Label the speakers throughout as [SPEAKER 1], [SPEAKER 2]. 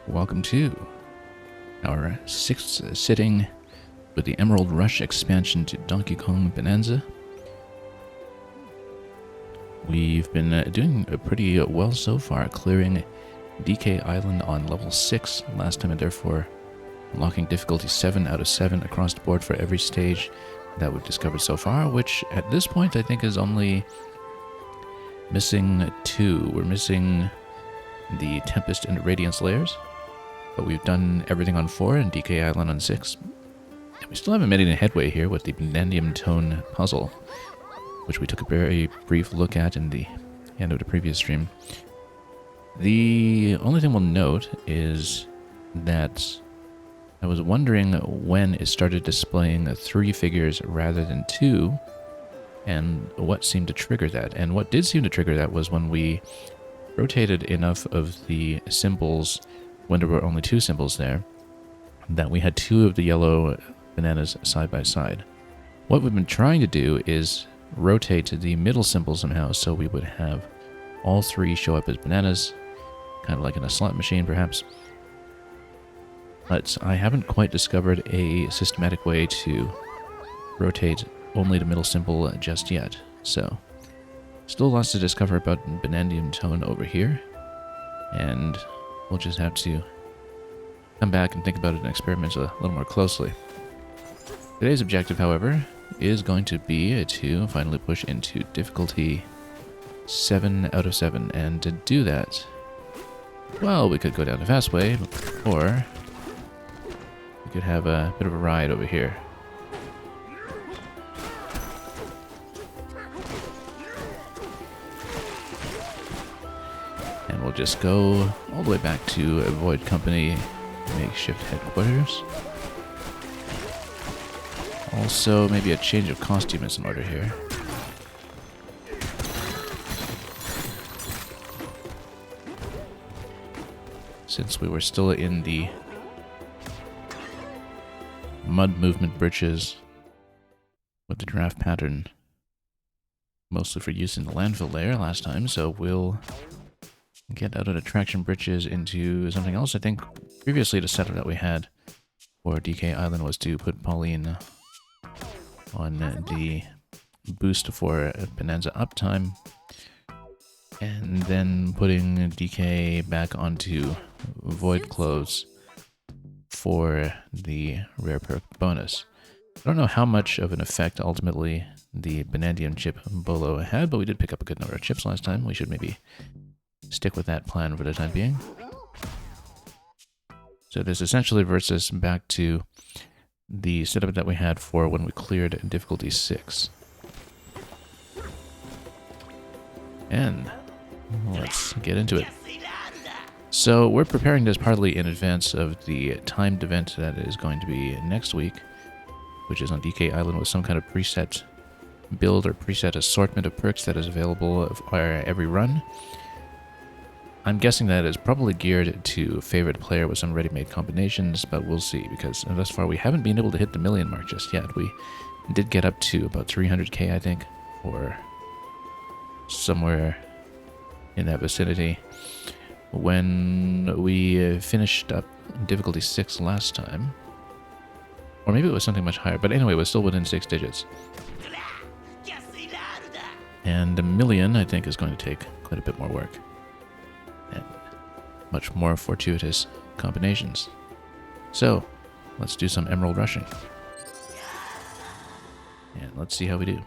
[SPEAKER 1] Welcome to our sixth sitting with the Emerald Rush expansion to Donkey Kong Bonanza. We've been doing pretty well so far, clearing DK Island on level 6 last time, and therefore unlocking difficulty 7 out of 7 across the board for every stage that we've discovered so far, which at this point I think is only missing 2. We're missing the Tempest and Radiance layers, but we've done everything on 4 and DK Island on 6. And we still haven't made any headway here with the Vanadium Tone puzzle, which we took a very brief look at in the end of the previous stream. The only thing we'll note is that I was wondering when it started displaying 3 figures rather than 2, and what seemed to trigger that. And what did seem to trigger that was when we rotated enough of the symbols, when there were only 2 symbols there, that we had 2 of the yellow bananas side by side. What we've been trying to do is rotate the middle symbol somehow so we would have all 3 show up as bananas, kind of like in a slot machine perhaps. But I haven't quite discovered a systematic way to rotate only the middle symbol just yet. So, still lots to discover about Vanadium Tone over here, and we'll just have to come back and think about it and experiment a little more closely. Today's objective, however, is going to be to finally push into difficulty 7 out of 7, and to do that, well, we could go down the fast way, or we could have a bit of a ride over here. And we'll just go all the way back to Void Company makeshift headquarters. Also, maybe a change of costume is in order here. Since we were still in the mud movement bridges with the giraffe pattern, mostly for use in the landfill layer last time, so we'll get out of the traction bridges into something else. I think previously the setup that we had for DK Island was to put Pauline on the boost for Bonanza uptime, and then putting DK back onto Void Clothes for the rare perk bonus. I don't know how much of an effect ultimately the Vanadium chip bolo had, but we did pick up a good number of chips last time. We should maybe stick with that plan for the time being. So this essentially reverts us back to the setup that we had for when we cleared difficulty 6. And let's get into it. So we're preparing this partly in advance of the timed event that is going to be next week, which is on DK Island with some kind of preset build or preset assortment of perks that is available for every run. I'm guessing that is probably geared to favorite player with some ready-made combinations, but we'll see, because thus far we haven't been able to hit the million mark just yet. We did get up to about 300k, I think, or somewhere in that vicinity when we finished up difficulty 6 last time. Or maybe it was something much higher, but anyway, it was still within 6 digits. And a million, I think, is going to take quite a bit more work. And much more fortuitous combinations. So, let's do some emerald rushing. And let's see how we do.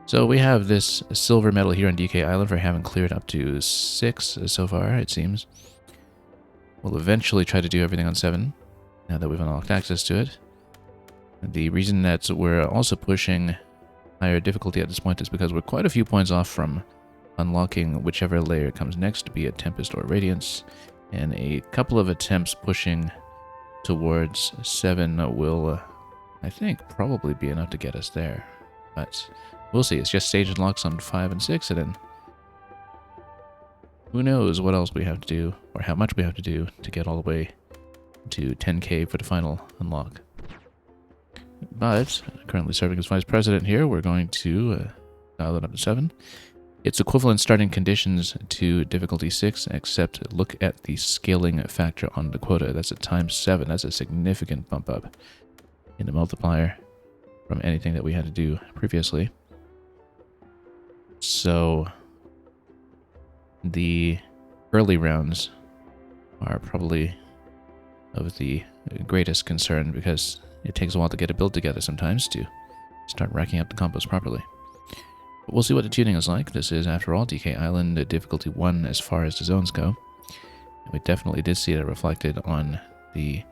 [SPEAKER 1] So we have this silver medal here on DK Island for having cleared up to 6 so far, it seems. We'll eventually try to do everything on 7, now that we've unlocked access to it. The reason that we're also pushing higher difficulty at this point is because we're quite a few points off from unlocking whichever layer comes next, be it Tempest or Radiance, and a couple of attempts pushing towards 7 will, I think, probably be enough to get us there. But we'll see. It's just stage unlocks on 5 and 6, and then who knows what else we have to do, or how much we have to do to get all the way to 10k for the final unlock. But, currently serving as Vice President here, we're going to dial it up to 7. its equivalent starting conditions to difficulty 6, except look at the scaling factor on the quota. That's a ×7. That's a significant bump up in the multiplier from anything that we had to do previously. So the early rounds are probably of the greatest concern because it takes a while to get a build together sometimes to start racking up the combos properly. But we'll see what the tuning is like. This is, after all, DK Island, difficulty 1 as far as the zones go. And we definitely did see it reflected on the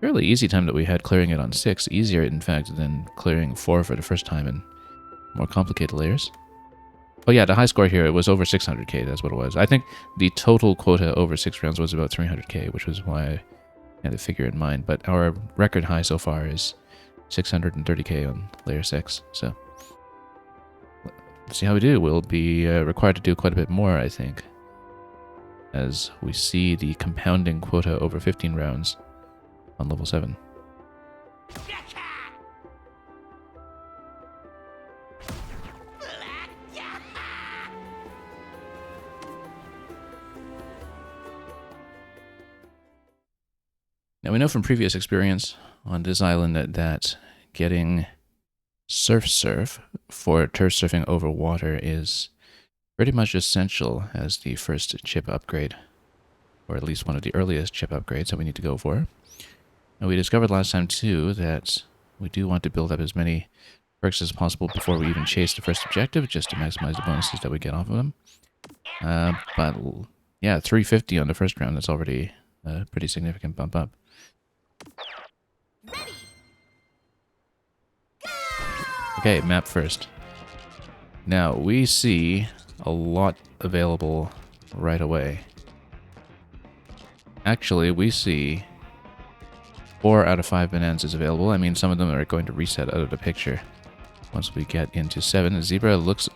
[SPEAKER 1] fairly easy time that we had clearing it on 6. Easier, in fact, than clearing 4 for the first time in more complicated layers. Oh yeah, the high score here, it was over 600k, that's what it was. I think the total quota over 6 rounds was about 300k, which was why I had the figure in mind. But our record high so far is 630k on layer 6, so let's see how we do. We'll be required to do quite a bit more, I think, as we see the compounding quota over 15 rounds on level 7. Now, we know from previous experience on this island that getting surf for turf surfing over water is pretty much essential as the first chip upgrade, or at least one of the earliest chip upgrades that we need to go for. And we discovered last time too that we do want to build up as many perks as possible before we even chase the first objective, just to maximize the bonuses that we get off of them. But yeah, 350 on the first round, that's already a pretty significant bump up. Okay, map first. Now, we see a lot available right away. Actually, we see 4 out of 5 bonanzas available. I mean, some of them are going to reset out of the picture once we get into 7. The zebra looks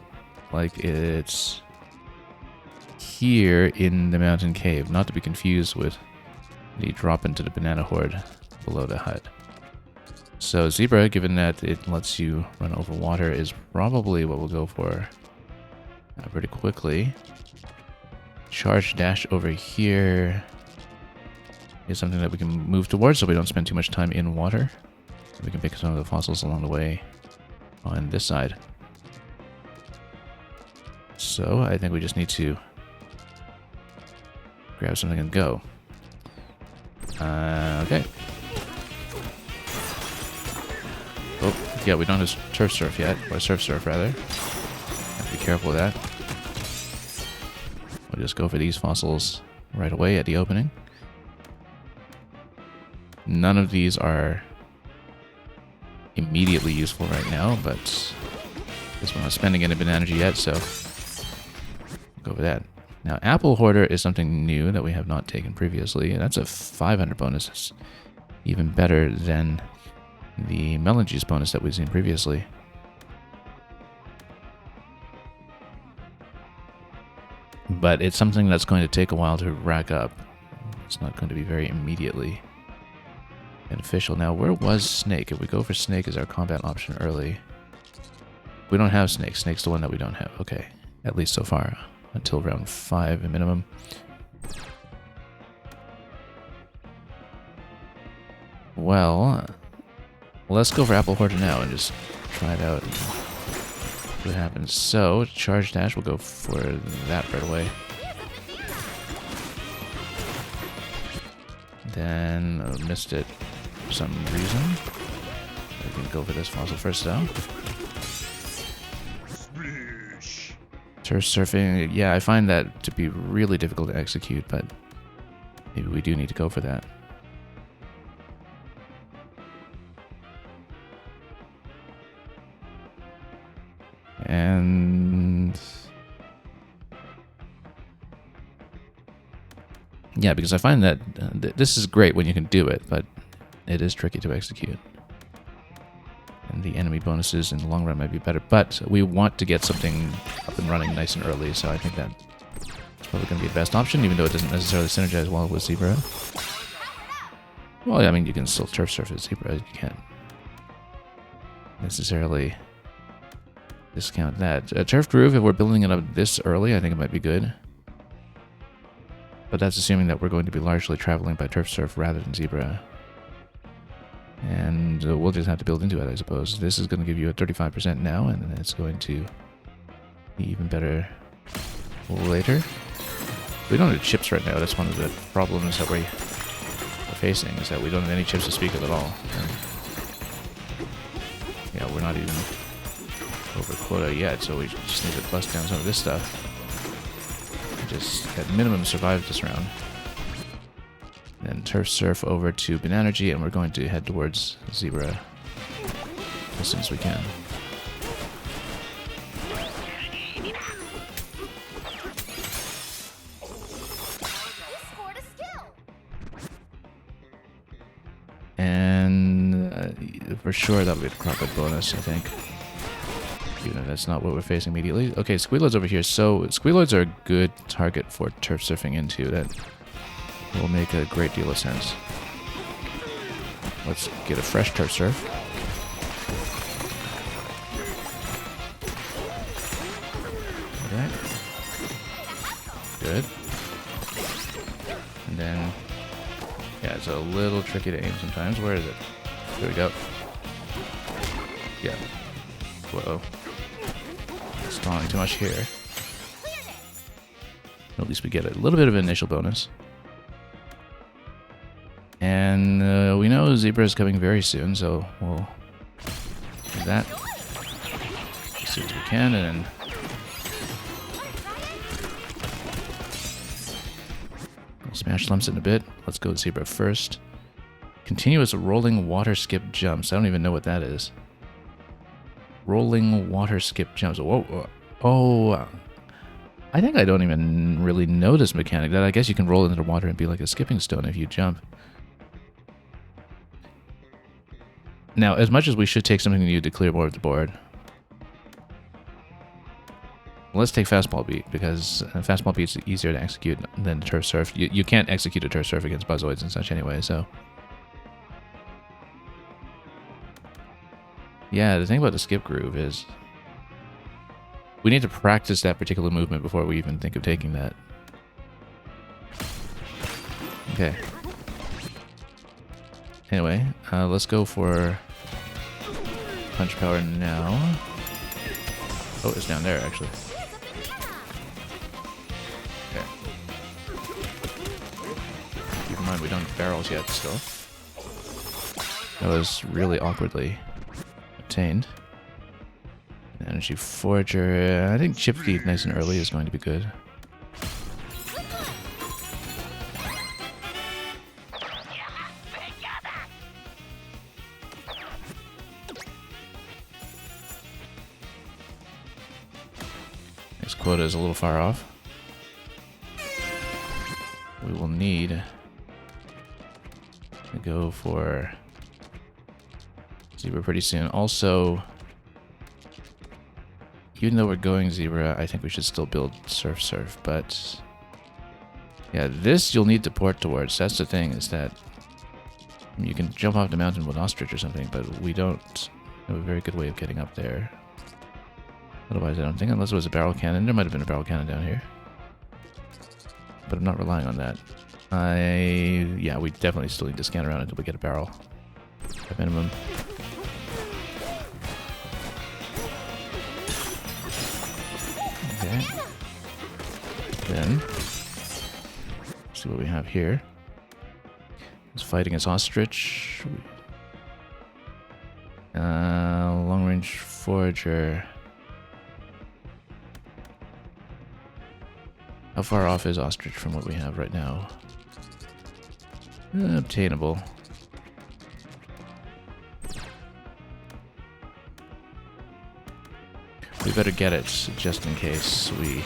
[SPEAKER 1] like it's here in the mountain cave, not to be confused with the drop into the banana horde below the hut. So zebra, given that it lets you run over water, is probably what we'll go for pretty quickly. Charge dash over here is something that we can move towards so we don't spend too much time in water. We can pick some of the fossils along the way on this side. So I think we just need to grab something and go. Okay. Oh, yeah, we don't have turf surf yet, or surf surf rather. Have to be careful with that. We'll just go for these fossils right away at the opening. None of these are immediately useful right now, but I guess we're not spending any banana energy yet, so we'll go for that. Now, Apple Hoarder is something new that we have not taken previously, and that's a 500 bonus. It's even better than the melon juice bonus that we've seen previously. But it's something that's going to take a while to rack up. It's not going to be very immediately beneficial. Now, where was Snake? If we go for Snake as our combat option early, we don't have Snake. Snake's the one that we don't have. Okay, at least so far. Until round 5 at minimum. Well, let's go for Apple Hoarder now and just try it out and see what happens. So, charge dash, we'll go for that right away. Then missed it for some reason. We can go for this fossil first though. Turf surfing, yeah, I find that to be really difficult to execute, but maybe we do need to go for that. And yeah, because I find that this is great when you can do it, but it is tricky to execute. And the enemy bonuses in the long run might be better, but we want to get something up and running nice and early, so I think that it's probably going to be the best option, even though it doesn't necessarily synergize well with Zebra. Well, I mean, you can still turf surf as Zebra. You can't necessarily discount that. Turf Groove, if we're building it up this early, I think it might be good. But that's assuming that we're going to be largely traveling by Turf Surf rather than Zebra. And we'll just have to build into it, I suppose. This is going to give you a 35% now, and it's going to be even better later. We don't have chips right now. That's one of the problems that we're facing, is that we don't have any chips to speak of at all. And yeah, we're not even over quota yet, so we just need to bust down some of this stuff. Just at minimum survive this round. Then Turf Surf over to Banergy, and we're going to head towards Zebra as soon as we can. And for sure that'll be the Crocodile bonus, I think. Even if that's not what we're facing immediately. Okay, Squealoids over here. So Squealoids are a good target for Turf Surfing into. That will make a great deal of sense. Let's get a fresh Turf Surf. Okay. Good. And then, yeah, it's a little tricky to aim sometimes. Where is it? There we go. Yeah. Whoa. Stalling too much here. At least we get a little bit of an initial bonus. And we know Zebra is coming very soon, so we'll do that as soon as we can, and then we'll smash lumps in a bit. Let's go with Zebra first. Continuous rolling water skip jumps. I don't even know what that is. Rolling water skip jumps. Whoa, whoa. Oh, I think I don't even really know this mechanic. That I guess you can roll into the water and be like a skipping stone if you jump. Now, as much as we should take something new to clear more of the board, let's take Fastball Beat, because Fastball Beat's easier to execute than Turf Surf. You can't execute a Turf Surf against Buzzoids and such anyway, so... Yeah, the thing about the skip groove is we need to practice that particular movement before we even think of taking that. Okay. Anyway, let's go for punch power now. Oh, it's down there, actually. Okay. Keep in mind, we don't have barrels yet, still. That was really awkwardly obtained. Energy Forger. I think Chip Feed nice and early is going to be good. Next quota is a little far off. We will need to go for Zebra pretty soon. Also, even though we're going Zebra, I think we should still build Surf Surf, but yeah, this you'll need to port towards. That's the thing, is that you can jump off the mountain with Ostrich or something, but we don't have a very good way of getting up there. Otherwise, I don't think, unless it was a barrel cannon. There might have been a barrel cannon down here, but I'm not relying on that. Yeah, we definitely still need to scan around until we get a barrel at minimum. Okay. Then, let's see what we have here. It's fighting as Ostrich. Long range Forager. How far off is Ostrich from what we have right now? Obtainable. We better get it, just in case we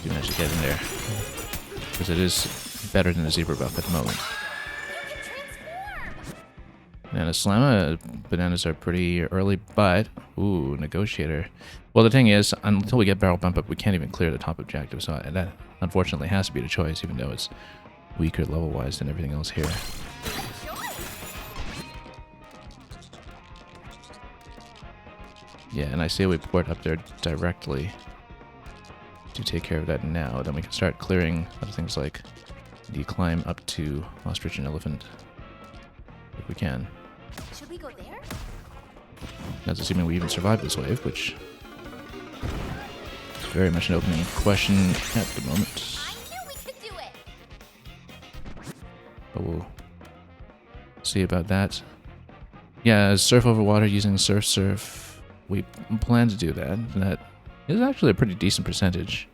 [SPEAKER 1] do manage to get in there. Because it is better than the Zebra buff at the moment. Banana Slamma, bananas are pretty early, but... Ooh, Negotiator. Well, the thing is, until we get Barrel Bump Up, we can't even clear the top objective, so that unfortunately has to be the choice, even though it's weaker level-wise than everything else here. Yeah, and I say we port up there directly to take care of that now. Then we can start clearing other things like the climb up to Ostrich and Elephant, if we can.
[SPEAKER 2] Should we go there?
[SPEAKER 1] That's assuming we even survive this wave, which is very much an open question at the moment.
[SPEAKER 2] I knew we could do it.
[SPEAKER 1] But we'll see about that. Yeah, surf over water using surf. We plan to do that. That is actually a pretty decent percentage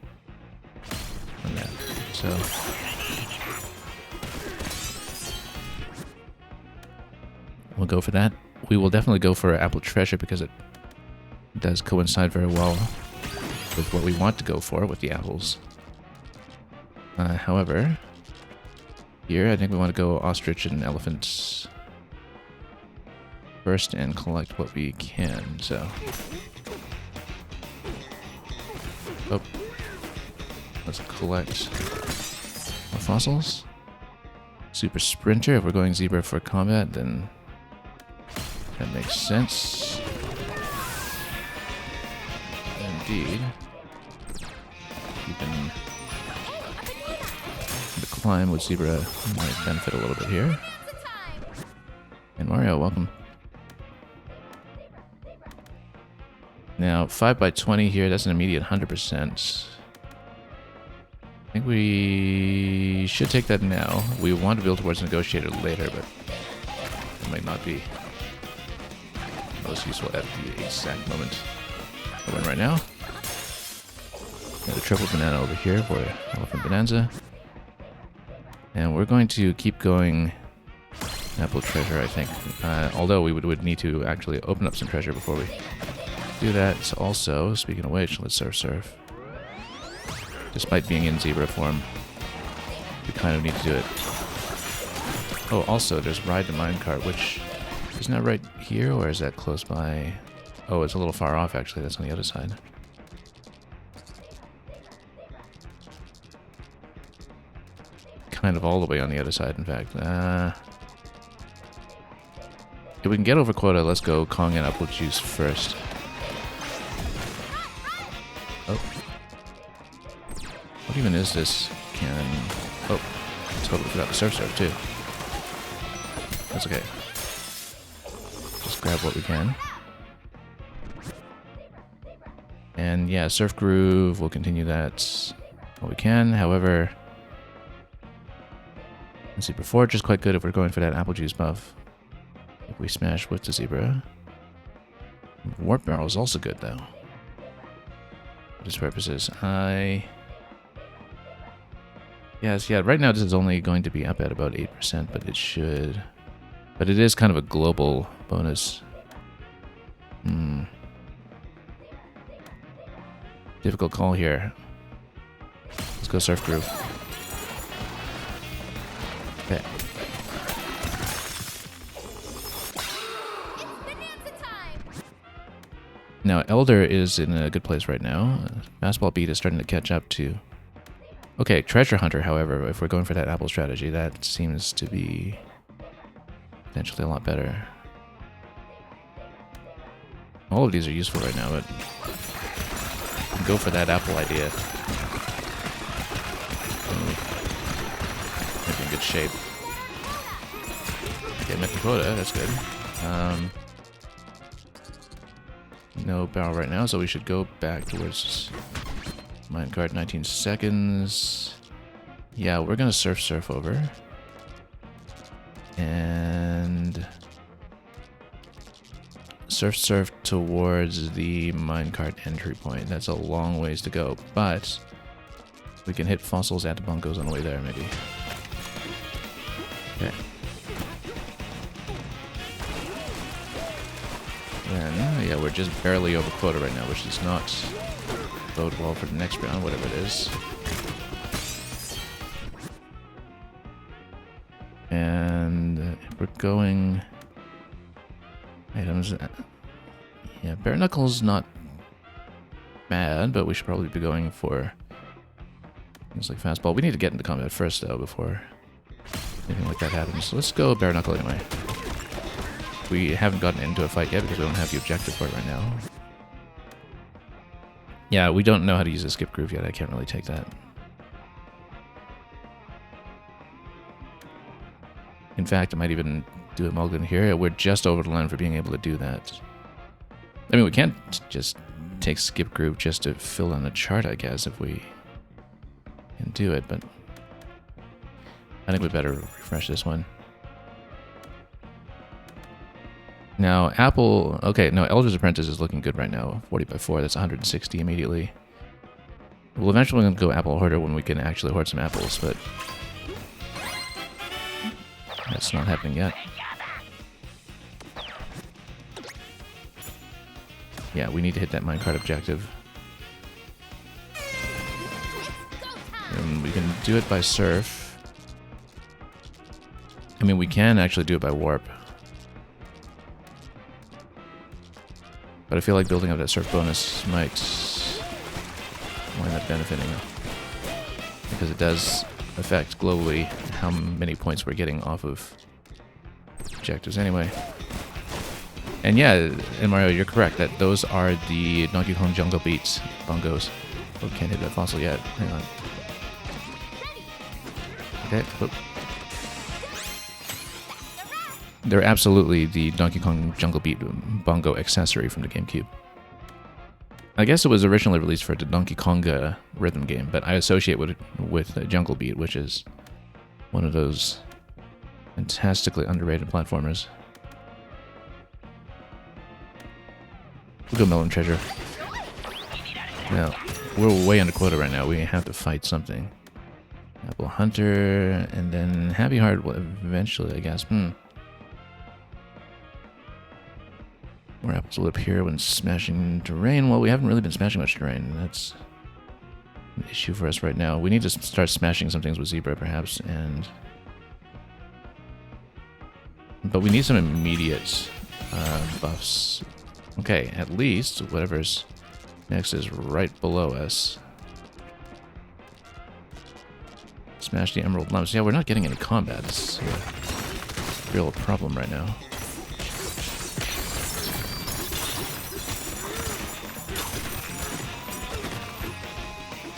[SPEAKER 1] on that. So we'll go for that. We will definitely go for Apple Treasure because it does coincide very well with what we want to go for with the apples. However, here I think we want to go Ostrich and Elephant first and collect what we can, so. Oh. Let's collect more fossils. Super Sprinter, if we're going Zebra for combat, then that makes sense. Indeed. Keeping the climb with Zebra might benefit a little bit here. And Mario, welcome. Now, 5x20 here, that's an immediate 100%. I think we should take that now. We want to build towards Negotiator later, but it might not be most useful at the exact moment. I win right now. Got a triple banana over here for Elephant Bonanza. And we're going to keep going Apple Treasure, I think. Although we would need to actually open up some treasure before we do that. So also, speaking of which, let's surf. Despite being in Zebra form, we kind of need to do it. Oh, also, there's Ride the Minecart, which isn't that right here, or is that close by? Oh, it's a little far off, actually. That's on the other side. Kind of all the way on the other side, in fact. If we can get over quota, let's go Kong and Apple Juice first. Oh. What even is this cannon? Oh, totally forgot the surf too. That's okay. Just grab what we can. And yeah, Surf Groove, we'll continue that while we can. However, Zebra Forge is quite good if we're going for that Apple Juice buff. If we smash with the Zebra. Warp Barrel is also good though. For this purposes, Yes, yeah, right now this is only going to be up at about 8%, but it should... But it is kind of a global bonus. Difficult call here. Let's go Surf Groove. Okay. Now, Elder is in a good place right now. Fastball Beat is starting to catch up to... Okay, Treasure Hunter, however, if we're going for that apple strategy, that seems to be potentially a lot better. All of these are useful right now, but go for that apple idea. Maybe in good shape. Okay, met the quota, that's good. No barrel right now, so we should go back towards minecart. 19 seconds. Yeah, we're gonna surf over. And surf towards the minecart entry point. That's a long ways to go, but we can hit fossils at the bunkos on the way there, maybe. Okay. Then, yeah, we're just barely over quota right now, which does not bode well for the next round, whatever it is. And if we're going items, yeah, bare knuckles not bad, but we should probably be going for things like fastball. We need to get into combat first, though, before anything like that happens. So let's go bare knuckle anyway. We haven't gotten into a fight yet because we don't have the objective for it right now. Yeah, we don't know how to use a skip groove yet. I can't really take that. In fact, I might even do a mulligan here. We're just over the line for being able to do that. I mean, we can't just take skip groove just to fill in a chart, I guess, if we can do it, but I think we better refresh this one. Now, Apple... Okay, no, Elder's Apprentice is looking good right now. 40 by 4, that's 160 immediately. We'll eventually go Apple Hoarder when we can actually hoard some apples, but... that's not happening yet. Yeah, we need to hit that minecart objective. And we can do it by surf. I mean, we can actually do it by warp. But I feel like building up that surf bonus might wind up benefiting. Because it does affect globally how many points we're getting off of objectives anyway. And yeah, and Mario, you're correct that those are the Donkey Kong Jungle Beats bongos. Oh, can't hit that fossil yet. Hang on. Okay. Whoop. They're absolutely the Donkey Kong Jungle Beat bongo accessory from the GameCube. I guess it was originally released for the Donkey Konga rhythm game, but I associate with Jungle Beat, which is one of those fantastically underrated platformers. We'll go Melon Treasure. Now, we're way under quota right now. We have to fight something. Apple Hunter, and then Happy Heart eventually, I guess. More apples will appear when smashing terrain. Well, we haven't really been smashing much terrain. That's an issue for us right now. We need to start smashing some things with Zebra, perhaps, and... but we need some immediate buffs. Okay, at least whatever's next is right below us. Smash the emerald lumps. Yeah, we're not getting any combat. It's a real problem right now.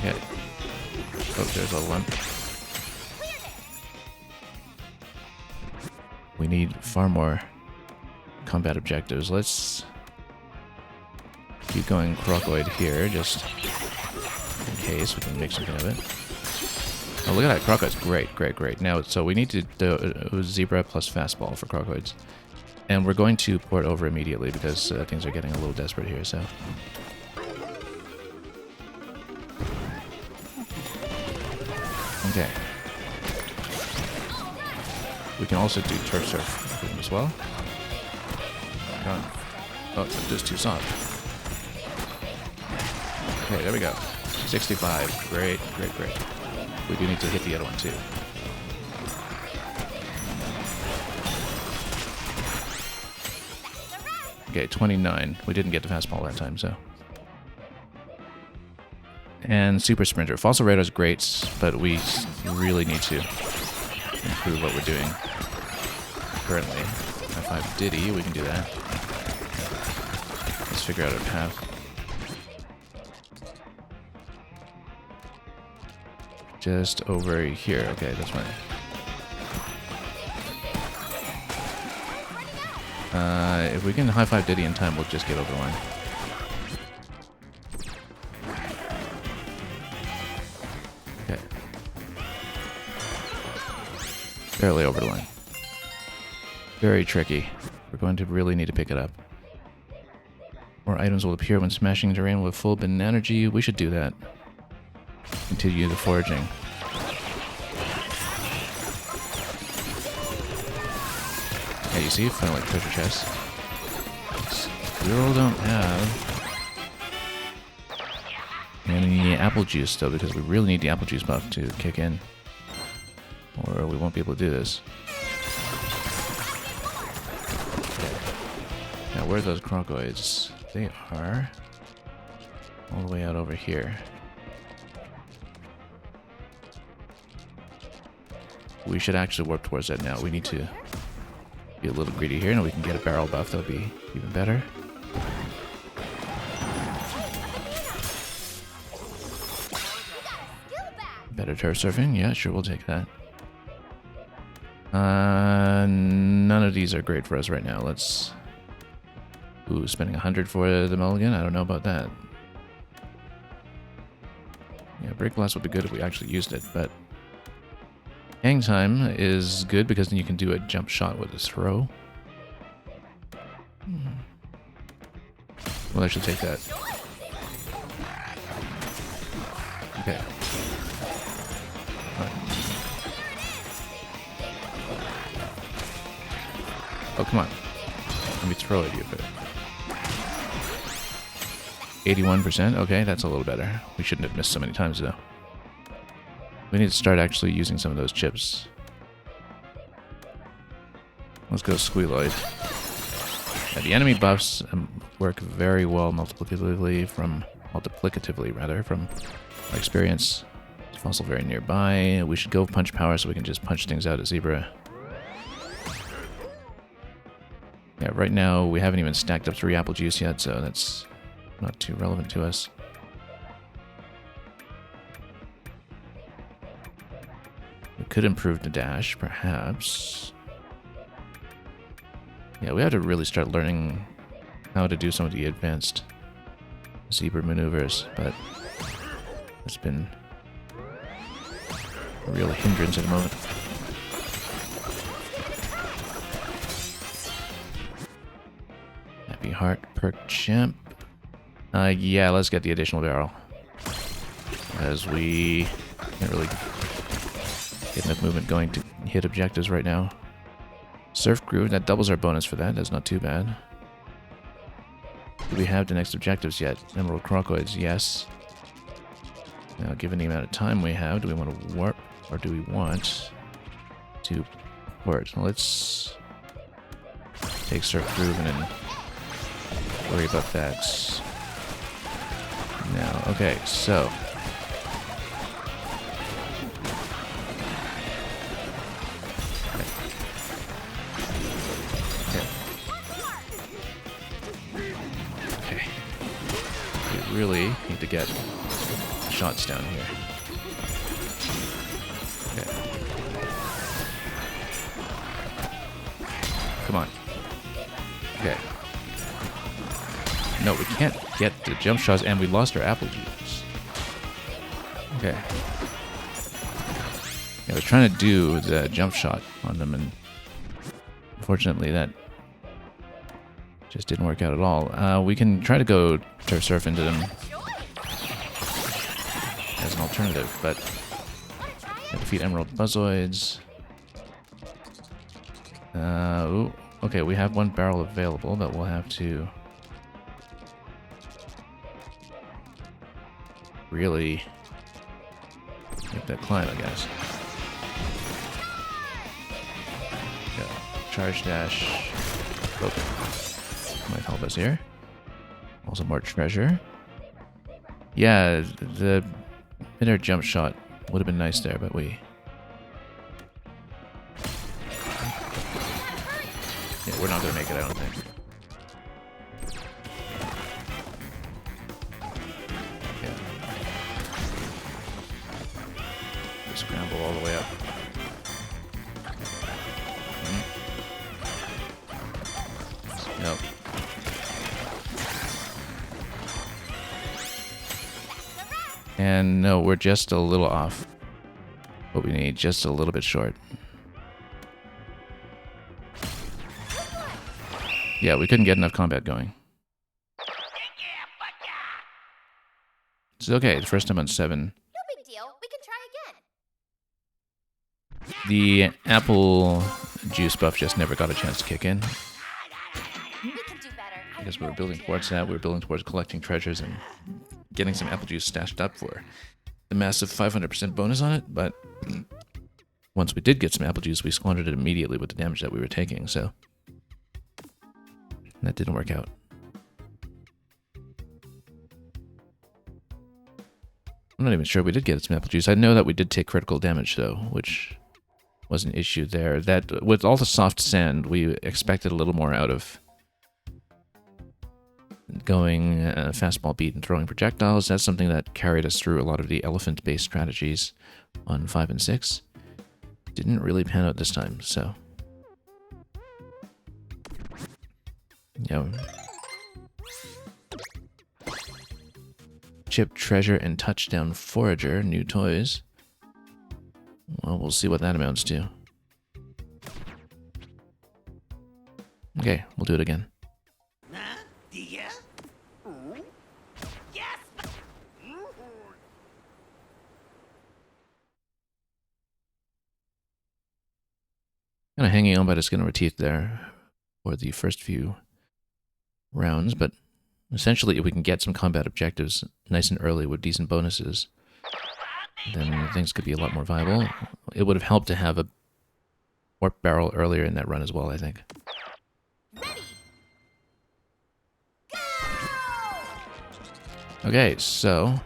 [SPEAKER 1] Yeah. Oh, there's level 1. We need far more combat objectives. Let's keep going Crocoid here, just in case we can make something of it. Oh, look at that. Crocoid's great, great, great. Now, so we need to do Zebra plus Fastball for Crocoids. And we're going to port over immediately because things are getting a little desperate here, so... Okay. We can also do Turf Surf as well. Oh, it's just too soft. Okay, there we go. 65. Great, great, great. We do need to hit the other one too. Okay, 29. We didn't get the fastball that time, so... And Super Sprinter. Fossil Radar is great, but we really need to improve what we're doing currently. F5 Diddy, we can do that. Let's figure out our path. Just over here. Okay, that's fine. If we can high five Diddy in time, we'll just get over the line. Okay. Barely over the line. Very tricky. We're going to really need to pick it up. More items will appear when smashing terrain with full bin energy. We should do that. Continue the foraging. Yeah, you see? Finally, like treasure chests. Still don't have any apple juice, though, because we really need the apple juice buff to kick in. Or we won't be able to do this. Now, where are those crocoids? They are all the way out over here. We should actually work towards that now. We need to be a little greedy here, and we can get a barrel buff. That'll be even better. Better turf surfing? Yeah, sure, we'll take that. None of these are great for us right now. Let's... Ooh, spending 100 for the mulligan? I don't know about that. Yeah, Break Blast would be good if we actually used it, but... Hang Time is good because then you can do a jump shot with a throw. We'll actually take that. Okay. Right. Oh, come on. Let me throw at you. 81%? Okay, that's a little better. We shouldn't have missed so many times, though. We need to start actually using some of those chips. Let's go Squealoid. Yeah, the enemy buffs work very well multiplicatively from our experience. Fossil very nearby. We should go punch power so we can just punch things out at Zebra. Yeah, right now we haven't even stacked up 3 apple juice yet, so that's not too relevant to us. We could improve the dash, perhaps. Yeah, we have to really start learning how to do some of the advanced Zebra maneuvers, but it's been a real hindrance at the moment. Happy Heart, Perk Champ. Yeah, let's get the additional barrel. As we can't really get enough movement going to hit objectives right now. Surf Groove, that doubles our bonus for that. That's not too bad. Do we have the next objectives yet? Emerald Crocoids, yes. Now, given the amount of time we have, do we want to warp or do we want to port? Let's take Surf Groove and then worry about that now. Okay, so really need to get shots down here. Okay. Come on. Okay. No, we can't get the jump shots, and we lost our apple juice. Okay. Yeah, I was trying to do the jump shot on them, and unfortunately that just didn't work out at all. We can try to go turf surf into them as an alternative, but defeat Emerald Buzzoids. Ooh, okay, we have 1 barrel available, but we'll have to really make that climb, I guess. Yeah, charge dash. Okay. Might help us here. Also more treasure. Yeah, the midair jump shot would have been nice there, but we... Yeah, we're not going to make it, I don't think. Yeah. We scramble all the way up. Nope. And no, we're just a little off what we need, just a little bit short. Yeah, we couldn't get enough combat going. It's okay, the first time on 7.
[SPEAKER 2] No big deal. We can try again.
[SPEAKER 1] The apple juice buff just never got a chance to kick in.
[SPEAKER 2] We can do better.
[SPEAKER 1] Because we were building towards that, we were building towards collecting treasures and getting some apple juice stashed up for the massive 500% bonus on it, but once we did get some apple juice, we squandered it immediately with the damage that we were taking, so that didn't work out. I'm not even sure we did get some apple juice. I know that we did take critical damage, though, which was an issue there. That with all the soft sand, we expected a little more out of going fastball beat and throwing projectiles. That's something that carried us through a lot of the elephant-based strategies on 5 and 6. Didn't really pan out this time, so... yeah. Chip, Treasure, and Touchdown Forager, new toys. Well, we'll see what that amounts to. Okay, we'll do it again. Kind of hanging on by the skin of our teeth there for the first few rounds, but essentially if we can get some combat objectives nice and early with decent bonuses, then things could be a lot more viable. It would have helped to have a warp barrel earlier in that run as well, I think.
[SPEAKER 2] Ready.
[SPEAKER 1] Okay, so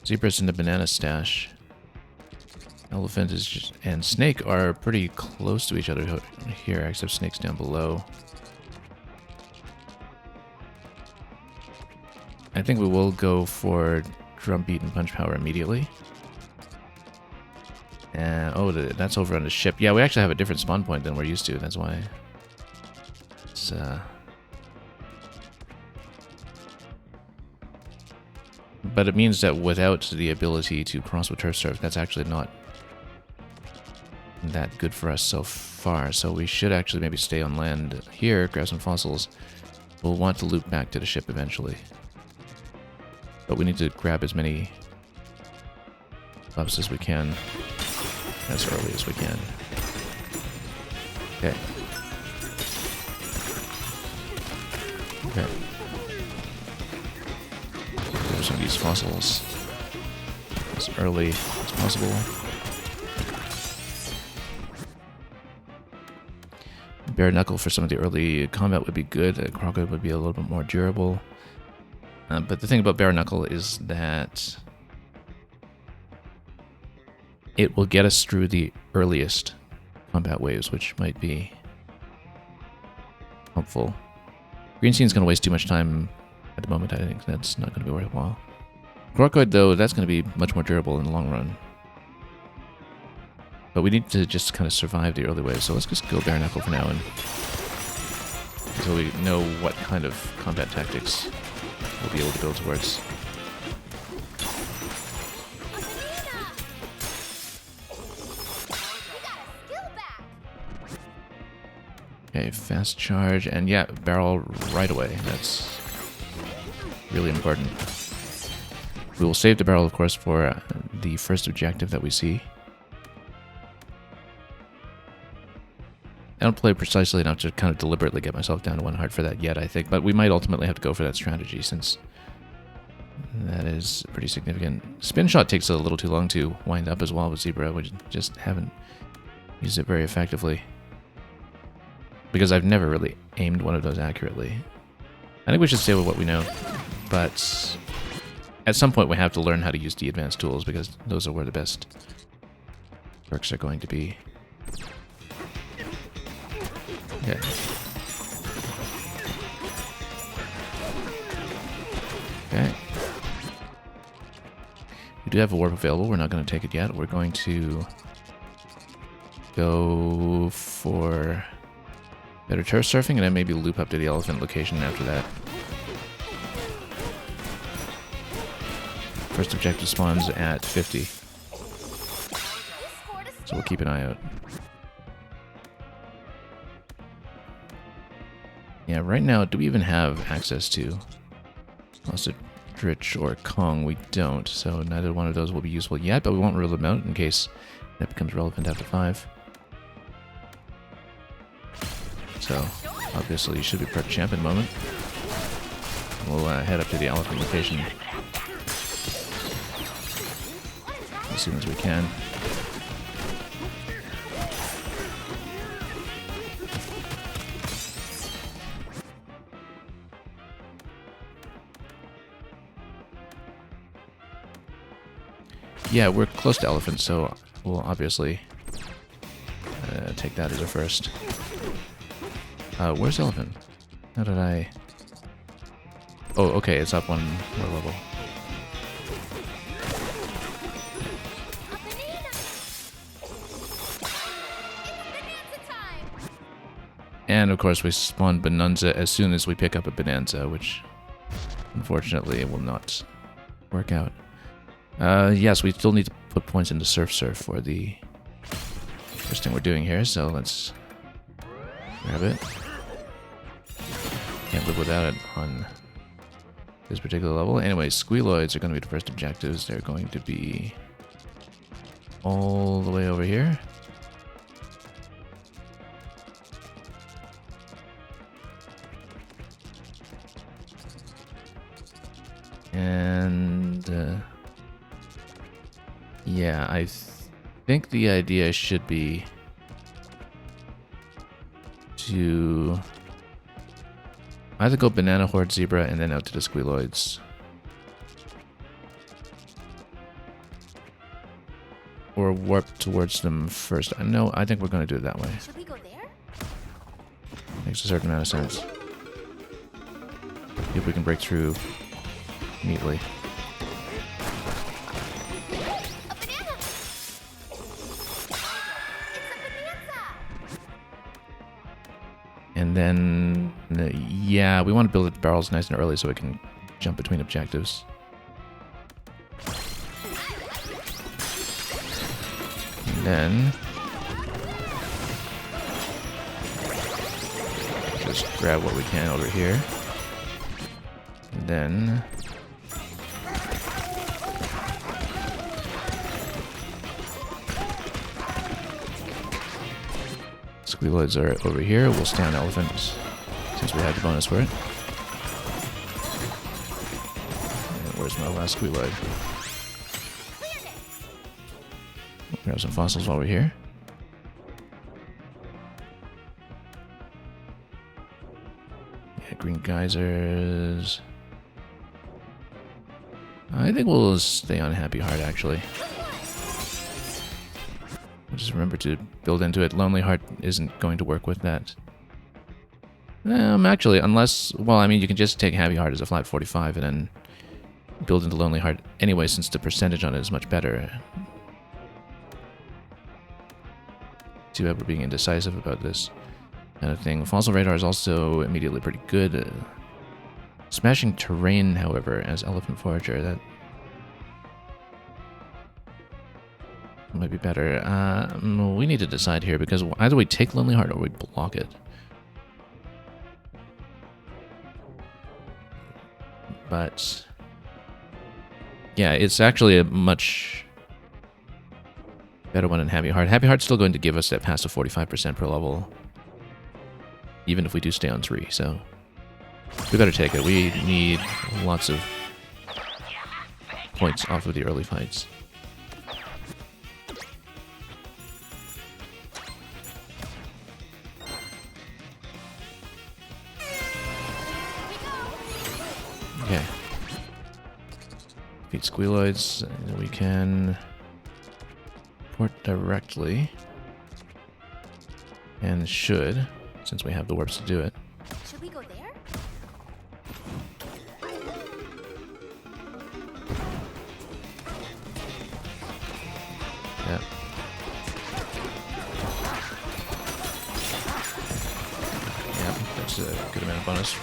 [SPEAKER 1] Zebra's in the banana stash. Elephant is just, and Snake are pretty close to each other here, except Snake's down below. I think we will go for Drum Beat and Punch Power immediately. And oh, that's over on the ship. Yeah, we actually have a different spawn point than we're used to. That's why. It's but it means that without the ability to cross with Turf Surf, that's actually not that good for us so far. So we should actually maybe stay on land here, grab some fossils. We'll want to loop back to the ship eventually. But we need to grab as many buffs as we can, as early as we can. Okay. Okay. Grab some of these fossils as early as possible. Bare Knuckle for some of the early combat would be good. Crocodile would be a little bit more durable. But the thing about Bare Knuckle is that it will get us through the earliest combat waves, which might be helpful. Green Scene's going to waste too much time at the moment. I think that's not going to be worthwhile. Crocodile, though, that's going to be much more durable in the long run. But we need to just kind of survive the early waves, so let's just go Bare Knuckle for now, and so we know what kind of combat tactics we'll be able to build towards. Okay, fast charge, and yeah, barrel right away. That's really important. We will save the barrel, of course, for the first objective that we see. I don't play precisely enough to kind of deliberately get myself down to 1 heart for that yet, I think, but we might ultimately have to go for that strategy since that is pretty significant. Spin Shot takes a little too long to wind up as well with Zebra. We just haven't used it very effectively because I've never really aimed one of those accurately. I think we should stay with what we know, but at some point we have to learn how to use the advanced tools because those are where the best perks are going to be. Okay. Okay. We do have a warp available. We're not going to take it yet. We're going to go for better turf surfing and then maybe loop up to the elephant location after that. First objective spawns at 50. So we'll keep an eye out. Yeah, right now, do we even have access to Ostrich or Kong? We don't, so neither one of those will be useful yet, but we won't rule them out in case that becomes relevant after 5. So, obviously, you should be perk champ in a moment. We'll head up to the elephant location as soon as we can. Yeah, we're close to elephant, so we'll obviously take that as a first. Where's elephant? How did I... Oh, okay, it's up one more level.
[SPEAKER 2] A banana! It's bonanza time!
[SPEAKER 1] And of course we spawn Bonanza as soon as we pick up a Bonanza, which unfortunately it will not work out. Yes, we still need to put points into Surf for the first thing we're doing here, so let's grab it. Can't live without it on this particular level. Anyway, Squealoids are going to be the first objectives. They're going to be all the way over here. And yeah, I think the idea should be to either go Banana Horde Zebra and then out to the Squealoids. Or warp towards them first. No, I think we're going to do it that way.
[SPEAKER 2] Should we go there?
[SPEAKER 1] Makes a certain amount of sense. See if we can break through neatly.
[SPEAKER 2] A banana! It's a bonanza!
[SPEAKER 1] And then, yeah, we want to build the barrels nice and early so we can jump between objectives. And then just grab what we can over here. And then Squealoids are over here. We'll stay on elephants since we have the bonus for it. And where's my last Squealoid? Grab some fossils while we're here. Yeah, green geysers. I think we'll stay on Happy Heart, actually. Just remember to build into it. Lonely Heart isn't going to work with that. Actually, unless... Well, I mean, you can just take Happy Heart as a flat 45 and then build into Lonely Heart anyway, since the percentage on it is much better. Too bad we're being indecisive about this kind of thing. Fossil Radar is also immediately pretty good. Smashing Terrain, however, as Elephant Forager, that might be better. We need to decide here, because either we take Lonely Heart or we block it. But yeah, it's actually a much better one than Happy Heart. Happy Heart's still going to give us that passive 45% per level, even if we do stay on 3, so we better take it. We need lots of points off of the early fights. Okay. Defeat Squealoids, and we can port directly, and should, since we have the warps to do it.
[SPEAKER 2] Should we go there?
[SPEAKER 1] Yeah. Yeah, that's a good amount of bonus.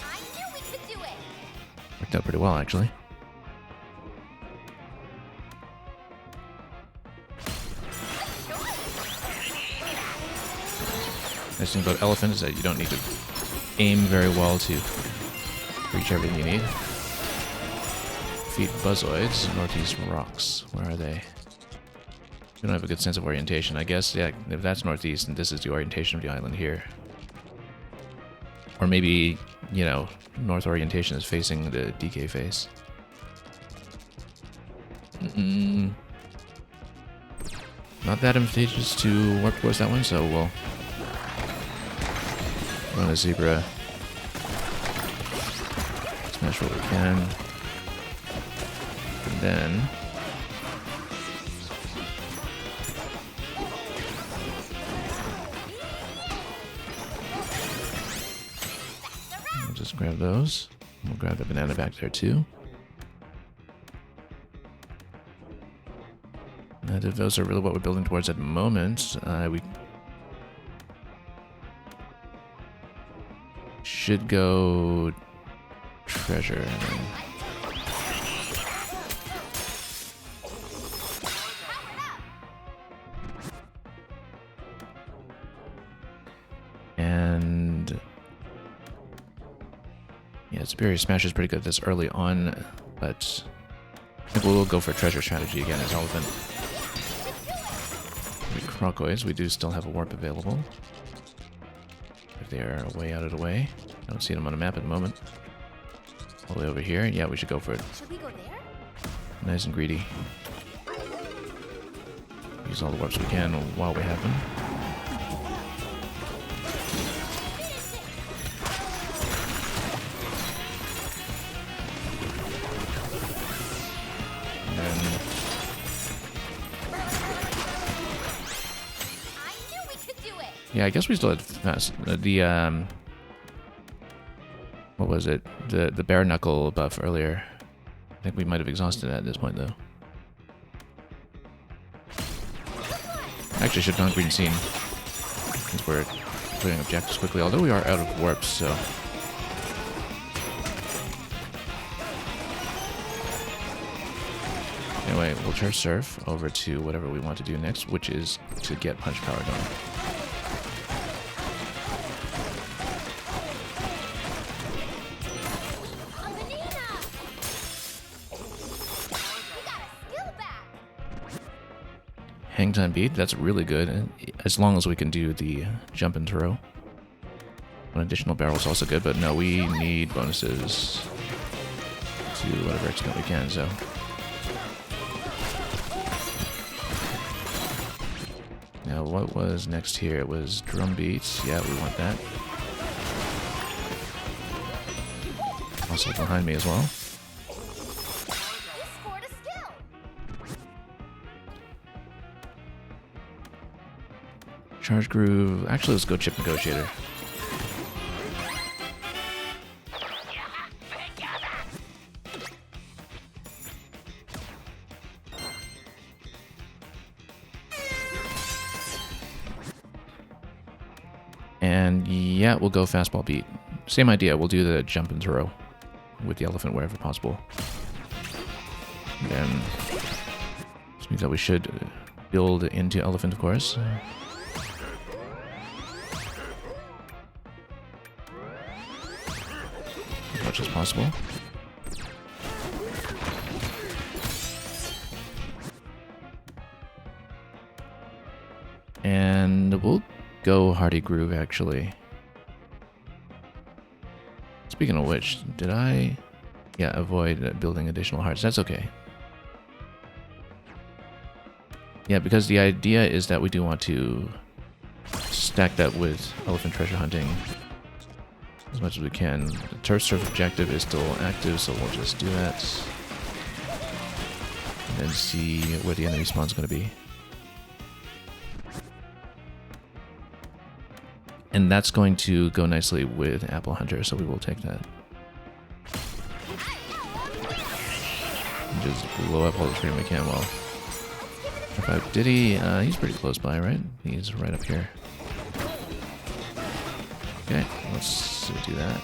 [SPEAKER 2] I knew we could do it!
[SPEAKER 1] Worked out pretty well, actually. Nice thing about Elephant is that you don't need to aim very well to reach everything you need. Defeat Buzzoids, Northeast Rocks. Where are they? We don't have a good sense of orientation. I guess, yeah, if that's northeast, and this is the orientation of the island here. Or maybe, you know, north orientation is facing the DK face. Not that advantageous to warp towards that one, so we'll run a zebra. Smash what we can. And then grab those. We'll grab the banana back there too. And if those are really what we're building towards at the moment, we should go treasure. And yeah, Superior Smash is pretty good this early on, but I think we'll go for treasure strategy again as Elephant. Crocoids, we do still have a warp available. If they are way out of the way. I don't see them on the map at the moment. All the way over here. Yeah, we should go for it.
[SPEAKER 2] Should we go there?
[SPEAKER 1] Nice and greedy. Use all the warps we can while we have them. And then
[SPEAKER 2] I knew we could do it.
[SPEAKER 1] yeah, I guess we still had fast. What was it? The bare knuckle buff earlier. I think we might have exhausted that at this point, though. Actually, should have done green scene since we're putting objectives quickly. Although we are out of warps, so anyway, we'll charge surf over to whatever we want to do next, which is to get punch power going.
[SPEAKER 2] A banana. We got a skill back.
[SPEAKER 1] Hang time beat, that's really good, as long as we can do the jump and throw. One additional barrel is also good, but no, we need bonuses to whatever extent we can, so. Now, what was next here? It was drum beats. Yeah, we want that. Also behind me as well.
[SPEAKER 2] You scored a skill.
[SPEAKER 1] Charge groove. Actually, let's go chip negotiator. And yeah, we'll go fastball beat. Same idea. We'll do the jump and throw with the elephant wherever possible. And then this means that we should build into elephant, of course. As much as possible. And we'll go Hardy Groove, actually. Speaking of which, did I... yeah, avoid building additional hearts. That's okay. Yeah, because the idea is that we do want to stack that with elephant treasure hunting as much as we can. The turf surf objective is still active, so we'll just do that. And then see where the enemy spawn's going to be. And that's going to go nicely with Apple Hunter, so we will take that. And just blow up all the screen we can while... About Diddy, he's pretty close by, right? He's right up here. Okay, let's do that.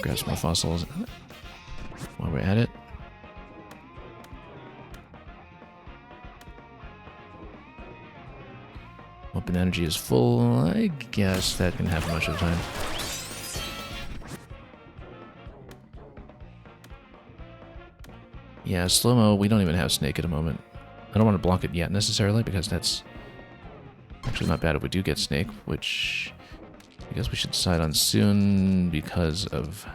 [SPEAKER 1] Grab some more fossils while we're at it. Weapon energy is full. I guess that can happen much of the time. Yeah, slow-mo, we don't even have Snake at the moment. I don't want to block it yet necessarily, because that's actually not bad if we do get Snake, which I guess we should decide on soon because of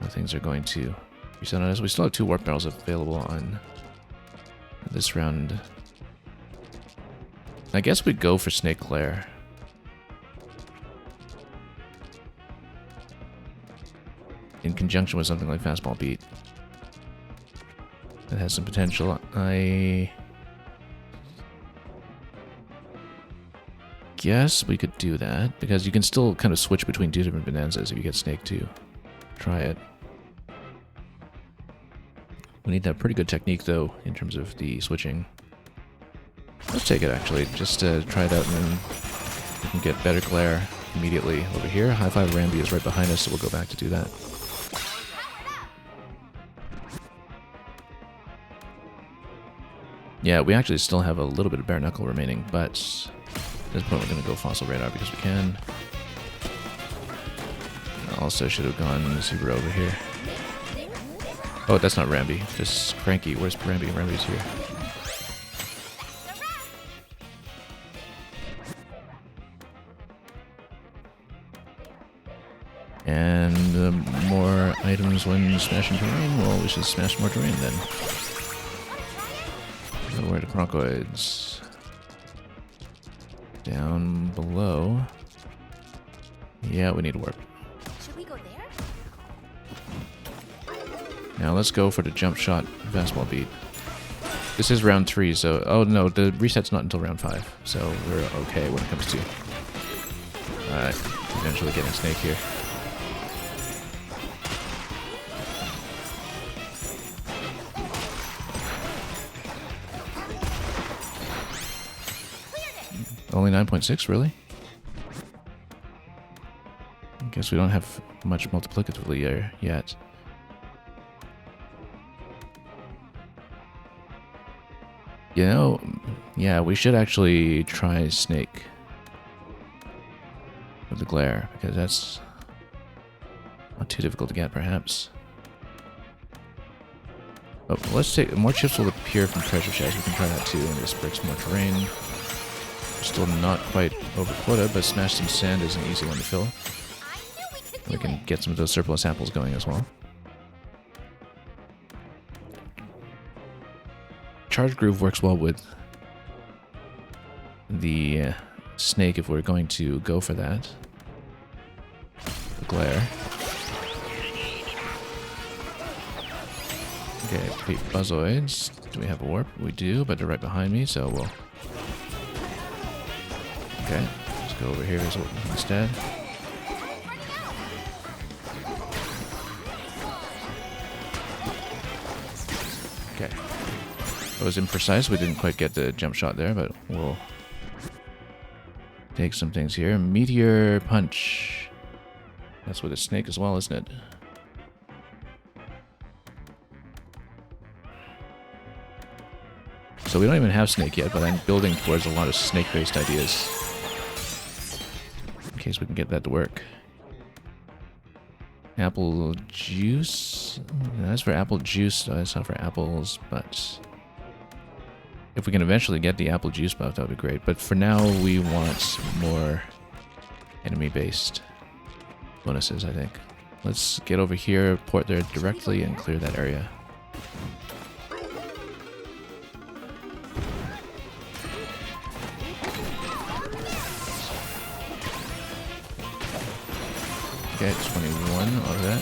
[SPEAKER 1] how things are going to reset on us. We still have 2 warp barrels available on this round. I guess we'd go for Snake Claire. In conjunction with something like Fastball Beat. That has some potential. I guess we could do that, because you can still kind of switch between two different bonanzas if you get Snake to try it. We need that pretty good technique, though, in terms of the switching. Let's take it, actually, just to try it out, and then we can get better glare immediately over here. High Five Rambi is right behind us, so we'll go back to do that. Yeah, we actually still have a little bit of Bare Knuckle remaining, but at this point we're going to go Fossil Radar because we can. Also should have gone Zebra over here. Oh, that's not Rambi. Just Cranky. Where's Rambi? Rambi's here. And more items when smashing terrain? Well, we should smash more terrain then. Where are the Kronkoids? Down below. Yeah, we need warp.
[SPEAKER 2] Should we go there?
[SPEAKER 1] Now let's go for the jump shot fastball beat. This is round 3, so... Oh no, the reset's not until round 5, so we're okay when it comes to eventually getting Snake here. Only 9.6, really? I guess we don't have much multiplicatively there yet. You know, yeah, we should actually try Snake with the glare, because that's not too difficult to get, perhaps. Oh, let's take... More chips will appear from treasure chests. We can try that too, and just break some more terrain. Still not quite over quota, but Smash Some Sand is an easy one to fill. We can get some of those surplus apples going as well. Charge Groove works well with the Snake if we're going to go for that. The glare. Okay, defeat Buzzoids. Do we have a warp? We do, but they're right behind me, so we'll... Okay, let's go over here instead. Okay. That was imprecise. We didn't quite get the jump shot there, but we'll take some things here. Meteor Punch. That's with a Snake as well, isn't it? So we don't even have Snake yet, but I'm building towards a lot of Snake-based ideas. In case we can get that to work. Apple juice? That's for apple juice, that's not for apples, but... If we can eventually get the apple juice buff, that would be great. But for now, we want more enemy-based bonuses, I think. Let's get over here, port there directly, and clear that area. Okay, 21 of that.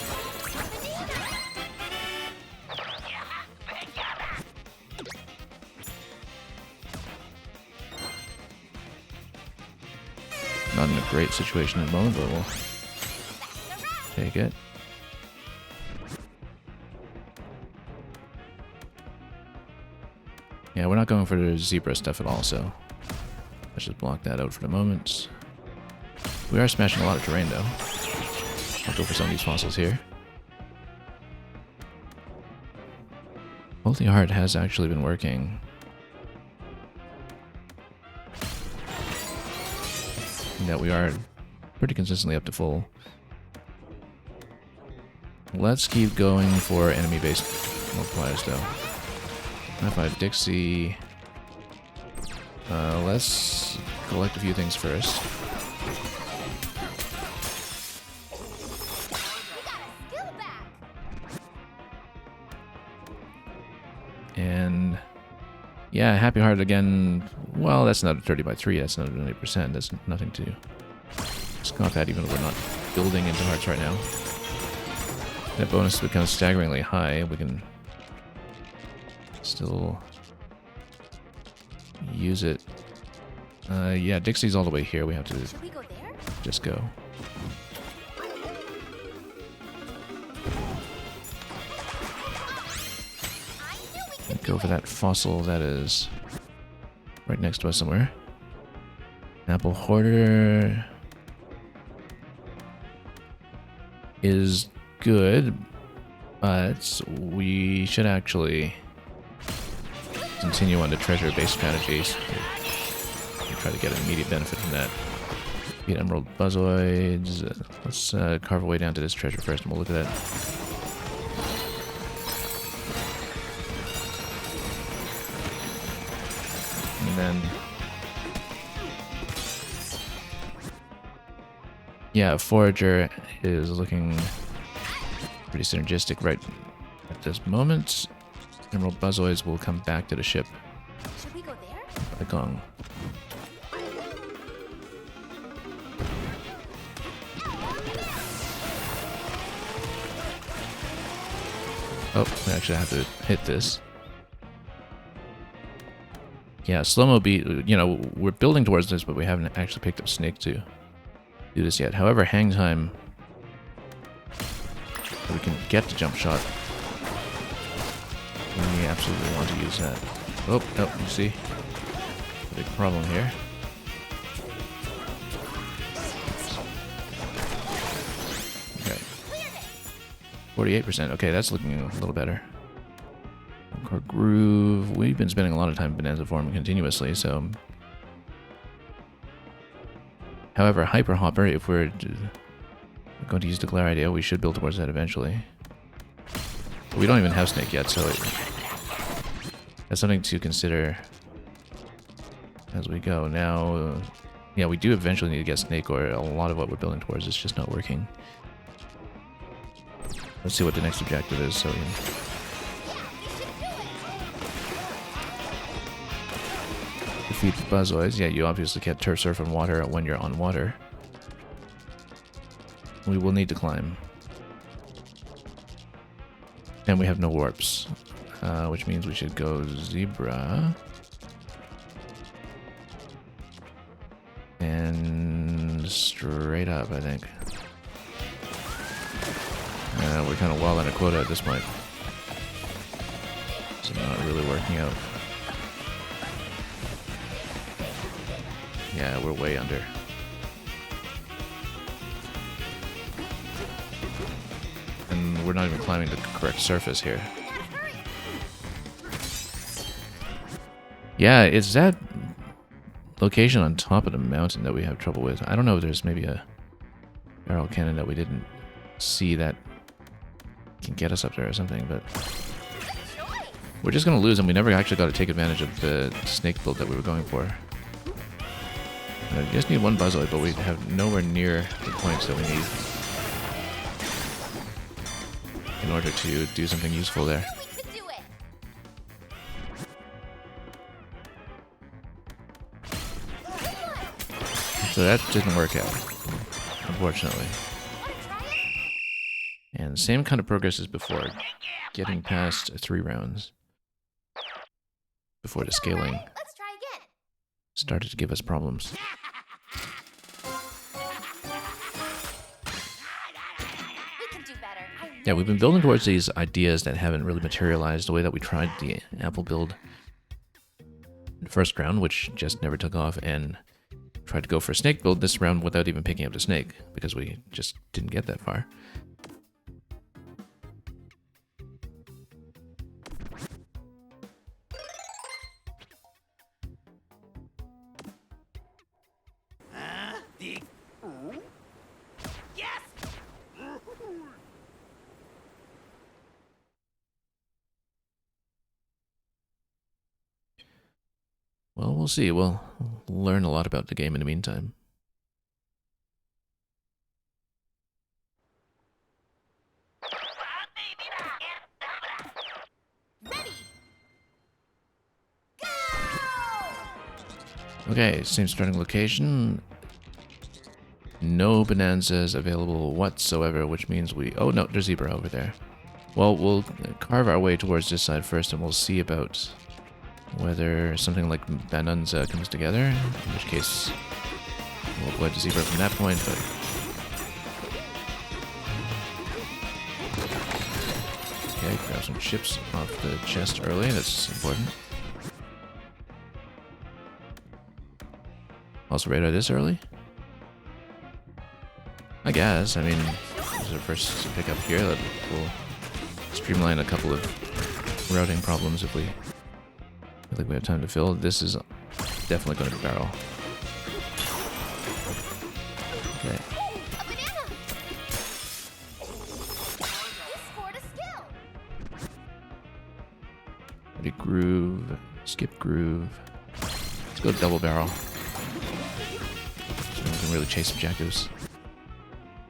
[SPEAKER 1] Not in a great situation at the moment, but we'll take it. Yeah, we're not going for the zebra stuff at all, so let's just block that out for the moment. We are smashing a lot of terrain, though. I'll go for some of these fossils here. Multi Heart has actually been working. That we are pretty consistently up to full. Let's keep going for enemy-based multipliers, though. High Five Dixie. Let's collect a few things first. And yeah, Happy Heart again. Well, that's not a 30 by 3. That's not 90%. That's nothing to scoff at, even though we're not building into hearts right now. That bonus becomes staggeringly high. We can still use it Yeah, Dixie's all the way here. We have to
[SPEAKER 2] Should we go there?
[SPEAKER 1] just go.
[SPEAKER 2] I knew we could
[SPEAKER 1] Go for that fossil that is right next to us somewhere. Apple Hoarder is good, but we should actually continue on the treasure-based strategies and try to get an immediate benefit from that. Get emerald buzzoids. Let's carve our way down to this treasure first, and we'll look at that. And then, yeah, Forager is looking pretty synergistic right at this moment. Emerald buzzoids will come back to the ship.
[SPEAKER 2] Should we go there?
[SPEAKER 1] The gong. Oh, we actually have to hit this. Yeah, slow-mo beat, you know, we're building towards this, but we haven't actually picked up Snake to do this yet. However, hang time, we can get the jump shot. We absolutely want to use that. Oh, no, you see? Big problem here. Okay. 48%. Okay, that's looking a little better. Core Groove. We've been spending a lot of time in Bonanza Form continuously, so... However, Hyper Hopper, if we're going to use Declare Idea, we should build towards that eventually. But we don't even have Snake yet, so that's something to consider as we go. Now, yeah, we do eventually need to get Snake, or a lot of what we're building towards is just not working. Let's see what the next objective is, so we can... Defeat the Buzzoids. Yeah, you obviously can't turf surf on water when you're on water. We will need to climb. And we have no warps. Which means we should go Zebra. And straight up, I think. We're kind of well on a quota at this point. So not really working out. Yeah, we're way under. And we're not even climbing the correct surface here. Yeah, it's that location on top of the mountain that we have trouble with. I don't know if there's maybe a barrel cannon that we didn't see that can get us up there or something, but we're just going to lose, and we never actually got to take advantage of the snake build that we were going for. We just need one Buzzoid, but we have nowhere near the points that we need in order to do something useful there. So that didn't work out, unfortunately. And same kind of progress as before, getting past 3 rounds before the scaling started to give us problems. Yeah, we've been building towards these ideas that haven't really materialized the way that we tried the Apple build in the first round, which just never took off, and tried to go for a snake build this round without even picking up the snake, because we just didn't get that far. Well, we'll see. We'll learn a lot about the game in the meantime.
[SPEAKER 2] Ready. Go!
[SPEAKER 1] Okay, same starting location. No bonanzas available whatsoever, which means we... Oh, no, there's zebra over there. Well, we'll carve our way towards this side first, and we'll see about whether something like Banunza comes together, in which case we'll avoid the zebra from that point, but okay, grab some chips off the chest early, that's important. Also radar this early? I guess, I mean, this is our first pickup here, that will streamline a couple of routing problems if we feel like we have time to fill. This is definitely going to be barrel. Okay.
[SPEAKER 2] A banana! You scored a skill!
[SPEAKER 1] Ready, groove, skip groove. Let's go double barrel. So we can really chase objectives.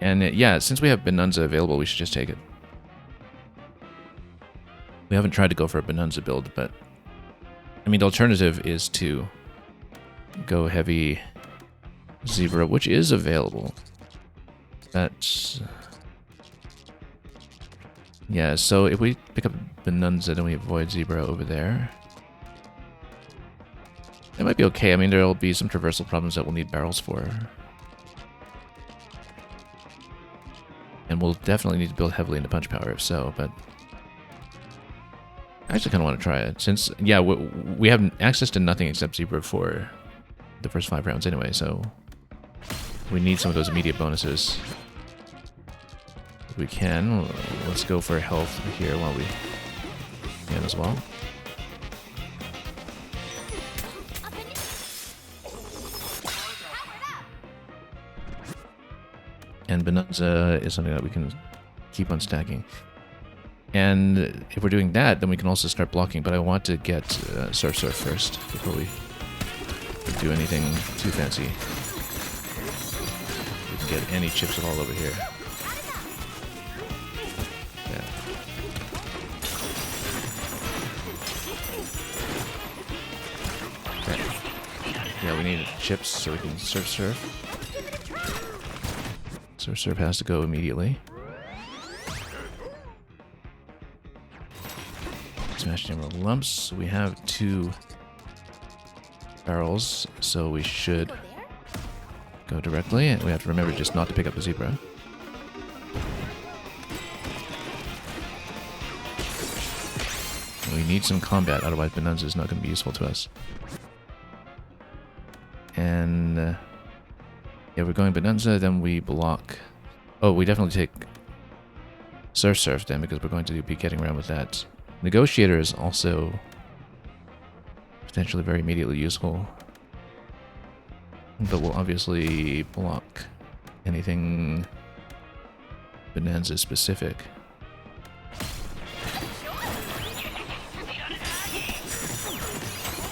[SPEAKER 1] And yeah, since we have Banunza available, we should just take it. We haven't tried to go for a Banunza build, but I mean, the alternative is to go heavy zebra, which is available. That's yeah. So if we pick up Banunza, then we avoid zebra over there. It might be okay. I mean, there'll be some traversal problems that we'll need barrels for. And we'll definitely need to build heavily into punch power if so, but I actually kind of want to try it. Since, yeah, we have access to nothing except zebra for the first 5 rounds anyway, so we need some of those immediate bonuses. If we can, let's go for health here while we can as well. And Banunza is something that we can keep on stacking. And if we're doing that, then we can also start blocking. But I want to get Surf first before we do anything too fancy. We can get any chips at all over here. Yeah. Okay. Yeah, we need chips so we can Surf. Surf has to go immediately. Smash emerald lumps. We have 2 barrels, so we should go directly. And we have to remember just not to pick up the zebra. We need some combat, otherwise Banunza is not going to be useful to us. And yeah, we're going Banunza, then we block. Oh, we definitely take Surf then, because we're going to be getting around with that. Negotiator is also potentially very immediately useful, but we'll obviously block anything Bonanza specific.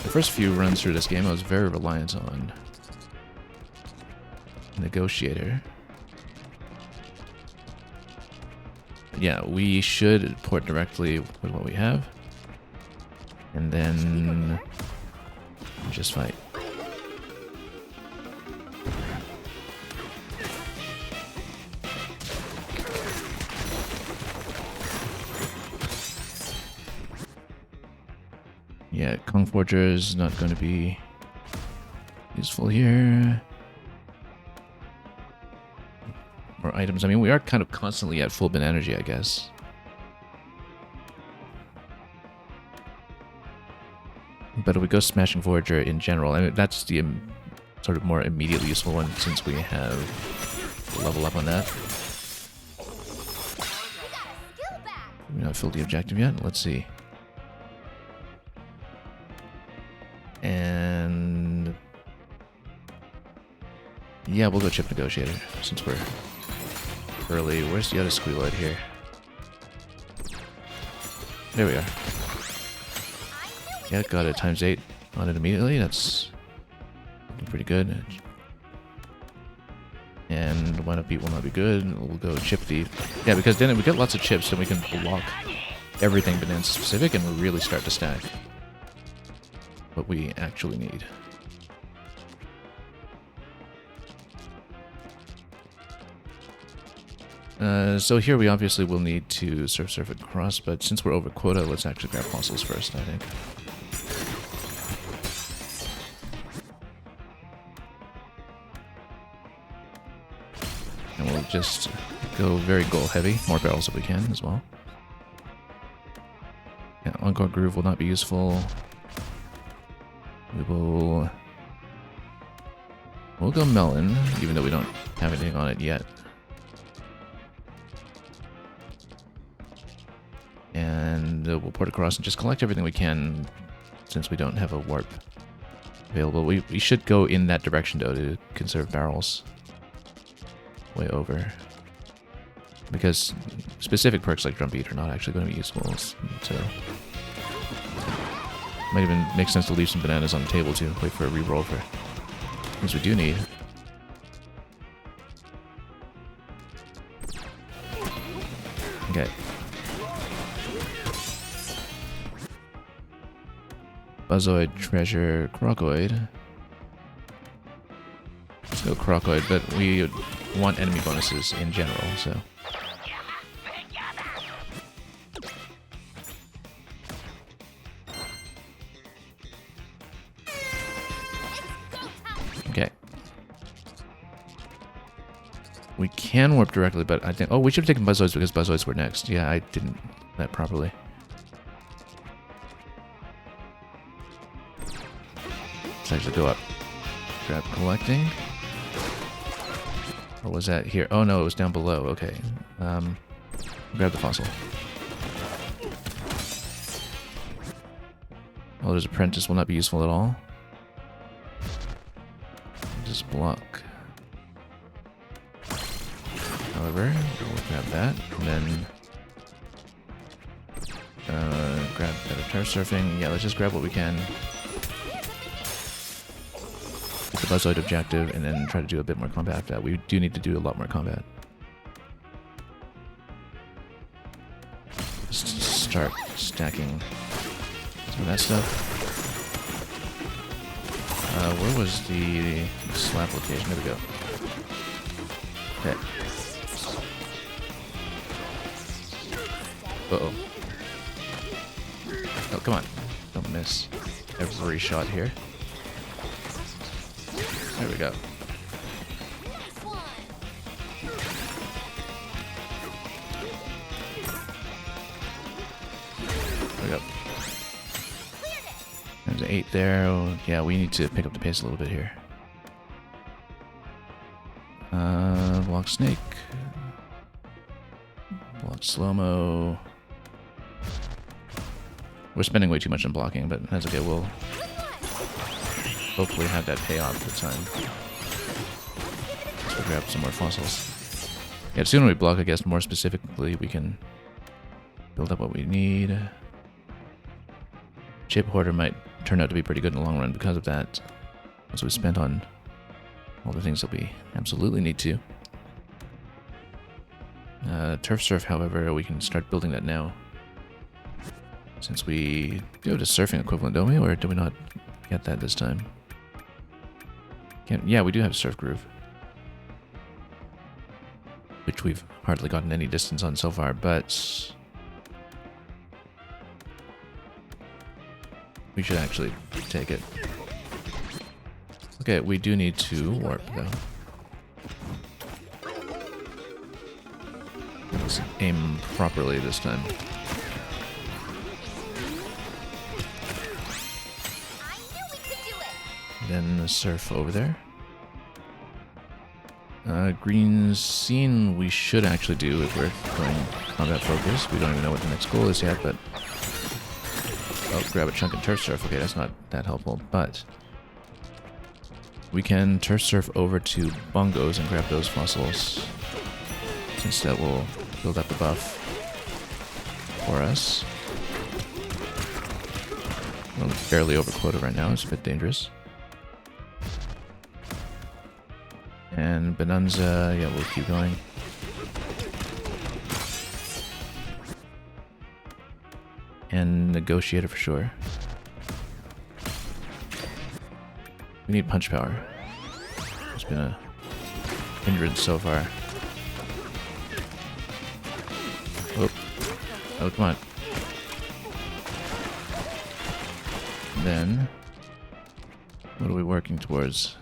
[SPEAKER 1] The first few runs through this game, I was very reliant on Negotiator. Yeah, we should port directly with what we have, and then just fight. Yeah, Kung Forger is not going to be useful here. More items. I mean, we are kind of constantly at full bin energy, I guess. But if we go Smashing Forger in general, I mean, that's the sort of more immediately useful one since we have level up on that. We've not filled the objective yet. Let's see. And yeah, we'll go Chip Negotiator since we're early. Where's the other Squealoid here? There we are. Yeah, got it ×8 on it immediately. That's looking pretty good. And One Up Beat will not be good. We'll go Chip Thief. Yeah, because then we get lots of chips, then we can block everything Bonanza specific and we'll really start to stack what we actually need. So here we obviously will need to surf across, but since we're over quota, let's actually grab fossils first, I think. We'll just go very goal heavy. More barrels if we can as well. Yeah, Encore Groove will not be useful. We'll go Melon, even though we don't have anything on it yet. And we'll port across and just collect everything we can, since we don't have a warp available. We should go in that direction, though, to conserve barrels. Way over. Because specific perks like Drumbeat are not actually going to be useful, so... Might even make sense to leave some bananas on the table, too. Wait for a reroll for things we do need. Okay. Buzzoid, Treasure, Crocoid. Let's go Crocoid, but we want enemy bonuses in general, so... Okay. We can warp directly, but I think... Oh, we should have taken Buzzoids because Buzzoids were next. Yeah, I didn't do that properly. Let's actually go up. Grab collecting. Or was that here? Oh no, it was down below. Okay. Grab the fossil. Elder's Apprentice will not be useful at all. Just block. However, we'll grab that, and then grab better turf surfing. Yeah, let's just grab what we can. Get the Buzzoid objective, and then try to do a bit more combat after that. We do need to do a lot more combat. Just start stacking some of that stuff. Where was the slap location? There we go. Okay. Uh-oh. Oh, come on. Don't miss every shot here. There we go. There we go. There's an 8 there. Oh, yeah, we need to pick up the pace a little bit here. Block Snake. Block Slow-Mo. We're spending way too much on blocking, but that's okay. We'll hopefully have that pay off the time. Let's grab some more fossils. Yeah, the sooner we block, I guess, more specifically, we can build up what we need. Shape Hoarder might turn out to be pretty good in the long run because of that. Once we spent on all the things that we absolutely need to. Turf Surf, however, we can start building that now. Since we go to surfing equivalent, don't we? Or do we not get that this time? Yeah, we do have Surf Groove. Which we've hardly gotten any distance on so far, but... we should actually take it. Okay, we do need to warp, though. Let's aim properly this time. Then surf over there. Green Scene we should actually do if we're going combat focus. We don't even know what the next goal is yet, but... oh, grab a chunk and turf surf. Okay, that's not that helpful, but... we can turf surf over to Bongos and grab those fossils. Since that will build up the buff for us. We're barely over quota right now, it's a bit dangerous. And Bonanza, yeah, we'll keep going. And Negotiator for sure. We need punch power. It's been a hindrance so far. Oh, oh, come on. Then, what are we working towards?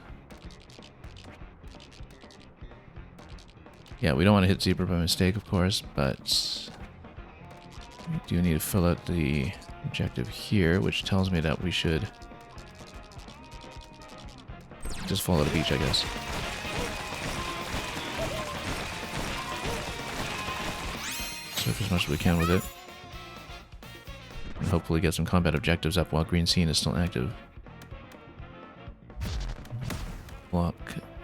[SPEAKER 1] Yeah, we don't want to hit zebra by mistake, of course, but we do need to fill out the objective here, which tells me that we should just follow the beach, I guess. Surf as much as we can with it. And hopefully get some combat objectives up while green scene is still active. Block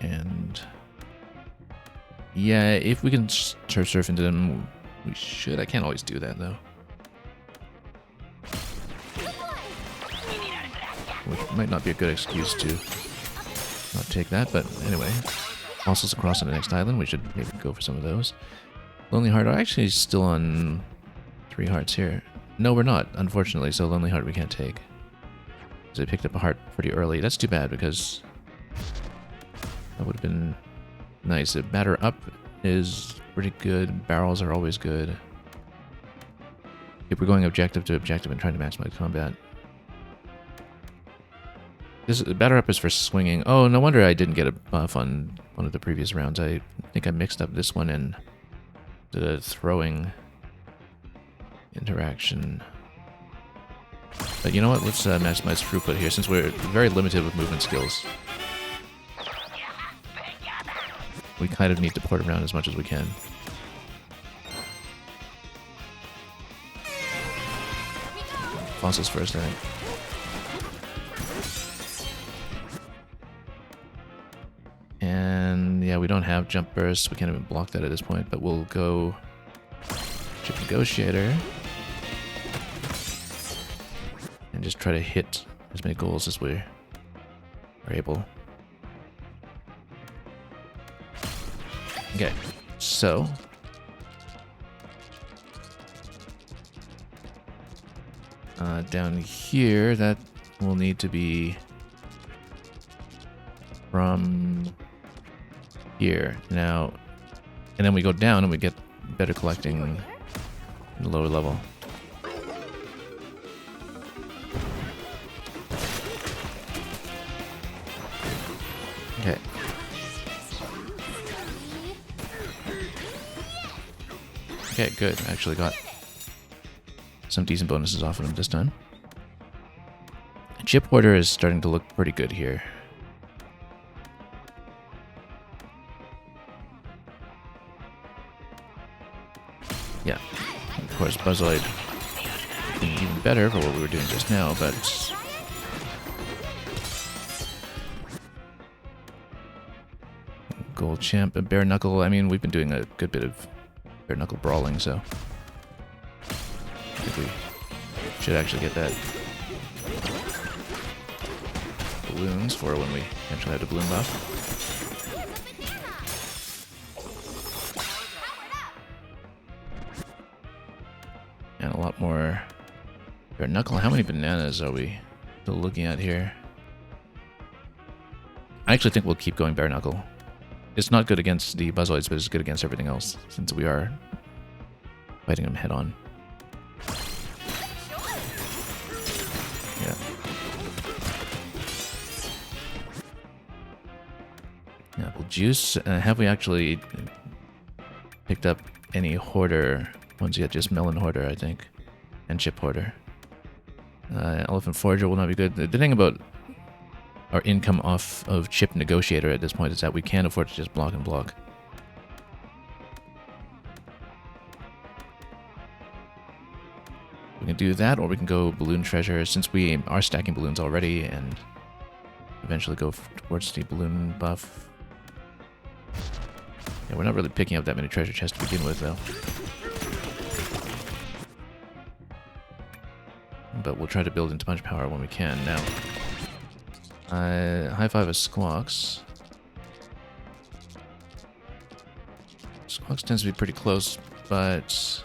[SPEAKER 1] and... yeah, if we can turf surf into them, we should. I can't always do that, though. Which might not be a good excuse to not take that, but anyway. Fossils across on the next island. We should maybe go for some of those. Lonely Heart are actually still on 3 hearts here. No, we're not, unfortunately, so Lonely Heart we can't take. Because I picked up a heart pretty early. That's too bad, because that would have been nice. A batter up is pretty good. Barrels are always good. If we're going objective to objective and trying to maximize combat. This batter up is for swinging. Oh, no wonder I didn't get a buff on one of the previous rounds. I think I mixed up this one and did a throwing interaction. But you know what? Let's maximize throughput here since we're very limited with movement skills. We kind of need to port around as much as we can. Fossils first, I think. And yeah, we don't have jump bursts. We can't even block that at this point, but we'll go Chip Negotiator and just try to hit as many goals as we are able. Okay, so down here, that will need to be from here now, and then we go down and we get better collecting in the lower level. Okay. Okay, good. I actually got some decent bonuses off of him this time. Chip Hoarder is starting to look pretty good here. Yeah, of course, Buzzoid even better for what we were doing just now, but Gold Champ and Bare Knuckle. I mean, we've been doing a good bit of Bare Knuckle brawling, so I think we should actually get that balloons for when we eventually have the balloon buff. And a lot more Bare Knuckle. How many bananas are we still looking at here? I actually think we'll keep going Bare Knuckle. It's not good against the Buzzoids, but it's good against everything else, since we are fighting them head on. Yeah. Apple juice. Have we actually picked up any hoarder ones yet? Just melon hoarder, I think, and chip hoarder. Elephant forager will not be good. The thing about our income off of chip negotiator at this point is that we can't afford to just block and block. We can do that, or we can go balloon treasure, since we are stacking balloons already, and eventually go towards the balloon buff. Yeah, we're not really picking up that many treasure chests to begin with, though. But we'll try to build into punch power when we can. Now, high five a Squawks. Squawks tends to be pretty close, but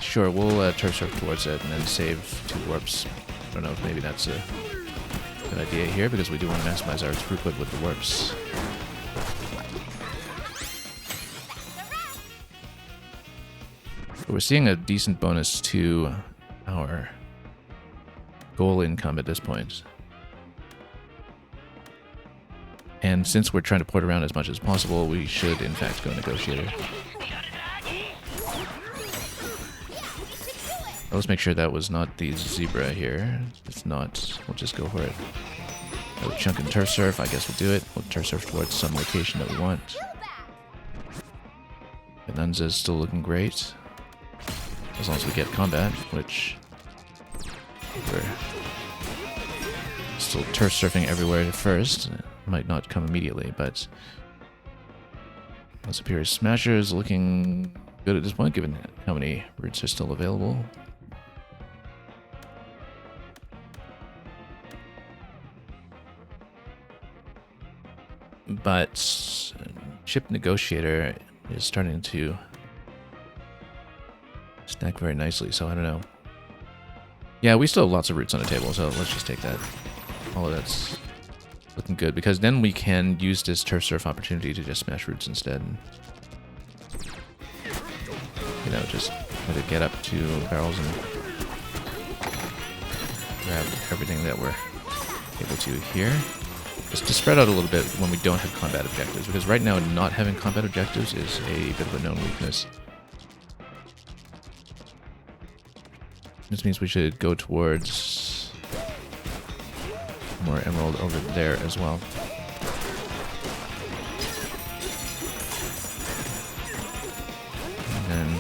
[SPEAKER 1] sure, we'll turf surf towards it and then save 2 warps. I don't know if maybe that's a good idea here, because we do want to maximize our throughput with the warps. But we're seeing a decent bonus to our goal income at this point. And since we're trying to port around as much as possible, we should in fact go Negotiator. Let's make sure that was not the Zebra here. If not, we'll just go for it. No chunk and Turf Surf, I guess we'll do it. We'll Turf Surf towards some location that we want. Bonanza's still looking great. As long as we get combat, which we're still Turf Surfing everywhere at first. Might not come immediately, but Superior Smasher is looking good at this point, given how many routes are still available. But Ship Negotiator is starting to stack very nicely, so I don't know. Yeah, we still have lots of routes on the table, so let's just take that. All of that's looking good, because then we can use this Turf Surf opportunity to just smash routes instead. You know, just try to get up to barrels and grab everything that we're able to here. Just to spread out a little bit when we don't have combat objectives, because right now not having combat objectives is a bit of a known weakness. This means we should go towards more emerald over there as well. And then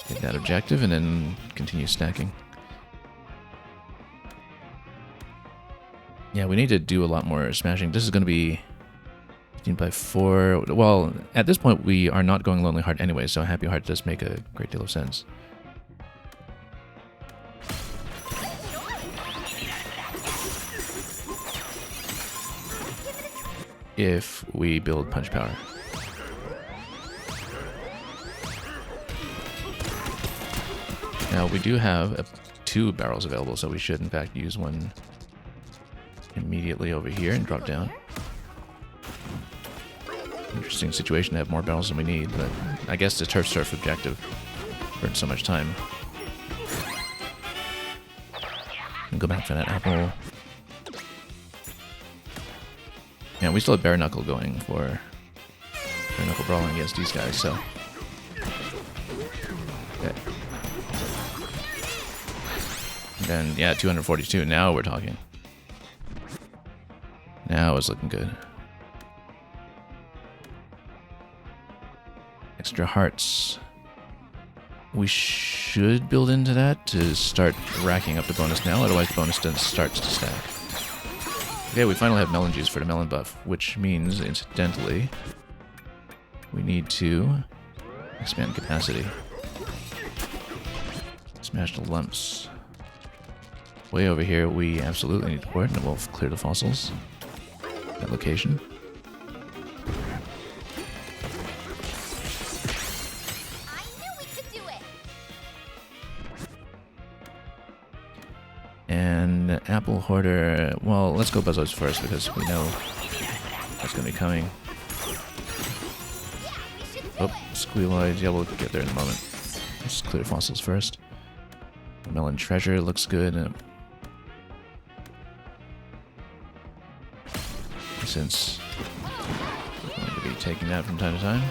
[SPEAKER 1] get that objective and then continue stacking. Yeah, we need to do a lot more smashing. This is going to be 15 by 4. Well, at this point, we are not going Lonely Heart anyway, so Happy Heart does make a great deal of sense. If we build Punch Power. Now, we do have 2 barrels available, so we should, in fact, use one immediately over here and drop down. Interesting situation to have more barrels than we need, but I guess the Turf Surf objective burns so much time. And go back for that apple. Yeah, we still have Bare Knuckle going for Bare Knuckle brawling against these guys, so. Okay. And then, yeah, 242. Now we're talking. Now it's looking good. Extra hearts. We should build into that to start racking up the bonus now, otherwise the bonus starts to stack. Okay, we finally have melon juice for the melon buff, which means, incidentally, we need to expand capacity. Smash the lumps. Way over here, we absolutely need to port, and we'll clear the fossils. That location.
[SPEAKER 2] I knew we could do it.
[SPEAKER 1] And Apple Hoarder, well, let's go Buzzards first because we know that's going to be coming. Oh, Squealoid, yeah, we'll get there in a moment. Let's clear fossils first. Melon Treasure looks good. Since we're going to be taking that from time to time.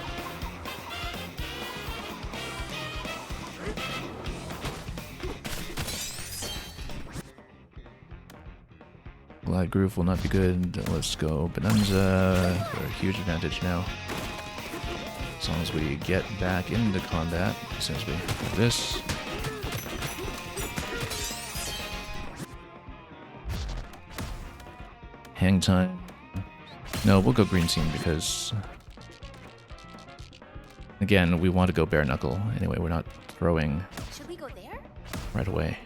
[SPEAKER 1] Glide Groove will not be good. Let's go Bonanza. We're a huge advantage now. As long as we get back into combat, as soon as we do this. Hang time. No, we'll go Green Scene because, again, we want to go Bare Knuckle. Anyway, we're not throwing
[SPEAKER 2] Should we go there?
[SPEAKER 1] right away.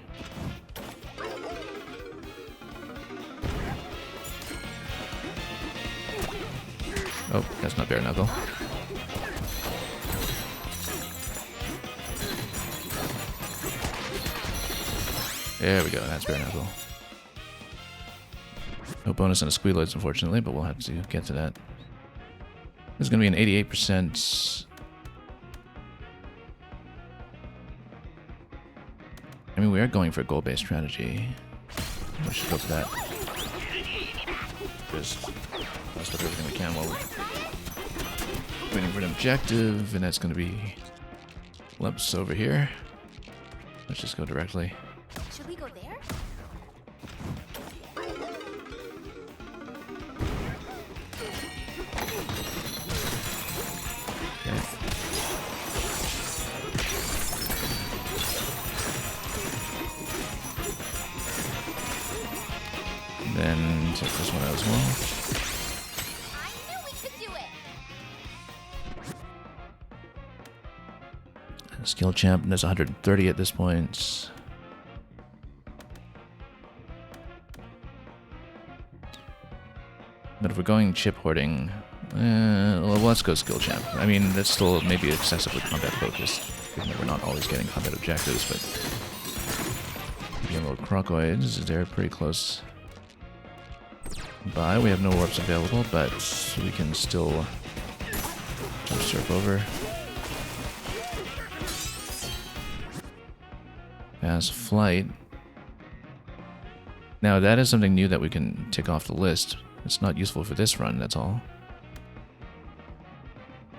[SPEAKER 1] Oh, that's not Bare Knuckle. There we go, that's Bare Knuckle. No bonus on the Squealoids, unfortunately, but we'll have to get to that. This is going to be an 88%. I mean, we are going for a goal-based strategy. We should go for that. just mess up everything we can while we're waiting for an objective, and that's going to be lumps over here. Let's just go directly.
[SPEAKER 2] Should we go there?
[SPEAKER 1] Okay. And then take this one out as well.
[SPEAKER 2] I knew we could do it.
[SPEAKER 1] Skill champ, and there's 130 at this point. But if we're going chip hoarding, well, let's go skill champ. I mean, that's still maybe excessively combat focused, given that we're not always getting combat objectives, but yellow crocoids, they're pretty close by. We have no warps available, but we can still jump surf over. Fast flight. Now that is something new that we can tick off the list. It's not useful for this run, that's all.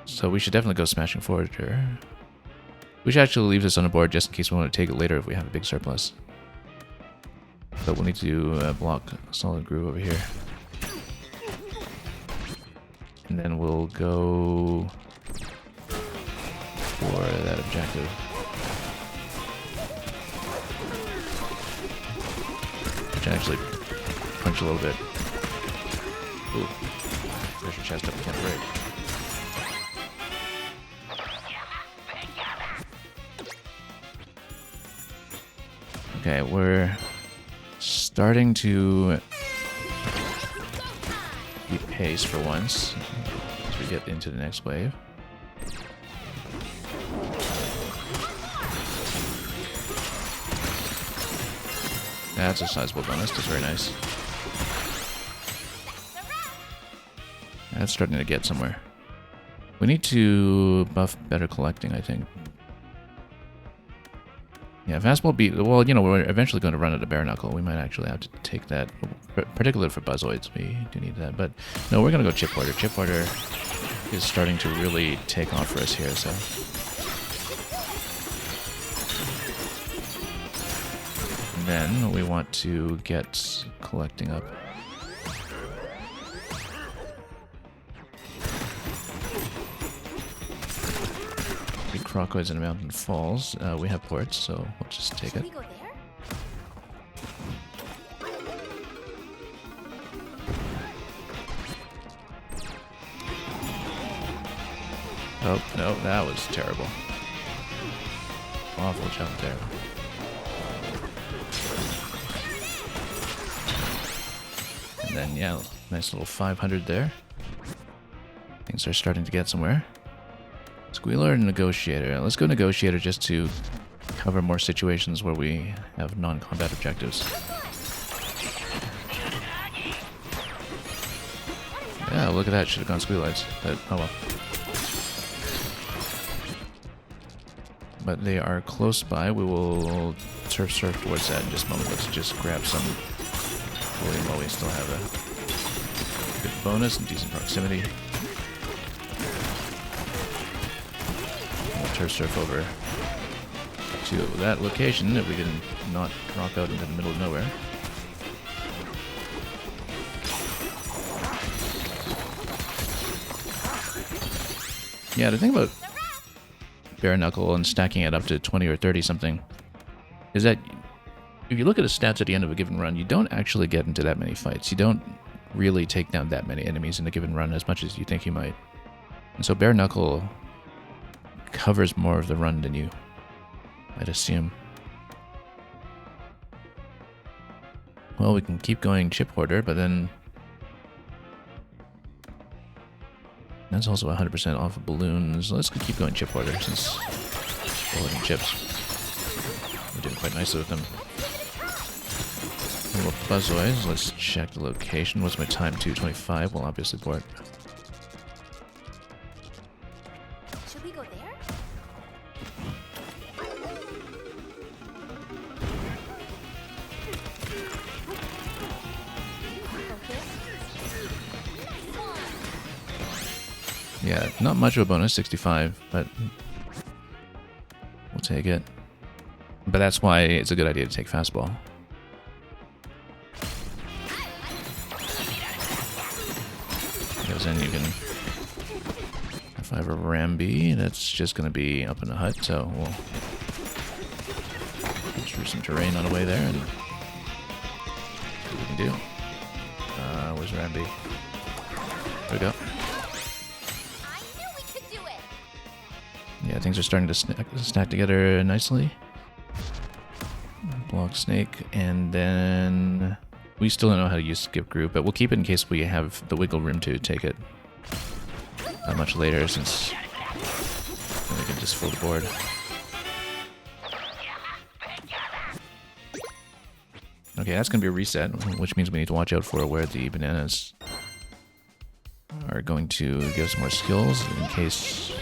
[SPEAKER 1] So we should definitely go smashing forward here. We should actually leave this on the board just in case we want to take it later if we have a big surplus. But we'll need to block solid groove over here. And then we'll go for that objective. Which actually punch a little bit. Ooh. There's your chest up, we can't break. Okay, we're starting to keep pace for once as we get into the next wave. That's a sizable bonus, that's very nice. That's starting to get somewhere. We need to buff better collecting, I think. Yeah, fastball beat. Well, you know, we're eventually going to run out of bare knuckle. We might actually have to take that, particularly for buzzoids. We do need that, but no, we're going to go chip hoarder. Chip hoarder is starting to really take off for us here. So, and then we want to get collecting up. Crocoids in a mountain falls. We have ports, so we'll just take
[SPEAKER 2] Should
[SPEAKER 1] it.
[SPEAKER 2] we go there?
[SPEAKER 1] Oh, no, that was terrible. Awful jump there. And then, yeah, nice little 500 there. Things are starting to get somewhere. Squealer and Negotiator. Let's go Negotiator just to cover more situations where we have non-combat objectives. Yeah, look at that. Should have gone Squealites, but oh well. But they are close by. We will surf towards that in just a moment. Let's just grab some bullion while we still have a good bonus and decent proximity. Turf surf over to that location that we did not rock out into the middle of nowhere. Yeah, the thing about bare knuckle and stacking it up to 20 or 30 something is that if you look at the stats at the end of a given run, you don't actually get into that many fights. You don't really take down that many enemies in a given run as much as you think you might. And so bare knuckle covers more of the run than you might assume. Well, we can keep going chip hoarder, but then that's also 100% off of balloons. Let's keep going chip hoarder since we're hoarding chips. We're doing quite nicely with them. Little buzzoids. Let's check the location. What's my time? 2:25. Well, obviously port.
[SPEAKER 2] Should we go there? Focus.
[SPEAKER 1] Yeah, not much of a bonus, 65, but we'll take it. But that's why it's a good idea to take fastball. Because then you can if I have a Rambi, that's just going to be up in the hut, so we'll go through some terrain on the way there and see what we can do. Where's Rambi? There we go.
[SPEAKER 2] I knew we could do it.
[SPEAKER 1] Yeah, things are starting to stack together nicely. Block snake, and then we still don't know how to use skip group, but we'll keep it in case we have the wiggle room to take it much later, since we can just fill the board. Okay, that's going to be a reset, which means we need to watch out for where the bananas are going to give us more skills in case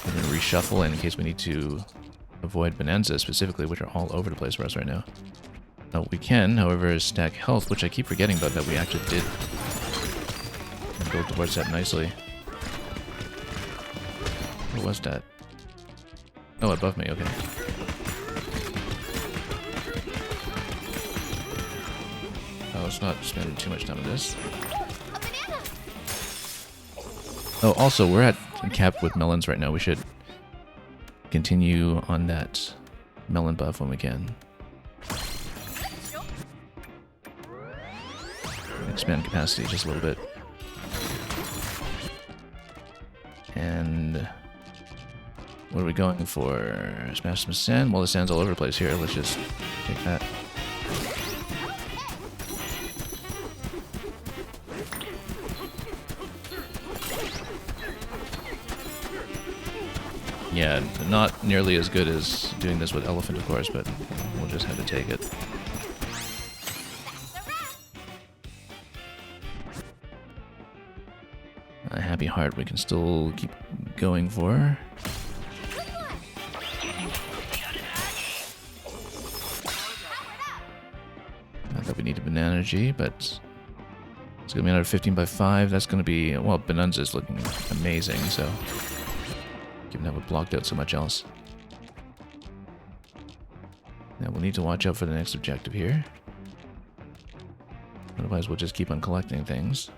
[SPEAKER 1] we're going to reshuffle, and in case we need to avoid bonanza specifically, which are all over the place for us right now. We can, however, stack health, which I keep forgetting about that we actually did, and build towards that nicely. What was that? Oh, above me, okay. Oh, let's not spend too much time on this.
[SPEAKER 2] A banana.
[SPEAKER 1] Oh, also, we're at cap with melons right now. We should continue on that melon buff when we can. Expand capacity just a little bit. And what are we going for? Smash some sand? Well, the sand's all over the place here. Let's just take that. Yeah, not nearly as good as doing this with elephant, of course, but we'll just have to take it. A happy heart we can still keep going for. Not that we need a banana energy, but it's gonna be another 15 by 5. That's gonna be, well, Bonanza's looking amazing, so given that we blocked out so much else. Now we'll need to watch out for the next objective here. Otherwise we'll just keep on collecting things.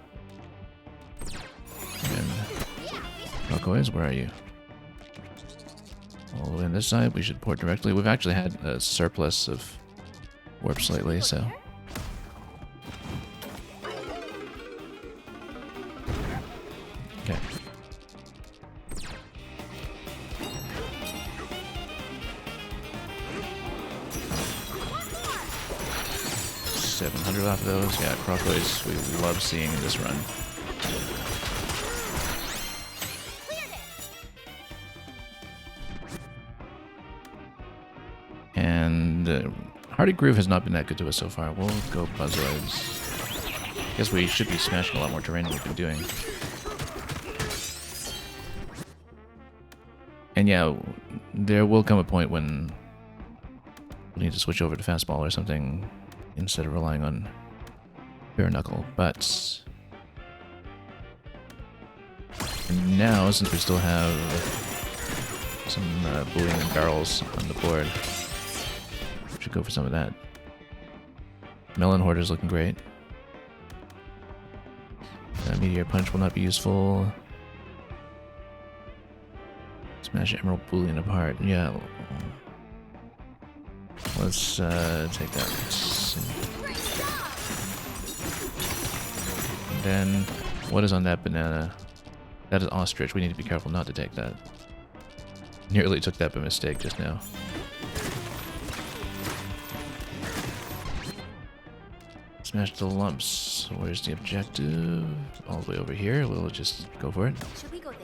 [SPEAKER 1] And Rockoids, where are you? All the way on this side, we should port directly. We've actually had a surplus of warps lately, so. Okay. $700 off of those. Yeah, Crocodiles we love seeing in this run. And Hardy Groove has not been that good to us so far. We'll go Buzzoids. Guess we should be smashing a lot more terrain than we've been doing. And yeah, there will come a point when we need to switch over to fastball or something instead of relying on bare knuckle. But and now, since we still have some bullion and barrels on the board, we should go for some of that. Melon Hoarder's looking great. Meteor Punch will not be useful. Smash Emerald Bullion apart. Yeah. Let's take that. And then, what is on that banana? That is Ostrich. We need to be careful not to take that. Nearly took that by mistake just now. Smash the lumps. Where's the objective? All the way over here. We'll just go for it.
[SPEAKER 2] Should we go there?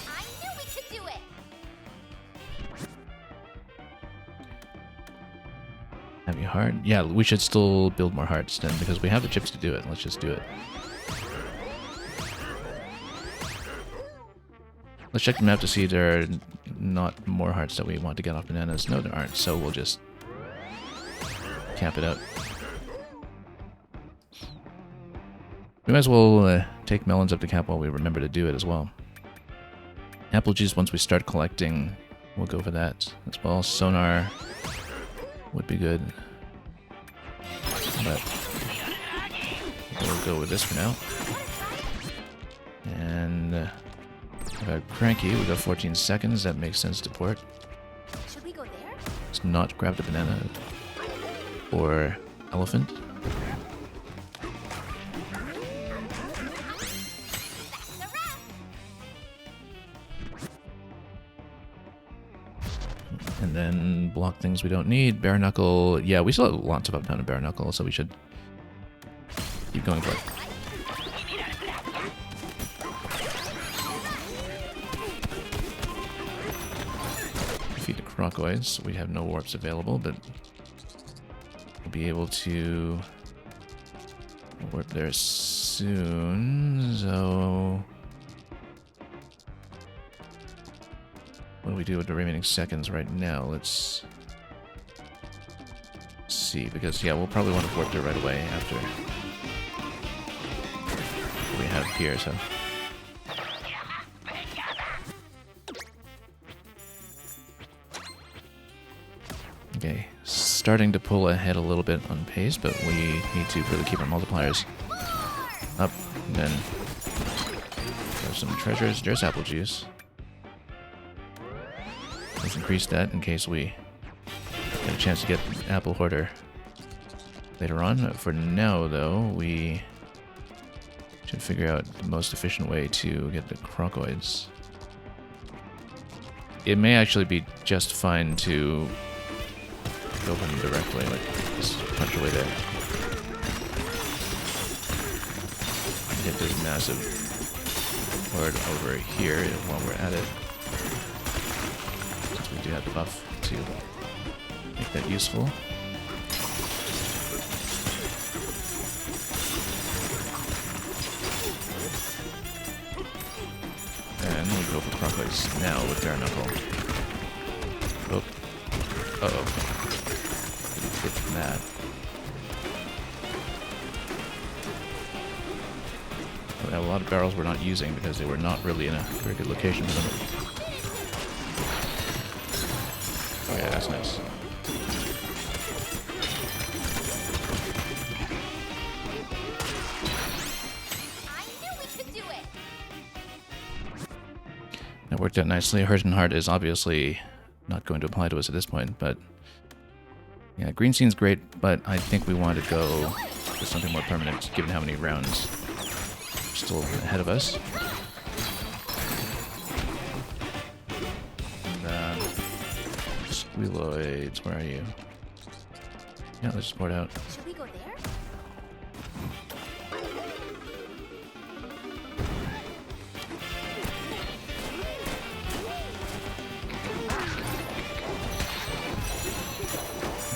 [SPEAKER 2] I knew we could do it.
[SPEAKER 1] Happy heart. Yeah, we should still build more hearts then, because we have the chips to do it. Let's just do it. Let's check the map to see if there are not more hearts that we want to get off bananas. No, there aren't, so we'll just camp it out. We might as well take melons up to cap while we remember to do it as well. Apple juice, once we start collecting, we'll go for that as well. Sonar would be good, but we'll go with this for now. And Cranky, we got 14 seconds. That makes sense to port.
[SPEAKER 2] Should we go there?
[SPEAKER 1] Let's not grab the banana or elephant. And then block things we don't need. Bare knuckle. Yeah, we still have lots of uptown and bare knuckle, so we should keep going for it. Defeat the crocoids. We have no warps available, but we'll be able to warp there soon. So what do we do with the remaining seconds right now? Let's see, because yeah, we'll probably want to warp there right away after we have here, so. Okay, starting to pull ahead a little bit on pace, but we need to really keep our multipliers up. And then there's some treasures. There's apple juice. Let's increase that in case we get a chance to get apple hoarder later on. For now, though, we should figure out the most efficient way to get the crocoids. It may actually be just fine to go for them directly, like just punch away there. Hit this massive horde over here while we're at it. Since we do have the buff to make that useful. And we go for crocoids now with bare knuckle. Oh. Uh-oh. Get mad. We have a lot of barrels we're not using because they were not really in a very good location for them. Oh yeah, that's nice.
[SPEAKER 2] I knew we could do it.
[SPEAKER 1] That worked out nicely. Hurt and Heart is obviously not going to apply to us at this point, but yeah, green scene's great, but I think we want to go for something more permanent, given how many rounds are still ahead of us. And, Squealoids, where are you? Yeah, let's just port out.
[SPEAKER 2] Should we go there?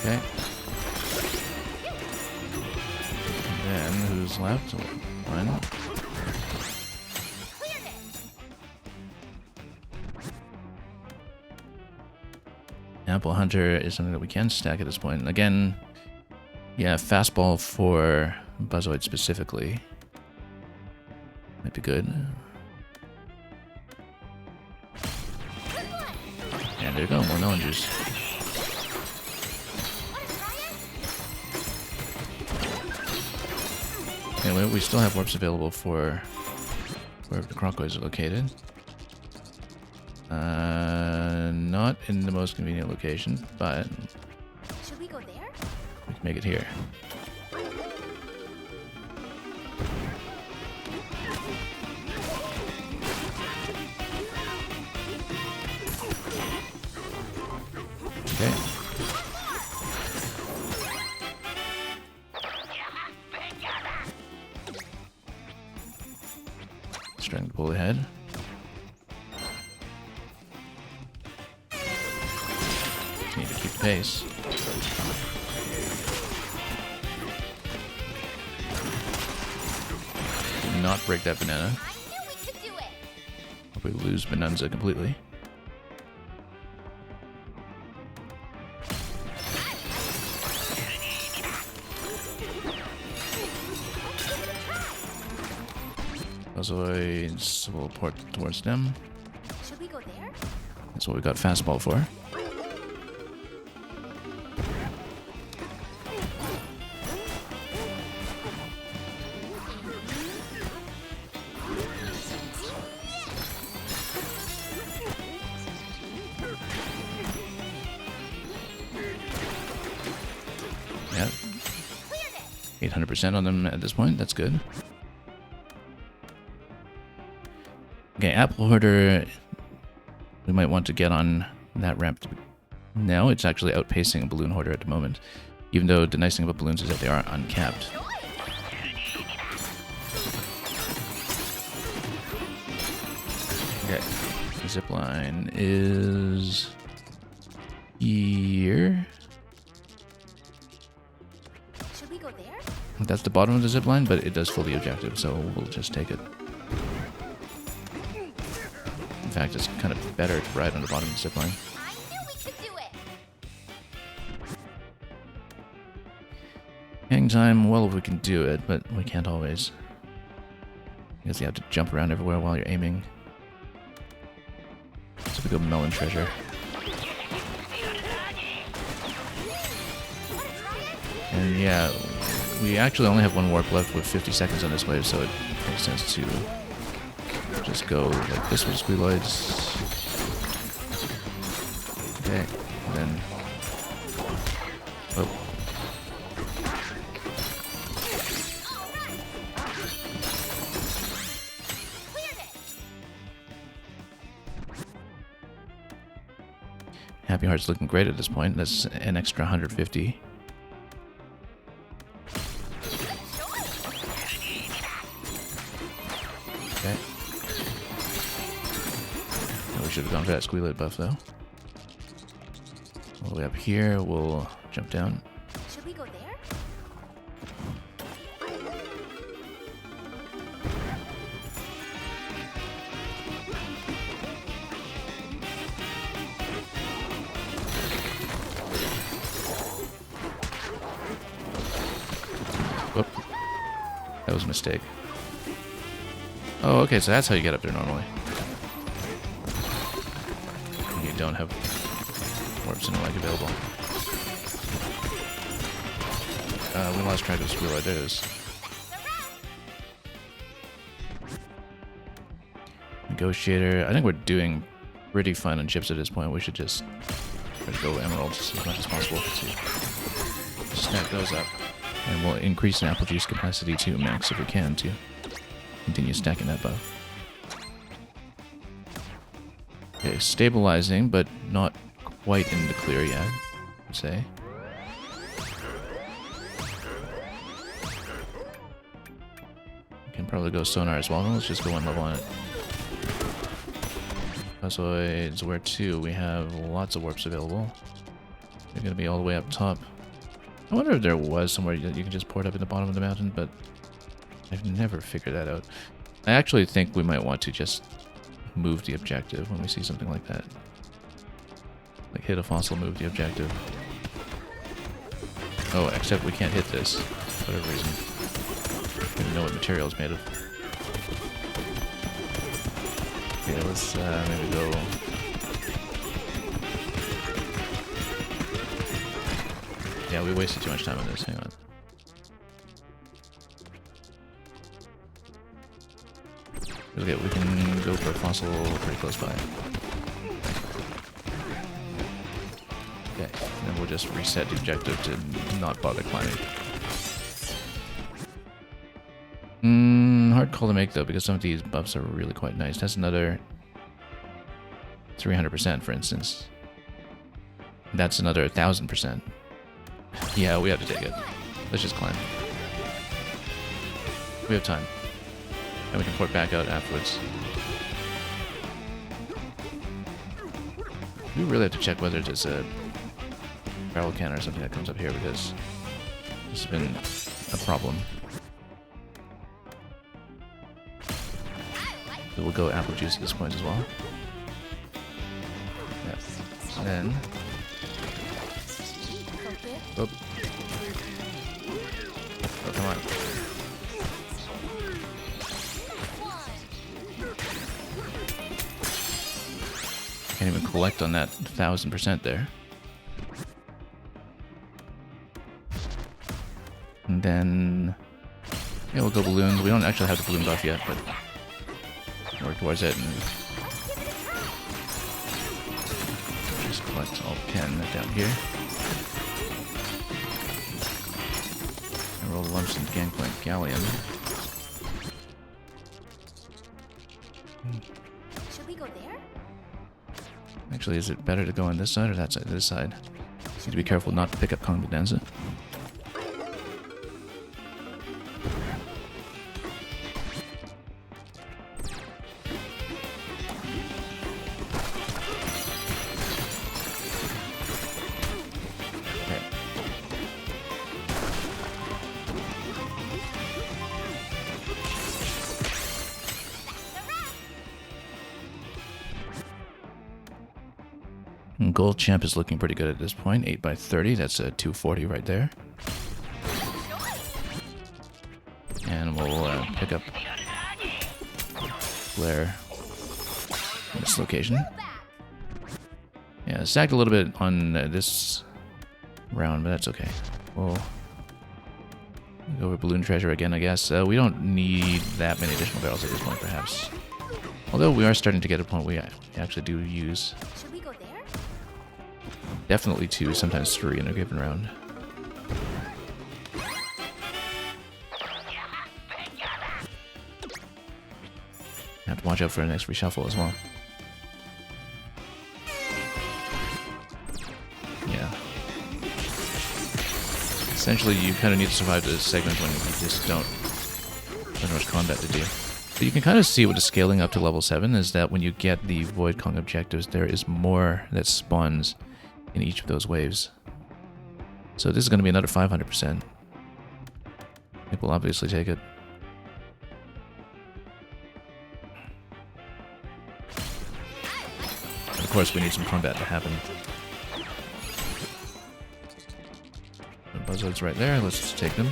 [SPEAKER 1] Okay. And then who's left? One.
[SPEAKER 2] Cleared it.
[SPEAKER 1] Apple Hunter is something that we can stack at this point. Again, yeah, fastball for Buzzoid specifically might be good. And there you go, more melon juice. Anyway, we still have warps available for wherever the crocoids are located. Not in the most convenient location, but
[SPEAKER 2] Should we go there?
[SPEAKER 1] we can make it here. Okay. Starting to pull ahead. Need to keep pace. Do not break that banana.
[SPEAKER 2] I knew we could do it.
[SPEAKER 1] Hope we before we lose Bonanza completely. Azoids will port towards them.
[SPEAKER 2] Should we go there?
[SPEAKER 1] That's what we got fastball for. Yeah. 800% on them at this point. That's good. Okay, Apple Hoarder. We might want to get on that ramp. No, it's actually outpacing Balloon Hoarder at the moment. Even though the nice thing about balloons is that they are uncapped. Okay, the zipline is here.
[SPEAKER 2] Should we go there?
[SPEAKER 1] That's the bottom of the zipline, but it does fill the objective, so we'll just take it. In fact, it's kind of better to ride on the bottom of the zipline.
[SPEAKER 2] I knew we could do it.
[SPEAKER 1] Hang time, well, if we can do it, but we can't always. Because you have to jump around everywhere while you're aiming. So we go melon treasure. And yeah, we actually only have one warp left with 50 seconds on this wave, so it makes sense to just go like this with squealoids. Okay, and then... Oh. Happy Heart's looking great at this point. That's an extra 150. Okay. Oh, we should have gone for that squealoid buff though. All the way up here, we'll jump down.
[SPEAKER 2] Should we go there?
[SPEAKER 1] Whoop. That was a mistake. Oh, okay, so that's how you get up there normally. You don't have warps in the leg available. We lost track of squealoid. There it is. Negotiator. I think we're doing pretty fine on chips at this point. We should just try to go emeralds as much as possible to stack those up. And we'll increase in apple juice capacity to max if we can to continue stacking that buff. Okay, stabilizing, but not quite in the clear yet, I'd say. We can probably go sonar as well. Let's just go one level on it. Puzzleoids, where to? We have lots of warps available. They're going to be all the way up top. I wonder if there was somewhere you can just port up in the bottom of the mountain, but I've never figured that out. I actually think we might want to just move the objective when we see something like that. Like hit a fossil, move the objective. Oh, except we can't hit this for whatever reason. I don't know what material it's made of. Okay, let's maybe go... Yeah, we wasted too much time on this. Hang on. Okay, we can go for a fossil pretty close by. Okay, and then we'll just reset the objective to not bother climbing. Hard call to make though, because some of these buffs are really quite nice. That's another 300%, for instance. That's another 1,000%. Yeah, we have to take it. Let's just climb. We have time. And we can port back out afterwards. We really have to check whether there's a barrel cannon or something that comes up here, because this has been a problem. So we'll go apple juice at this point as well. Yeah. And then... Oh. Oh, come on. Can't even collect on that 1000% there. And then... yeah, we'll go balloons. We don't actually have the balloons off yet, but... work towards it and... just collect all 10 down here. And roll lumps in Gangplank Galleon.
[SPEAKER 2] Should we go there?
[SPEAKER 1] Actually, is it better to go on this side or that side? This side. Need to be careful not to pick up Confidenza. Gold Champ is looking pretty good at this point. 8 by 30, that's a 240 right there. And we'll pick up Flare in this location. Yeah, sagged a little bit on this round, but that's okay. We'll go over Balloon Treasure again, I guess. We don't need that many additional barrels at this point, perhaps. Although we are starting to get a point we actually do use. Definitely 2, sometimes 3 in a given round. Have to watch out for the next reshuffle as well. Yeah. Essentially, you kind of need to survive this segment when you just don't have much combat to do. But you can kind of see with the scaling up to level 7 is that when you get the Void Kong objectives, there is more that spawns in each of those waves. So this is going to be another 500%. I think we'll obviously take it. And of course, we need some combat to happen. The buzzards right there. Let's just take them.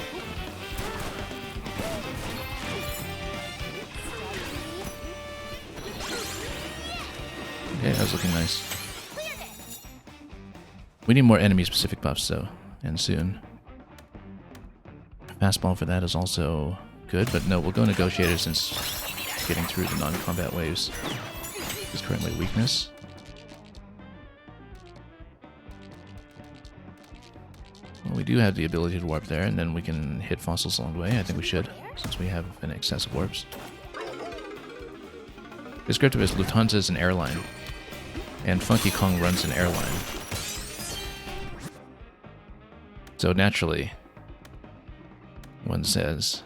[SPEAKER 1] Okay, that was looking nice. We need more enemy-specific buffs, though, and soon. Fastball for that is also good, but no, we'll go Negotiator since getting through the non-combat waves is currently weakness. Well, we do have the ability to warp there, and then we can hit fossils along the way. I think we should, since we have an excess of warps. Descriptive is Lufthansa is an airline, and Funky Kong runs an airline. So naturally, one says...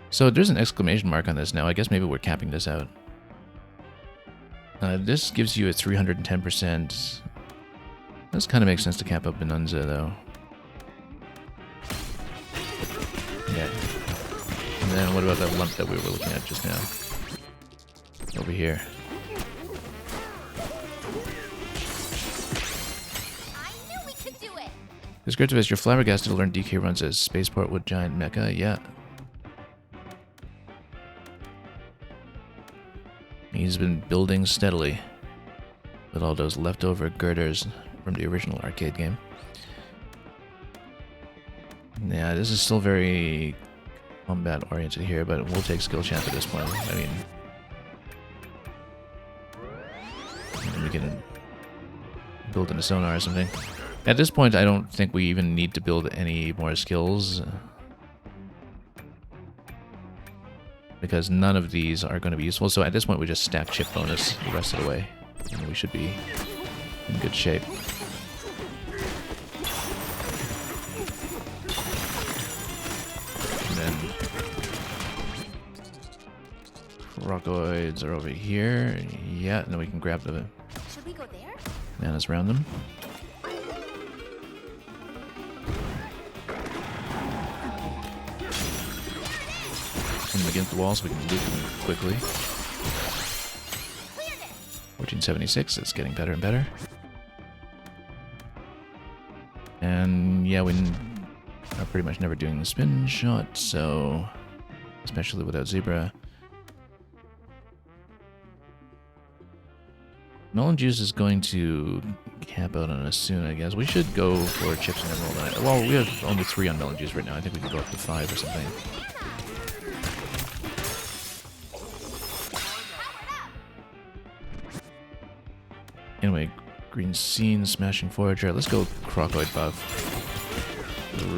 [SPEAKER 1] So there's an exclamation mark on this now. I guess maybe we're capping this out. This gives you a 310%. This kind of makes sense to cap up Bonanza, though. Okay. And then what about that lump that we were looking at just now? Over here. Descriptive as you're flabbergasted to learn DK runs a spaceport with giant mecha. Yeah. He's been building steadily with all those leftover girders from the original arcade game. Yeah, this is still very combat oriented here, but we'll take skill champ at this point. I mean, we can build in a sonar or something. At this point, I don't think we even need to build any more skills. Because none of these are going to be useful. So at this point, we just stack chip bonus the rest of the way. And we should be in good shape. And then... Rockoids are over here. Yeah, and then we can grab the...
[SPEAKER 2] Should we go there?
[SPEAKER 1] Manas around them. Pin them against the wall so we can loot them quickly. 1976. It's getting better and better. And yeah, we are pretty much never doing the spin shot, so especially without Zebra. Melon Juice is going to cap out on us soon, I guess. We should go for Chips and Emerald. Well, we have only 3 on Melon Juice right now. I think we can go up to 5 or something. Anyway, Green Scene, Smashing Forager. Let's go Crocoid Buff.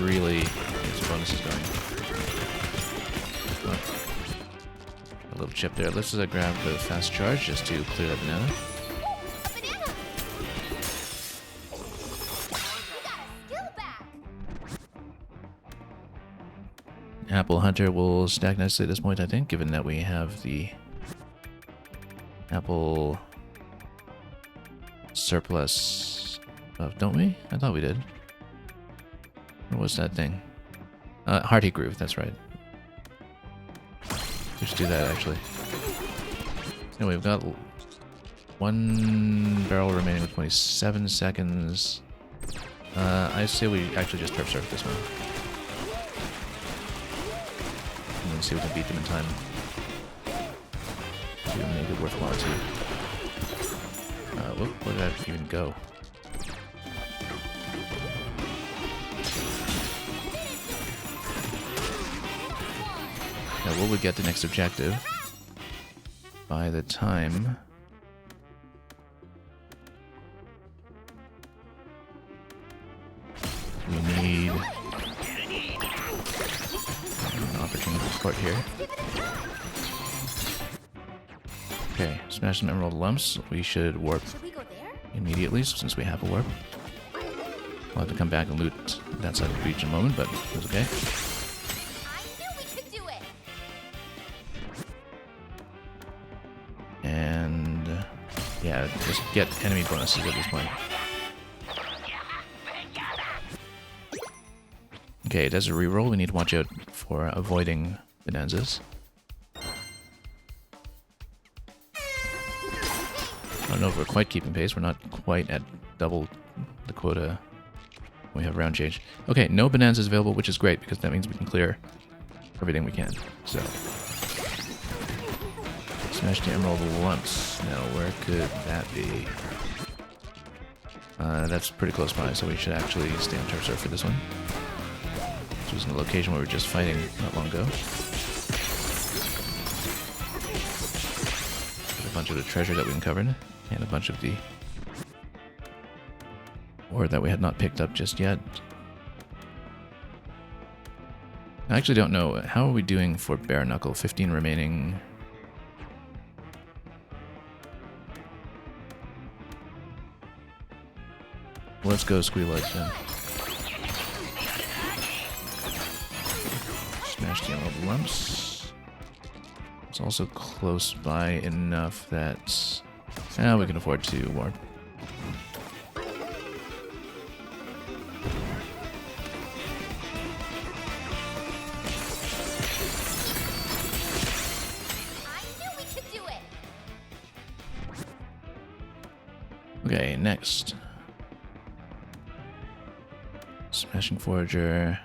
[SPEAKER 1] Really get some bonuses going. Oh, a little chip there. Let's grab the Fast Charge just to clear that banana. Apple Hunter will stack nicely at this point, I think, given that we have the Apple surplus of, don't we? I thought we did. What was that thing? Hearty Groove, that's right. We should do that, actually. Anyway, we've got 1 barrel remaining with 27 seconds. I say we actually just Turf Surf this one. And then see if we can beat them in time to make it worthwhile, too. Where did that even go? Now, will we get the next objective by the time we need an opportunity to port here? Okay, smash some emerald lumps. We should warp immediately since we have a warp. We'll have to come back and loot that side of the beach in a moment, but it's okay. And yeah, just get enemy bonuses at this point. Okay, it does a reroll. We need to watch out for avoiding bonanzas. I don't know if we're quite keeping pace. We're not quite at double the quota we have round change. Okay, no bonanzas available, which is great because that means we can clear everything we can. So, smash the emerald lumps. Now, where could that be? That's pretty close by, so we should actually stay on Turf Surf for this one. This was in the location where we were just fighting not long ago. A bunch of the treasure that we uncovered, and a bunch of the ore that we had not picked up just yet. I actually don't know. How are we doing for Bare Knuckle? 15 remaining. Let's go Squealugs then. Smash the emerald lumps. It's also close by enough that we can afford to warp. Okay, next. Smashing Forager.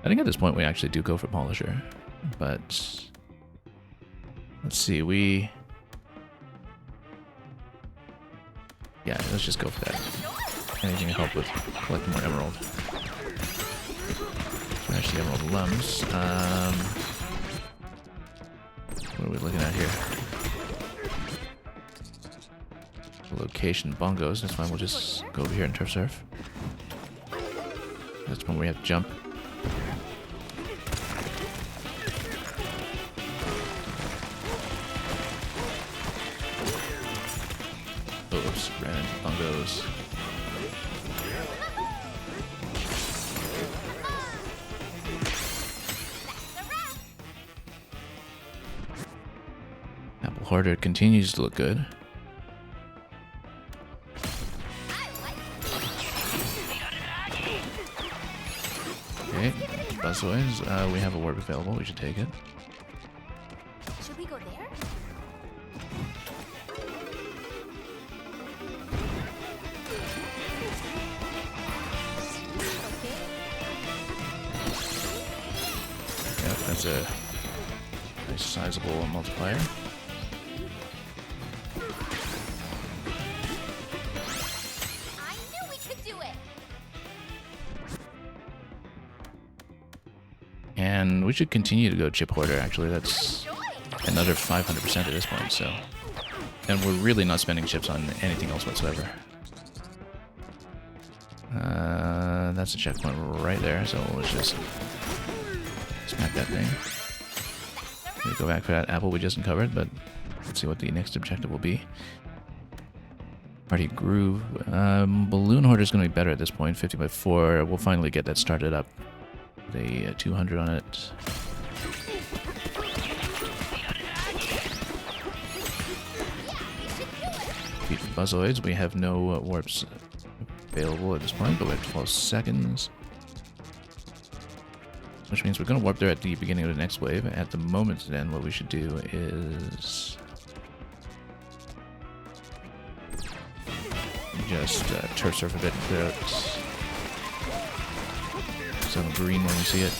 [SPEAKER 1] I think at this point we actually do go for Polisher, but let's see, yeah, let's just go for that. Anything to help with collecting more emerald. Smash the emerald lumps. What are we looking at here? Location bongos. That's fine. We'll just go over here and Turf Surf. That's when we have to jump. Oops, ran into bongos. Apple Hoarder continues to look good. Okay, Buzzoids, we have a warp available, we should take it.
[SPEAKER 2] Should we go there?
[SPEAKER 1] That's a nice sizable multiplier.
[SPEAKER 2] I knew we could do it.
[SPEAKER 1] And we should continue to go chip hoarder, actually. That's another 500% at this point, so... And we're really not spending chips on anything else whatsoever. That's a checkpoint right there, so let's just smack that thing. We'll go back for that apple we just uncovered, but let's see what the next objective will be. Party Groove. Balloon Hoarder is going to be better at this point, 50 by 4. We'll finally get that started up. The 200 on it. Beat the Buzzoids. We have no warps available at this point, but we have 12 seconds. Which means we're going to warp there at the beginning of the next wave. At the moment, then, what we should do is... just turf surf a bit and clear out some green when we see it.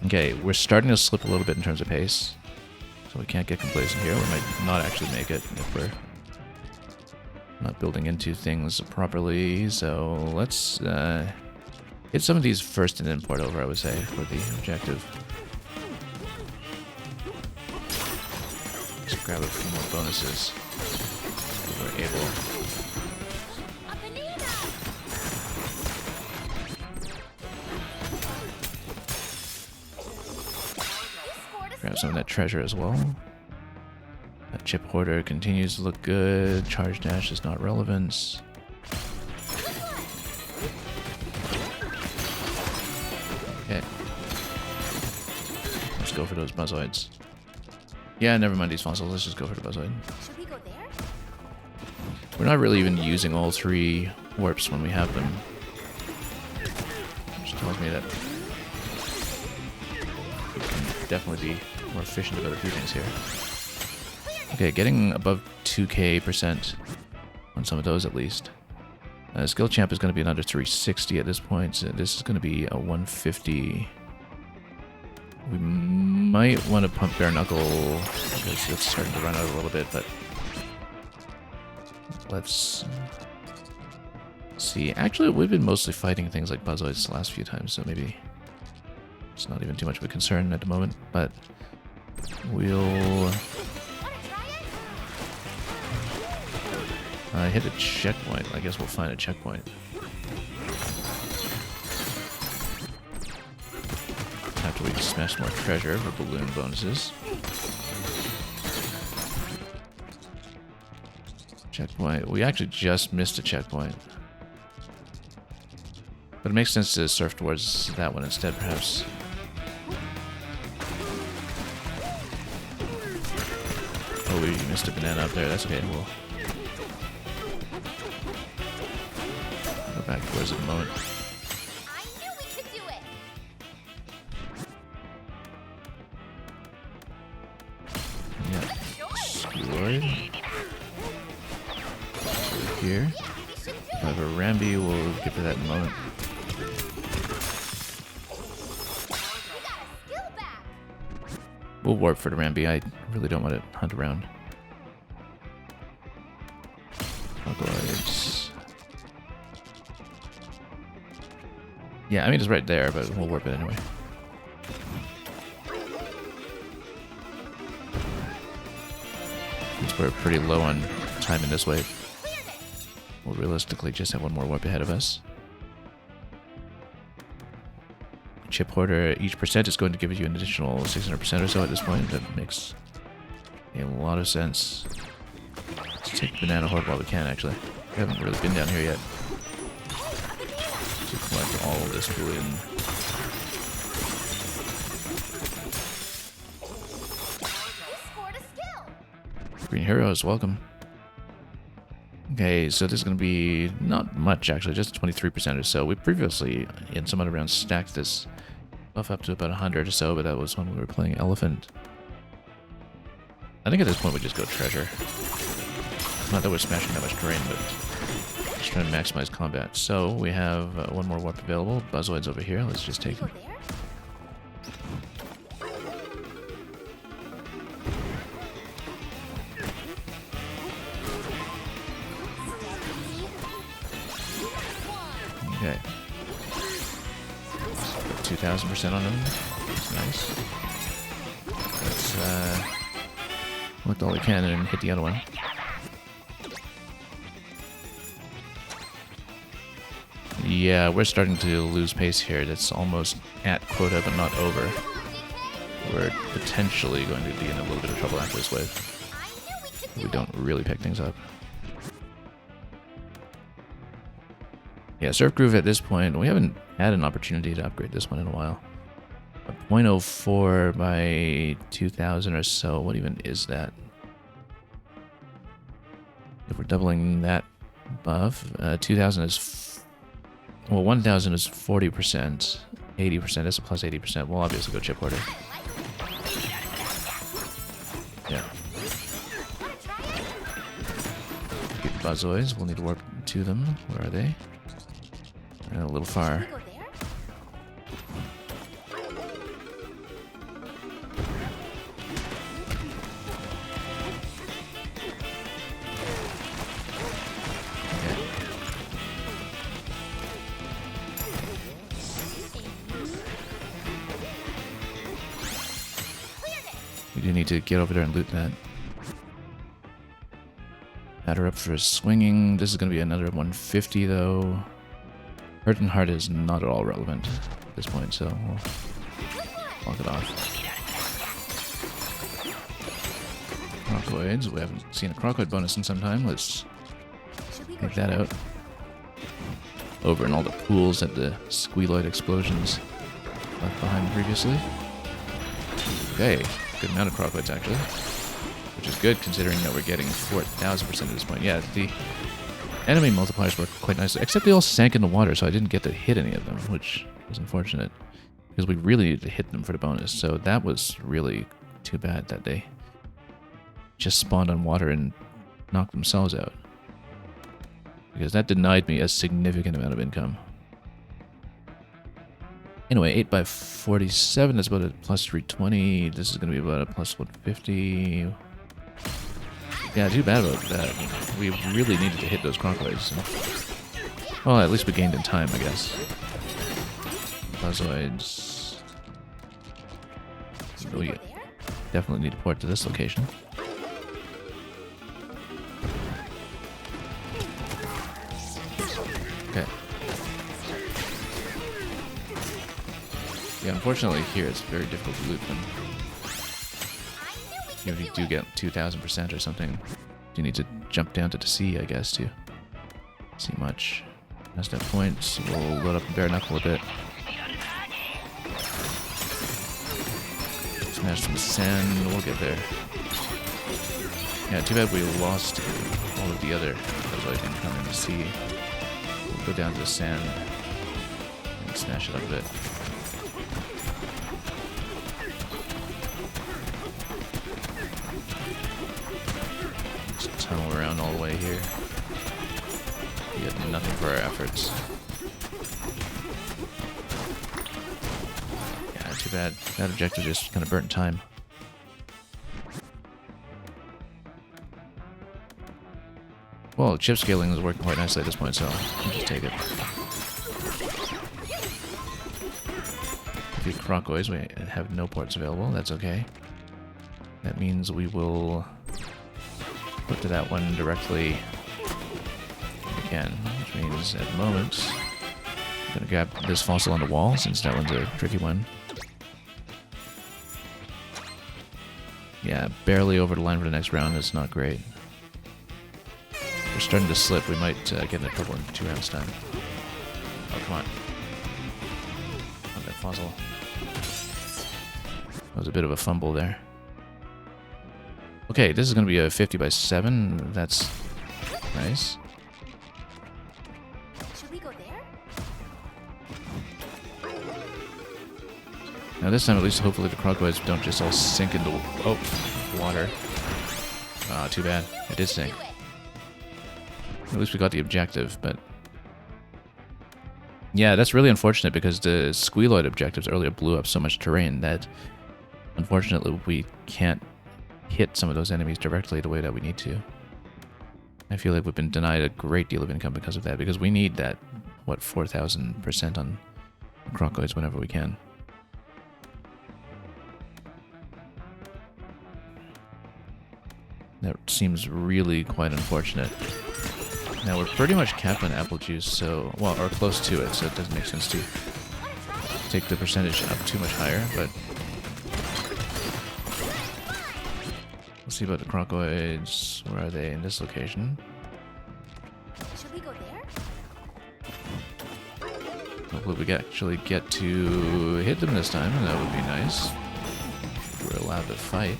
[SPEAKER 1] Okay, we're starting to slip a little bit in terms of pace, so we can't get complacent here. We might not actually make it if we're not building into things properly. So let's hit some of these first and then port over, I would say, for the objective. Just grab a few more bonuses if we're able. Grab some of that treasure as well. That chip hoarder continues to look good. Charge dash is not relevant. Okay. Let's go for those buzzoids. Yeah, never mind these fossils. Let's just go for the buzzoid.
[SPEAKER 2] Should we go there?
[SPEAKER 1] We're not really even using all 3 warps when we have them. Which tells me that we can definitely be more efficient about a few things here. Okay, getting above 2k% on some of those at least. Skill champ is going to be another 360 at this point, so this is going to be a 150. We might want to pump bare knuckle because it's starting to run out a little bit, but let's see. Actually, we've been mostly fighting things like buzzoids the last few times, so maybe it's not even too much of a concern at the moment, but we'll hit a checkpoint. I guess we'll find a checkpoint. After we smash more treasure for balloon bonuses. Checkpoint. We actually just missed a checkpoint. But it makes sense to surf towards that one instead, perhaps. Oh, we missed a banana up there. That's okay. We'll go back towards it in a moment.
[SPEAKER 2] I knew we could do it.
[SPEAKER 1] Yeah. Squid. Over here. If I have a Rambi, we'll get to that in a moment.
[SPEAKER 2] We got a skill back.
[SPEAKER 1] We'll warp for the Rambi. I really don't want to hunt around. Alkaloids. Yeah, I mean, it's right there, but we'll warp it anyway. Since we're pretty low on time in this wave, we'll realistically just have one more warp ahead of us. Chip hoarder, each percent is going to give you an additional 600% or so at this point. That makes a lot of sense. Let's take the banana hoard while we can, actually. We haven't really been down here yet. To collect all of this balloon.
[SPEAKER 2] You scored a skill.
[SPEAKER 1] Green heroes, welcome. Okay, so this is going to be not much, actually, just 23% or so. We previously, in some other rounds, stacked this buff up to about 100 or so, but that was when we were playing Elephant. I think at this point we just go treasure. Not that we're smashing that much terrain, but just trying to maximize combat. So we have one more warp available. Buzzoid's over here. Let's just take
[SPEAKER 2] Go
[SPEAKER 1] him.
[SPEAKER 2] there?
[SPEAKER 1] Okay. 2,000% on him. That's nice. Let's look all we can and hit the other one. Yeah, we're starting to lose pace here. That's almost at quota, but not over. We're potentially going to be in a little bit of trouble after this wave.
[SPEAKER 2] I knew we could
[SPEAKER 1] If
[SPEAKER 2] do
[SPEAKER 1] we
[SPEAKER 2] it.
[SPEAKER 1] don't really pick things up. Yeah, Surf Groove at this point, we haven't had an opportunity to upgrade this one in a while. A 0.04 by 2,000 or so, what even is that? If we're doubling that buff, 2,000 is... well, 1,000 is 40%, 80%, that's a plus 80%. We'll obviously go chip order. Yeah. Get Buzzoids, we'll need to warp to them. Where are they? A little far.
[SPEAKER 2] Go there?
[SPEAKER 1] Okay. We do need to get over there and loot that. Add her up for swinging. This is going to be another 150 though. Hurt and Heart is not at all relevant at this point, so we'll lock it off. Crocoids. We haven't seen a Crocoid bonus in some time. Let's
[SPEAKER 2] Should we go
[SPEAKER 1] take that out. Over in all the pools that the Squealoid explosions left behind previously. Okay, good amount of Crocoids actually. Which is good considering that we're getting 4,000% at this point. Yeah, the enemy multipliers work quite nicely, except they all sank in the water, so I didn't get to hit any of them, which was unfortunate. Because we really needed to hit them for the bonus, so that was really too bad that they just spawned on water and knocked themselves out. Because that denied me a significant amount of income. Anyway, 8 by 47, that's about a plus 320. This is going to be about a plus 150. Yeah, too bad about that. We really needed to hit those Crocoids. So. Well, at least we gained in time, I guess. Buzzoids.
[SPEAKER 2] Should
[SPEAKER 1] Oh,
[SPEAKER 2] we
[SPEAKER 1] yeah.
[SPEAKER 2] go there?
[SPEAKER 1] Definitely need to port to this location. Okay. Yeah, unfortunately here it's very difficult to loot them.
[SPEAKER 2] I knew we
[SPEAKER 1] Even
[SPEAKER 2] could
[SPEAKER 1] if you do get 2,000% or something, you need to jump down to the sea, I guess, to see much. That's that point, so we'll load up and bare knuckle a bit. Smash some sand, we'll get there. Yeah, too bad we lost all of the other Buzzoid income in the sea. We'll go down to the sand and smash it up a bit. Just tunnel around all the way here. We get nothing for our efforts. Yeah, too bad. That objective just kind of burnt time. Well, chip scaling is working quite nicely at this point, so I'll just take it. A few Crocoids, we have no ports available, that's okay. That means we will put to that one directly again, which means at the moment, I'm gonna grab this fossil on the wall, since that one's a tricky one. Yeah, barely over the line for the next round, that's not great. We're starting to slip. We might get in a trouble in 2 rounds' time. Oh, come on. Not that fossil. That was a bit of a fumble there. Okay, this is going to be a 50 by 7. That's nice.
[SPEAKER 2] Should we go there?
[SPEAKER 1] Now this time, at least, hopefully the Crocoids don't just all sink into water. Ah, too bad. It did sink. At least we got the objective, but... Yeah, that's really unfortunate because the squealoid objectives earlier blew up so much terrain that unfortunately we can't hit some of those enemies directly the way that we need to. I feel like we've been denied a great deal of income because of that, because we need that, what, 4,000% on crocoids whenever we can. That seems really quite unfortunate. Now we're pretty much capped on apple juice, so, well, or close to it, so it doesn't make sense to take the percentage up too much higher, but we'll see about the crocoids. Where are they? In this location.
[SPEAKER 2] Should we go there?
[SPEAKER 1] Hopefully we actually get to hit them this time, and that would be nice. We're allowed to fight.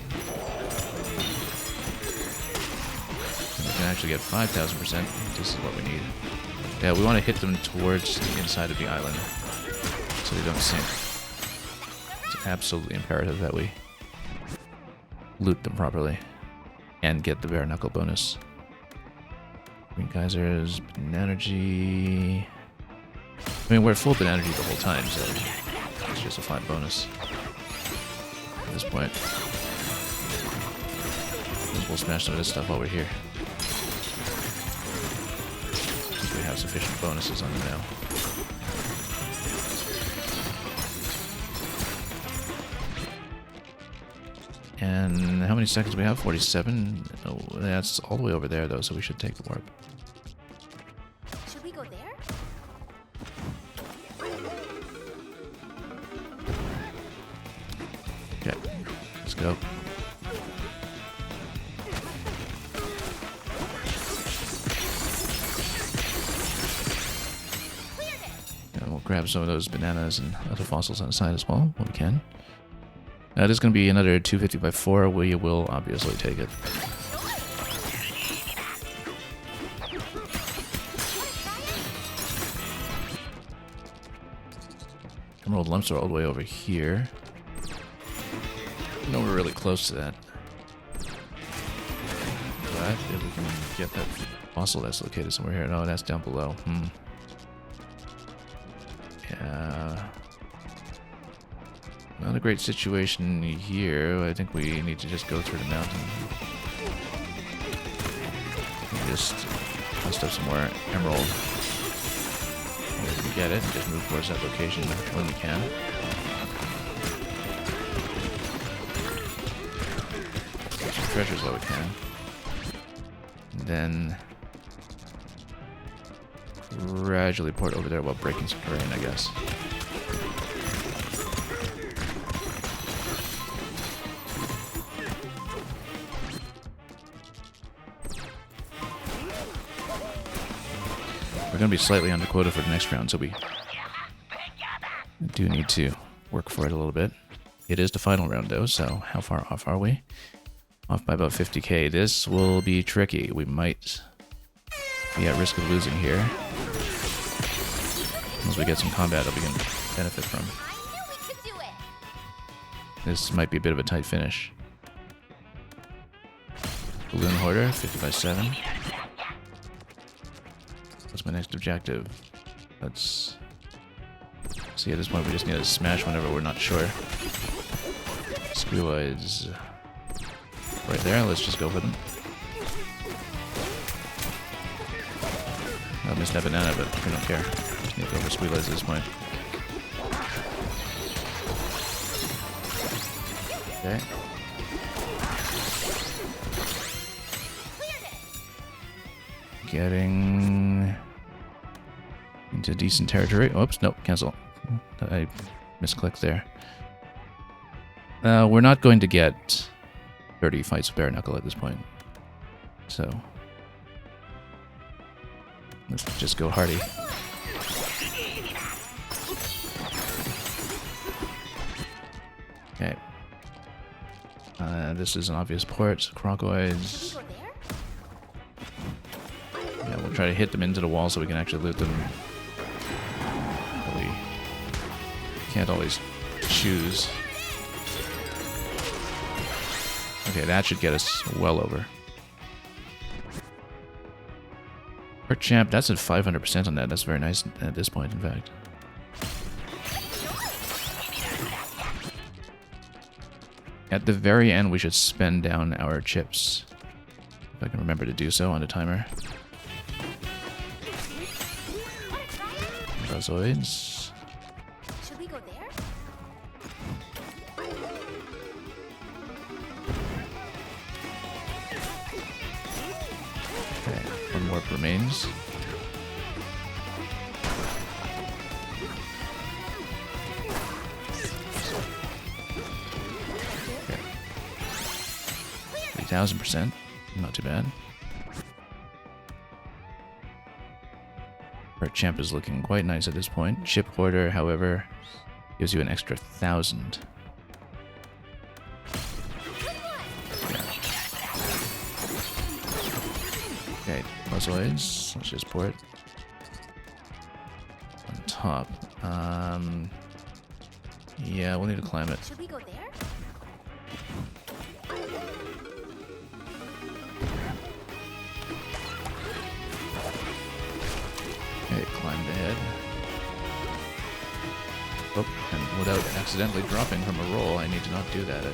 [SPEAKER 1] And we can actually get 5,000%. This is what we need. Yeah, we want to hit them towards the inside of the island, so they don't sink. It's absolutely imperative that we loot them properly and get the bare knuckle bonus. Green geysers, energy. I mean, we're full energy the whole time, so it's just a fine bonus at this point. We'll smash some of this stuff while we're here. I think we have sufficient bonuses on them now. And how many seconds do we have? 47? Oh, that's all the way over there, though, so we should take the warp.
[SPEAKER 2] Should we go there?
[SPEAKER 1] Okay, let's go. And we'll grab some of those bananas and other fossils on the side as well, when we can. It is going to be another 250 by 4. We will obviously take it. Emerald lumps are all the way over here. No, we're really close to that. But if we can get that fossil that's located somewhere here. No, that's down below. Yeah. Not a great situation here. I think we need to just go through the mountain. And just bust up some more emerald. If we can get it, and just move towards that location when we can. Get some treasures while we can. And then gradually port over there while breaking some terrain, I guess. We're going to be slightly under quota for the next round, so we do need to work for it a little bit. It is the final round, though, so how far off are we? Off by about 50k. This will be tricky. We might be at risk of losing here. Once we get some combat that we can benefit from.
[SPEAKER 2] I knew we could do it.
[SPEAKER 1] This might be a bit of a tight finish. Balloon Hoarder, 50 by 7. What's my next objective? Let's see. At this point, we just need to smash whenever we're not sure. Squealoids right there. Let's just go for them. I missed that banana, but we don't care. Just need to go for squealoids at this point. Okay. Getting into decent territory. Oops, nope, cancel. I misclicked there. We're not going to get 30 fights with bare knuckle at this point. So let's just go hardy. Okay. This is an obvious port. Crocoids. Yeah, we'll try to hit them into the wall so we can actually loot them. But we can't always choose. Okay, that should get us well over. Per champ, that's at 500% on that. That's very nice at this point, in fact. At the very end, we should spend down our chips. If I can remember to do so on the timer. Buzzoids.
[SPEAKER 2] Should we go there?
[SPEAKER 1] Okay, one warp remains. Okay. 3,000%. Not too bad. Our champ is looking quite nice at this point. Chip hoarder, however, gives you an extra 1,000. Okay, Buzzoids. Let's just pour it on top. Yeah, we'll need to climb it.
[SPEAKER 2] Should we go there?
[SPEAKER 1] Okay, climb ahead. Oh, and without accidentally dropping from a roll, I need to not do that. I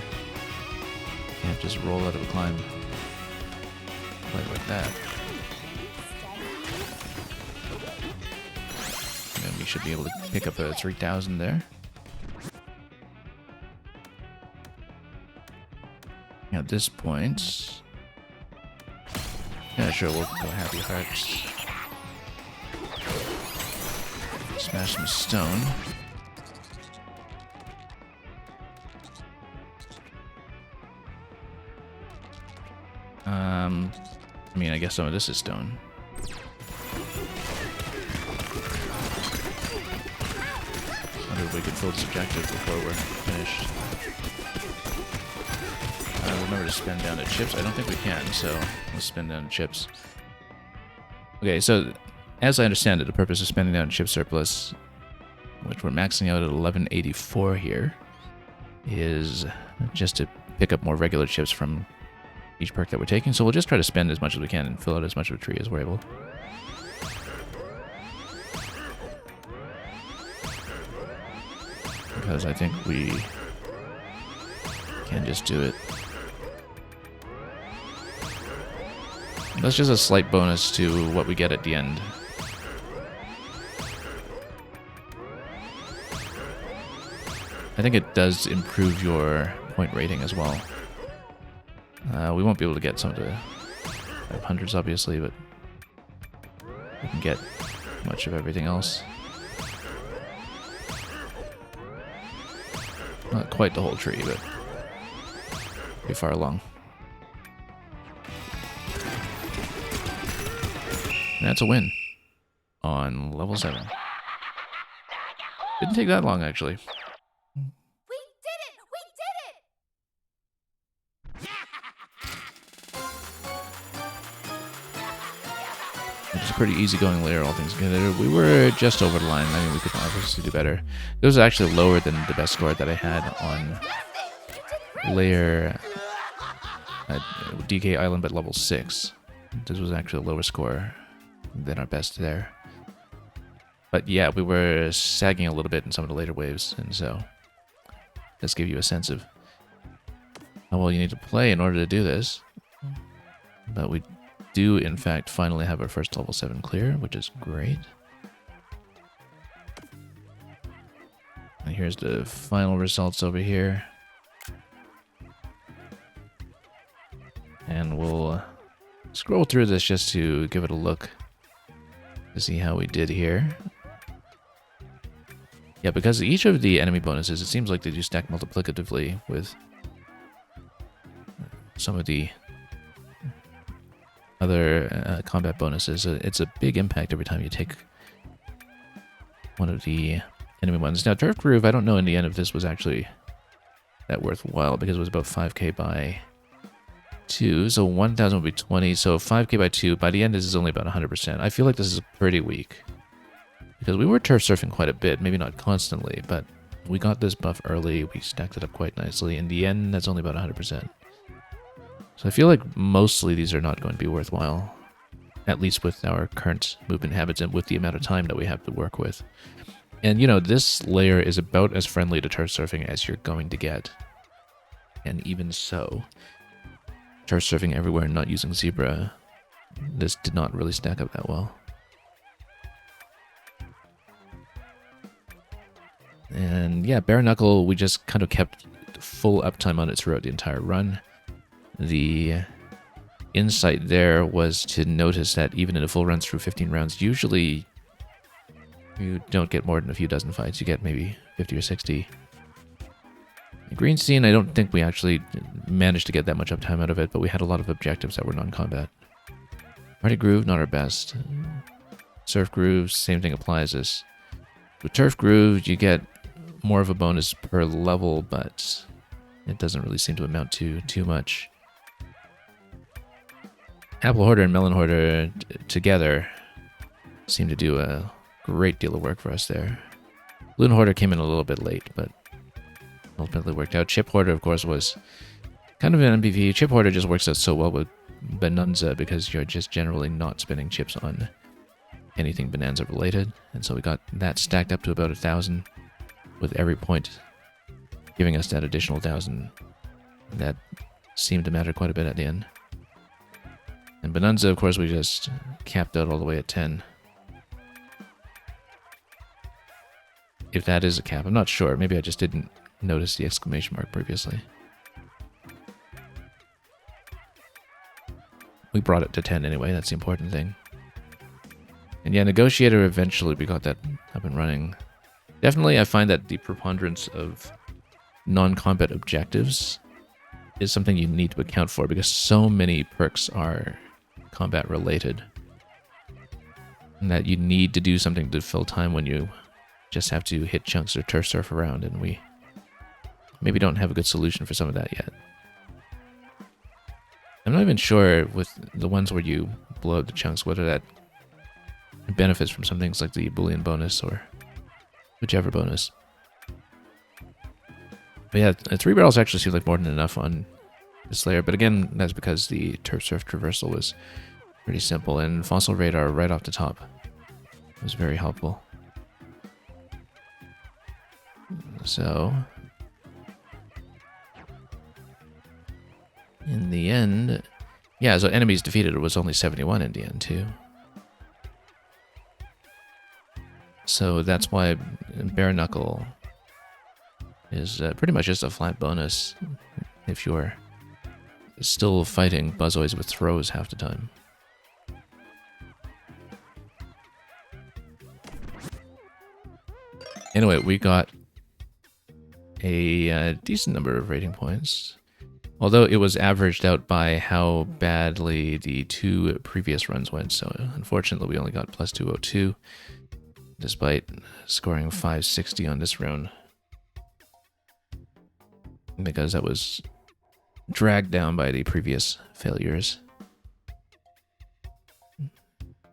[SPEAKER 1] can't just roll out of a climb like that. And we should be able to pick up a 3,000 there. At this point, yeah, sure, we'll go Happy Hearts. Smash some stone. I mean, I guess some of this is stone. Wonder if we could fill this objective before we're finished. Remember to spend down the chips. I don't think we can, so let's spend down the chips. Okay, so as I understand it, the purpose of spending down chip surplus, which we're maxing out at 1184 here, is just to pick up more regular chips from each perk that we're taking. So we'll just try to spend as much as we can and fill out as much of a tree as we're able. Because I think we can just do it. That's just a slight bonus to what we get at the end. I think it does improve your point rating as well. We won't be able to get some of the 500s, obviously, but we can get much of everything else. Not quite the whole tree, but pretty far along. And that's a win on level 7. Didn't take that long, actually.
[SPEAKER 2] We did it! We did it!
[SPEAKER 1] It's a pretty easygoing layer, all things considered. We were just over the line. I mean, we could obviously do better. It was actually lower than the best score that I had on layer DKI Island, but level 6. This was actually a lower score than our best there. But yeah, we were sagging a little bit in some of the later waves, and so this gives you a sense of how well you need to play in order to do this. But we do, in fact, finally have our first level 7 clear, which is great. And here's the final results over here. And we'll scroll through this just to give it a look to see how we did here. Yeah, because each of the enemy bonuses, it seems like they do stack multiplicatively with some of the other combat bonuses. It's a big impact every time you take one of the enemy ones. Now, Turf Groove, I don't know in the end if this was actually that worthwhile, because it was about 5k by 2, so 1,000 would be 20, so 5k by 2. By the end, this is only about 100%. I feel like this is pretty weak, because we were turf surfing quite a bit, maybe not constantly, but we got this buff early, we stacked it up quite nicely. In the end, that's only about 100%. So I feel like mostly these are not going to be worthwhile at least with our current movement habits and with the amount of time that we have to work with. And, you know, this layer is about as friendly to turf surfing as you're going to get. And even so, turf surfing everywhere and not using zebra, this did not really stack up that well. And yeah, bare knuckle, we just kind of kept full uptime on it throughout the entire run. The insight there was to notice that even in a full run through 15 rounds, usually you don't get more than a few dozen fights. You get maybe 50 or 60. Green Scene, I don't think we actually managed to get that much uptime out of it, but we had a lot of objectives that were non-combat. Party Groove, not our best. Surf Groove, same thing applies as. With Turf Groove, you get more of a bonus per level, but it doesn't really seem to amount to too much. Apple Hoarder and Melon Hoarder together seem to do a great deal of work for us there. Balloon Hoarder came in a little bit late, but ultimately worked out. Chip Hoarder, of course, was kind of an MVP. Chip Hoarder just works out so well with Bonanza because you're just generally not spending chips on anything Bonanza related. And so we got that stacked up to about 1,000 with every point giving us that additional 1,000. That seemed to matter quite a bit at the end. And Bonanza, of course, we just capped out all the way at 10. If that is a cap, I'm not sure. Maybe I just didn't notice the exclamation mark previously. We brought it to 10 anyway, that's the important thing. And yeah, Negotiator, eventually we got that up and running. Definitely, I find that the preponderance of non-combat objectives is something you need to account for because so many perks are combat related. And that you need to do something to fill time when you just have to hit chunks or turf surf around, and we maybe don't have a good solution for some of that yet. I'm not even sure with the ones where you blow up the chunks whether that benefits from some things like the Boolean bonus or whichever bonus. But yeah, 3 barrels actually seems like more than enough on this layer, but again, that's because the turf surf traversal was pretty simple, and Fossil Radar right off the top was very helpful. So, in the end, yeah, so enemies defeated was only 71 in the end, too. So that's why Bare Knuckle is pretty much just a flat bonus if you're still fighting Buzzoids with throws half the time. Anyway, we got a decent number of rating points, although it was averaged out by how badly the 2 previous runs went, so unfortunately we only got plus 202, despite scoring 560 on this round, because that was dragged down by the previous failures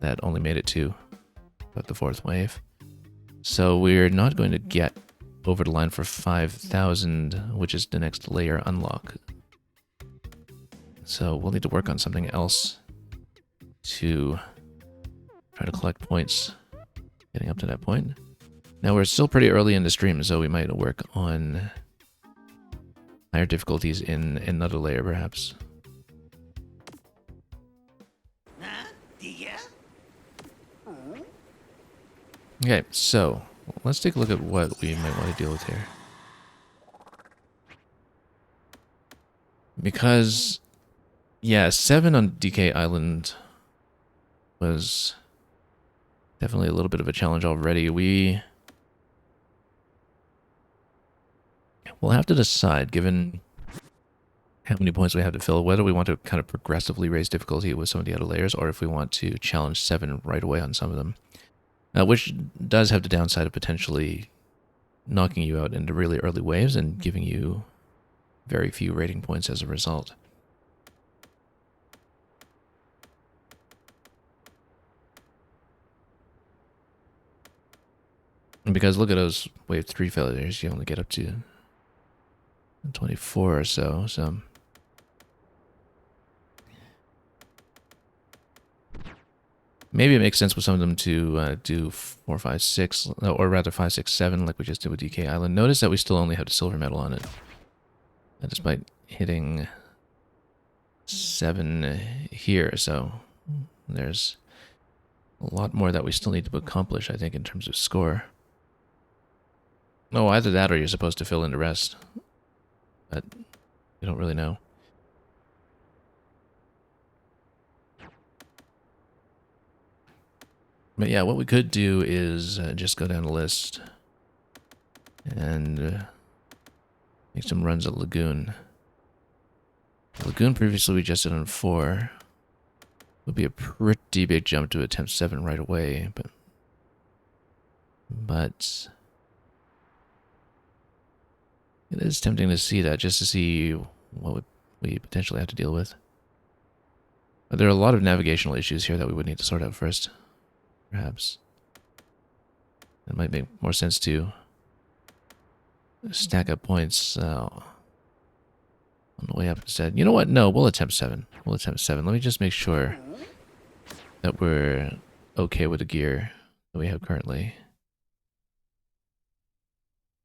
[SPEAKER 1] that only made it to about the 4th wave. So we're not going to get over the line for 5,000, which is the next layer unlock. So we'll need to work on something else to try to collect points getting up to that point. Now we're still pretty early in the stream, so we might work on higher difficulties in another layer perhaps. Okay, so let's take a look at what we might want to deal with here. Because, yeah, 7 on DK Island was definitely a little bit of a challenge already. We'll have to decide, given how many points we have to fill, whether we want to kind of progressively raise difficulty with some of the other layers, or if we want to challenge 7 right away on some of them. Which does have the downside of potentially knocking you out into really early waves and giving you very few rating points as a result. And because look at those wave 3 failures, you only get up to 24 or so, Maybe it makes sense with some of them to do 4, 5, 6, or rather 5, 6, 7, like we just did with DK Island. Notice that we still only have the silver medal on it, despite hitting 7 here. So there's a lot more that we still need to accomplish, I think, in terms of score. No, either that or you're supposed to fill in the rest, but you don't really know. But yeah, what we could do is just go down the list and make some runs at Lagoon. Lagoon previously we just did on 4. Would be a pretty big jump to attempt 7 right away, but it is tempting to see that, just to see what we potentially have to deal with. But there are a lot of navigational issues here that we would need to sort out first. Perhaps it might make more sense to stack up points on the way up instead. You know what? No, we'll attempt 7. We'll attempt 7. Let me just make sure that we're okay with the gear that we have currently.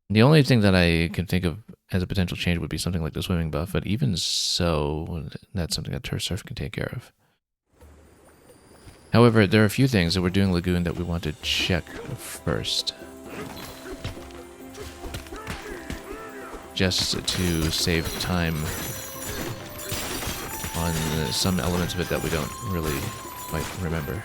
[SPEAKER 1] The only thing that I can think of as a potential change would be something like the swimming buff, but even so, that's something that Turf Surf can take care of. However, there are a few things that we're doing Lagoon that we want to check first. Just to save time on some elements of it that we don't really quite remember.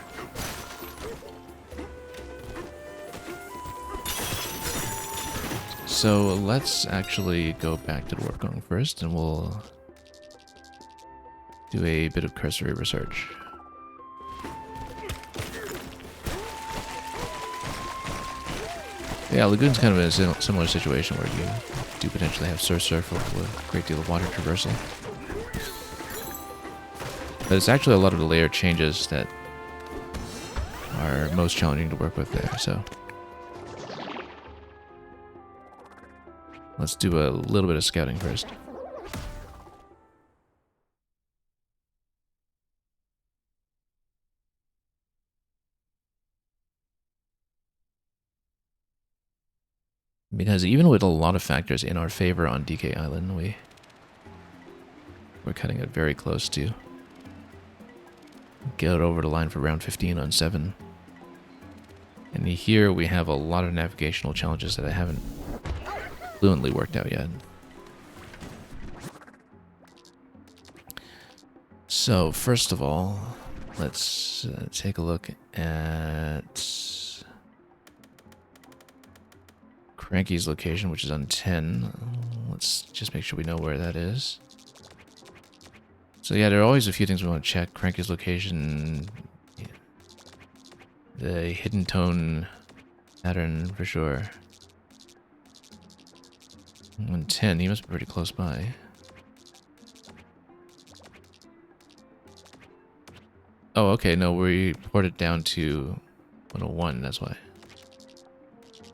[SPEAKER 1] So let's actually go back to the warp gong first, and we'll do a bit of cursory research. Yeah, Lagoon's kind of in a similar situation where you do potentially have surf with a great deal of water traversal. But it's actually a lot of the layer changes that are most challenging to work with there, so let's do a little bit of scouting first. Because even with a lot of factors in our favor on DK Island, we're cutting it very close to get over the line for round 15 on 7. And here we have a lot of navigational challenges that I haven't fluently worked out yet. So first of all, let's take a look at Cranky's location, which is on 10. Let's just make sure we know where that is. So yeah, there are always a few things we want to check. Cranky's location, the hidden tone pattern for sure. On 10, he must be pretty close by. Oh, okay, no, we ported down to 101, that's why.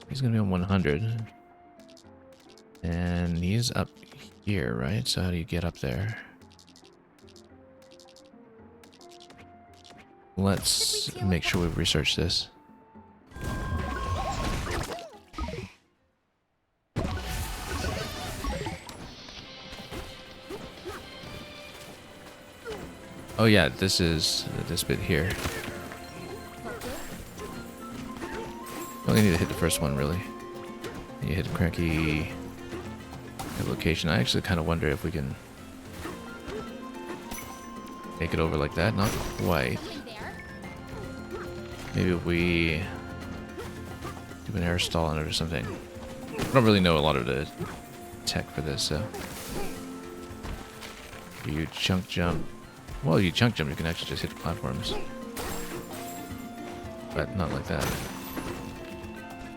[SPEAKER 1] He's gonna be on 100. And he's up here, right? So how do you get up there? Let's make sure we research this. Oh yeah, this is this bit here. Only need to hit the first one, really. You hit Cranky location. I actually kind of wonder if we can make it over like that. Not quite. Maybe if we do an air stall on it or something. I don't really know a lot of the tech for this, so. You chunk jump. Well, you chunk jump, you can actually just hit the platforms. But not like that.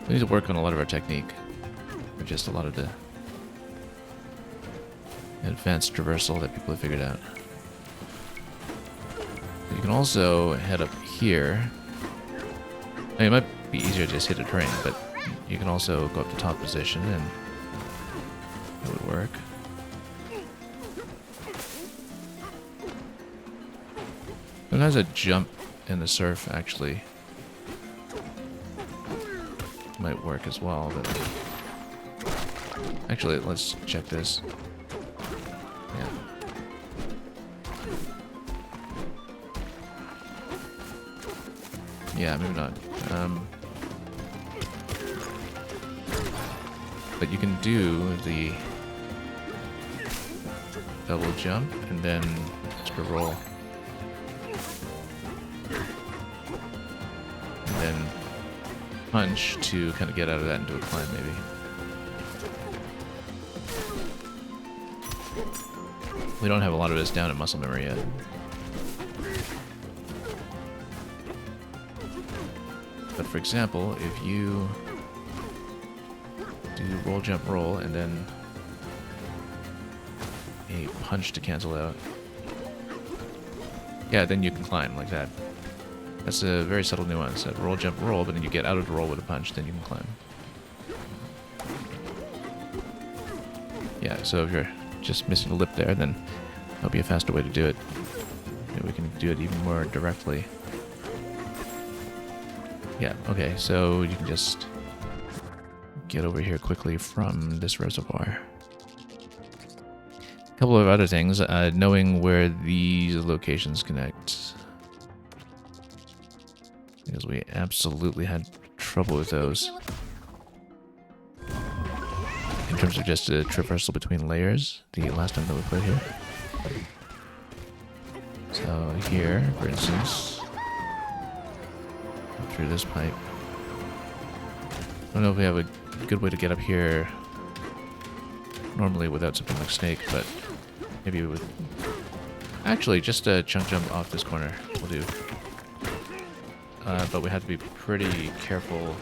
[SPEAKER 1] We need to work on a lot of our technique. Or just a lot of the advanced traversal that people have figured out. You can also head up here. I mean, it might be easier to just hit a terrain, but you can also go up to top position and it would work. Sometimes a jump in the surf actually might work as well, but actually let's check this. Yeah. Yeah, maybe not. But you can do the double jump and then sort of roll. And then punch to kind of get out of that into a climb, maybe. We don't have a lot of this down in muscle memory yet. But for example, if you do roll, jump, roll, and then a punch to cancel out. Yeah, then you can climb like that. That's a very subtle nuance. That roll, jump, roll, but then you get out of the roll with a punch, then you can climb. Yeah, so if you're just missing a lip there, then that'll be a faster way to do it. Maybe we can do it even more directly. Yeah, okay, so you can just get over here quickly from this reservoir. A couple of other things, knowing where these locations connect. Because we absolutely had trouble with those. In terms of just a traversal between layers, the last time that we played here. So here, for instance, through this pipe. I don't know if we have a good way to get up here normally without something like snake, but maybe with... Actually, just a chunk jump off this corner will do. But we have to be pretty careful.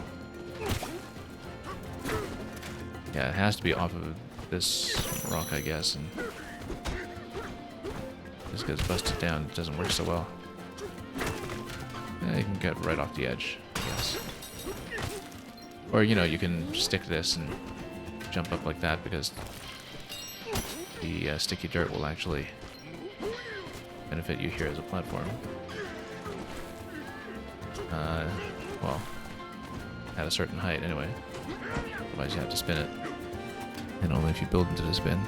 [SPEAKER 1] Yeah, it has to be off of this rock, I guess, and this gets busted down. It doesn't work so well. Yeah, you can get right off the edge, I guess. Or, you know, you can stick this and jump up like that because the sticky dirt will actually benefit you here as a platform. Well, at a certain height anyway. Otherwise you have to spin it. And only if you build into the spin.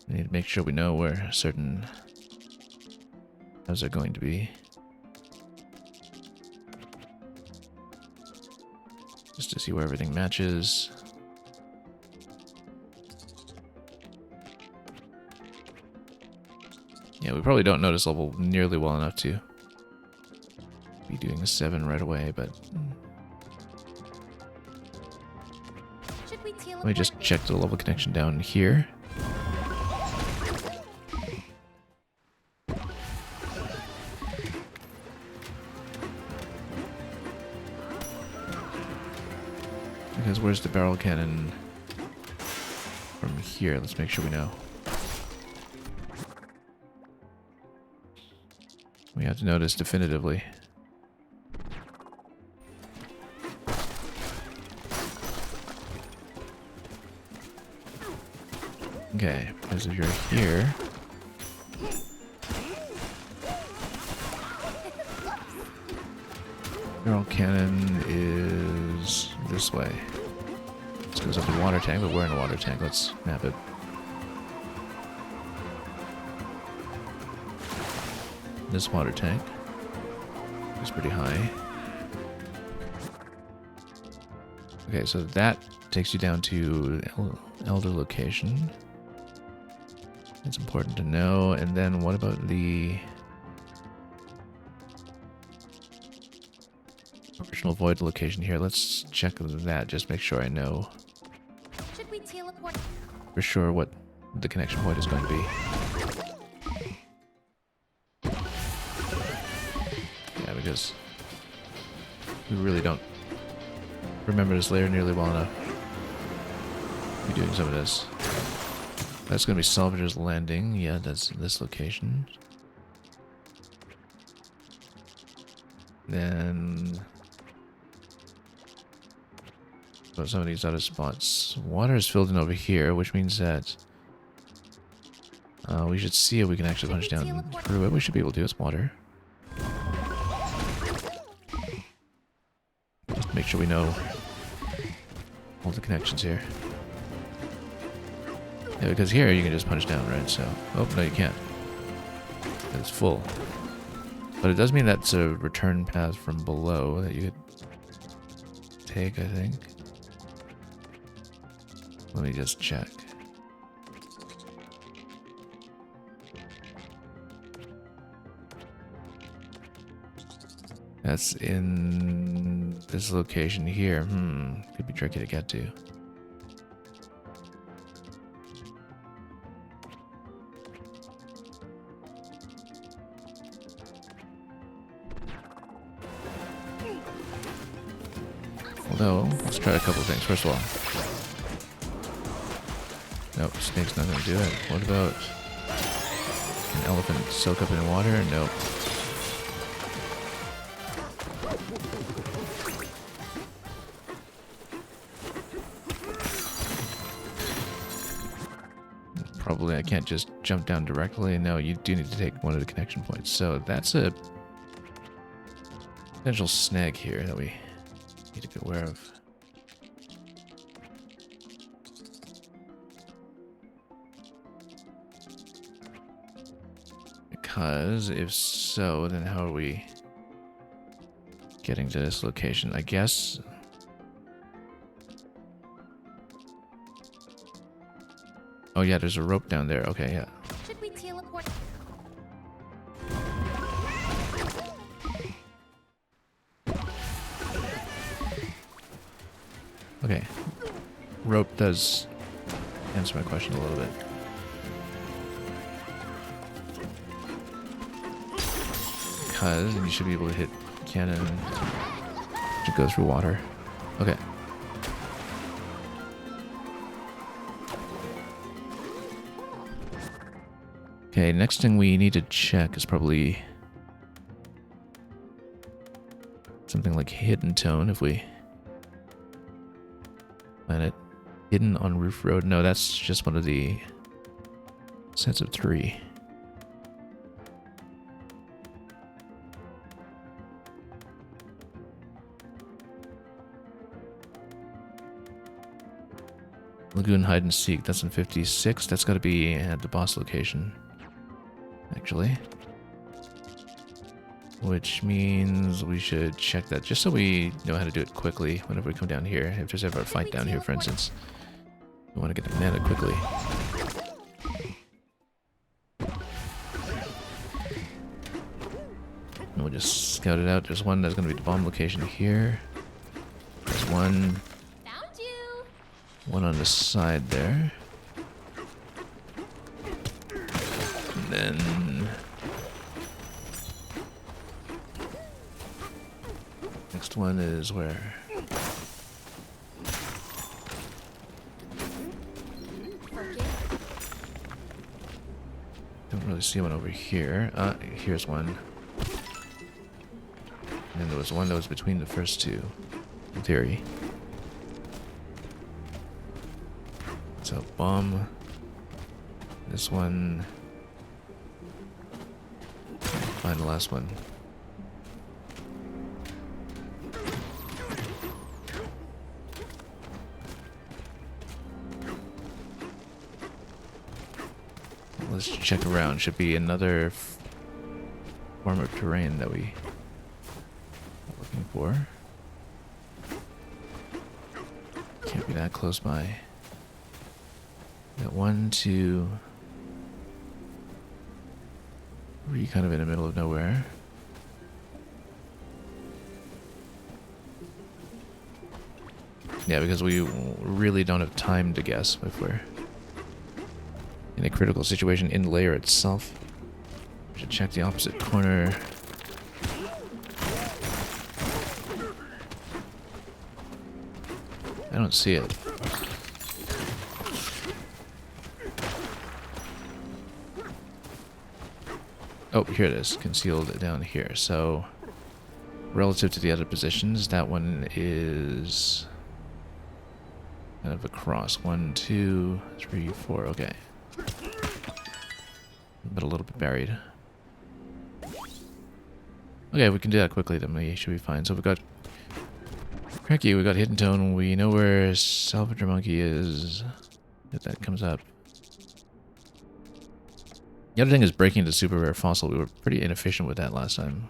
[SPEAKER 1] We need to make sure we know where certain those are going to be. Just to see where everything matches. Yeah, we probably don't know this level nearly well enough to be doing a 7 right away, but let me just check the level connection down here. Because where's the barrel cannon from here? Let's make sure we know. We have to know this definitively. Okay, because if you're here... Barrel cannon is this way. This goes up to the water tank, but we're in a water tank. Let's map it. This water tank is pretty high. Okay, so that takes you down to Elder location. That's important to know. And then what about the original void location here? Let's check that, just make sure I know
[SPEAKER 2] Should we teleport?
[SPEAKER 1] for sure what the connection point is going to be. Yeah, because we really don't remember this layer nearly well enough to be doing some of this. That's going to be Salvager's Landing. Yeah, that's this location. Then... But some of these other spots. Water is filled in over here, which means that... We should see if we can actually punch down through it. We should be able to. It's water. Just make sure we know all the connections here. Yeah, because here you can just punch down, right? So, oh, no, you can't. It's full. But it does mean that's a return path from below that you could take, I think. Let me just check. That's in this location here. Could be tricky to get to. Although, let's try a couple things. First of all, nope, snake's not going to do it. What about an elephant soak up in water? Nope. Probably I can't just jump down directly. No, you do need to take one of the connection points. So that's a potential snag here that we need to be aware of. Because if so, then how are we getting to this location? I guess... Oh yeah, there's a rope down there. Okay, yeah.
[SPEAKER 2] Should we teleport?
[SPEAKER 1] Okay. Rope does answer my question a little bit. Because you should be able to hit cannon to go through water. Okay. Okay, next thing we need to check is probably something like hidden tone if we find it. Hidden on roof road. No, that's just one of the sets of 3. Lagoon hide and seek. That's in 56. That's got to be at the boss location, actually. Which means we should check that just so we know how to do it quickly whenever we come down here. If there's ever a fight down here, for instance, we want to get the mana quickly. And we'll just scout it out. There's one that's going to be the bomb location here. There's one.
[SPEAKER 2] Found you.
[SPEAKER 1] One on the side there. And then... next one is where? Don't really see one over here. Here's one. And then there was one that was between the first two, in theory. So, bomb. This one. Find the last one. Let's check around. Should be another form of terrain that we are looking for. Can't be that close by. Got 1, 2, 3, kind of in the middle of nowhere. Yeah, because we really don't have time to guess if we're in a critical situation in the layer itself. We should check the opposite corner. I don't see it. Oh, here it is, concealed down here. So, relative to the other positions, that one is kind of across. 1, 2, 3, 4. Okay. but a little bit buried. Okay, if we can do that quickly, then we should be fine. So we got Cranky, we got Hidden Tone, we know where Salvager Monkey is. If that comes up. The other thing is breaking the super rare fossil. We were pretty inefficient with that last time.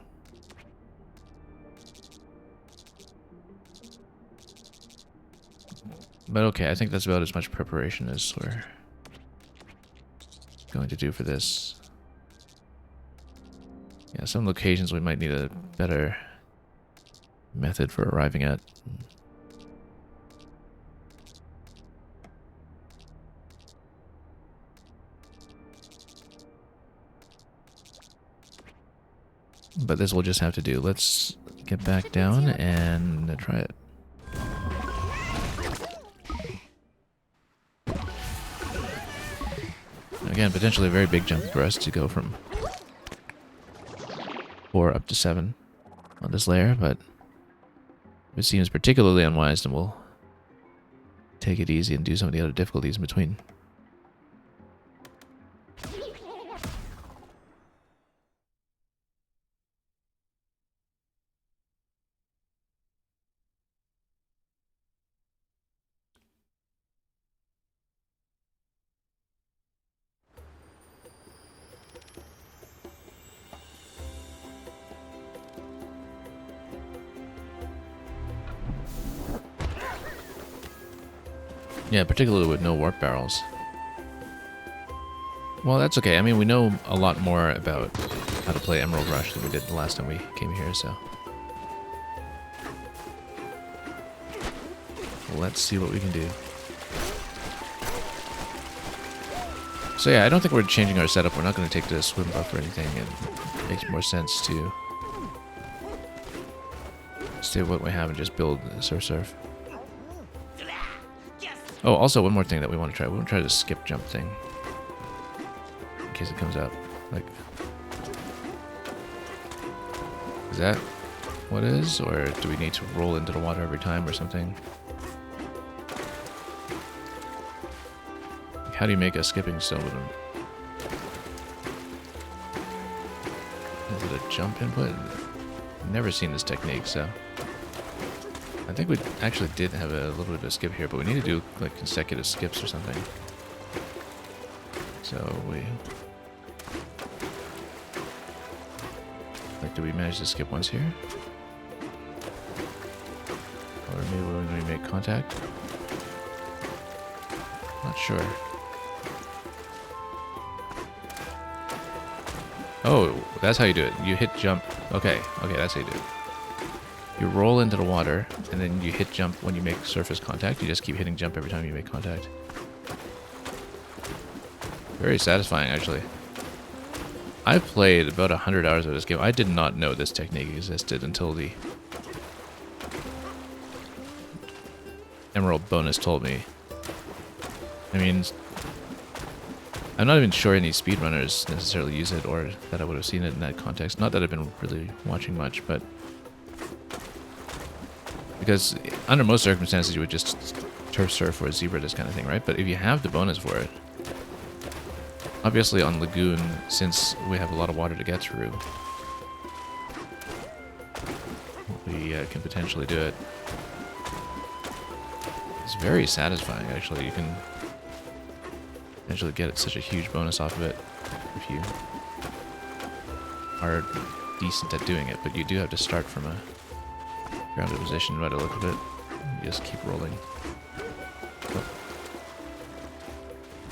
[SPEAKER 1] But okay, I think that's about as much preparation as we're going to do for this. Yeah, some locations we might need a better method for arriving at. But this will just have to do. Let's get back down and try it. Again, potentially a very big jump for us to go from 4 up to 7 on this layer, but if it seems particularly unwise, then we'll take it easy and do some of the other difficulties in between. Yeah, particularly with no warp barrels. Well, that's okay. I mean, we know a lot more about how to play Emerald Rush than we did the last time we came here, so... let's see what we can do. So yeah, I don't think we're changing our setup. We're not going to take the swim buff or anything. It makes more sense to stay with what we have and just build Surf. Oh, also one more thing that we want to try. We want to try the skip jump thing. In case it comes up. Like... is that what it is? Or do we need to roll into the water every time or something? Like, how do you make a skipping stone with them? Is it a jump input? I've never seen this technique, so... I think we actually did have a little bit of a skip here, but we need to do like consecutive skips or something. So we... like, did we manage to skip once here? Or maybe when we make contact? Not sure. Oh, that's how you do it. You hit jump. Okay, that's how you do it. You roll into the water, and then you hit jump when you make surface contact. You just keep hitting jump every time you make contact. Very satisfying, actually. I've played about 100 hours of this game. I did not know this technique existed until the Emerald bonus told me. I mean, I'm not even sure any speedrunners necessarily use it, or that I would have seen it in that context. Not that I've been really watching much, but... because under most circumstances you would just turf surf or zebra this kind of thing, right? But if you have the bonus for it, obviously on Lagoon, since we have a lot of water to get through, we can potentially do it. It's very satisfying, actually. You can potentially get such a huge bonus off of it if you are decent at doing it, but you do have to start from a grounded position by the look of it. You just keep rolling. Oh.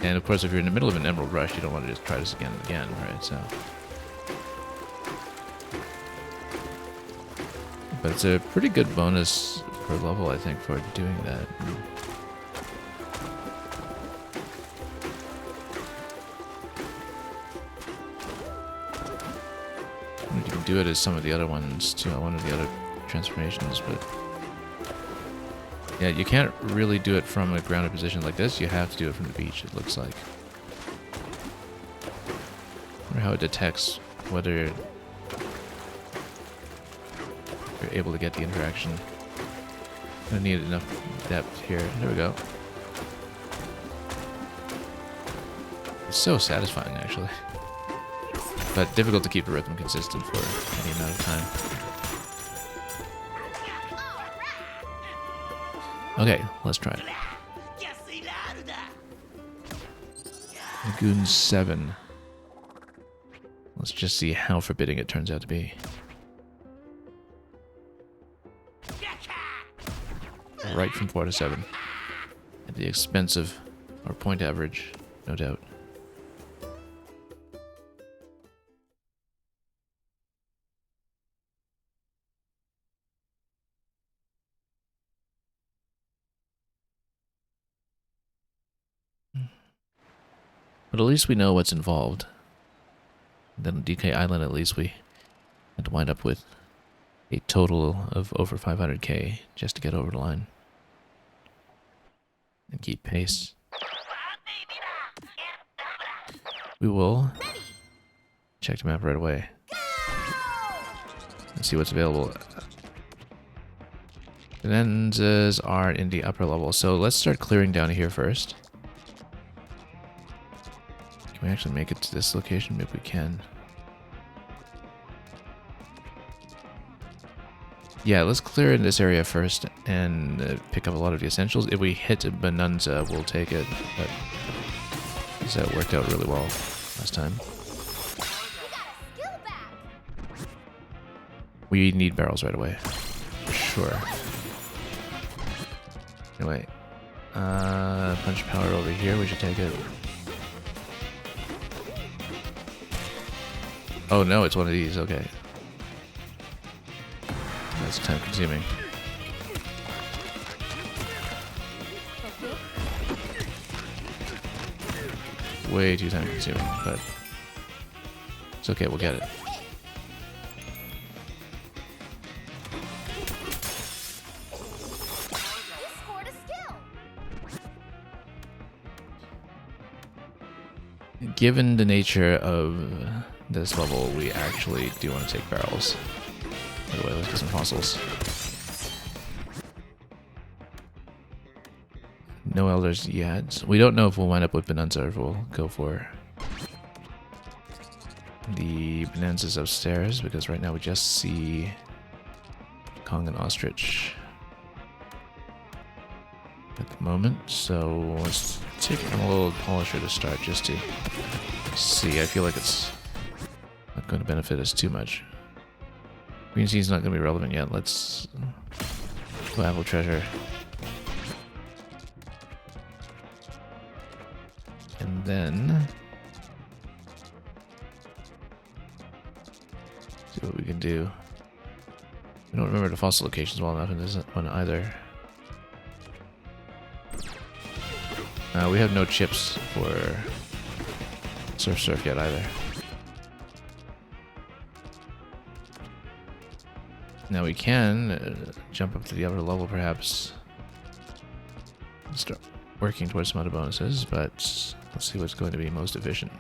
[SPEAKER 1] And of course, if you're in the middle of an Emerald Rush, you don't want to just try this again and again, right? So, but it's a pretty good bonus per level, I think, for doing that. You can do it as some of the other ones too. One of the other transformations, but yeah, you can't really do it from a grounded position like this. You have to do it from the beach, it looks like. I wonder how it detects whether you're able to get the interaction. I need enough depth here. There we go. It's so satisfying, actually. but difficult to keep the rhythm consistent for any amount of time. Okay, let's try it. Lagoon 7. Let's just see how forbidding it turns out to be. Right from 4 to 7. At the expense of our point average, no doubt. But at least we know what's involved. Then on DK Island, at least we had to wind up with a total of over 500k just to get over the line. And keep pace. We will check the map right away. And see what's available. Bonanzas are in the upper level, so let's start clearing down here first. Can we actually make it to this location? Maybe we can. Yeah, let's clear in this area first and pick up a lot of the essentials. If we hit a Bonanza, we'll take it. But that worked out really well last time. We need barrels right away. For sure. Anyway. Punch power over here. We should take it. Oh no, it's one of these. Okay. That's time consuming. Way too time consuming, but it's okay, we'll get it. Given the nature of this level, we actually do want to take barrels. By the way, let's get some fossils. No elders yet. We don't know if we'll wind up with Bonanza or if we'll go for the Bonanzas upstairs, because right now we just see Kong and Ostrich at the moment. So let's take a little polisher to start just to see. I feel like it's not going to benefit us too much. Green Sea's not going to be relevant yet. Let's go Apple Treasure. And then see what we can do. We don't remember the fossil locations well enough in this one either. We have no chips for Surf yet either. Now we can jump up to the other level perhaps and start working towards some other bonuses, but let's see what's going to be most efficient.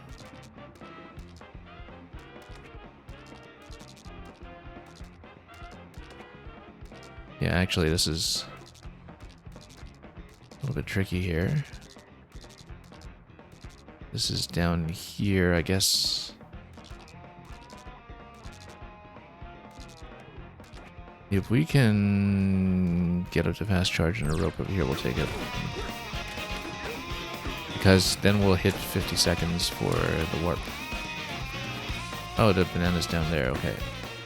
[SPEAKER 1] Yeah, actually this is a little bit tricky here. This is down here, I guess. If we can get up to fast charge and a rope over here, we'll take it. Because then we'll hit 50 seconds for the warp. Oh, the banana's down there, okay.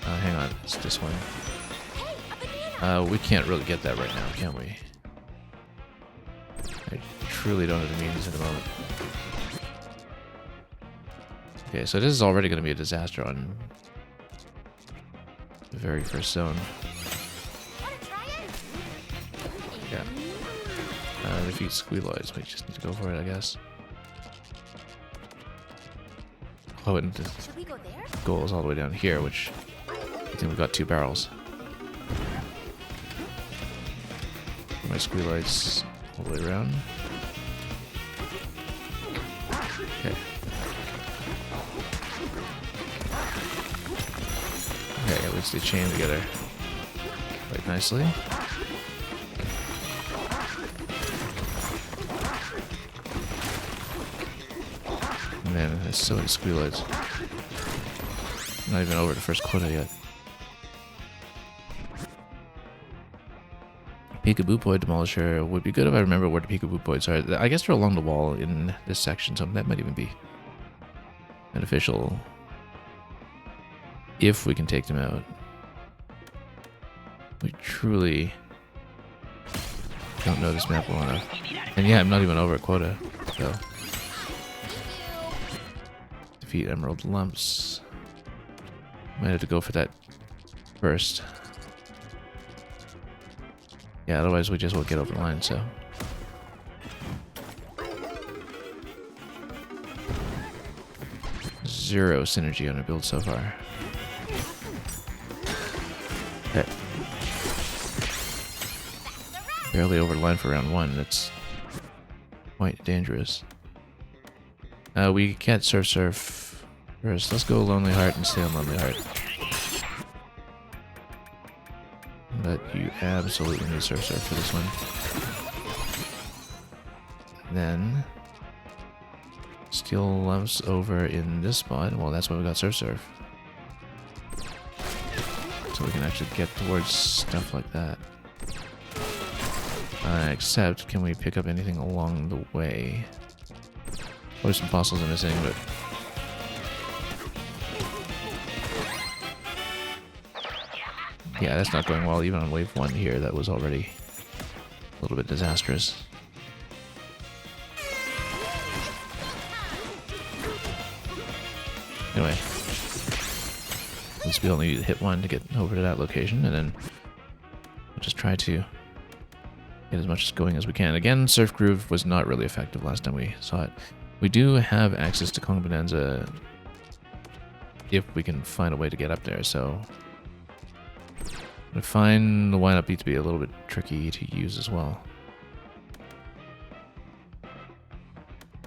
[SPEAKER 1] Hang on, it's this one. We can't really get that right now, can we? I truly don't have the means at the moment. Okay, so this is already going to be a disaster on the very first zone. Yeah. Defeat Squealoids. We just need to go for it, I guess. Oh, and the goal is all the way down here, which I think we've got 2 barrels. My Squealoids all the way around. Okay. Okay, at least they chain together quite nicely. Man, there's so many Squealoids. Not even over the first quota yet. Peekaboo Demolisher would be good if I remember where the Peekaboo are. I guess they're along the wall in this section, so that might even be beneficial if we can take them out. We truly don't know this map well enough. And yeah, I'm not even over a quota, so. Defeat Emerald Lumps. Might have to go for that first. Yeah, otherwise we just won't get over the line, so. Zero synergy on a build so far. Okay. Barely over the line for round one. That's quite dangerous. We can't surf first. Let's go Lonely Heart and stay on Lonely Heart. But you absolutely need surf for this one. Then Steel Lumps over in this spot. Well, that's why we got surf. So we can actually get towards stuff like that. Except, can we pick up anything along the way? What some fossils are missing, but... yeah, that's not going well. Even on wave 1 here, that was already a little bit disastrous. Anyway. At least we only need to hit 1 to get over to that location, and then we'll just try to get as much going as we can. Again, Surf Groove was not really effective last time we saw it. We do have access to Kong Bonanza if we can find a way to get up there, so I find the wind-up beat to be a little bit tricky to use as well.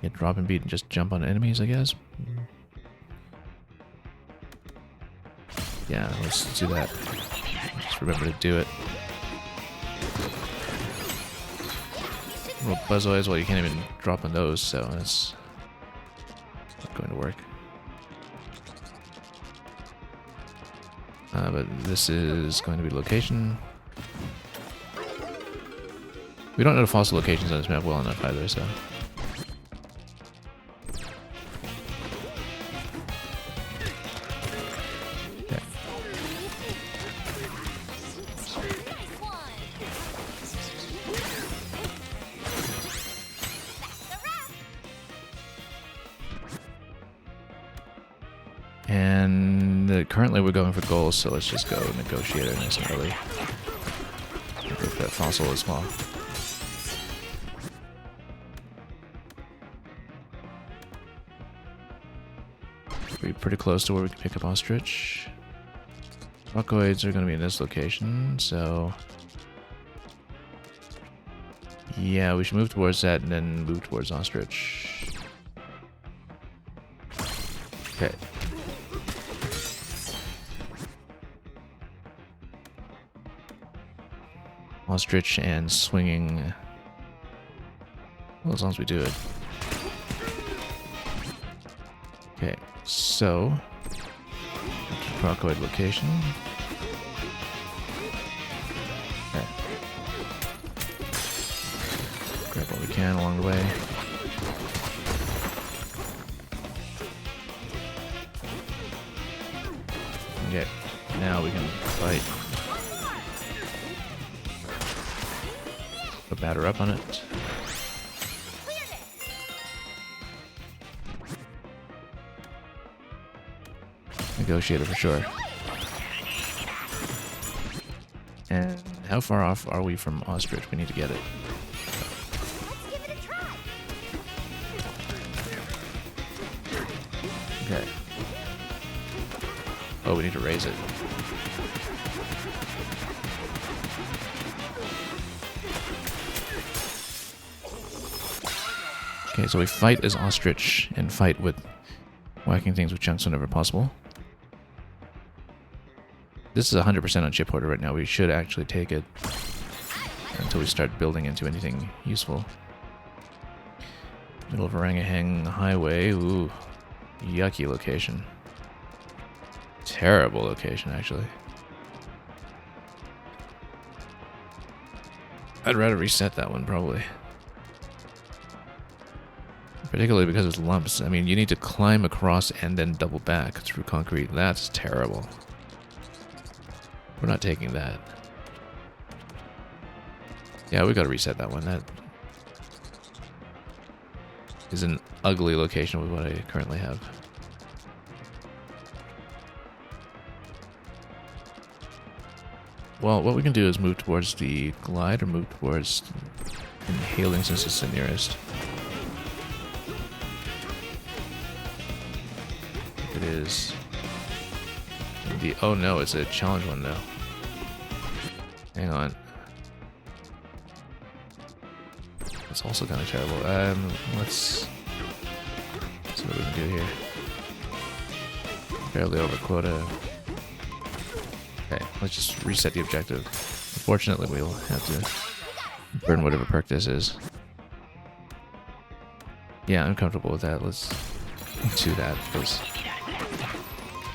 [SPEAKER 1] Get drop and beat and just jump on enemies, I guess. Yeah, let's do that. Just remember to do it. Little Buzzoids, well, you can't even drop on those, so that's not going to work. But this is going to be location. We don't know the fossil locations on this map well enough either, so. Okay. And currently we're going for goals, so let's just go Negotiator nice and early. Go for that fossil as well. We're pretty close to where we can pick up Ostrich. Rockoids are going to be in this location, so yeah, we should move towards that and then move towards Ostrich. Okay. Ostrich and swinging. Well, as long as we do it. Okay, so Rockoid location. Okay. Grab what we can along the way. Okay, now we can fight. Put batter up on it. Negotiator for sure. And how far off are we from Ostrich? We need to get it. Okay. Oh, we need to raise it. Okay, so we fight as Ostrich and fight with whacking things with chunks whenever possible. This is 100% on chip order right now. We should actually take it until we start building into anything useful. Middle of Orangahang Highway. Ooh, yucky location. terrible location, actually. I'd rather reset that one, probably. Particularly because it's lumps. I mean, you need to climb across and then double back through concrete. That's terrible. We're not taking that. Yeah, we gotta reset that one. That is an ugly location with what I currently have. Well, what we can do is move towards the glide or move towards inhaling since it's the nearest. It is the... Oh no, it's a challenge one though. Hang on. It's also kind of terrible. Let's see what we can do here. Barely over quota. Okay, let's just reset the objective. Unfortunately, we'll have to burn whatever perk this is. Yeah, I'm comfortable with that. Let's do that, because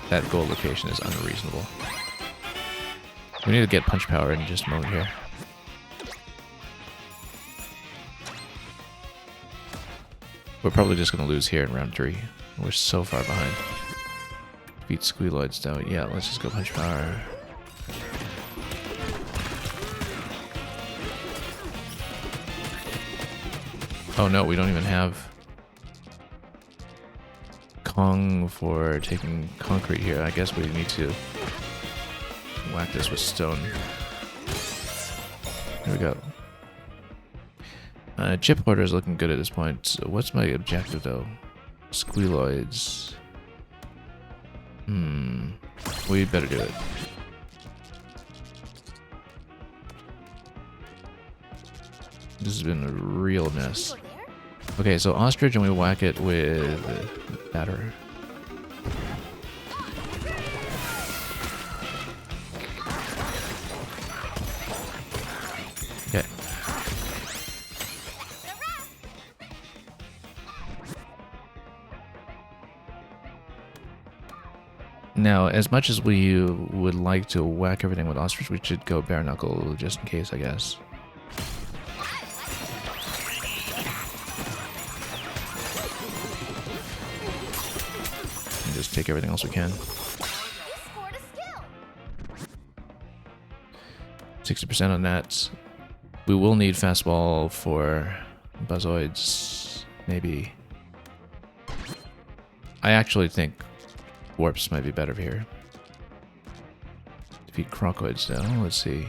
[SPEAKER 1] that goal location is unreasonable. We need to get punch power in just a moment here. We're probably just going to lose here in round 3. We're so far behind. Beat squealoids though. Yeah, let's just go punch power. Oh no, we don't even have Kong for taking concrete here. I guess we need to whack this with stone. Here we go. Chip hoarder is looking good at this point. So what's my objective though? Squealoids. We better do it. This has been a real mess. Okay, so ostrich, and we whack it with batter. Okay. Now, as much as we would like to whack everything with ostrich, we should go bare knuckle just in case, I guess. And just take everything else we can. 60% on that. We will need fastball for buzzoids, maybe. I actually think warps might be better here. Defeat crocoids though. Let's see.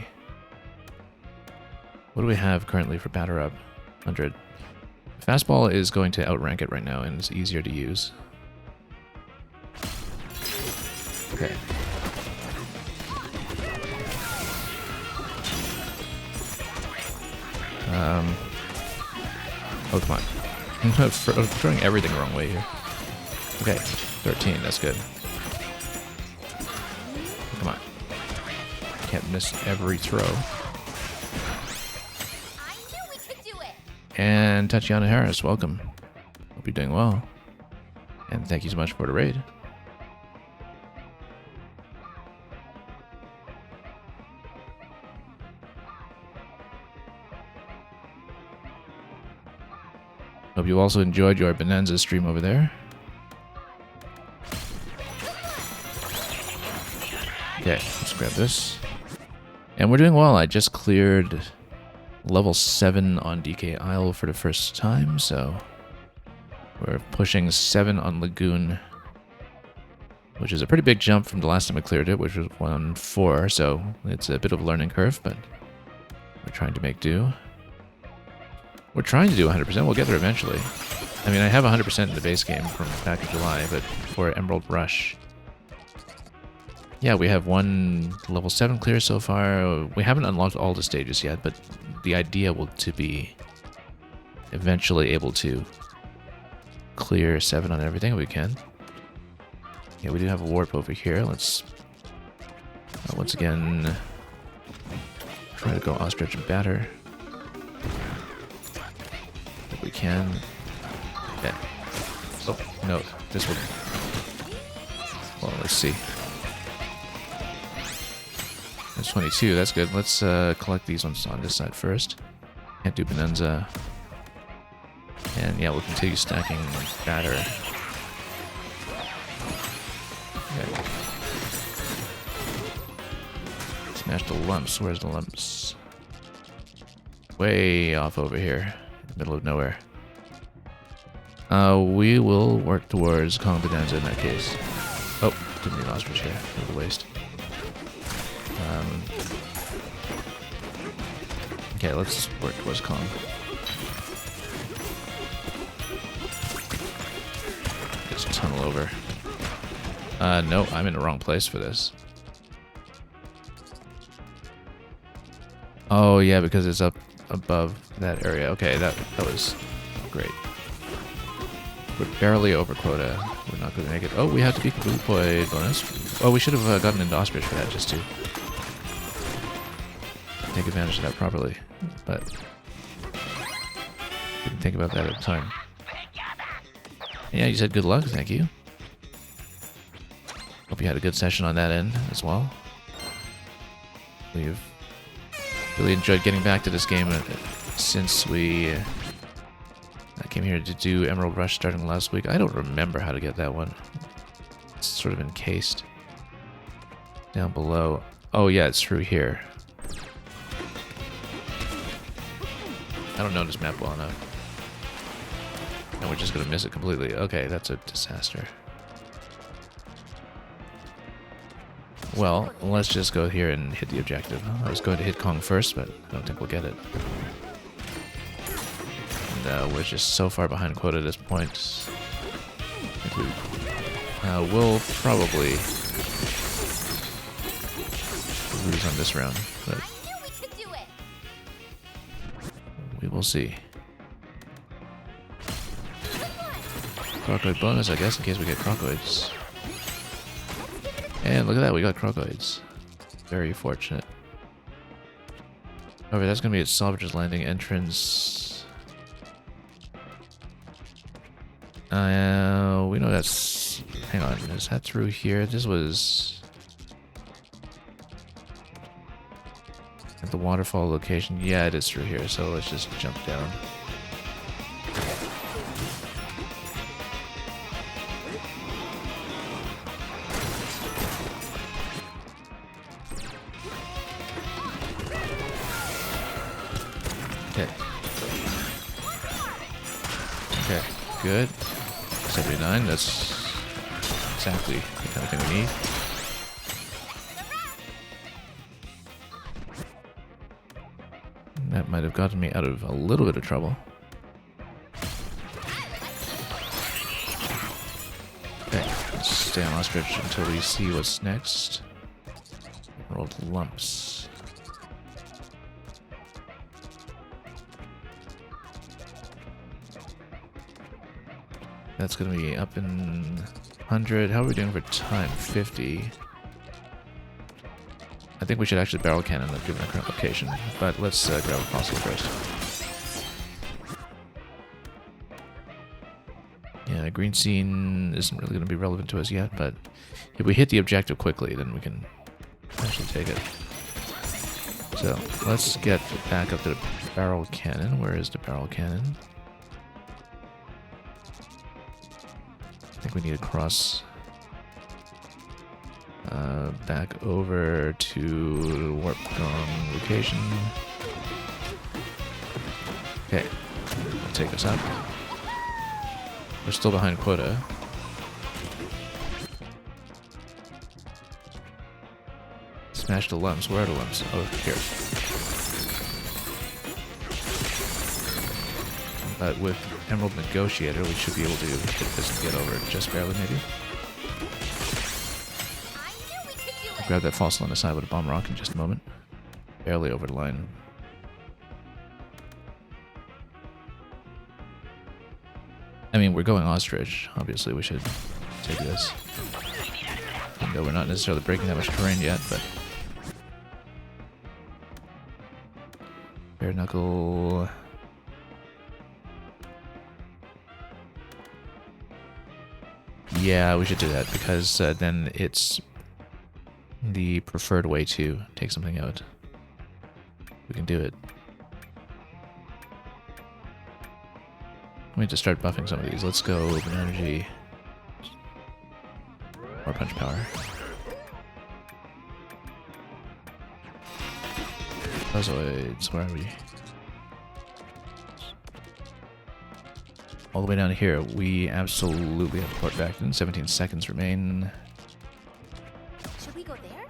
[SPEAKER 1] What do we have currently for batter up? 100. Fastball is going to outrank it right now, and it's easier to use. Okay. Oh, come on. I'm throwing everything the wrong way here. Okay, 13, that's good. Come on. Can't miss every throw.
[SPEAKER 2] I knew we could do it.
[SPEAKER 1] And Tatiana Harris, welcome. Hope you're doing well. And thank you so much for the raid. Hope you also enjoyed your Bonanza stream over there. Okay, let's grab this. And we're doing well. I just cleared level 7 on DKI for the first time, so we're pushing 7 on Lagoon, which is a pretty big jump from the last time I cleared it, which was 1-4, so it's a bit of a learning curve, but we're trying to make do. We're trying to do 100%. We'll get there eventually. I mean, I have 100% in the base game from back in July, but for Emerald Rush, yeah, we have 1 level 7 clear so far. We haven't unlocked all the stages yet, but the idea will to be eventually able to clear 7 on everything we can. Yeah, we do have a warp over here. Let's once again try to go ostrich and batter. If we can. Yeah. Oh, no. This will... Well, let's see. That's 22. That's good. Let's collect these ones on this side first. Can't do Bonanza. And yeah, we'll continue stacking batter. Okay. Smash the lumps. Where's the lumps? Way off over here. In the middle of nowhere. We will work towards Kong Bonanza in that case. Oh, didn't need ostrich here. What a waste. Okay, let's work towards Kong. Just tunnel over. No, I'm in the wrong place for this. Oh yeah, because it's up above that area. Okay, that was great. We're barely over quota. We're not going to make it. Oh, we have to be blue point bonus. Oh, we should have gotten into ostrich for that just to take advantage of that properly. But didn't think about that at the time. Yeah, you said good luck. Thank you. Hope you had a good session on that end as well. We've really enjoyed getting back to this game since we I came here to do Emerald Rush starting last week. I don't remember how to get that one. It's sort of encased down below. Oh yeah, it's through here. I don't know this map well enough. And we're just gonna miss it completely. Okay, that's a disaster. Well, let's just go here and hit the objective. I was going to hit Kong first, but I don't think we'll get it. And we're just so far behind quota at this point. I think we'll probably lose on this round, but we will see. Crocoid bonus, I guess, in case we get crocoids. And look at that, we got crocoids. Very fortunate. However, that's going to be at Salvage's Landing entrance. We know that's... Hang on, is that through here? This was... at the waterfall location. Yeah, it is through here, so let's just jump down. Okay. Okay, good. 79, that's exactly the kind of thing we need. That might have gotten me out of a little bit of trouble. Okay, let's stay on ostrich until we see what's next. Rolled lumps. That's going to be up in 100. How are we doing for time? 50. I think we should actually barrel cannon them given our current location. But let's grab a fossil first. Yeah, green scene isn't really going to be relevant to us yet, but if we hit the objective quickly, then we can actually take it. So let's get back up to the barrel cannon. Where is the barrel cannon? I think we need to cross back over to warp gong location. Okay, I'll take us up. We're still behind quota. Smash the lumps. Where are the lumps? Oh, here. But with Emerald Negotiator, we should be able to hit this and get over it just barely, maybe. I'll grab that fossil on the side with a bomb rock in just a moment. Barely over the line. I mean, we're going ostrich. Obviously, we should take this. Even though we're not necessarily breaking that much terrain yet, but... Bare knuckle... Yeah, we should do that, because then it's the preferred way to take something out. We can do it. We need to start buffing some of these. Let's go open energy. More punch power. Buzoids, where are we? All the way down here. We absolutely have to port back in. 17 seconds remain.
[SPEAKER 2] Should we go there?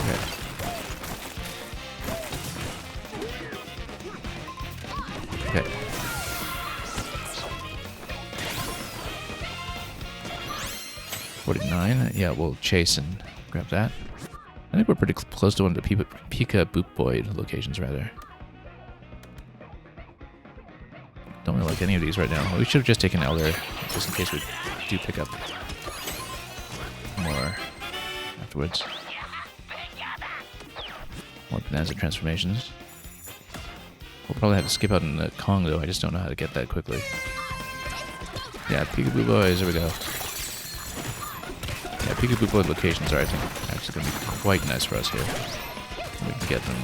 [SPEAKER 1] Okay. Okay. $49. Yeah, we'll chase and grab that. I think we're pretty close to one of the Pika Boop Void locations, rather. Don't really like any of these right now. We should have just taken Elder, just in case we do pick up more afterwards. More Bonanza transformations. We'll probably have to skip out in the Kong, though. I just don't know how to get that quickly. Yeah, Peekaboo Boys, there we go. Yeah, Peekaboo Boy locations are, I think, actually going to be quite nice for us here. We can get them.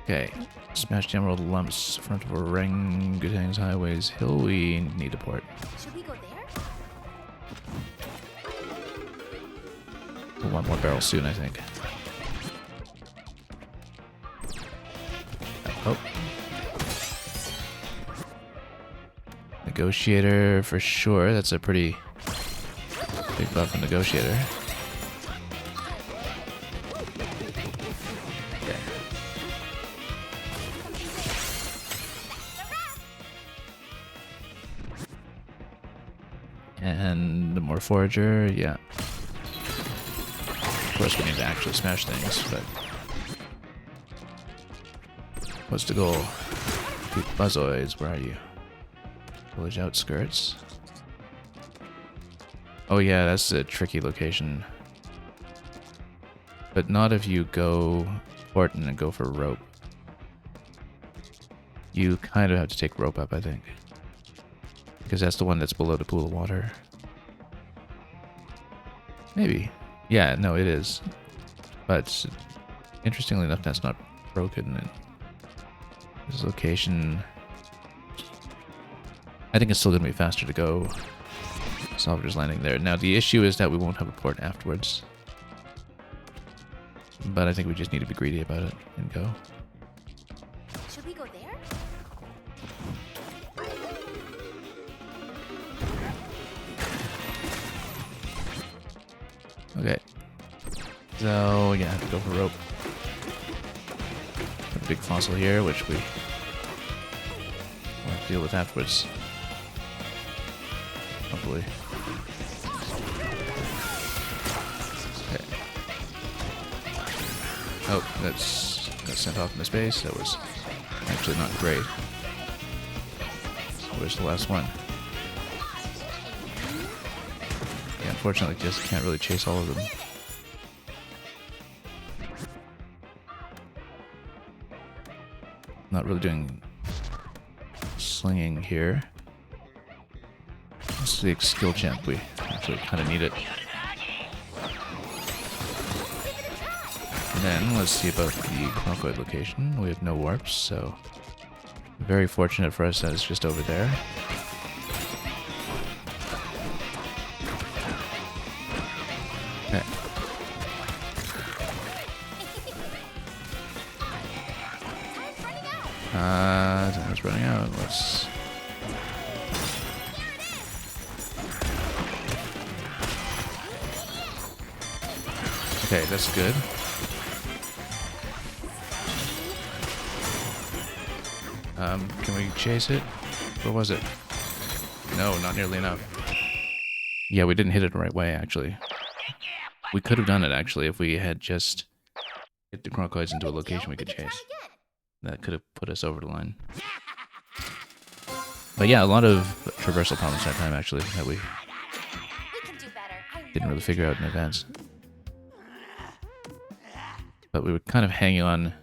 [SPEAKER 1] Okay. Smash Emerald Lumps, front of Orangutans, Highways, Hill, we need a port.
[SPEAKER 2] Should we go there?
[SPEAKER 1] We'll want more barrels soon, I think. Oh. Negotiator for sure. That's a pretty big buff from Negotiator. Okay. And more Forager, yeah. Of course we need to actually smash things, but what's the goal? Buzzoids, where are you? Village outskirts. Oh yeah, that's a tricky location. But not if you go Fortin and go for rope. You kind of have to take rope up, I think. Because that's the one that's below the pool of water. Maybe. Yeah, no, it is. But interestingly enough, that's not broken. And this location, I think it's still going to be faster to go Salvager's Landing there. Now, the issue is that we won't have a port afterwards. But I think we just need to be greedy about it and go.
[SPEAKER 2] Should we go there?
[SPEAKER 1] Okay. So, yeah, I have to go for rope. Got a big fossil here, which we will have to deal with afterwards. Hopefully. Okay. Oh, that's got sent off into space. That was actually not great. Where's the last one? Yeah, unfortunately, just can't really chase all of them. Not really doing slinging here. This is the skill champ. We actually kind of need it. And then let's see about the Crocoid location. We have no warps, so very fortunate for us that it's just over there. Okay. Time's running out. Let's. Okay, that's good. Can we chase it? Where was it? No, not nearly enough. Yeah, we didn't hit it the right way, actually. We could have done it, actually, if we had just hit the Crocoids into a location we could chase. That could have put us over the line. But yeah, a lot of traversal problems that time, actually, that we
[SPEAKER 2] can do better.
[SPEAKER 1] didn't really figure out in advance. But we were kind of hanging on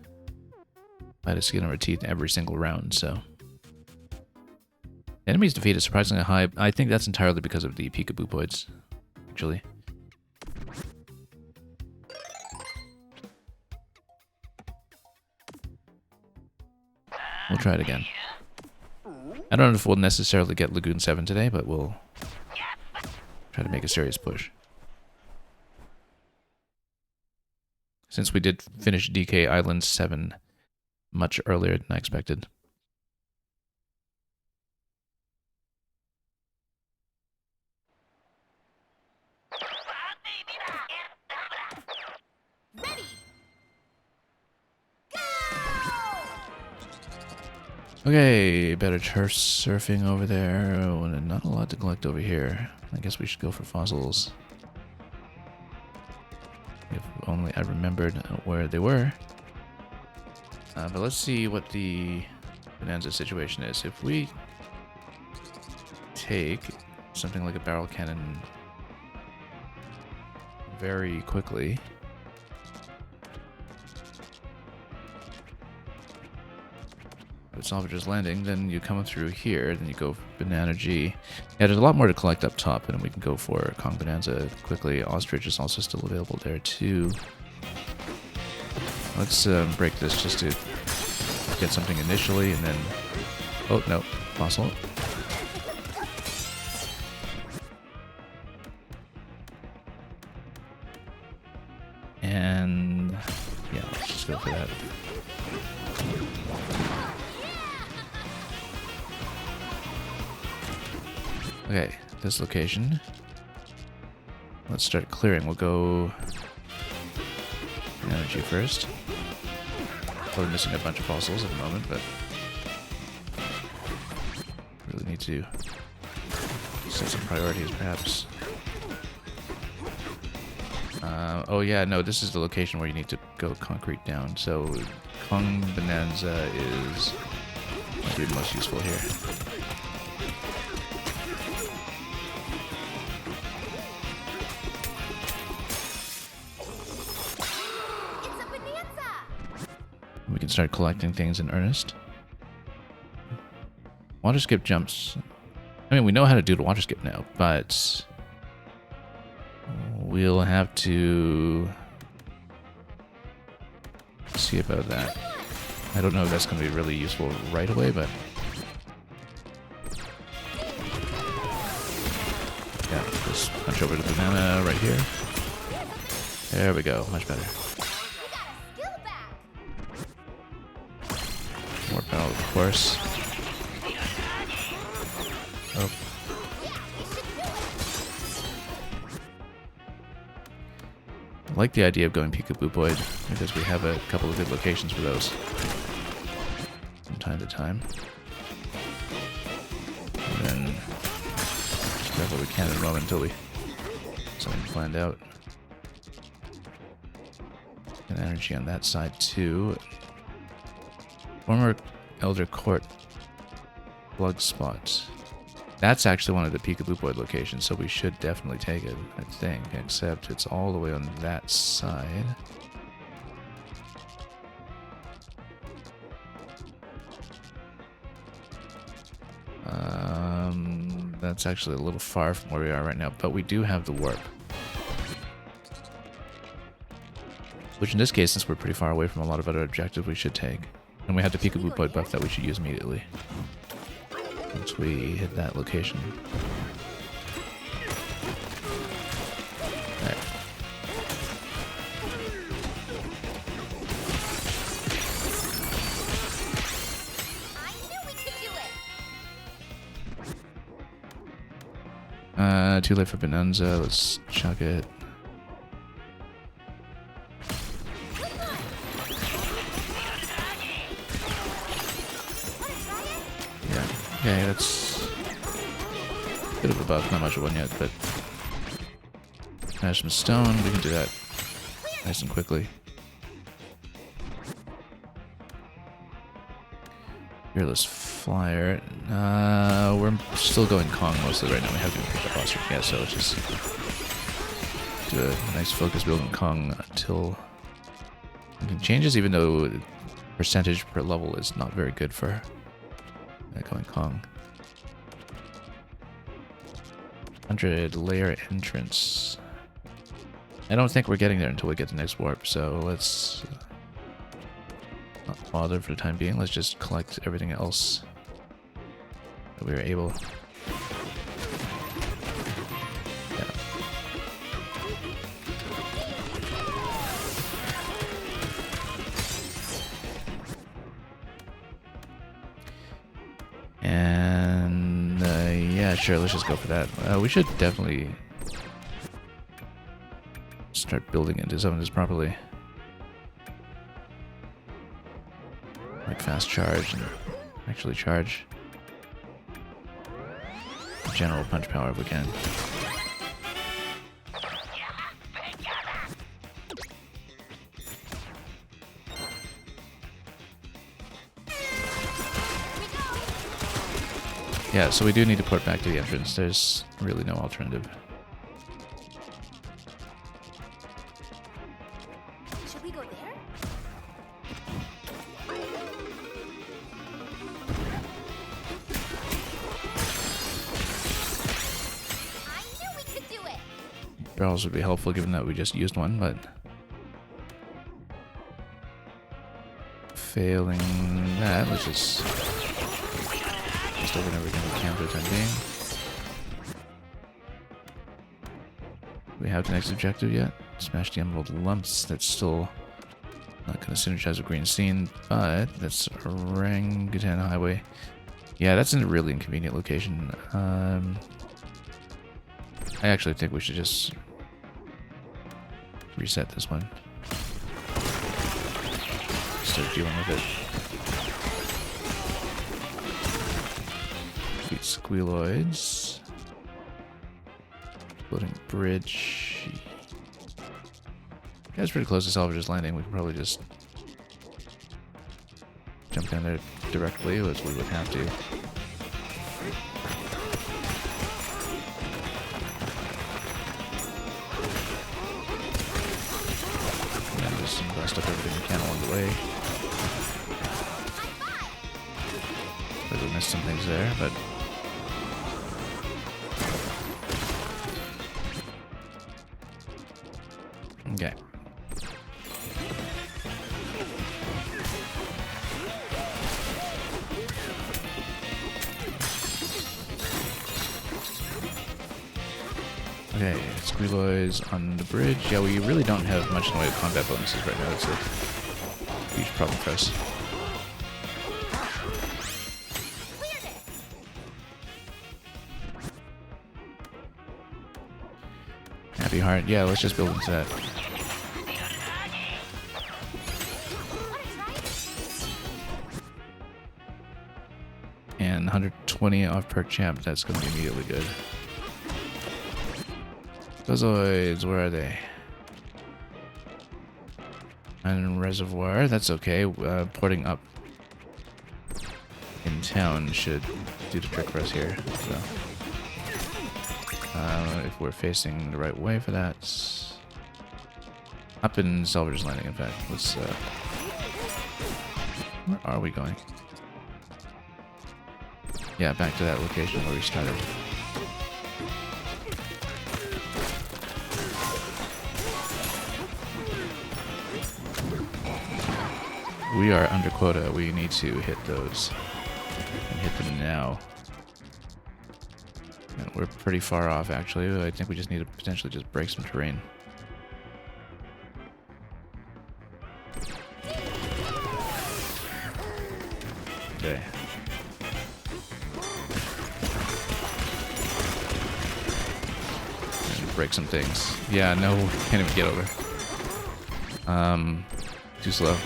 [SPEAKER 1] bite the skin of our teeth every single round, so. Enemies defeat is surprisingly high. I think that's entirely because of the Peekaboo actually. We'll try it again. I don't know if we'll necessarily get Lagoon 7 today, but we'll try to make a serious push. Since we did finish DK Island 7 much earlier than I expected.
[SPEAKER 2] Ready.
[SPEAKER 1] Okay, better turf surfing over there. Oh, and not a lot to collect over here. I guess we should go for fossils. If only I remembered where they were. But let's see what the bonanza situation is. If we take something like a barrel cannon very quickly. Salvager's Landing, then you come through here, then you go Banana G. Yeah, there's a lot more to collect up top, and we can go for Kong Bonanza quickly. Ostrich is also still available there, too. Let's break this just to get something initially, and then... Oh, no. Fossil. And... yeah, let's just go for that. Okay, this location. Let's start clearing. We'll go energy first. Probably missing a bunch of fossils at the moment, but really need to set some priorities, perhaps. Oh yeah, no, this is the location where you need to go concrete down. So Kong Bonanza is might be the most useful here. We can start collecting things in earnest. Water skip jumps. I mean, we know how to do the water skip now, but we'll have to see about that. I don't know if that's going to be really useful right away, but yeah, just punch over to the banana right here. There we go, much better. More barrel, of course. Oh. I like the idea of going Peekaboo Boyd because we have a couple of good locations for those from time to time. And then just grab what we can in a moment until we get something planned out. And energy on that side too. Former Elder Court Blood Spot. That's actually one of the Peekaboo Boyd locations, so we should definitely take it, I think, except it's all the way on that side. That's actually a little far from where we are right now, but we do have the warp. Which in this case, since we're pretty far away from a lot of other objectives, we should take. And we have the Peekaboo Boyd buff that we should use immediately once we hit that location. Alright.
[SPEAKER 2] I knew we could do it.
[SPEAKER 1] Too late for Bonanza. Let's chuck it. Okay, that's a bit of a buff, not much of one yet, but smash some stone, we can do that nice and quickly. Fearless Flyer. We're still going Kong mostly right now. We haven't even picked up Ostrich yet, so let's just do a nice focus build on Kong until anything changes, even though percentage per level is not very good for going Kong. 100 layer entrance. I don't think we're getting there until we get the next warp, so let's not bother for the time being. Let's just collect everything else that we were able. Yeah. And yeah, sure, let's just go for that. We should definitely start building into some of this properly. Like fast charge and actually charge. General punch power if we can. Yeah, so we do need to port back to the entrance. There's really no alternative.
[SPEAKER 2] Should we go there? I knew we could do it.
[SPEAKER 1] Barrels would be helpful given that we just used one, but failing that, let's just open everything we can for the time being. Do we have the next objective yet? Smash the emerald lumps. That's still not going to synergize with green scene, but that's Orangutan Highway. Yeah, that's in a really inconvenient location. I actually think we should just reset this one instead of dealing with it. Beat squealoids. Floating bridge. Yeah, it's pretty close to Salvage's Landing. We could probably just jump down there directly, as we would have to. And just blast up everything we can along the way. We missed some things there, but okay. Okay, squealoids on the bridge. Yeah, we really don't have much in the way of combat bonuses right now. That's a huge problem for us. Happy heart. Yeah, let's just build into that. And 120 off per champ. That's going to be immediately good. Gozoids, where are they? And reservoir, that's okay. Porting up in town should do the trick for us here. So, if we're facing the right way for that, up in Salvage's Landing. In fact, let's. Where are we going? Yeah, back to that location where we started. We are under quota. We need to hit those. And hit them now. And we're pretty far off, actually. I think we just need to potentially just break some terrain. Okay. And break some things. Yeah, no, can't even get over. Too slow.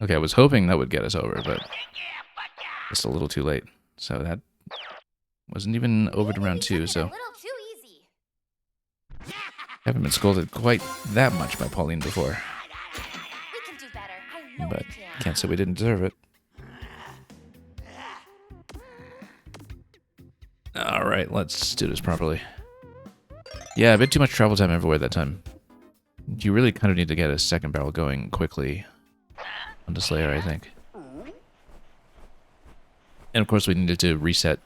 [SPEAKER 1] Okay, I was hoping that would get us over, but just a little too late. So that wasn't even over to round 2, so haven't been scolded quite that much by Pauline before.
[SPEAKER 2] We can do better. I know
[SPEAKER 1] But
[SPEAKER 2] we can.
[SPEAKER 1] can't say we didn't deserve it. Alright, let's do this properly. Yeah, a bit too much travel time everywhere that time. You really kind of need to get a second barrel going quickly on the Slayer, I think. And of course we needed to reset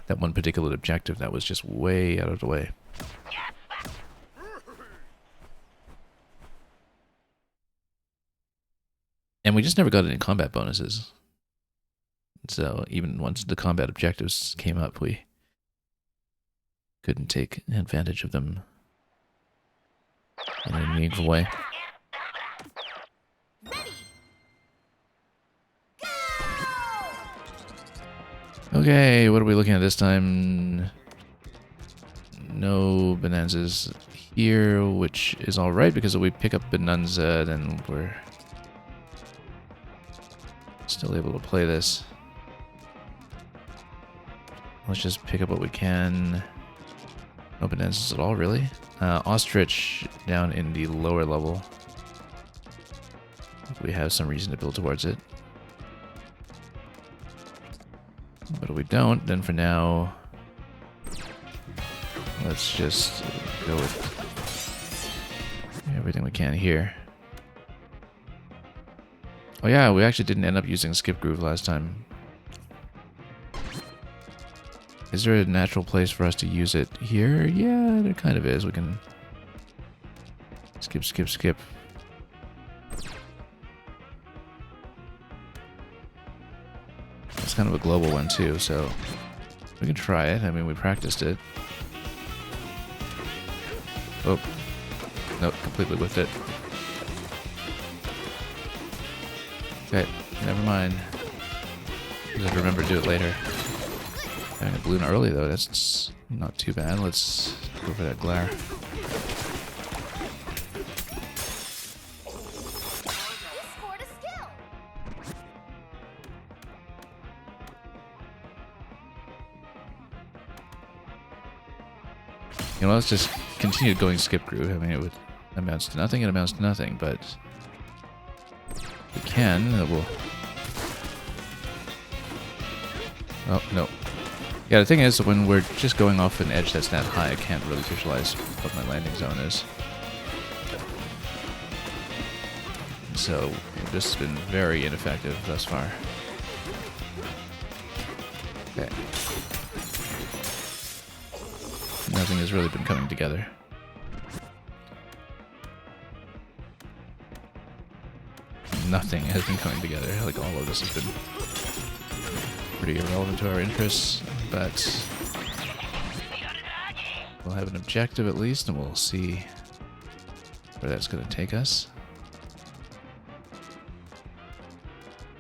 [SPEAKER 1] that one particular objective that was just way out of the way. And we just never got any combat bonuses. So even once the combat objectives came up, we couldn't take advantage of them in a meaningful way. Okay, what are we looking at this time? No bonanzas here, which is alright because if we pick up bonanza, then we're still able to play this. Let's just pick up what we can. No bonanzas at all, really. Ostrich down in the lower level. If we have some reason to build towards it. But if we don't, then for now, let's just go with everything we can here. Oh yeah, we actually didn't end up using Skip Groove last time. Is there a natural place for us to use it here? Yeah, there kind of is. We can skip, skip, skip. It's kind of a global one too, so we can try it. I mean, we practiced it. Oh, nope, completely whiffed it. Okay, never mind. I have to remember to do it later. Having a balloon early though, that's not too bad. Let's go for that glare. You know, let's just continue going Skip Groove. I mean, it would amounts to nothing, it amounts to nothing, but if we can, we'll... Oh, no. Yeah, the thing is, when we're just going off an edge that's that high, I can't really visualize what my landing zone is. So, this has been very ineffective thus far. Okay. Nothing has really been coming together. Nothing has been coming together. Like, all of this has been pretty irrelevant to our interests, but we'll have an objective at least, and we'll see where that's going to take us.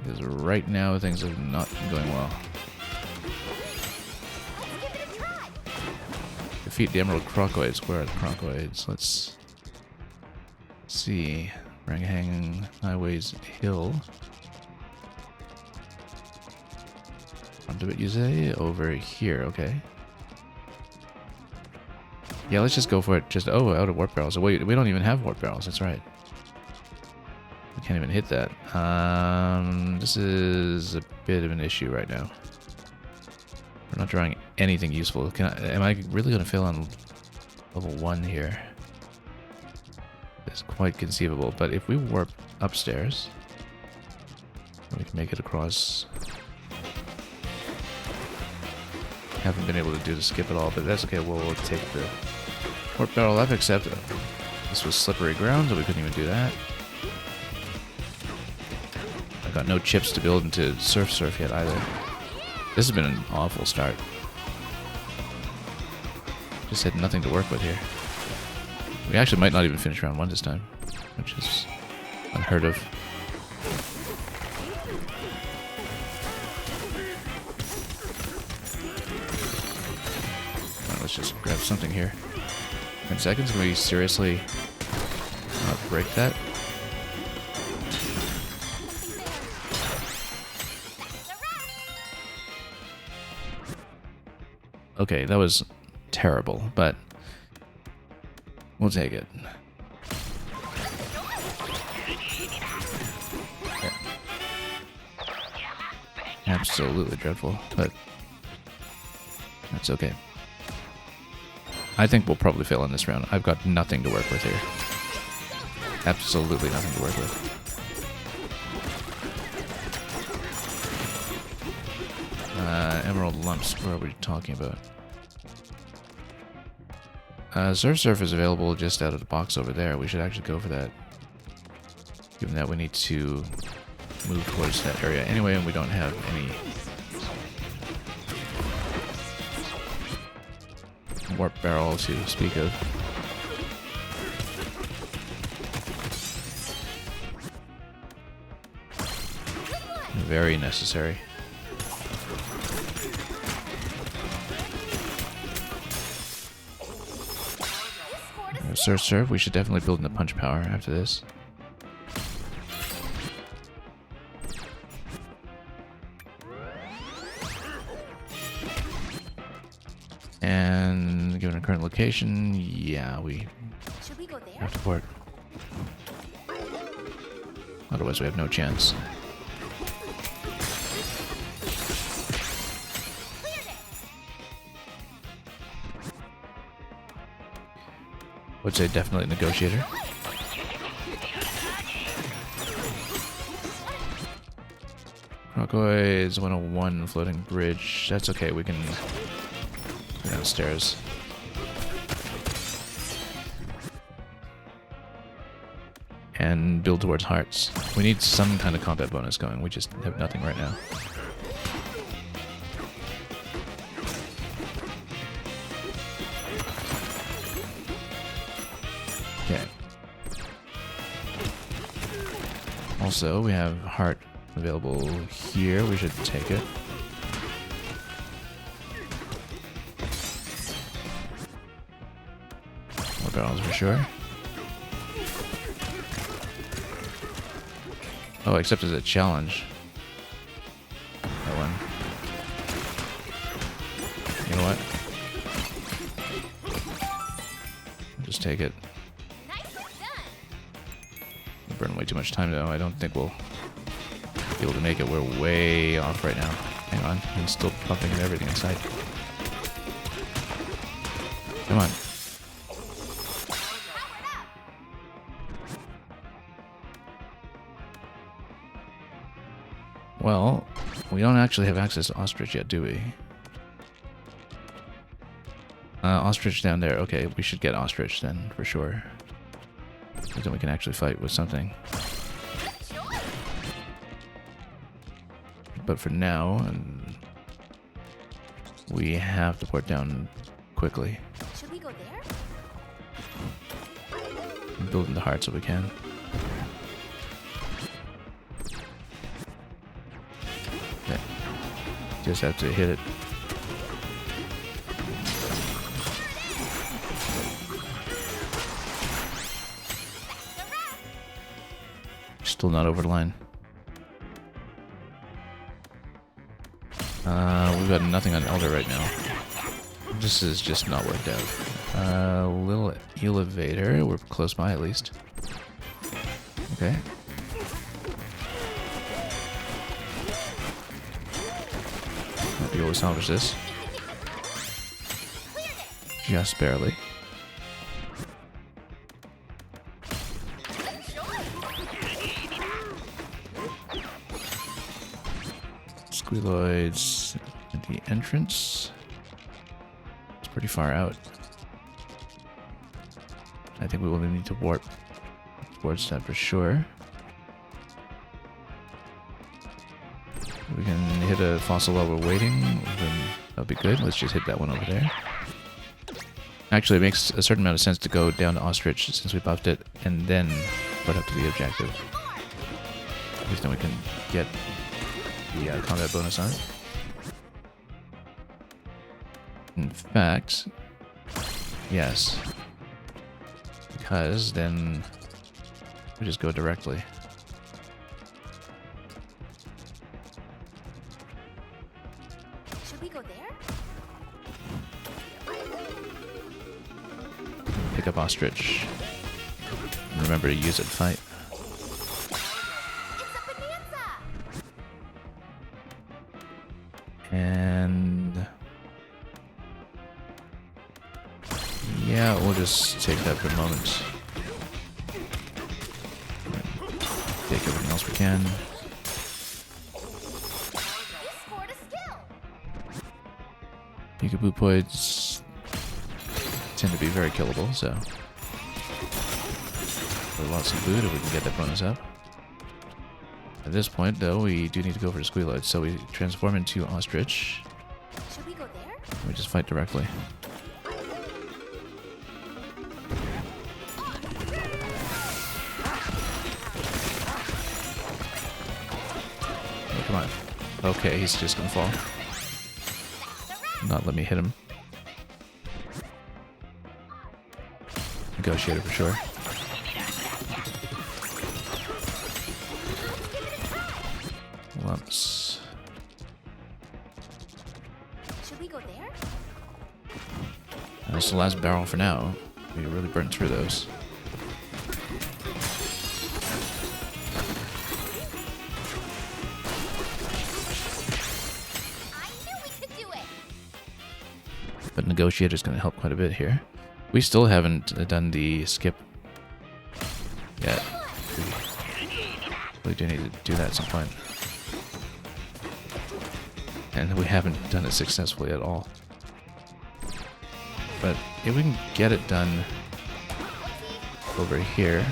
[SPEAKER 1] Because right now, things have not been going well. Defeat the Emerald Crocoids. Where are the Crocoids? Let's see. Ranghang Highways Hill. Front of it, you say? Over here, okay. Yeah, let's just go for it. Just, oh, out of warp barrels. Oh, wait, we don't even have warp barrels. That's right. We can't even hit that. This is a bit of an issue right now. We're not drawing anything useful. Am I really going to fail on level 1 here? It's quite conceivable, but if we warp upstairs, we can make it across. Haven't been able to do the skip at all, but that's okay. We'll take the warp barrel up, except this was slippery ground, so we couldn't even do that. I got no chips to build into Surf yet either. This has been an awful start. Just had nothing to work with here. We actually might not even finish round 1 this time, which is unheard of. Right, let's just grab something here. 10 seconds, can we seriously not break that? Okay, that was terrible, but we'll take it. Okay. Absolutely dreadful, but that's okay. I think we'll probably fail in this round. I've got nothing to work with here. absolutely nothing to work with. Emerald lumps, what are we talking about? Surf is available just out of the box over there. We should actually go for that. Given that we need to move towards that area anyway, and we don't have any warp barrel to speak of. Very necessary. Surf, we should definitely build in the punch power after this. And given our current location, yeah, we
[SPEAKER 2] Should we go there?
[SPEAKER 1] have to port. Otherwise, we have no chance. Would say definitely negotiator. Crocoids 101 floating bridge. That's okay, we can go downstairs. And build towards hearts. We need some kind of combat bonus going. We just have nothing right now. Okay. Also, we have heart available here. We should take it. More barrels for sure. Oh, except as a challenge. That one. You know what? Just take it. Burn way too much time though. I don't think we'll be able to make it. We're way off right now. Hang on. I'm still pumping everything inside. Come on. Well, we don't actually have access to Ostrich yet, do we? Ostrich down there. Okay, we should get Ostrich then, for sure. Because then we can actually fight with something. But for now, we have to port down quickly.
[SPEAKER 2] Should we go there?
[SPEAKER 1] And build in the heart so we can. Okay. Just have to hit it. Still not over the line. We've got nothing on Elder right now. This is just not worked out. Little elevator. We're close by at least. Okay. Might be able to salvage this. Just barely. Squealoids at the entrance. It's pretty far out. I think we will need to warp towards that for sure. We can hit a fossil while we're waiting, then that'll be good. Let's just hit that one over there. Actually, it makes a certain amount of sense to go down to Ostrich since we buffed it, and then put up to the objective. At least then we can get the combat bonus on it. In fact, yes. Because then we just go directly.
[SPEAKER 2] Should we go there?
[SPEAKER 1] Pick up Ostrich. And remember to use it to fight.
[SPEAKER 2] It's a bonanza!
[SPEAKER 1] And yeah, we'll just take that for a moment. else we can.
[SPEAKER 2] You scored a skill.
[SPEAKER 1] Peekaboo poids tend to be very killable, so for lots of food if we can get that bonus up. At this point, though, we do need to go for the Squealoid, so we transform into Ostrich.
[SPEAKER 2] Should we go there?
[SPEAKER 1] We just fight directly. Oh, come on. Okay, he's just gonna fall. Not let me hit him. Negotiator for sure. Lumps.
[SPEAKER 2] Should we go there?
[SPEAKER 1] That's the last barrel for now. We really burned through those.
[SPEAKER 2] I knew we could do it.
[SPEAKER 1] But Negotiator's going to help quite a bit here. We still haven't done the skip yet. We do need to do that at some point. And we haven't done it successfully at all. But if we can get it done over here,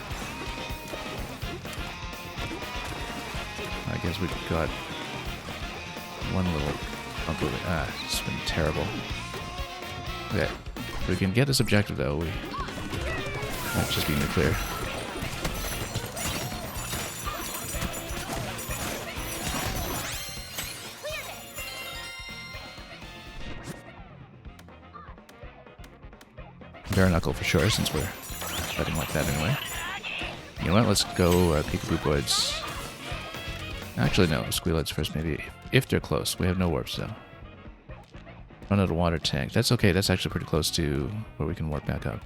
[SPEAKER 1] I guess we've got one little bump over. Ah, it's been terrible. Okay, if we can get this objective though, we might just be nuclear. Bare knuckle for sure, since we're fighting like that anyway. You know what? Let's go Peekaboo Boids. Actually, no. Squealoids first, maybe. If they're close. We have no warps, though. Run out of water tank. That's okay. That's actually pretty close to where we can warp back up.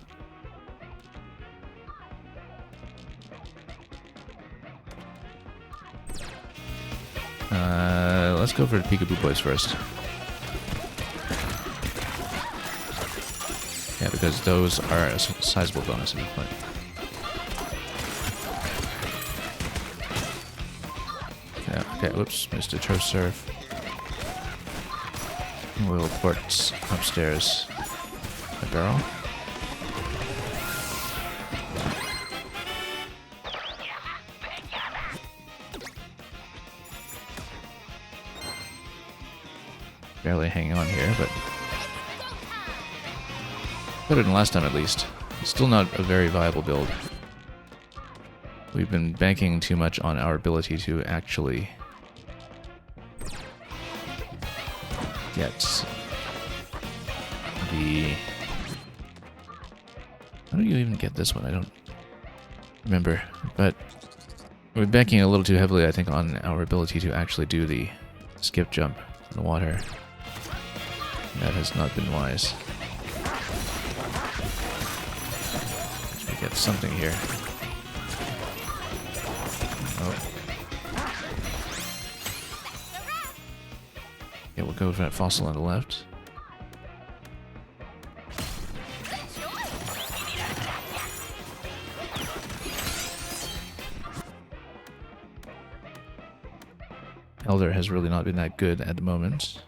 [SPEAKER 1] Let's go for the Peekaboo Boids first. Yeah, because those are a sizable bonus at this point. Yeah, okay, whoops, missed a Turf Surf. We'll port upstairs a barrel. Barely hanging on here, but better than last time, at least. Still not a very viable build. We've been banking too much on our ability to actually get the... How do you even get this one? I don't remember. But we're banking a little too heavily, I think, on our ability to actually do the skip jump in the water. That has not been wise. Get something here. Oh. Yeah, we'll go for that fossil on the left. Elder has really not been that good at the moment.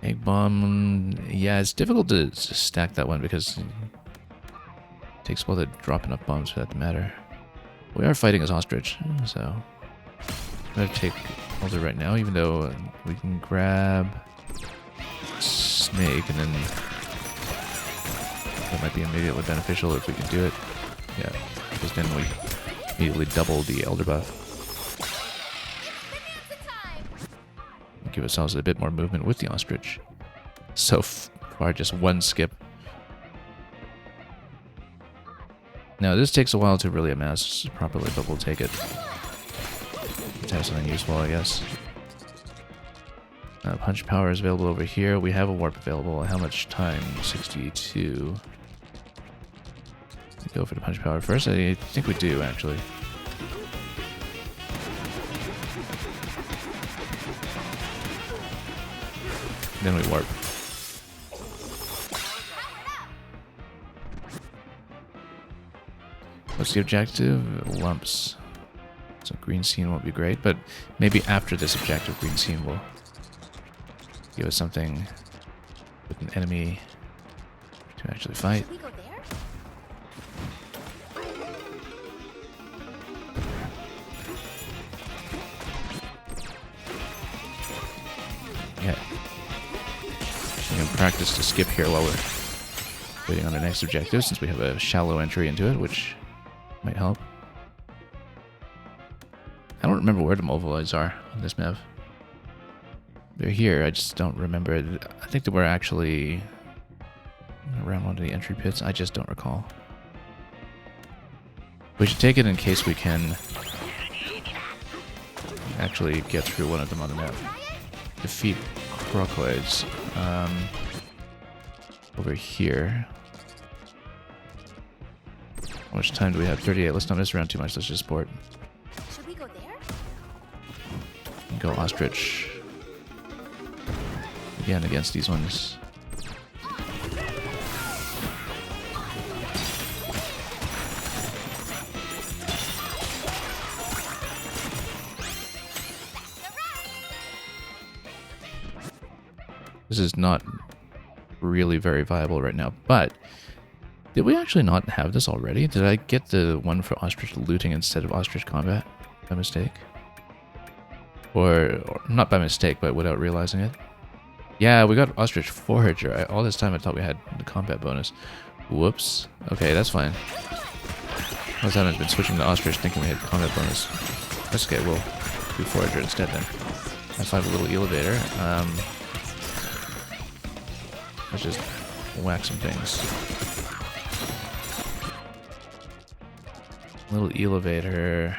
[SPEAKER 1] Egg bomb, yeah, it's difficult to stack that one because takes a while to drop enough bombs for that to matter. We are fighting as Ostrich, so I'm gonna take Elder right now, even though we can grab Snake, and then that might be immediately beneficial if we can do it. Yeah, because then we immediately double the Elder buff. Give ourselves a bit more movement with the Ostrich. So far, just one skip. Now, this takes a while to really amass properly, but we'll take it. Let's have something useful, I guess. Punch power is available over here. We have a warp available. How much time? 62. Go for the punch power first. I think we do, actually. Then we warp. What's the objective? Lumps. So green scene won't be great, but maybe after this objective, green scene will give us something with an enemy to actually fight.
[SPEAKER 2] Should we go there?
[SPEAKER 1] Yeah. We can practice to skip here while we're waiting on the next objective, since we have a shallow entry into it, which might help. I don't remember where the mobilites are on this map. They're here, I just don't remember. I think that we're actually around one of the entry pits. I just don't recall. We should take it in case we can actually get through one of them on the map. Defeat crocoids. Over here. How much time do we have? 38. Let's not mess around too much. Let's just sport.
[SPEAKER 2] Should we go there?
[SPEAKER 1] Go ostrich. Again against these ones. This is not really very viable right now, but did we actually not have this already? Did I get the one for ostrich looting instead of ostrich combat by mistake? Or not by mistake, but without realizing it? Yeah, we got ostrich forager. All this time I thought we had the combat bonus. Whoops. Okay, that's fine. All this time I've been switching to ostrich thinking we had combat bonus. That's okay, we'll do forager instead then. I find a little elevator. Let's just whack some things. Little elevator.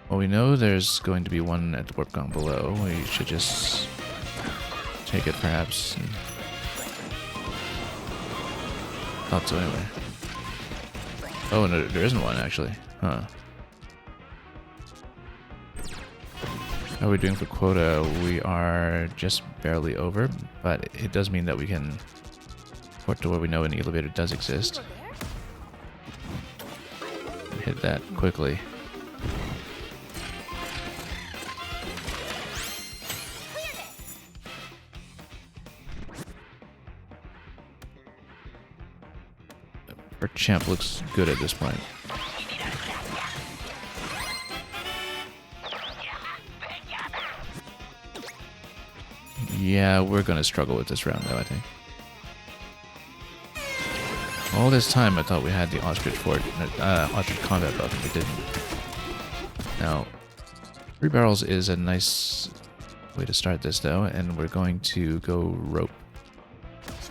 [SPEAKER 1] Well, we know there's going to be one at the warp gong below. We should just take it, perhaps. Thought so, anyway. Oh, no, there isn't one, actually. Huh. How are we doing for quota? We are just barely over, but it does mean that we can port to where we know an elevator does exist. Hit that quickly. Our champ looks good at this point. Yeah, we're going to struggle with this round, though, I think. All this time, I thought we had the ostrich ostrich combat buff, and we didn't. Now, 3 barrels is a nice way to start this, though, and we're going to go rope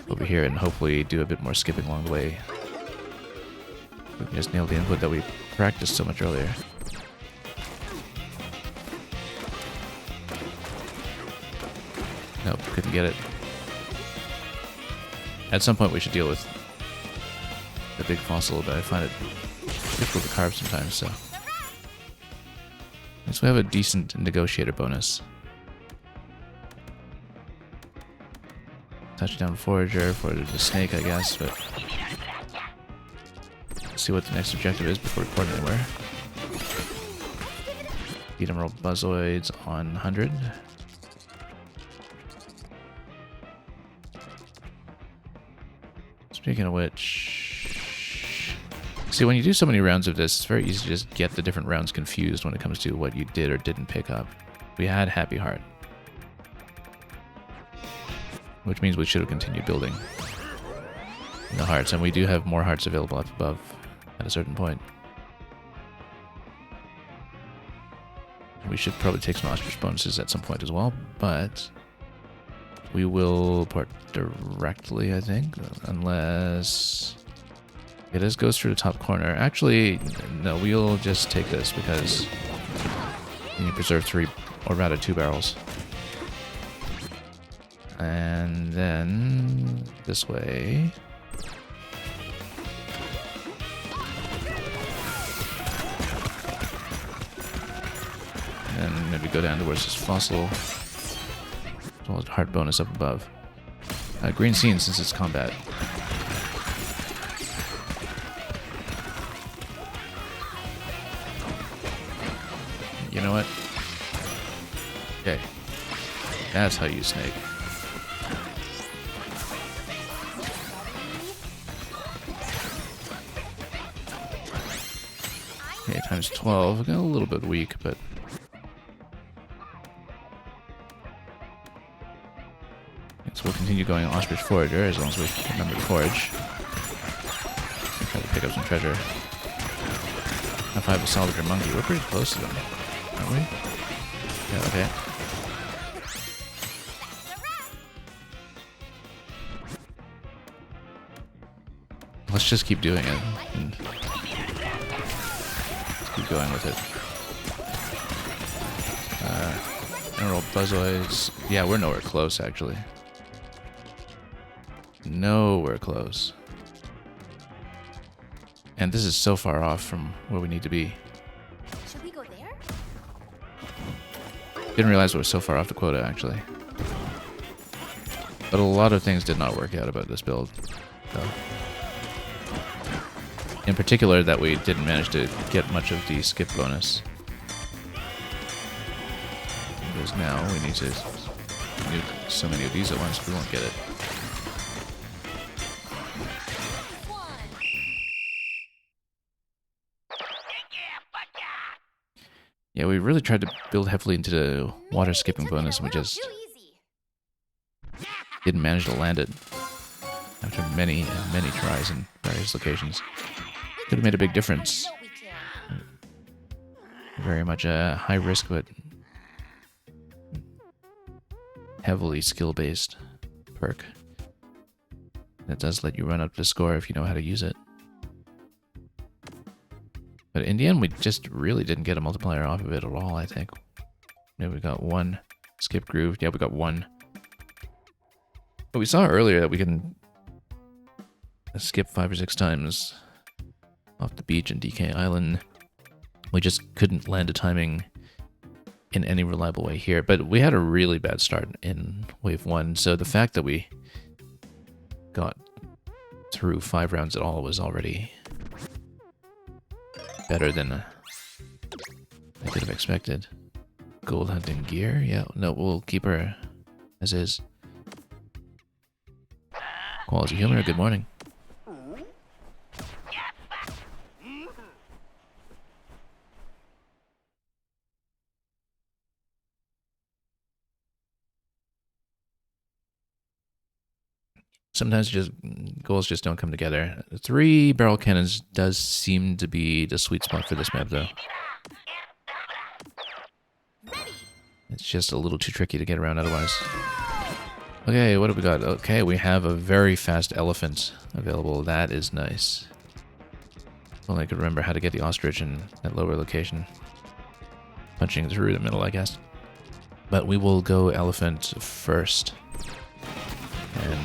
[SPEAKER 1] over here and hopefully do a bit more skipping along the way. We can just nail the input that we practiced so much earlier. Nope, couldn't get it. At some point we should deal with the big fossil, but I find it difficult to carve sometimes, so. At least we have a decent negotiator bonus. Touchdown forager for the snake, I guess, but let's see what the next objective is before we port anywhere. Beat emerald buzzoids on 100. Speaking of which, see, when you do so many rounds of this, it's very easy to just get the different rounds confused when it comes to what you did or didn't pick up. We had Happy Heart, which means we should have continued building in the hearts, and we do have more hearts available up above at a certain point. We should probably take some ostrich bonuses at some point as well, but we will port directly, I think, unless it just goes through the top corner. Actually, no, we'll just take this because you preserve 3, or rather 2 barrels. And then this way. And maybe go down to where's this fossil. Heart bonus up above. Green scene since it's combat. know what? Okay. That's how you snake. Okay, times 12. Got a little bit weak, but... So we'll continue going Ostrich Forager as long as we remember to forage. Try to pick up some treasure. If I have a Soldier Monkey, we're pretty close to them, aren't we? Yeah, okay. Let's just keep doing it. And let's keep going with it. General Buzzoids. Yeah, we're nowhere close, actually. Nowhere close. And this is so far off from where we need to be.
[SPEAKER 2] Should we go there?
[SPEAKER 1] Didn't realize we were so far off the quota, actually. But a lot of things did not work out about this build, though. In particular, that we didn't manage to get much of the skip bonus. Because now we need to nuke so many of these at once, we won't get it. Yeah, we really tried to build heavily into the water skipping bonus, and we just didn't manage to land it after many and many tries in various locations. Could have made a big difference. Very much a high risk, but heavily skill-based perk that does let you run up the score if you know how to use it. But in the end, we just really didn't get a multiplier off of it at all, I think. Maybe we got one skip groove. Yeah, we got one. But we saw earlier that we can skip 5 or 6 times off the beach in DKI Island. We just couldn't land a timing in any reliable way here. But we had a really bad start in Wave 1, so the fact that we got through 5 rounds at all was already better than I could have expected. Gold hunting gear? Yeah, no, we'll keep her as is. Quality humor, good morning. Sometimes just goals just don't come together. 3 barrel cannons does seem to be the sweet spot for this map, though. It's just a little too tricky to get around otherwise. Okay, what have we got? Okay, we have a very fast elephant available. That is nice. If only I could remember how to get the ostrich in that lower location. Punching through the middle, I guess. But we will go elephant first. And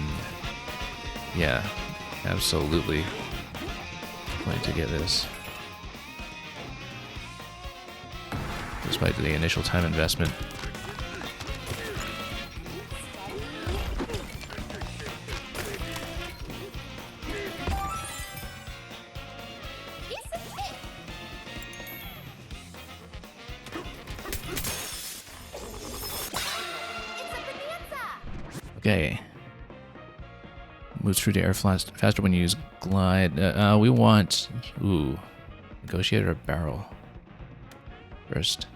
[SPEAKER 1] yeah, absolutely going to get this. Despite the initial time investment. Okay. Moves through the air faster when you use glide. We want... Ooh. Negotiator or barrel? First.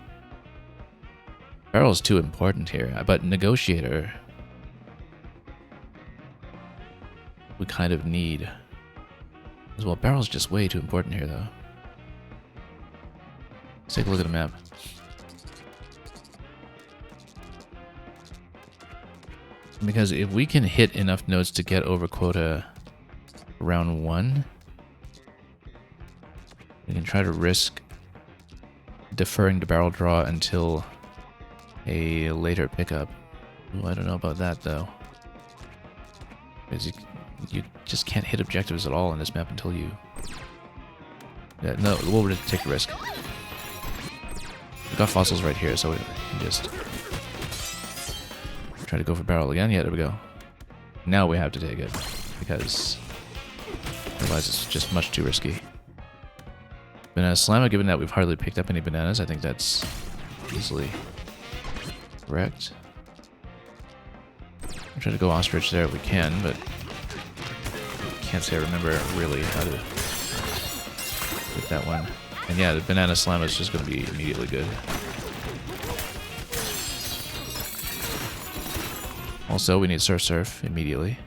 [SPEAKER 1] Barrel is too important here, but negotiator... we kind of need. As well, barrel's just way too important here, though. Let's take a look at the map. Because if we can hit enough nodes to get over quota round 1, we can try to risk deferring the barrel draw until a later pickup. Ooh, I don't know about that, though. Because you just can't hit objectives at all on this map until you... Yeah, no, we'll take the risk. We got fossils right here, so we can just... try to go for barrel again. Yeah, there we go. Now we have to take it, because otherwise it's just much too risky. Banana Slammer, given that we've hardly picked up any bananas, I think that's easily correct. I'm trying to go ostrich there if we can, but can't say I remember really how to get that one. And yeah, the banana slam is just going to be immediately good. Also, we need Surf Surf immediately.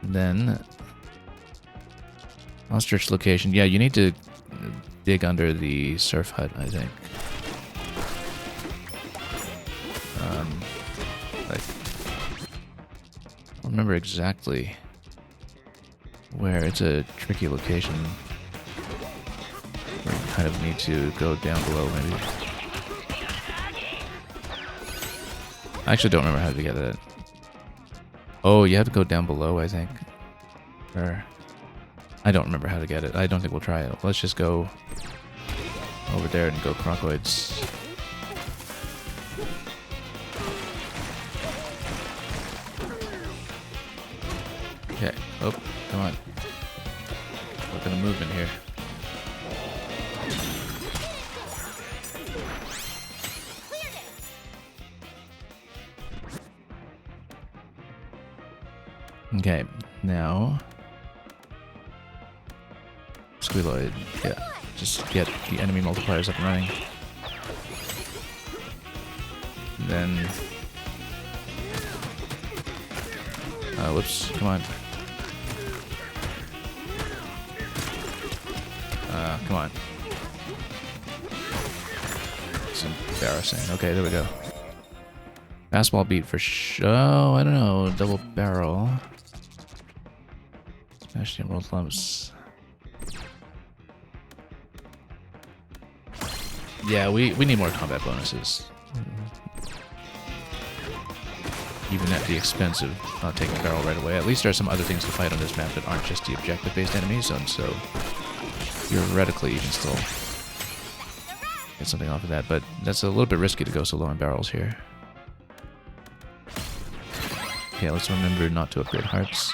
[SPEAKER 1] And then ostrich location. Yeah, you need to dig under the surf hut, I think. I don't remember exactly where. It's a tricky location. We kind of need to go down below, maybe. I actually don't remember how to get that. Oh, you have to go down below, I think. Or I don't remember how to get it. I don't think we'll try it. Let's just go over there and go crocoids. Okay. Oh, come on. Look at the movement here. Okay, now Squealoid, yeah, just get the enemy multipliers up and running. And then, whoops, come on. Come on. It's embarrassing. Okay, there we go. Fastball beat for show. I don't know. Double barrel. Smash the emerald lumps. Yeah, we need more combat bonuses. Even at the expense of not taking barrel right away. At least there are some other things to fight on this map that aren't just the objective-based enemies, and so theoretically you can still get something off of that, but that's a little bit risky to go so low on barrels here. Okay, let's remember not to upgrade hearts.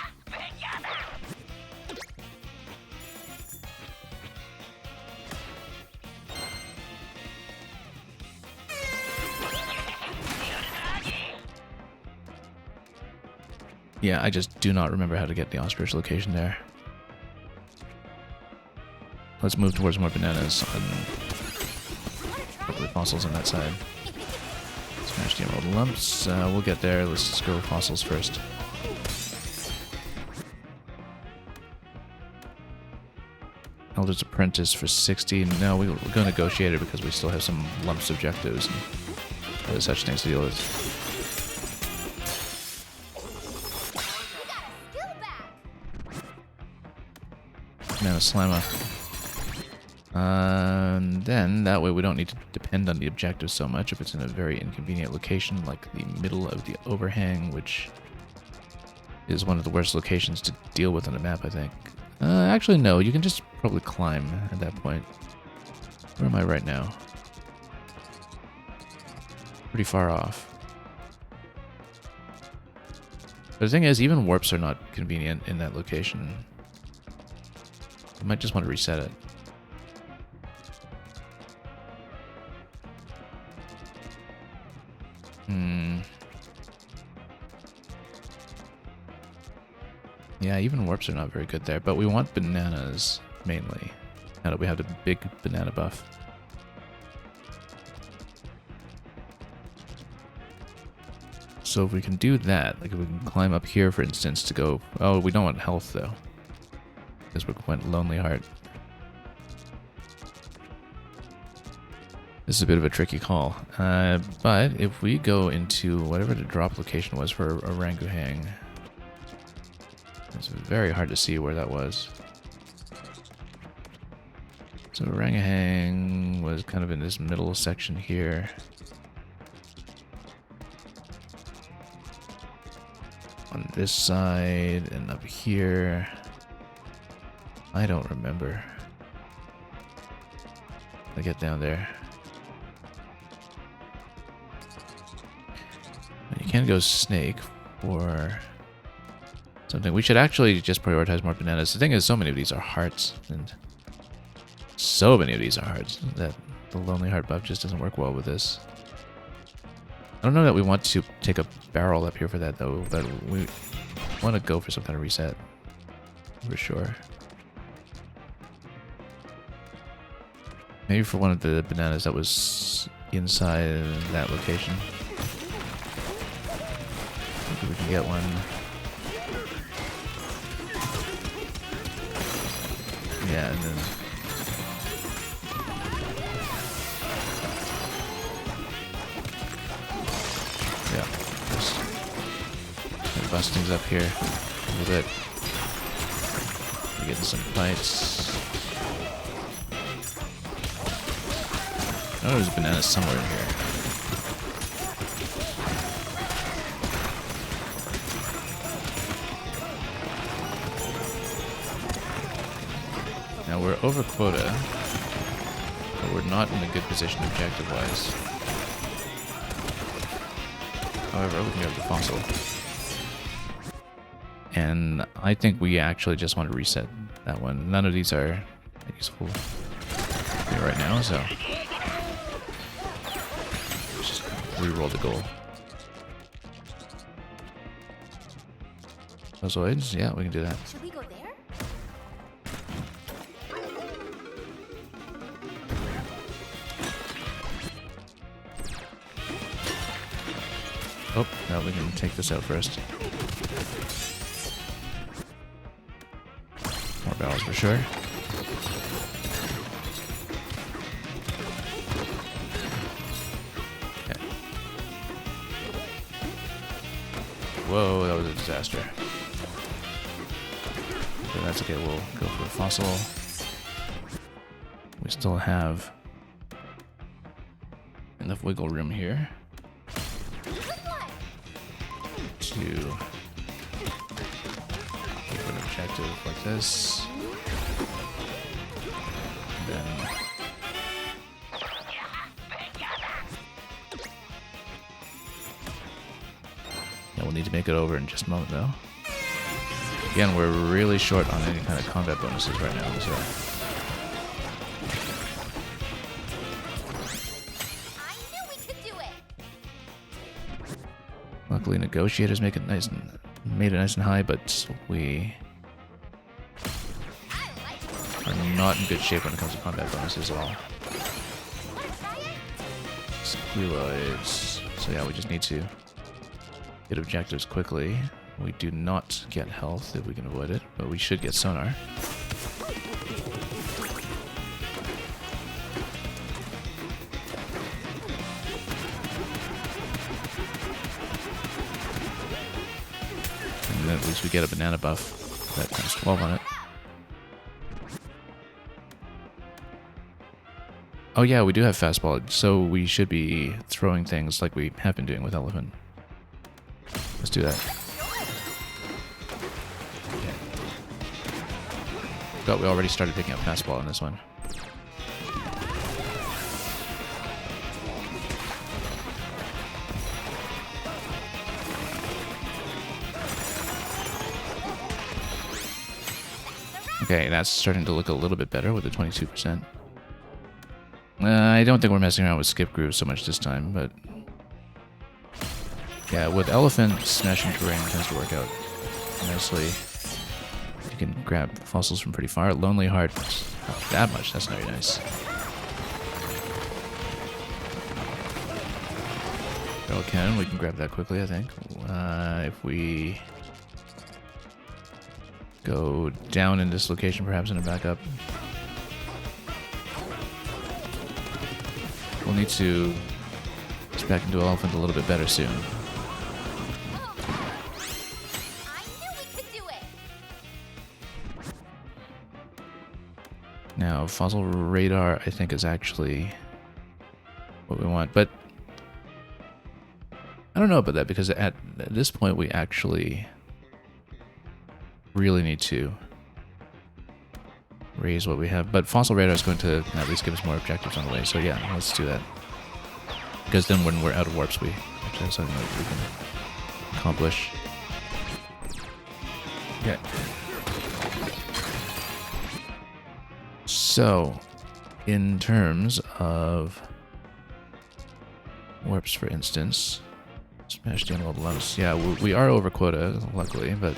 [SPEAKER 1] Yeah, I just do not remember how to get the ostrich location there. Let's move towards more bananas and hopefully fossils on that side. Smash the emerald lumps. We'll get there. Let's just go fossils first. Elder's Apprentice for 60. No, we'll go negotiate it because we still have some lumps objectives and other such things to deal with. Banana Slammer. And then, that way we don't need to depend on the objective so much if it's in a very inconvenient location, like the middle of the overhang, which is one of the worst locations to deal with on the map, I think. Actually, no, you can just probably climb at that point. Where am I right now? Pretty far off. But the thing is, even warps are not convenient in that location. You might just want to reset it. Yeah, even warps are not very good there, but we want bananas, mainly. Now that we have the big banana buff. So if we can do that, like if we can climb up here, for instance, to go... Oh, we don't want health, though. Because we went Lonely Heart. This is a bit of a tricky call. But if we go into whatever the drop location was for Oranguhang... It's very hard to see where that was. So Oranguhang was kind of in this middle section here. On this side and up here. I don't remember. I get down there. You can't go snake for something. We should actually just prioritize more bananas. The thing is, so many of these are hearts, and So many of these are hard that the Lonely Heart buff just doesn't work well with this. I don't know that we want to take a barrel up here for that though, but we want to go for some kind of reset. For sure. Maybe for one of the bananas that was inside that location. Maybe we can get one. Yeah, and then... yeah, just gonna bust things up here a little bit. We're getting some fights. Oh, there's a banana somewhere in here. Now we're over quota, but we're not in a good position objective-wise. However, we can grab the fossil. And I think we actually just want to reset that one. None of these are useful right now, so... reroll the goal. Those voids? Yeah, we can do that.
[SPEAKER 2] Should we go there?
[SPEAKER 1] Oh, no, we can take this out first. More barrels for sure. Whoa, that was a disaster. But that's okay, we'll go for a fossil. We still have enough wiggle room here to keep an objective like this. And then we'll need to make it over in just a moment, though. Again, we're really short on any kind of combat bonuses right now, so...
[SPEAKER 2] I knew we could do it.
[SPEAKER 1] Luckily, negotiators make it nice and made it nice and high, but we are not in good shape when it comes to combat bonuses at all. Squealoids. So yeah, we just need to get objectives quickly. We do not get health if we can avoid it, but we should get sonar. And then at least we get a banana buff that times 12 on it. Oh yeah, we do have fastball, so we should be throwing things like we have been doing with elephant. Let's do that. Okay. But we already started picking up fastball on this one. Okay, that's starting to look a little bit better with the 22%. I don't think we're messing around with skip grooves so much this time, but... yeah, with elephant, smashing terrain tends to work out nicely. You can grab fossils from pretty far. Lonely Heart, not that much, that's very nice. Barrel cannon, we can grab that quickly, I think. If we go down in this location, perhaps, and then back up. We'll need to get back into elephant a little bit better soon. Now, fossil radar, I think, is actually what we want, but I don't know about that, because at this point we actually really need to raise what we have. But fossil radar is going to at least give us more objectives on the way, so yeah, let's do that. Because then when we're out of warps, we actually have something that we can accomplish. Okay. So, in terms of warps, for instance, smash down all the lumps. Yeah, we are over quota, luckily, but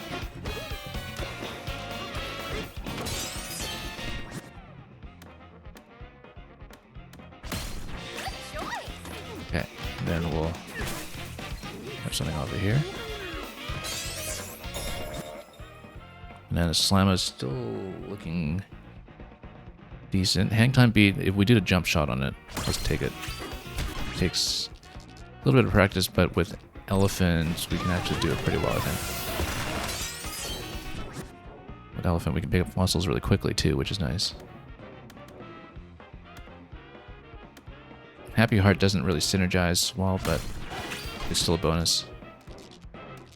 [SPEAKER 1] okay. Then we'll have something over here. And then the Slamma's still looking decent. Hang time beat, if we did a jump shot on it, let's take it. Takes a little bit of practice, but with Elephant, we can actually do it pretty well, I think. With Elephant, we can pick up fossils really quickly, too, which is nice. Happy Heart doesn't really synergize well, but it's still a bonus.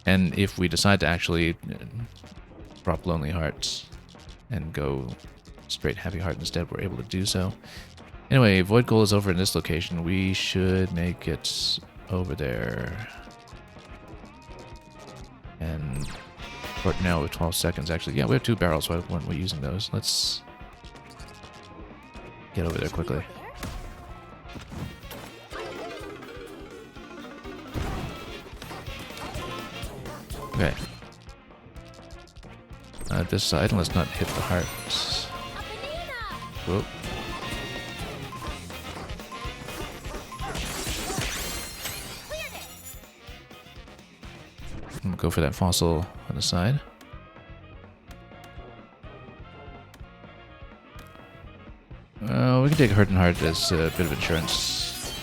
[SPEAKER 1] And if we decide to actually drop Lonely Heart and go straight Happy Heart instead, we're able to do so. Anyway, Void Goal is over in this location. We should make it over there. And right now with 12 seconds, actually. Yeah, we have 2 barrels, so why weren't we using those? Let's get over there quickly. Okay. This side, let's not hit the hearts. Whoop. We'll go for that fossil on the side. We can take Hurt and Heart as a bit of insurance.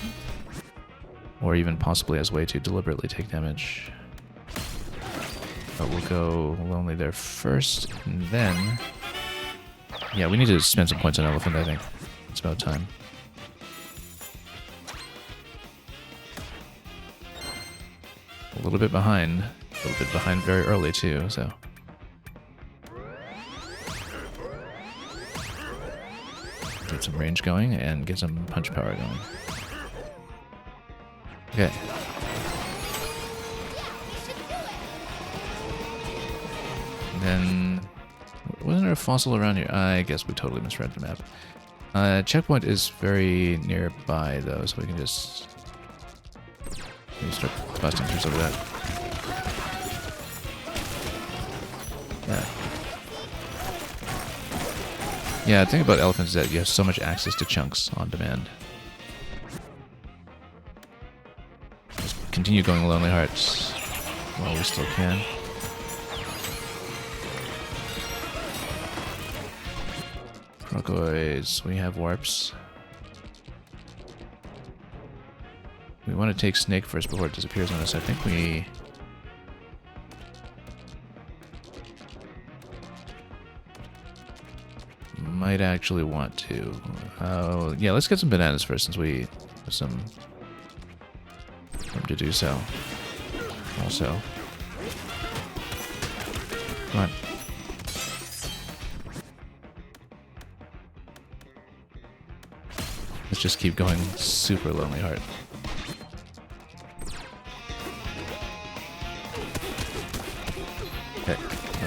[SPEAKER 1] Or even possibly as a way to deliberately take damage. But we'll go Lonely there first, and then... Yeah, we need to spend some points on Elephant, I think. It's about time. A little bit behind. A little bit behind very early, too, so... Get some range going, and get some punch power going. Okay. Then, wasn't there a fossil around here? I guess we totally misread the map. Checkpoint is very nearby, though, so we can just maybe start busting through some of that. Yeah, the thing about elephants is that you have so much access to chunks on demand. Just continue going Lonely Hearts while we still can. Crocoids, we have warps. We want to take Snake first before it disappears on us. I think we... might actually want to. Yeah, let's get some bananas first since we have some room to do so. Also. Come on. Let's just keep going super Lonely Heart. Okay,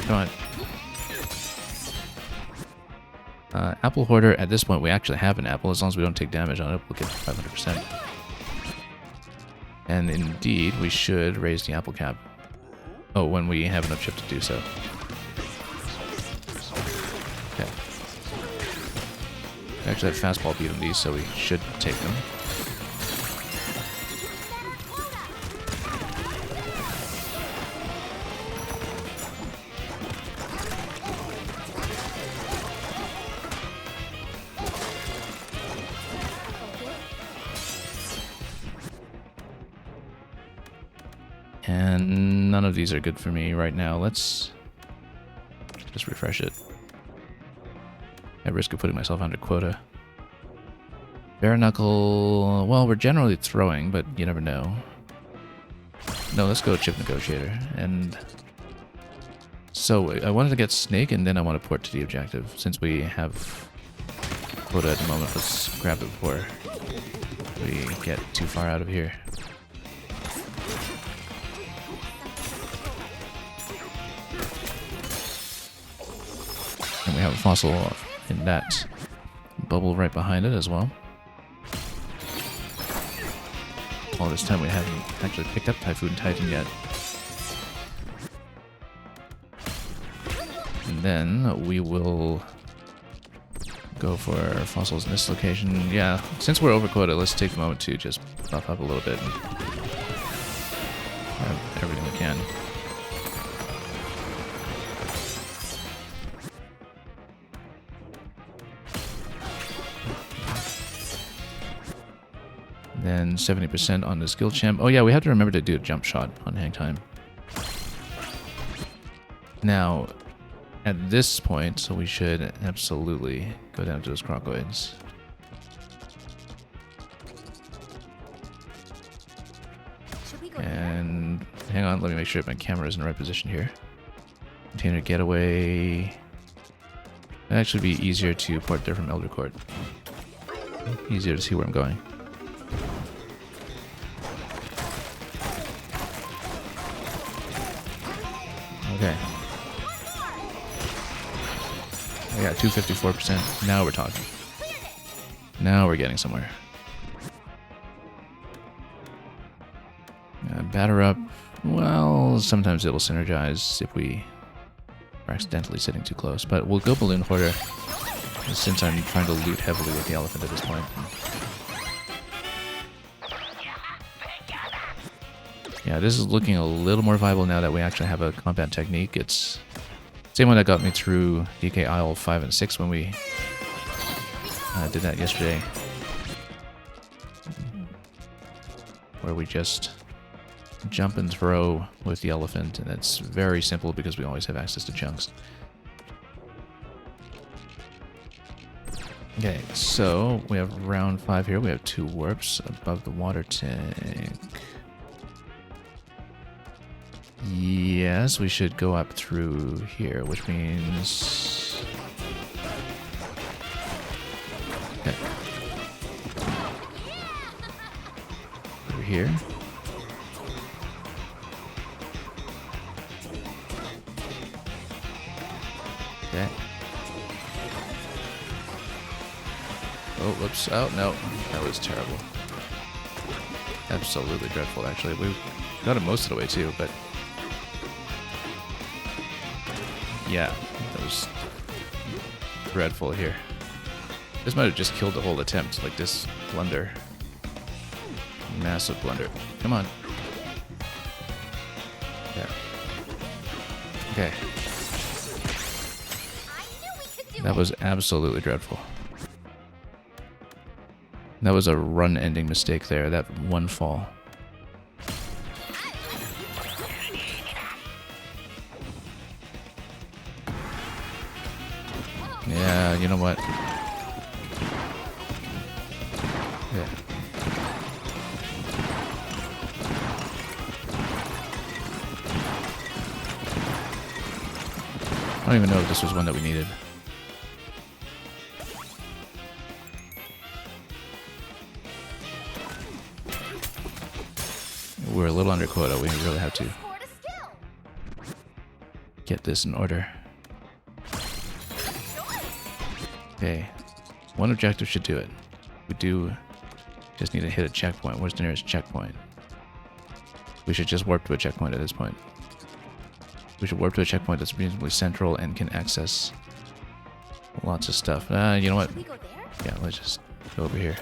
[SPEAKER 1] come on. Apple Hoarder, at this point we actually have an apple. As long as we don't take damage on it, we'll get 500%. And indeed, we should raise the apple cap. Oh, when we have enough chip to do so. Okay. We actually have fastball beat on these, so we should take them. And none of these are good for me right now. Let's just refresh it. At risk of putting myself under quota. Bare Knuckle... well, we're generally throwing, but you never know. No, let's go Chip Negotiator. And so I wanted to get Snake, and then I want to port to the objective. Since we have quota at the moment, let's grab it before we get too far out of here. And we have a fossil in that bubble right behind it as well. All this time we haven't actually picked up Typhoon Titan yet. And then we will go for fossils in this location. Yeah, since we're over quota, let's take a moment to just buff up a little bit and have everything we can. Then 70% on the skill champ. Oh yeah, we have to remember to do a jump shot on hang time. Now, at this point, so we should absolutely go down to those crocoids. And hang on, let me make sure my camera is in the right position here. Container getaway. It'd actually be easier to port there from Elder Court. Easier to see where I'm going. Okay. Yeah, 254%. Now we're talking. Now we're getting somewhere. Batter up. Well, sometimes it'll synergize if we are accidentally sitting too close. But we'll go Balloon Hoarder, since I'm trying to loot heavily with the elephant at this point. Yeah, this is looking a little more viable now that we actually have a combat technique. It's the same one that got me through DKI 5 and 6 when we did that yesterday. Where we just jump and throw with the elephant, and it's very simple because we always have access to chunks. Okay, so we have round 5 here. We have 2 warps above the water tank. Yes, we should go up through here, which means... Okay. Over here. Okay. Oh, whoops. Oh, no. That was terrible. Absolutely dreadful, actually. We got it most of the way, too, but... Yeah, that was dreadful here. This might have just killed the whole attempt, like this blunder. Massive blunder. Come on. Yeah. Okay. That was absolutely dreadful. That was a run-ending mistake there, that one fall. Yeah, you know what? Yeah. I don't even know if this was one that we needed. We're a little under quota. We really have to get this in order. Okay, one objective should do it. We do just need to hit a checkpoint. Where's the nearest checkpoint? We should just warp to a checkpoint at this point. We should warp to a checkpoint that's reasonably central and can access lots of stuff. You know what? Yeah, let's just go over here.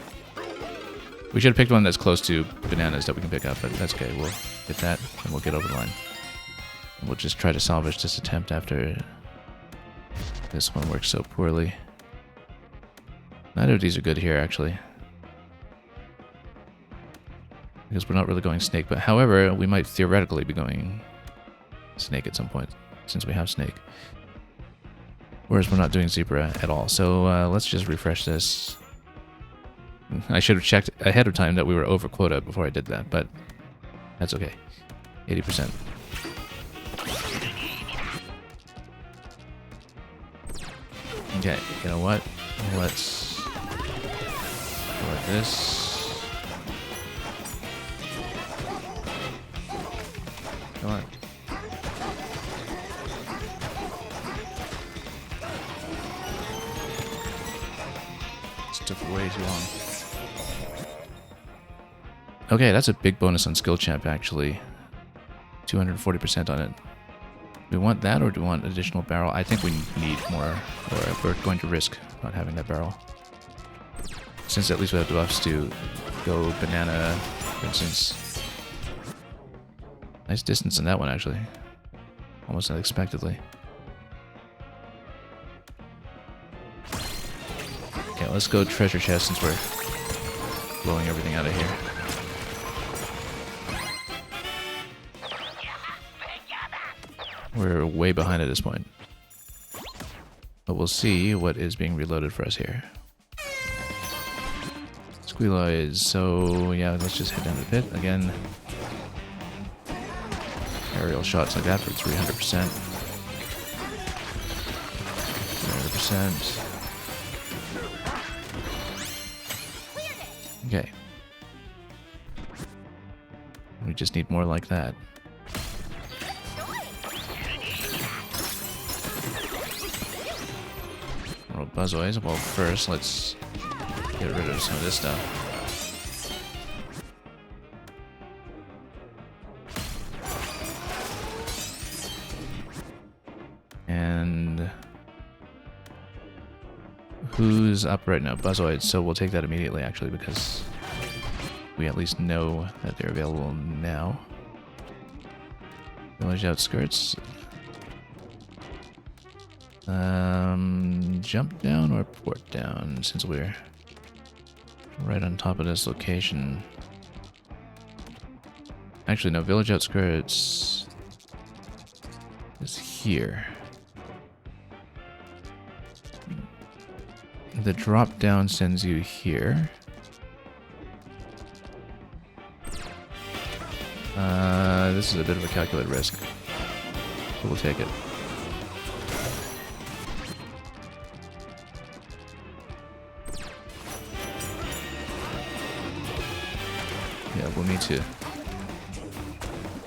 [SPEAKER 1] We should have picked one that's close to bananas that we can pick up, but that's okay. We'll get that and we'll get over the line. And we'll just try to salvage this attempt after this one works so poorly. Neither of these are good here, actually. Because we're not really going snake, but however, we might theoretically be going snake at some point, since we have snake. Whereas we're not doing zebra at all. So let's just refresh this. I should have checked ahead of time that we were over quota before I did that, but that's okay. 80%. Okay, you know what? Let's go like this. Come on. took way too long. Okay, that's a big bonus on skill champ, actually. 240% on it. Do we want that, or do we want additional barrel? I think we need more, or we're going to risk not having that barrel. Since at least we have the buffs to go banana, for instance. Nice distance in that one, actually. Almost unexpectedly. Okay, let's go treasure chest since we're blowing everything out of here. We're way behind at this point. But we'll see what is being reloaded for us here. Squealoids, so yeah, let's just head down to the pit again. Aerial shots like that for 300%. 300%. Okay. We just need more like that. More buzzoids. Well, first, let's get rid of some of this stuff. And who's up right now? Buzzoids. So we'll take that immediately, actually, because we at least know that they're available now. Village outskirts. Jump down or port down, since we're right on top of this location. Actually, no, village outskirts is here. The drop down sends you here. This is a bit of a calculated risk, but we'll take it. Yeah, we'll need to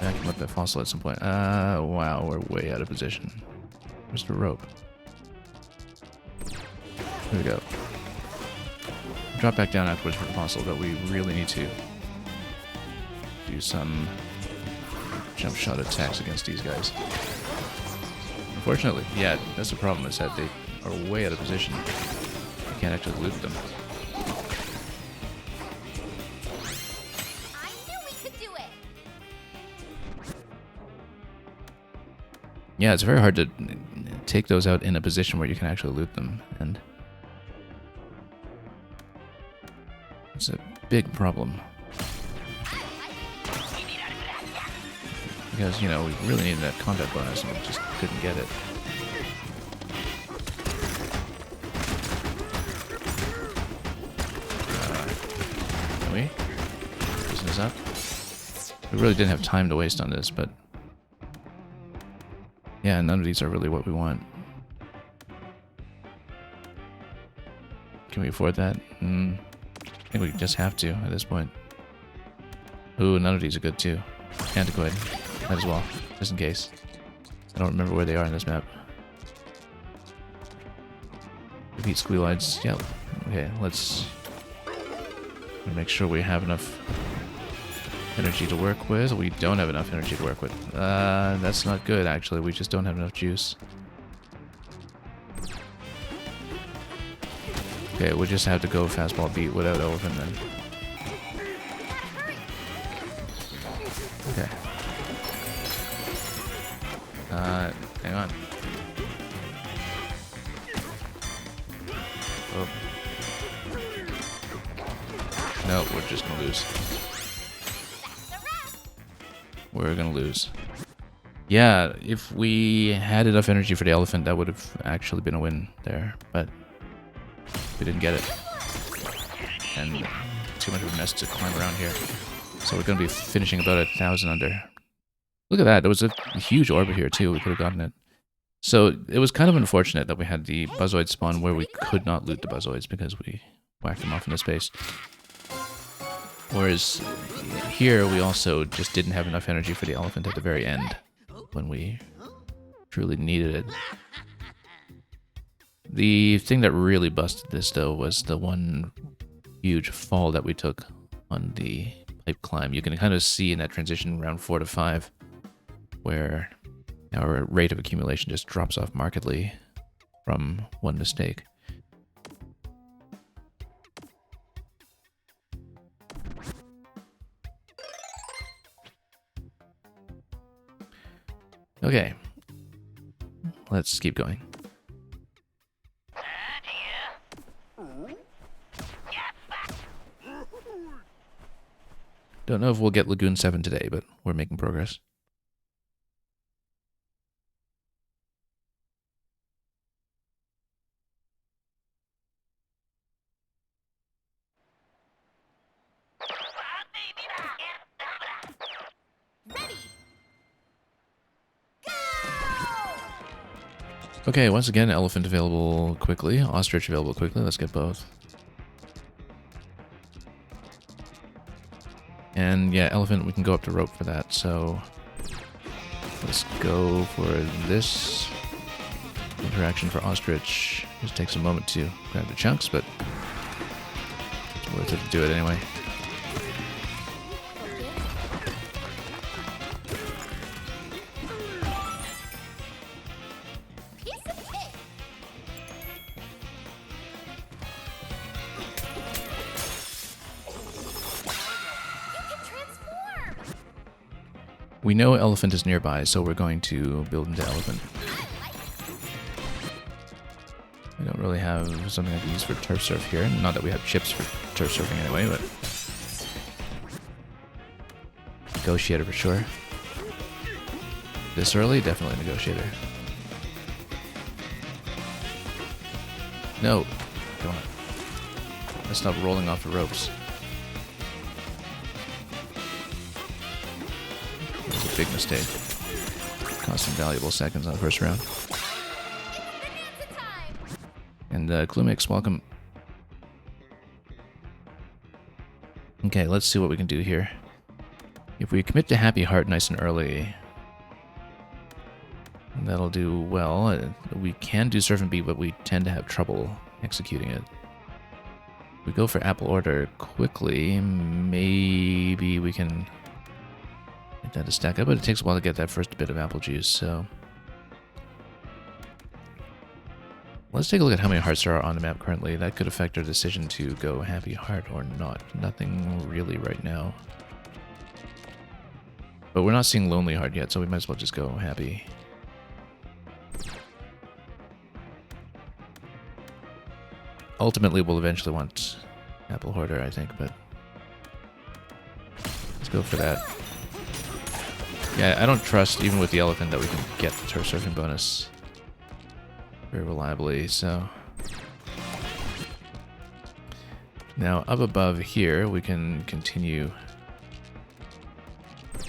[SPEAKER 1] vacuum up that fossil at some point. Wow, we're way out of position. Where's the rope? Here we go. Drop back down afterwards for the fossil, but we really need to do some jump shot attacks against these guys. Unfortunately, yeah, that's the problem, is that they are way out of position. You can't actually loot them. Yeah, it's very hard to take those out in a position where you can actually loot them, and it's a big problem. Because, you know, we really needed that combat bonus and we just couldn't get it. Can we? Loosen this up? We really didn't have time to waste on this, but yeah, none of these are really what we want. Can we afford that? I think we just have to at this point. Ooh, none of these are good too. Antiquated. Might as well, just in case. I don't remember where they are in this map. Repeat squealoids. Yep. Okay, let's make sure we have enough energy to work with. We don't have enough energy to work with. That's not good, actually. We just don't have enough juice. Okay, we'll just have to go fastball beat without elephant then. Okay. Hang on. Oh. No, we're just gonna lose. We're gonna lose. Yeah, if we had enough energy for the elephant, that would have actually been a win there, but we didn't get it. And too much of a mess to climb around here. So we're gonna be finishing about 1,000 under. Look at that, there was a huge orbit here too, we could have gotten it. So it was kind of unfortunate that we had the buzzoid spawn where we could not loot the buzzoids because we whacked them off into space. Whereas here we also just didn't have enough energy for the elephant at the very end when we truly needed it. The thing that really busted this, though, was the one huge fall that we took on the pipe climb. You can kind of see in that transition around 4 to 5 where our rate of accumulation just drops off markedly from one mistake. Okay, let's keep going. Don't know if we'll get Lagoon 7 today, but we're making progress.
[SPEAKER 2] Ready.
[SPEAKER 1] Okay, once again, elephant available quickly, ostrich available quickly. Let's get both. And yeah, elephant, we can go up to rope for that, so let's go for this interaction for ostrich. Just takes a moment to grab the chunks, but it's worth it to do it anyway.
[SPEAKER 2] Piece of cake. You can transform.
[SPEAKER 1] We know elephant is nearby, so we're going to build into elephant. We don't really have something I can use for turf surf here. Not that we have chips for turf surfing anyway, but negotiator for sure. This early, definitely negotiator. No, come on. Let's stop rolling off the ropes. That was a big mistake. Cost some valuable seconds on the first round.
[SPEAKER 2] Bonanza time.
[SPEAKER 1] And Klumix, welcome. Okay, let's see what we can do here. If we commit to Happy Heart nice and early, that'll do well. We can do Surf and Beat, but we tend to have trouble executing it. If we go for Apple Order quickly, maybe we can get that to stack up, but it takes a while to get that first bit of apple juice, so let's take a look at how many hearts there are on the map currently. That could affect our decision to go Happy Heart or not. Nothing really right now. But we're not seeing Lonely Heart yet, so we might as well just go Happy. Ultimately, we'll eventually want Apple Hoarder, I think, but let's go for that. Yeah, I don't trust, even with the elephant, that we can get the turf surfing bonus very reliably, so now up above here we can continue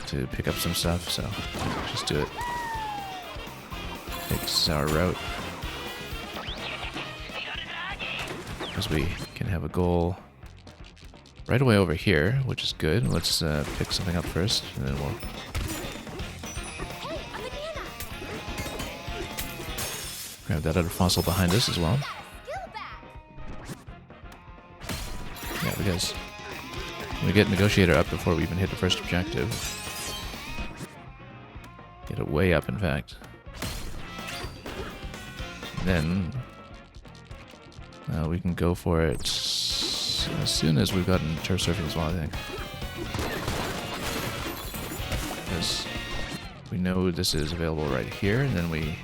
[SPEAKER 1] to pick up some stuff, so just do it. Takes our route because we can have a goal right away over here, which is good. Let's pick something up first, and then we'll grab that other fossil behind us as well. Yeah, because we get Negotiator up before we even hit the first objective. Get it way up, in fact. And then we can go for it as soon as we've gotten turf surfing as well, I think. Because we know this is available right here, and then we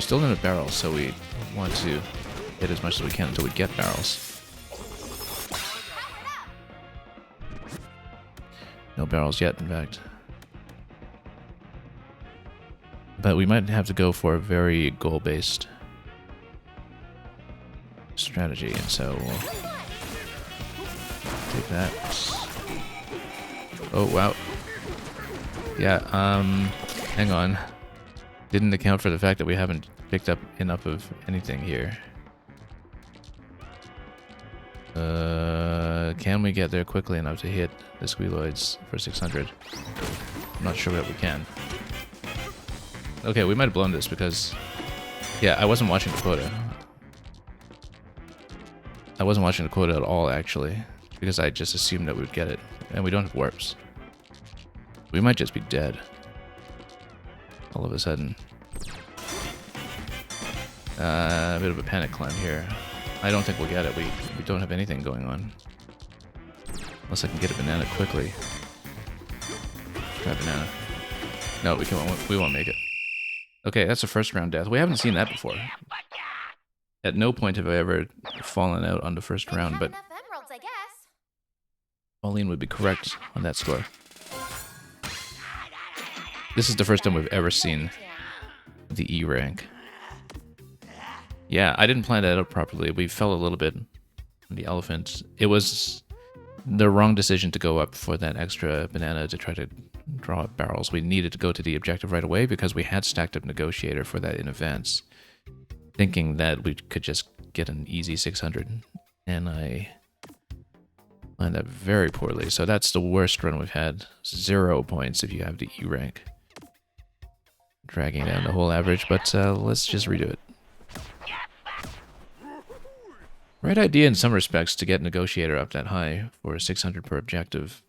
[SPEAKER 1] still don't have barrels, so we want to hit as much as we can until we get barrels. No barrels yet, in fact. But we might have to go for a very goal-based strategy, and so we'll take that. Oh, wow. Yeah, hang on. Didn't account for the fact that we haven't picked up enough of anything here. Can we get there quickly enough to hit the squealoids for 600? I'm not sure that we can. Okay, we might have blown this because, yeah, I wasn't watching the quota. I wasn't watching the quota at all, actually, because I just assumed that we would get it. And we don't have warps. We might just be dead. All of a sudden. A bit of a panic climb here. I don't think we'll get it. We don't have anything going on. Unless I can get a banana quickly. Try banana. No, we won't make it. Okay, that's a first round death. We haven't seen that before. At no point have I ever fallen out on the first round, but
[SPEAKER 2] Enough emeralds, I guess.
[SPEAKER 1] Pauline would be correct on that score. This is the first time we've ever seen the E rank. Yeah, I didn't plan that out properly. We fell a little bit on the elephant. It was the wrong decision to go up for that extra banana to try to draw up barrels. We needed to go to the objective right away because we had stacked up Negotiator for that in advance, thinking that we could just get an easy 600. And I lined up very poorly. So that's the worst run we've had. 0 points if you have the E rank. Dragging down the whole average, but let's just redo it. Right idea in some respects to get Negotiator up that high for 600 per objective.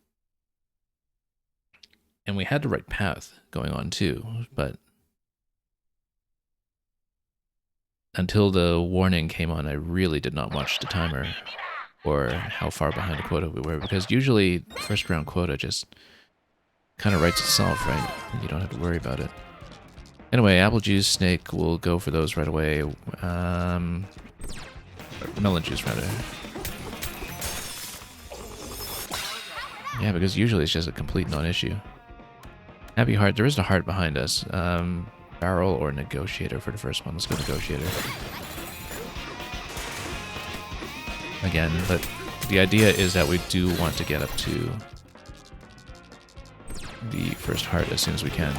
[SPEAKER 1] And we had the right path going on too, but until the warning came on, I really did not watch the timer or how far behind the quota we were, because usually first round quota just kind of writes itself, right? You don't have to worry about it. Anyway, apple juice, snake, we'll go for those right away. Melon juice, rather. Yeah, because usually it's just a complete non-issue. Happy heart. There is a heart behind us. Barrel or Negotiator for the first one. Let's go Negotiator. Again, but the idea is that we do want to get up to the first heart as soon as we can.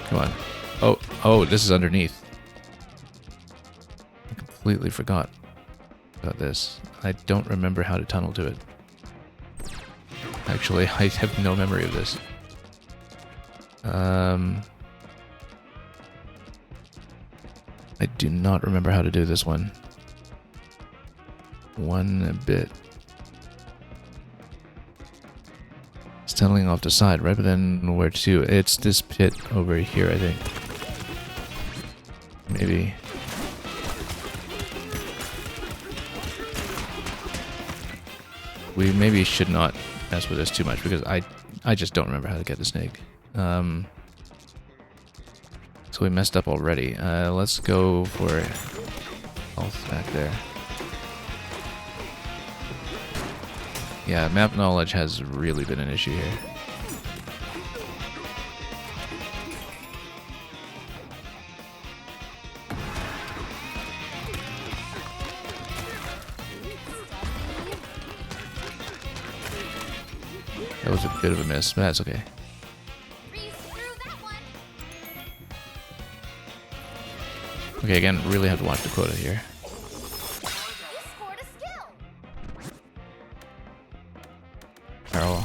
[SPEAKER 1] Come on. Oh, this is underneath. I completely forgot about this. I don't remember how to tunnel to it. Actually, I have no memory of this. I do not remember how to do this one. One bit. It's tunneling off the side, right? But then where to? It's this pit over here, I think. Maybe. We maybe should not mess with this too much because I just don't remember how to get the snake. So we messed up already. Let's go for health back there. Yeah, map knowledge has really been an issue here. That was a bit of a miss, but that's okay. Okay, again, really have to watch the quota here. Barrel.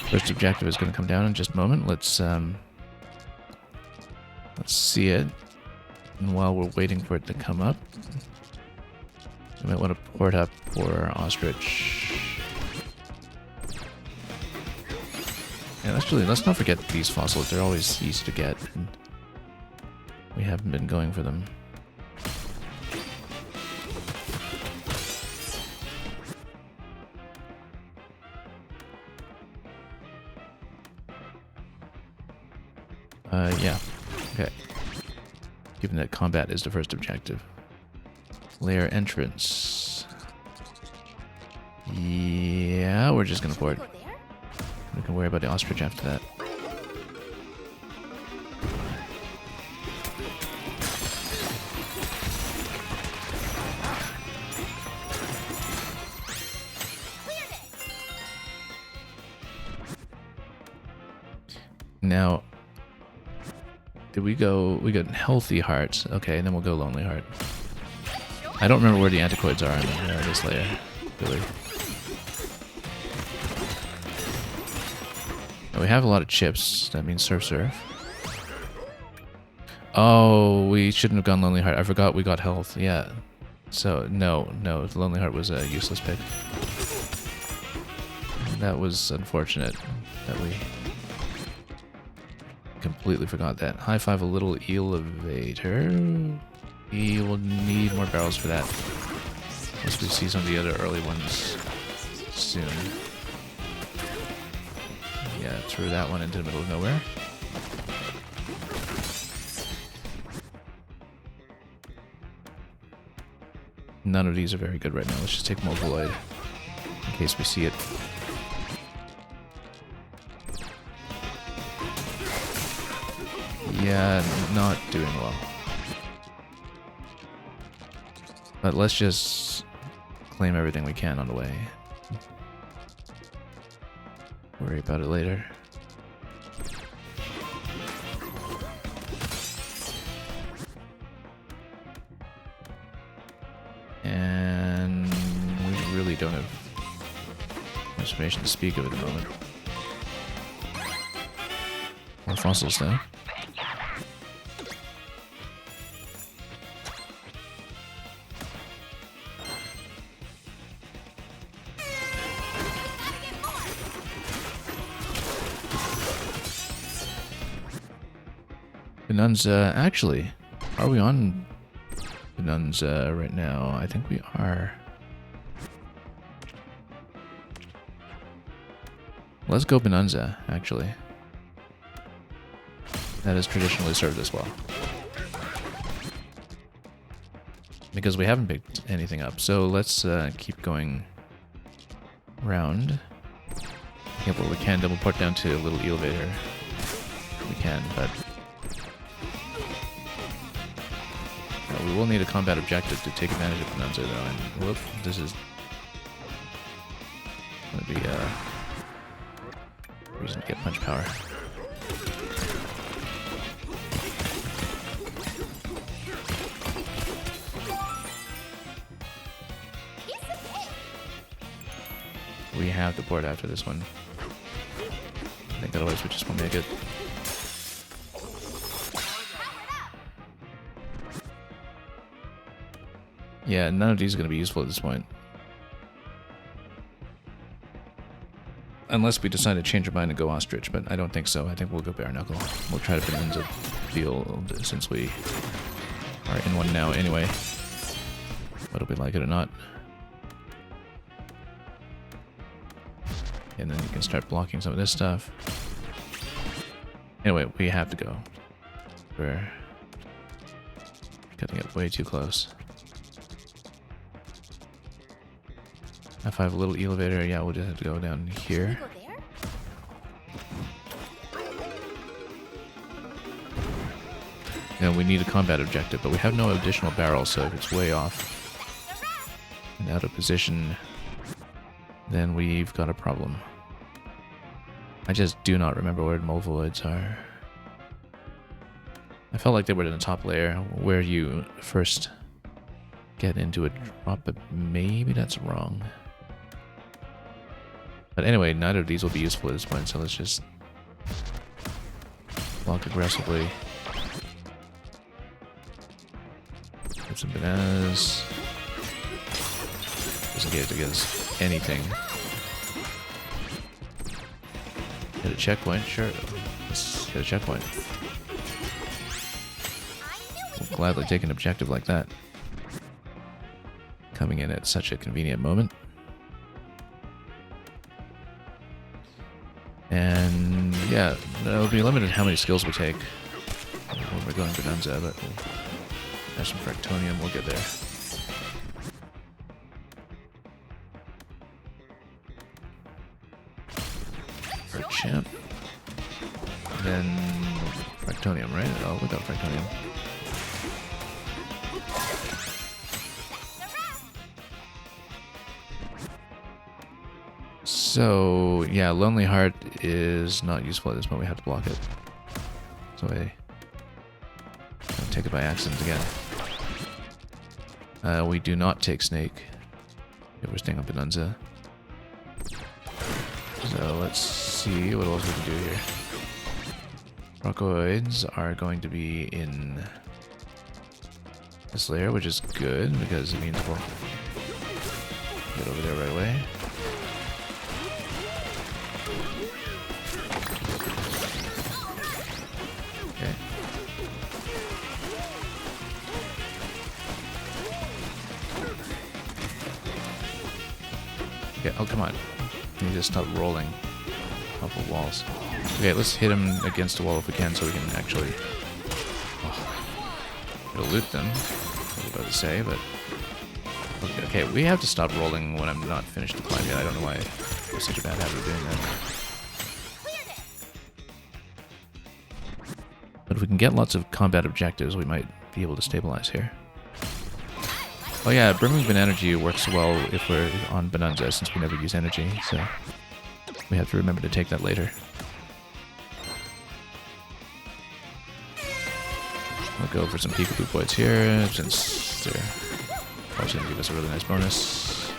[SPEAKER 1] First objective is going to come down in just a moment. Let's see it. And while we're waiting for it to come up, we might want to port up for Ostrich. Yeah, let's not forget these fossils. They're always easy to get. And we haven't been going for them. Yeah. Okay. Given that combat is the first objective. Lair entrance. Yeah, we're just gonna port. We can worry about the ostrich after that. Now, did we go? We got healthy hearts. Okay, and then we'll go lonely heart. I don't remember where the antiquoids are in this layer, really. We have a lot of chips. That means surf. Oh, we shouldn't have gone Lonely Heart. I forgot we got health. Yeah. So, no. The Lonely Heart was a useless pick. That was unfortunate that we completely forgot that. High five a little elevator. We will need more barrels for that. Unless we see some of the other early ones soon. Yeah, threw that one into the middle of nowhere. None of these are very good right now. Let's just take Moboloid in case we see it. Yeah, not doing well. But let's just claim everything we can on the way. Worry about it later. And we really don't have much information to speak of at the moment. More fossils though. Benunza, actually, are we on Benunza right now? I think we are. Let's go Benunza, actually. That has traditionally served us well. Because we haven't picked anything up, so let's keep going round. Yeah, well, we can double port down to a little elevator. We can, but we will need a combat objective to take advantage of Benunza, though. And whoop, this is going to be a reason to get punch power. We have to port after this one. I think otherwise we just won't make it. Yeah, none of these are going to be useful at this point. Unless we decide to change our mind and go Ostrich, but I don't think so. I think we'll go Bare Knuckle. We'll try to Benunza field since we are in one now anyway. Whether we like it or not. And then you can start blocking some of this stuff. Anyway, we have to go. We're cutting it way too close. F5 a little elevator, yeah, we'll just have to go down here. Yeah, we need a combat objective, but we have no additional barrels, so if it's way off and out of position, then we've got a problem. I just do not remember where Moboloids are. I felt like they were in the top layer where you first get into a drop, but maybe that's wrong. But anyway, neither of these will be useful at this point, so let's just block aggressively. Get some bananas. Doesn't get to get us anything. Hit a checkpoint, sure. Let's hit a checkpoint. We'll gladly take an objective like that. Coming in at such a convenient moment. And yeah, it'll be limited how many skills we take when we're going Benunza, but we'll have some Fractonium, we'll get there. For champ. Then Fractonium, right? Oh, without Fractonium. So, yeah, Lonely Heart is not useful at this point. We have to block it. So I don't take it by accident again. We do not take Snake if we're staying on Benunza. So let's see what else we can do here. Rockoids are going to be in this layer, which is good because it means we'll get over there right away. Okay. Okay, oh come on. You need to stop rolling off of walls. Okay, let's hit him against the wall if we can so we can actually loot them. I was about to say, but okay, we have to stop rolling when I'm not finished the climb yet. I don't know why I have such a bad habit of doing that. But if we can get lots of combat objectives, we might be able to stabilize here. Oh yeah, brimming with energy works well if we're on Bonanza, since we never use energy, so we have to remember to take that later. We'll go for some peekaboo points here, since they're probably going to give us a really nice bonus.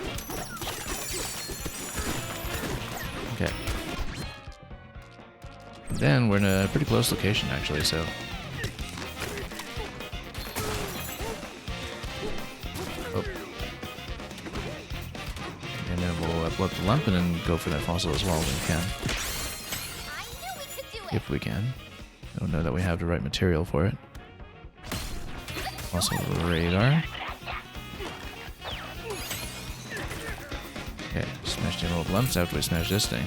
[SPEAKER 1] Okay. And then we're in a pretty close location, actually, so... Oh. And then we'll level up the lump and then go for that fossil as well when we can. If we can. I don't know that we have the right material for it. Also the radar. Okay, smash the little lumps after we smash this thing.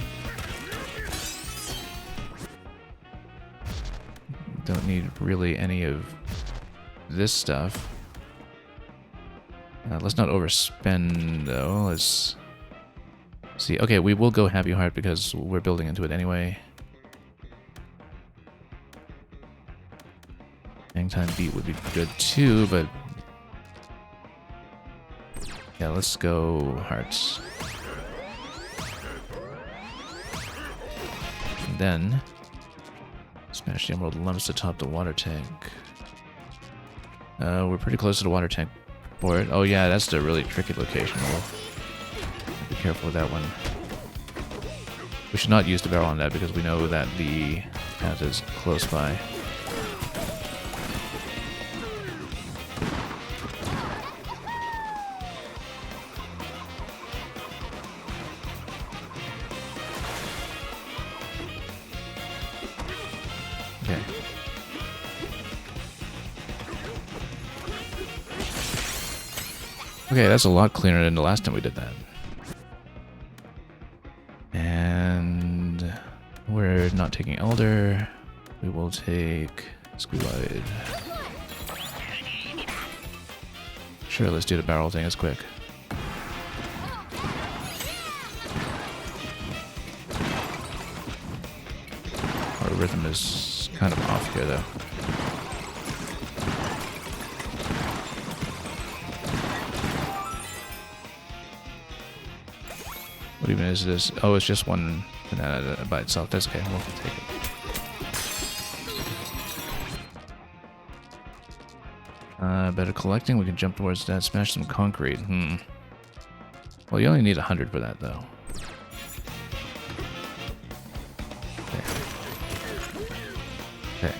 [SPEAKER 1] Don't need really any of this stuff. Let's not overspend though. Let's see. Okay, we will go Happy Heart because we're building into it anyway. Hangtime Beat would be good too, but yeah, let's go Hearts. And then smash the Emerald Lumps to top the water tank. We're pretty close to the water tank for it. Oh yeah, that's the really tricky location. We'll be careful with that one. We should not use the barrel on that because we know that the path is close by. Okay. Okay, that's a lot cleaner than the last time we did that. And we're not taking Elder. We will take Squealide. Sure, let's do the barrel thing. It's quick. Our rhythm is kind of off here, though. What even is this? Oh, it's just one banana by itself. That's okay. We'll take it. Better collecting. We can jump towards that. Smash some concrete. Well, you only need 100 for that, though. Okay.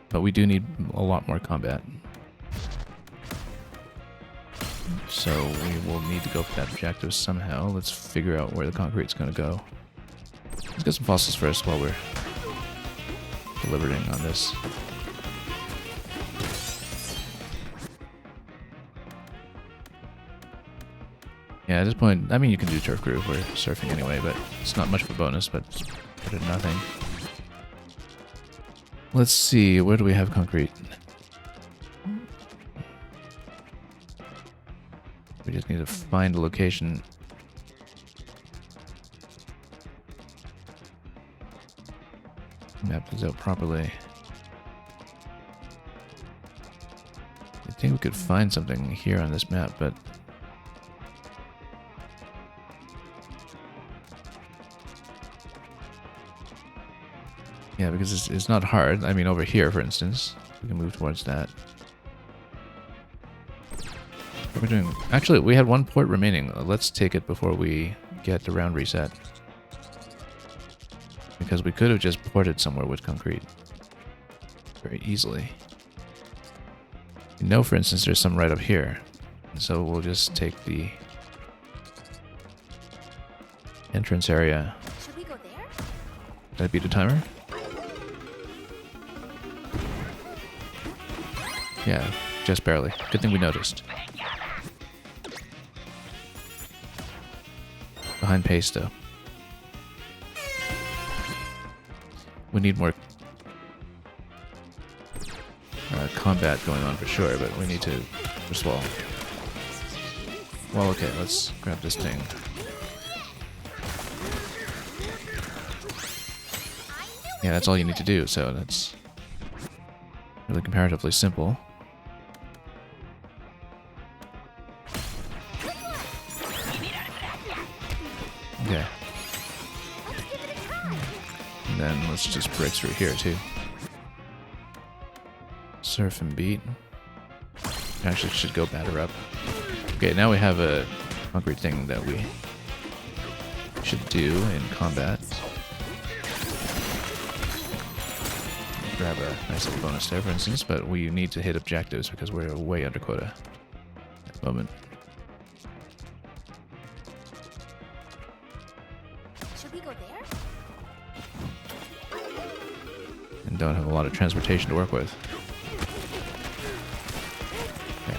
[SPEAKER 1] But we do need a lot more combat. So we will need to go for that objective somehow. Let's figure out where the concrete's going to go. Let's get some fossils first while we're deliberating on this. Yeah, at this point, I mean, you can do turf groove. We're surfing anyway, but it's not much of a bonus, but it's better than nothing. Let's see, where do we have concrete? We just need to find a location. Map this out properly. I think we could find something here on this map, but yeah, because it's not hard. I mean, over here, for instance, we can move towards that. What are we doing? Actually, we had one port remaining. Let's take it before we get the round reset. Because we could have just ported somewhere with concrete. Very easily. You know, for instance, there's some right up here. So we'll just take the entrance area.
[SPEAKER 2] Should we go there?
[SPEAKER 1] Did I beat the timer? Yeah, just barely. Good thing we noticed. Behind pace, though. We need more combat going on for sure, but we need to... First of all... Well, okay, let's grab this thing. Yeah, that's all you need to do, so that's really comparatively simple. Okay. And then let's just break through here, too. Surf and beat. Actually, should go batter up. Okay, now we have a concrete thing that we should do in combat. Grab a nice little bonus there, for instance, but we need to hit objectives because we're way under quota at the moment.
[SPEAKER 2] Should we go there?
[SPEAKER 1] And don't have a lot of transportation to work with. Okay.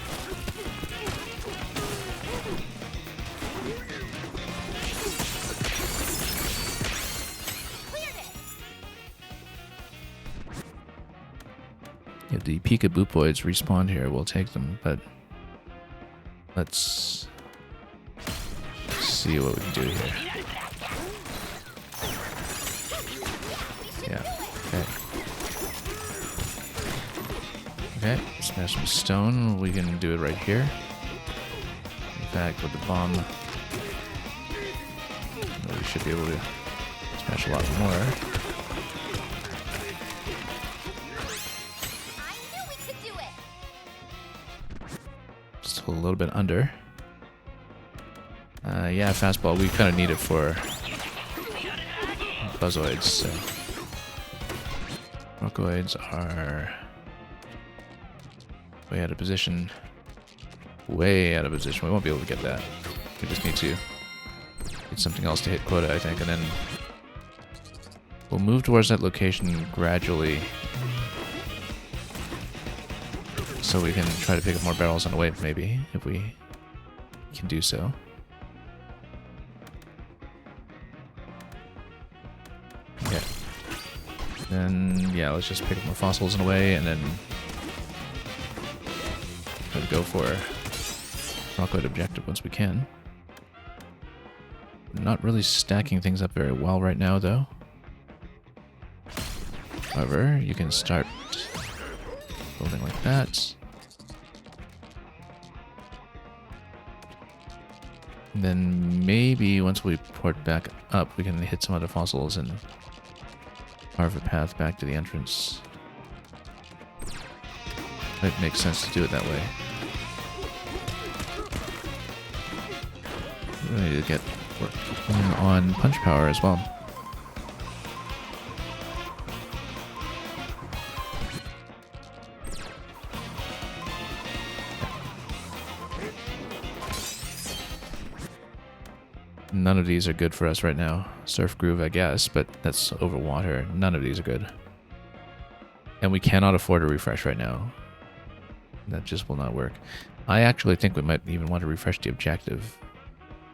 [SPEAKER 1] If the Peekaboopoids respawn here, we'll take them, but let's see what we can do here. Yeah, okay. Okay, smash some stone. We can do it right here. In fact, with the bomb, we should be able to smash a lot more. Just a little bit under. Yeah, fastball. We kind of need it for buzzoids, so. Rockoids are way out of position. Way out of position. We won't be able to get that. We just need to get something else to hit quota, I think, and then we'll move towards that location gradually so we can try to pick up more barrels on the way, maybe, if we can do so. Okay. Then, yeah, let's just pick up more fossils in a way, and then try to go for Rockoid objective once we can. Not really stacking things up very well right now, though. However, you can start building like that. And then maybe once we port back up, we can hit some other fossils and carve a path back to the entrance. Might make sense to do it that way. We need to get working on punch power as well. None of these are good for us right now. Surf Groove, I guess, but that's over water. None of these are good. And we cannot afford a refresh right now. That just will not work. I actually think we might even want to refresh the objective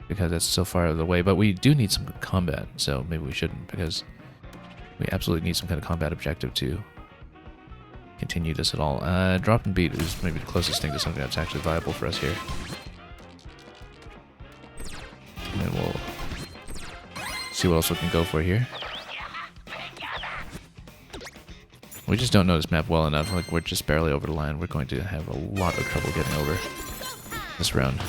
[SPEAKER 1] because that's so far out of the way, but we do need some combat, so maybe we shouldn't, because we absolutely need some kind of combat objective to continue this at all. Drop and beat is maybe the closest thing to something that's actually viable for us here. And then we'll see what else we can go for here. We just don't know this map well enough. Like, we're just barely over the line. We're going to have a lot of trouble getting over this round.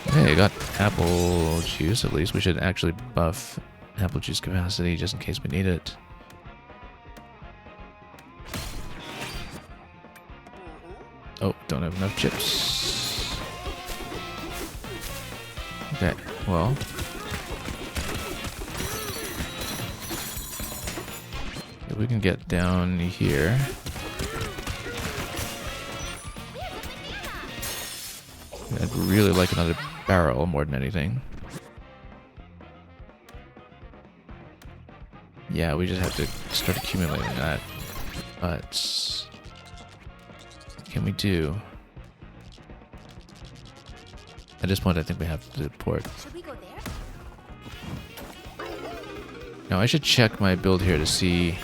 [SPEAKER 1] Hey, got apple juice at least. We should actually buff apple juice capacity just in case we need it. Oh, don't have enough chips. Okay, well. If we can get down here. I'd really like another barrel more than anything. Yeah, we just have to start accumulating that. But what can we do? At this point, I think we have to port.
[SPEAKER 2] Should we go there?
[SPEAKER 1] Now, I should check my build here to see.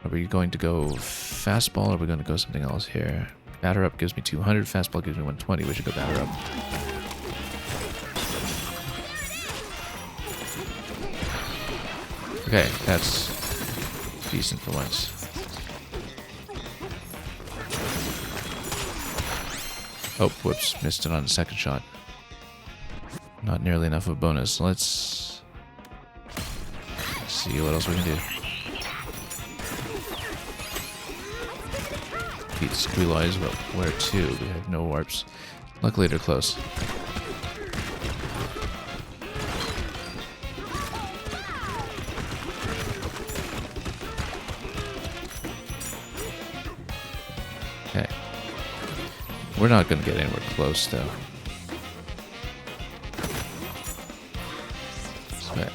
[SPEAKER 1] Are we going to go fastball or are we going to go something else here? Batter up gives me 200, fastball gives me 120. We should go batter up. Okay, that's decent for once. Oh, whoops, missed it on the second shot. Not nearly enough of a bonus. Let's see what else we can do. Beat Squealoys, but where to? We have no warps. Luckily they're close. Okay. We're not going to get anywhere close, though. Okay.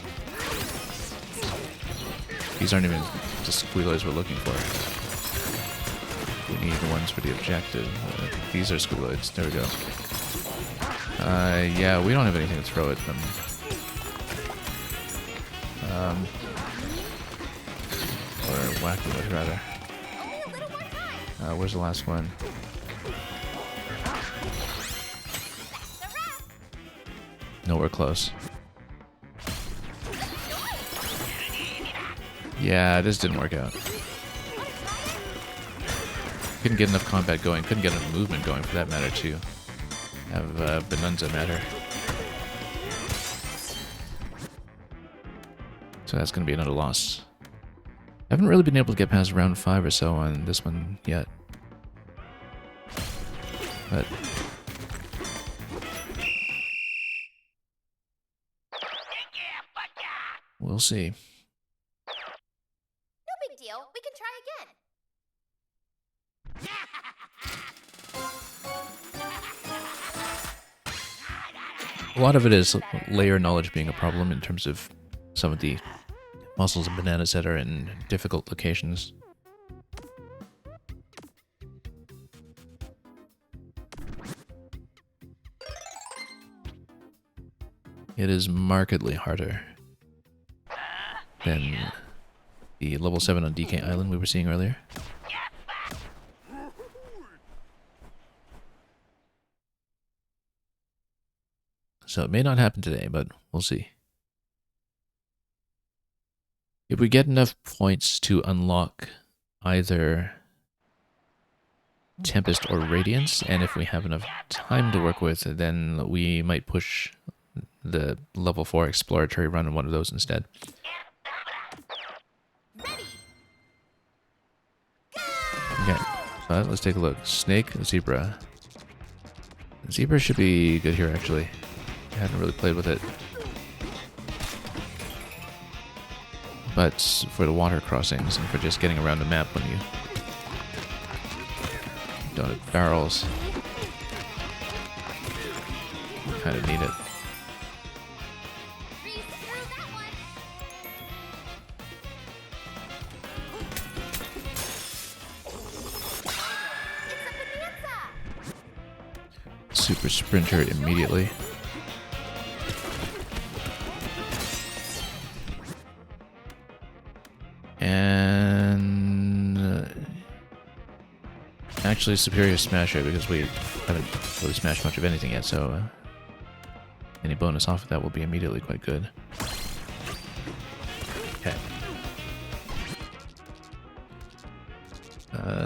[SPEAKER 1] These aren't even the Squealoys we're looking for. We need the ones for the objective. These are Squealoids. There we go. Yeah, we don't have anything to throw at them. Or whack them with, rather. Where's the last one? Nowhere close. Yeah, this didn't work out. Couldn't get enough combat going. Couldn't get enough movement going, for that matter, to have Bonanza matter. So that's going to be another loss. I haven't really been able to get past round 5 or so on this one yet. But we'll see.
[SPEAKER 2] No big deal. We can try again.
[SPEAKER 1] A lot of it is layer knowledge being a problem in terms of some of the mussels and bananas that are in difficult locations. It is markedly harder than the level 7 on DK Island we were seeing earlier. So it may not happen today, but we'll see. If we get enough points to unlock either Tempest or Radiance, and if we have enough time to work with, then we might push the level 4 exploratory run on one of those instead.
[SPEAKER 2] Ready.
[SPEAKER 1] Okay, so let's take a look. Snake, Zebra. Zebra should be good here, actually. I haven't really played with it. But for the water crossings and for just getting around the map when you don't have barrels, you kind of need it.
[SPEAKER 2] Breeze through that one. It's a bonanza.
[SPEAKER 1] Super sprinter immediately. And actually superior smasher, because we haven't really smashed much of anything yet, so any bonus off of that will be immediately quite good. Okay.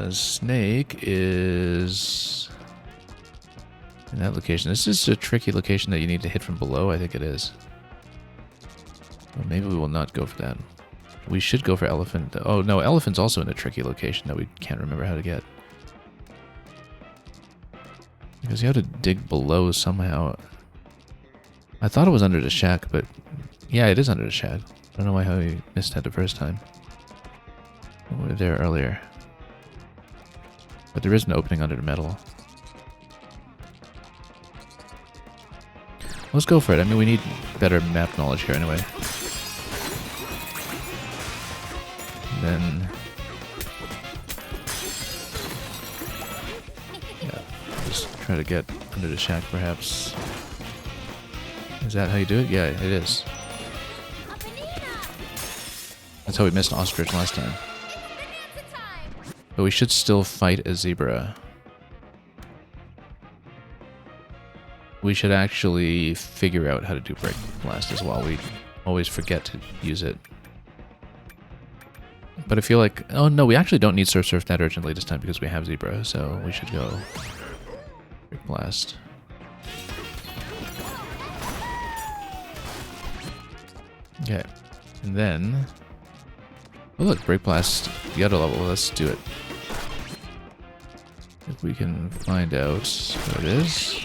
[SPEAKER 1] Snake is in that location. This is a tricky location that you need to hit from below, I think it is. Well, maybe we will not go for that. We should go for Elephant. Oh, no, Elephant's also in a tricky location that we can't remember how to get. Because you have to dig below somehow. I thought it was under the shack, but yeah, it is under the shack. I don't know how we missed that the first time. We were there earlier. But there is an opening under the metal. Let's go for it. I mean, we need better map knowledge here anyway. And then... yeah, just try to get under the shack perhaps. Is that how you do it? Yeah, it is. That's how we missed an ostrich last time. But we should still fight a zebra. We should actually figure out how to do Break Blast as well. We always forget to use it. But I feel like... oh no, we actually don't need Surf Surf that urgently this time because we have Zebra, so we should go Break Blast. Okay, and then... oh look, Break Blast, the other level, let's do it. If we can find out what it is.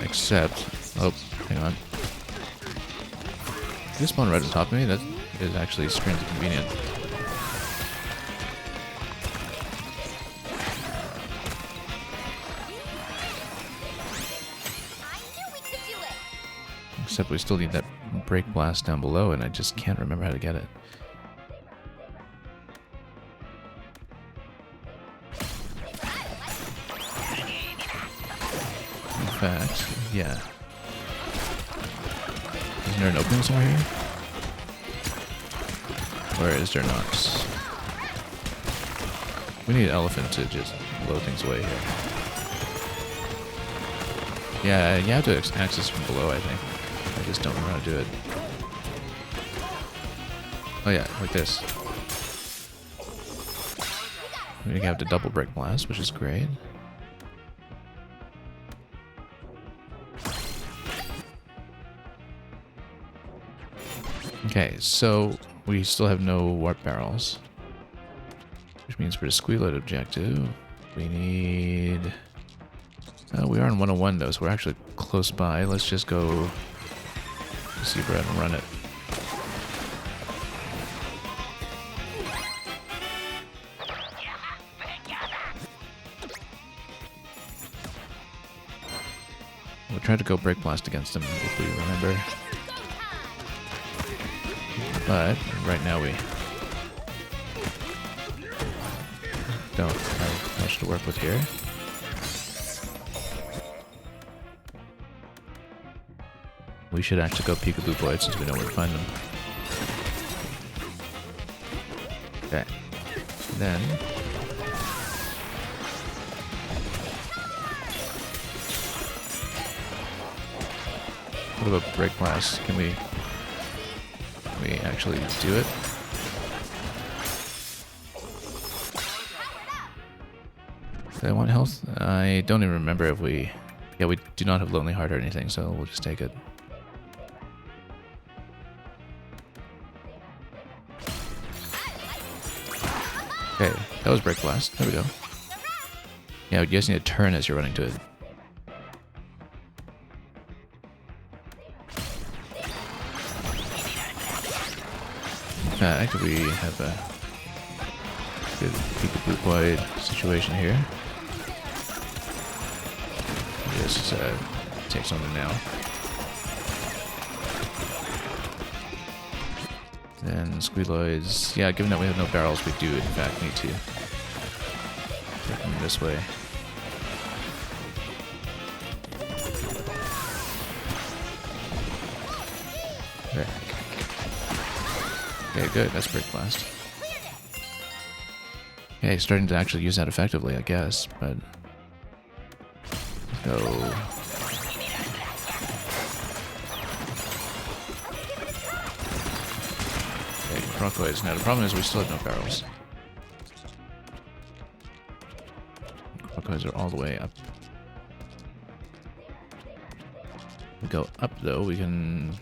[SPEAKER 1] Except... oh, hang on. Did this spawn right on top of me? That is actually extremely convenient. Except we still need that Break Blast down below, and I just can't remember how to get it. In fact, yeah. Isn't there an opening somewhere here? Or is there not? We need an elephant to just blow things away here. Yeah, you have to access from below, I think. I just don't know how to do it. Oh yeah, like this. We have the double Break Blast, which is great. Okay, so we still have no warp barrels. Which means for the Squealoid objective, we need... we are on 101 though, so we're actually close by. Let's just go Zebra and run it. We'll try to go Break Blast against him if we remember. But right now we don't have much to work with here. We should actually go Peekaboo Void since we know where to find them. Okay. Then... what about Break Blast? Can we actually do it? Do I want health? I don't even remember if we... yeah, we do not have Lonely Heart or anything, so we'll just take it. Okay, that was Break Blast. There we go. Yeah, you guys need to turn as you're running to it. In fact, we have a good Peekaboo Void situation here. Just take something now. Then Squealoids. Yeah, given that we have no barrels, we do in fact need to take them this way. Okay. Okay, good. That's Break Blast. Okay, starting to actually use that effectively, I guess, but... let's go... okay, Crocodiles. Now, the problem is we still have no barrels. Crocodiles are all the way up. We go up, though, we can...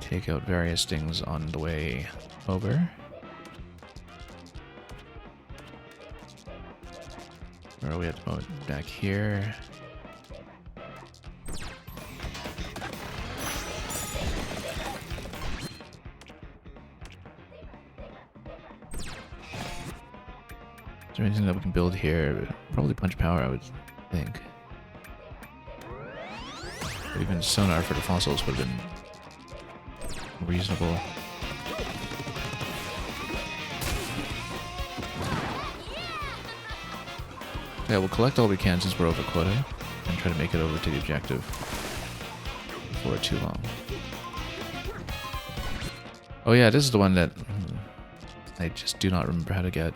[SPEAKER 1] take out various things on the way over. Where are we at the moment? Back here. Is there anything that we can build here? Probably punch power, I would think. But even sonar for the fossils would have been reasonable. Yeah, we'll collect all we can since we're over quota and try to make it over to the objective before too long. Oh yeah, this is the one that I just do not remember how to get.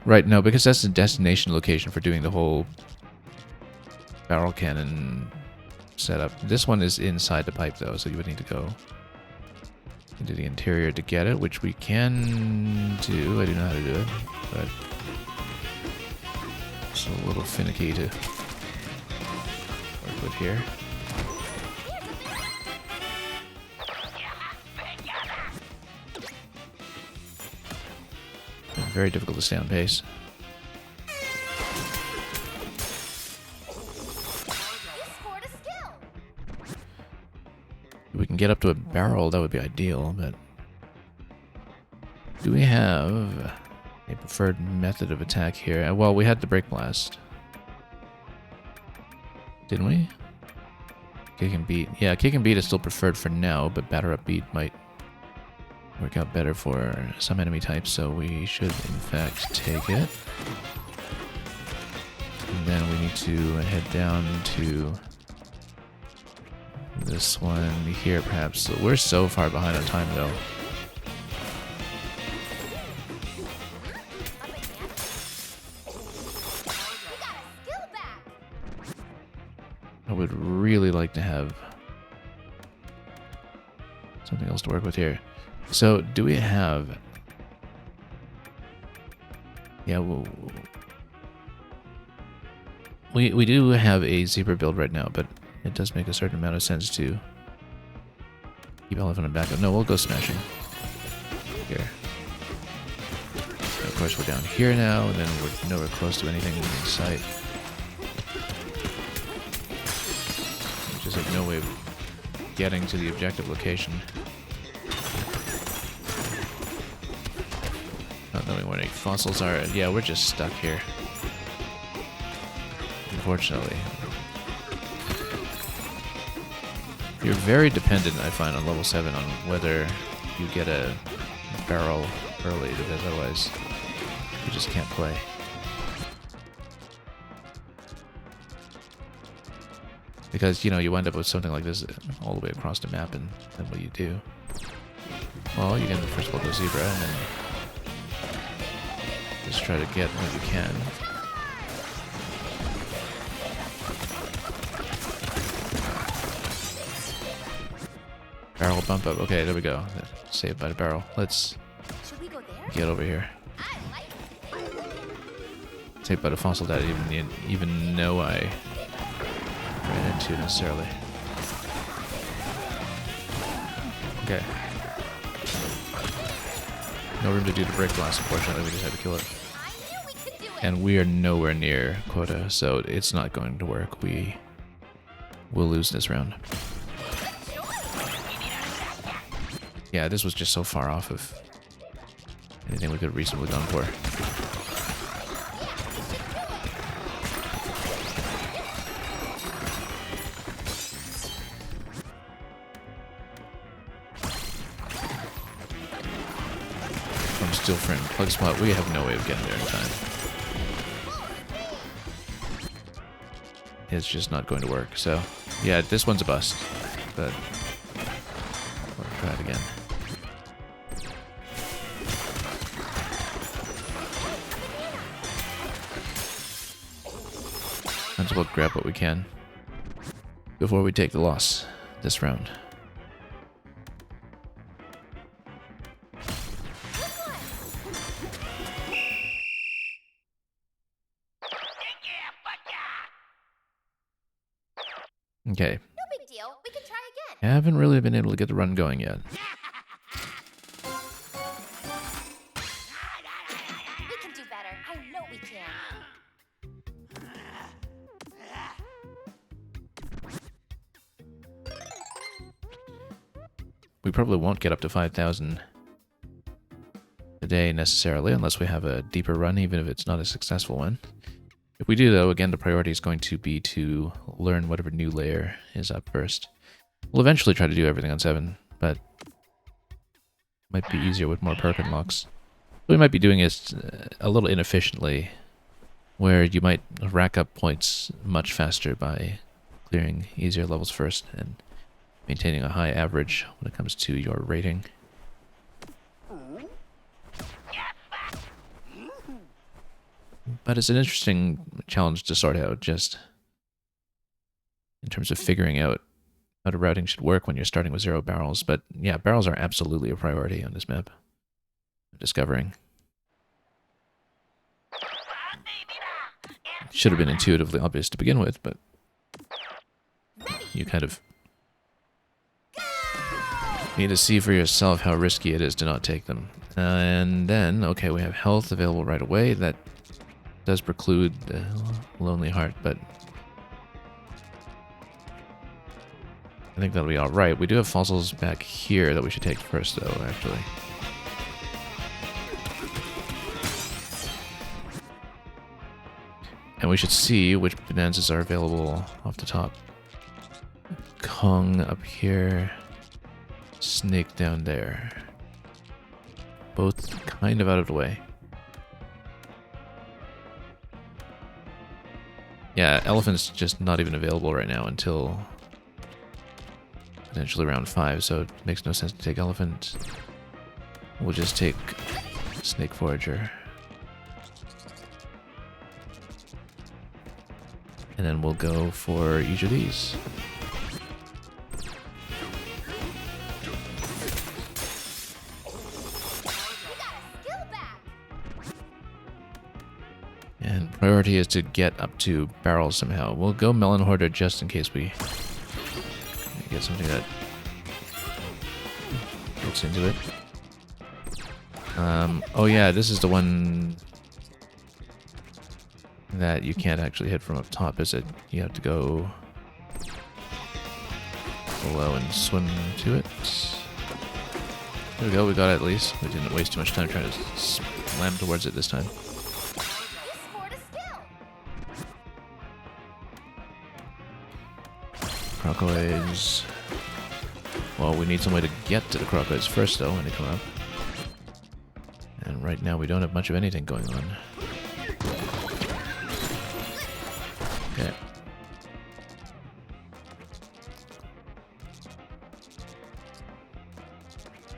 [SPEAKER 1] Right, no, because that's the destination location for doing the whole barrel cannon setup. This one is inside the pipe though, so you would need to go into the interior to get it, which we can do. I do know how to do it, but it's a little finicky to work with here. Very difficult to stay on pace. If we can get up to a barrel, that would be ideal, but do we have a preferred method of attack here? Well, we had the Break Blast. Didn't we? Kick and Beat. Yeah, Kick and Beat is still preferred for now, but Batter Up Beat might work out better for some enemy types, so we should in fact take it. And then we need to head down to this one here, perhaps. So we're so far behind on time, though. I would really like to have something else to work with here. So, do we have... Yeah, we do have a Zebra build right now, but it does make a certain amount of sense to keep Elephant in backup. No, we'll go Smashing. Here. And of course, we're down here now, and then we're nowhere close to anything in sight. We just have no way of getting to the objective location. Not knowing where any fossils are. Yeah, we're just stuck here. Unfortunately. You're very dependent, I find, on level 7 on whether you get a barrel early, because otherwise you just can't play. Because, you know, you wind up with something like this all the way across the map, and then what do you do? Well, you can first of all go Zebra, and then just try to get what you can. Barrel bump up. Okay, there we go. Saved by the barrel. Let's get over here. Saved by the fossil that I didn't even know I ran into necessarily. Okay. No room to do the Break Blast, unfortunately. We just had to kill it. And we are nowhere near quota, so it's not going to work. We will lose this round. Yeah, this was just so far off of anything we could have reasonably gone for. From Steel Frame Plug Spot, we have no way of getting there in time. It's just not going to work, so yeah, this one's a bust, but we'll try it again. Might as well grab what we can before we take the loss this round. Okay.
[SPEAKER 2] No big deal. We can try again.
[SPEAKER 1] I haven't really been able to get the run going yet.
[SPEAKER 2] We can do better.
[SPEAKER 1] we probably won't get up to 5,000 a day necessarily, unless we have a deeper run, even if it's not a successful one. If we do, though, again, the priority is going to be to learn whatever new layer is up first. We'll eventually try to do everything on 7, but it might be easier with more perk unlocks. What we might be doing is a little inefficiently, where you might rack up points much faster by clearing easier levels first and maintaining a high average when it comes to your rating. But it's an interesting challenge to sort out, just in terms of figuring out how the routing should work when you're starting with 0 barrels. But yeah, barrels are absolutely a priority on this map. I'm discovering. It should have been intuitively obvious to begin with, but you kind of need to see for yourself how risky it is to not take them. And then, okay, we have health available right away. That does preclude the Lonely Heart, but I think that'll be alright. We do have fossils back here that we should take first, though, actually. And we should see which bonanzas are available off the top. Kong up here. Snake down there. Both kind of out of the way. Yeah, elephant's just not even available right now until potentially round 5, so it makes no sense to take elephant. We'll just take snake forager. And then we'll go for each of these. And priority is to get up to barrels somehow. We'll go melon hoarder just in case we get something that gets into it. Oh yeah, this is the one that you can't actually hit from up top, is it? You have to go below and swim to it. There we go, we got it at least. We didn't waste too much time trying to slam towards it this time. Crocoids. Well, we need some way to get to the crocoids first, though, when they come up. And right now we don't have much of anything going on. Okay.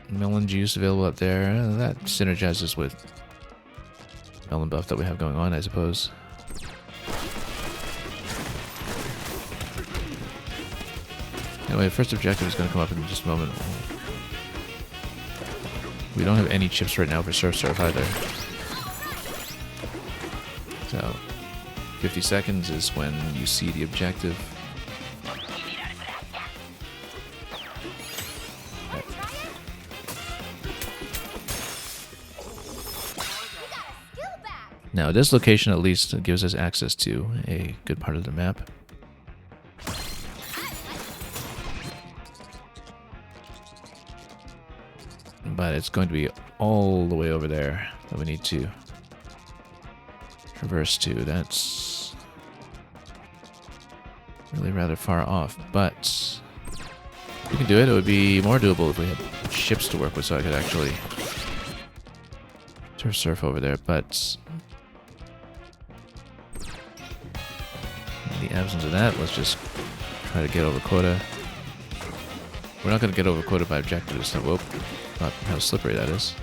[SPEAKER 1] Melon juice available up there. That synergizes with melon buff that we have going on, I suppose. Anyway, first objective is going to come up in just a moment. We don't have any chips right now for Surf either. So, 50 seconds is when you see the objective. Okay. Now, this location at least gives us access to a good part of the map. But it's going to be all the way over there that we need to traverse to. That's really rather far off, but we can do it. It would be more doable if we had ships to work with, so I could actually surf over there, but in the absence of that, let's just try to get over quota. We're not going to get over quota by objectives, so whoop. Not how slippery that is.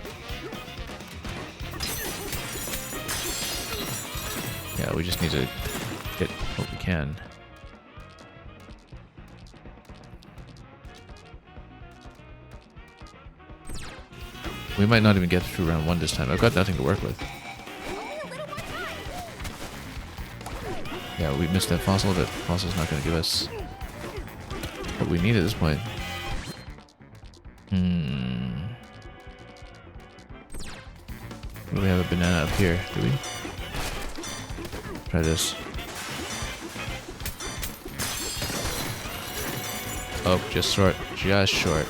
[SPEAKER 1] Yeah, we just need to get what we can. We might not even get through round 1 this time. I've got nothing to work with. Yeah, we missed that fossil, but fossil's not going to give us what we need at this point. Do we have a banana up here? Do we? Try this. Oh, just short. Just short.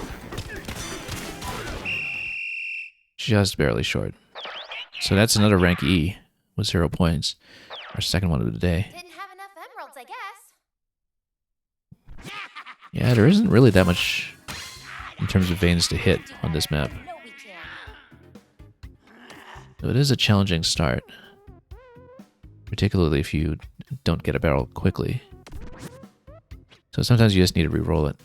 [SPEAKER 1] just barely short. So that's another rank E with 0 points. Our second one of the day.
[SPEAKER 2] Didn't have enough emeralds, I guess.
[SPEAKER 1] Yeah, there isn't really that much in terms of veins to hit on this map.
[SPEAKER 2] No, we can't.
[SPEAKER 1] So it is a challenging start. Particularly if you don't get a barrel quickly. So sometimes you just need to re-roll it.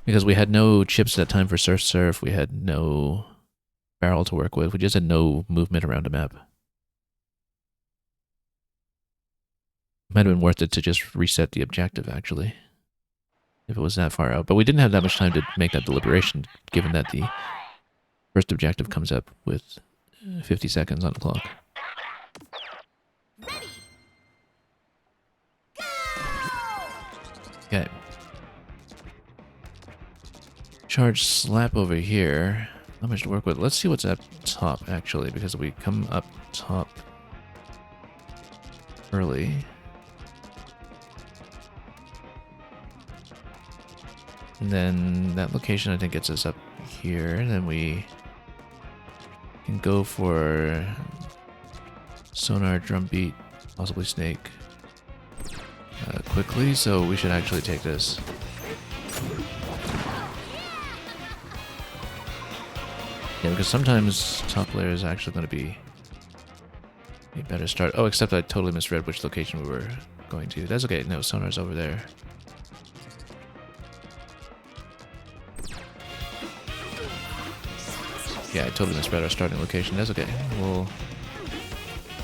[SPEAKER 1] Because we had no chips at that time for Surf, we had no barrel to work with, we just had no movement around the map. Might have been worth it to just reset the objective, actually. If it was that far out. But we didn't have that much time to make that deliberation, given that the first objective comes up with 50 seconds on the clock.
[SPEAKER 2] Ready. Go!
[SPEAKER 1] Okay. Charge slap over here. Not much to work with. Let's see what's up top, actually, because we come up top early. And then that location, I think, gets us up here. And then we can go for sonar, drum beat, possibly snake quickly. So we should actually take this. Yeah, because sometimes top layer is actually going to be a better start. Oh, except I totally misread which location we were going to. That's okay. No, sonar's over there. Yeah, I totally misread our starting location. That's okay. We'll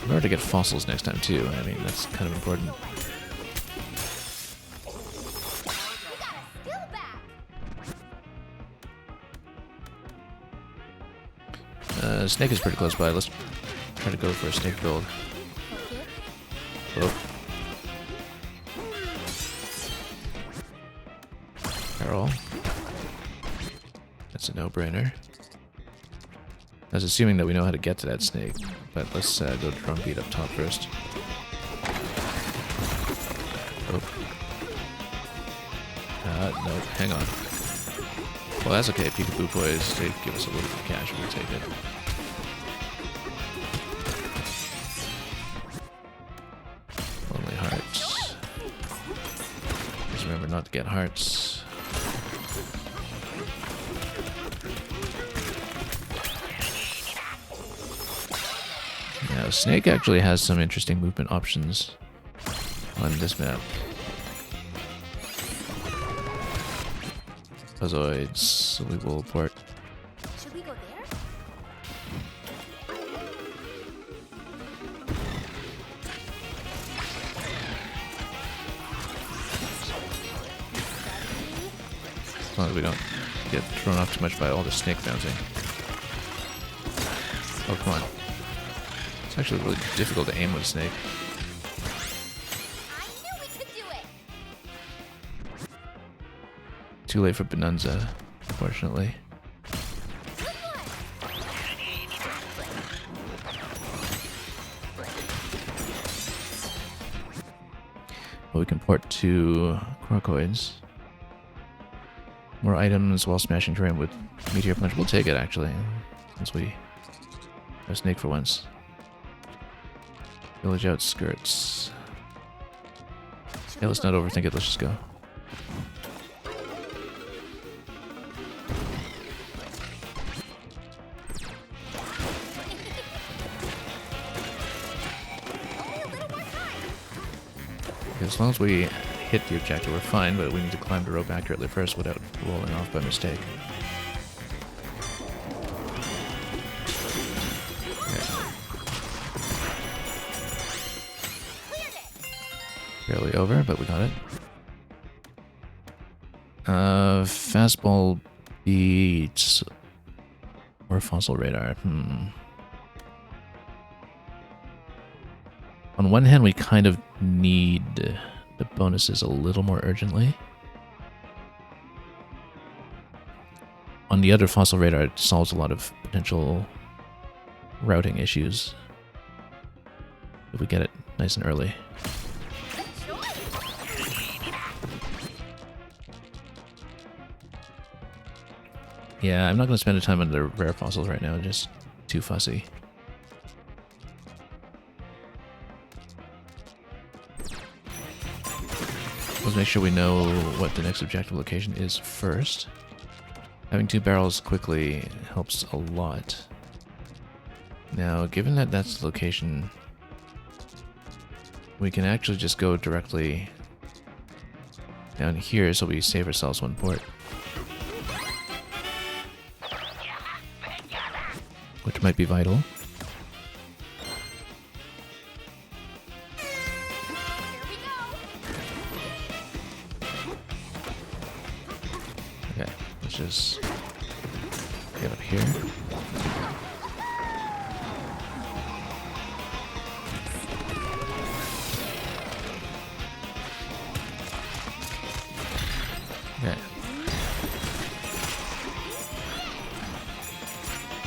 [SPEAKER 1] remember to get fossils next time too. I mean, that's kind of important.
[SPEAKER 2] We got a skill back.
[SPEAKER 1] Snake is pretty close by. Let's try to go for a snake build. Oh. Barrel. That's a no-brainer. That's assuming that we know how to get to that snake, but let's go drum beat up top first. Oh. No, hang on. Well, that's okay. Peekaboo boys, they give us a little bit of cash, we'll take it. Only hearts. Just remember not to get hearts. Yeah, Snake actually has some interesting movement options on this map. Puzzleoids, so we will port.
[SPEAKER 2] Should we go there?
[SPEAKER 1] As long as we don't get thrown off too much by all the snake bouncing. Oh, come on. It's actually really difficult to aim with a snake.
[SPEAKER 2] I knew we could do it.
[SPEAKER 1] Too late for Bonanza, unfortunately. But we can port to Crocoids. More items while smashing terrain with Meteor Punch. We'll take it, actually, since we have a snake for once. Village outskirts. Yeah, let's not overthink it. Let's just go. As long as we hit the objective, we're fine, but we need to climb the rope accurately first without rolling off by mistake. Barely over, but we got it. Fastball beats or fossil radar. On one hand, we kind of need the bonuses a little more urgently. On the other, fossil radar solves a lot of potential routing issues if we get it nice and early. Yeah, I'm not going to spend a time on the rare fossils right now, just too fussy. Let's make sure we know what the next objective location is first. Having 2 barrels quickly helps a lot. Now, given that that's the location, we can actually just go directly down here so we save ourselves 1 port. Which might be vital. Okay, let's just get up here. Okay.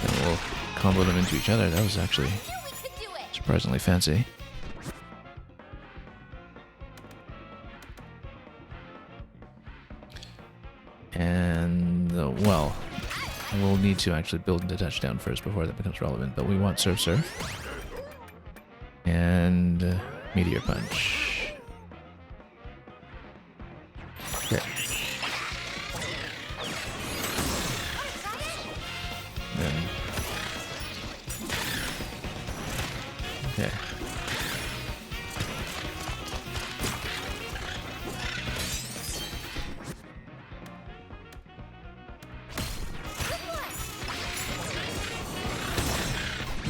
[SPEAKER 1] Then we'll combo them into each other. That was actually surprisingly fancy. And, well, we'll need to actually build the touchdown first before that becomes relevant, but we want Surf Surf. And Meteor Punch. Okay. Then... Okay.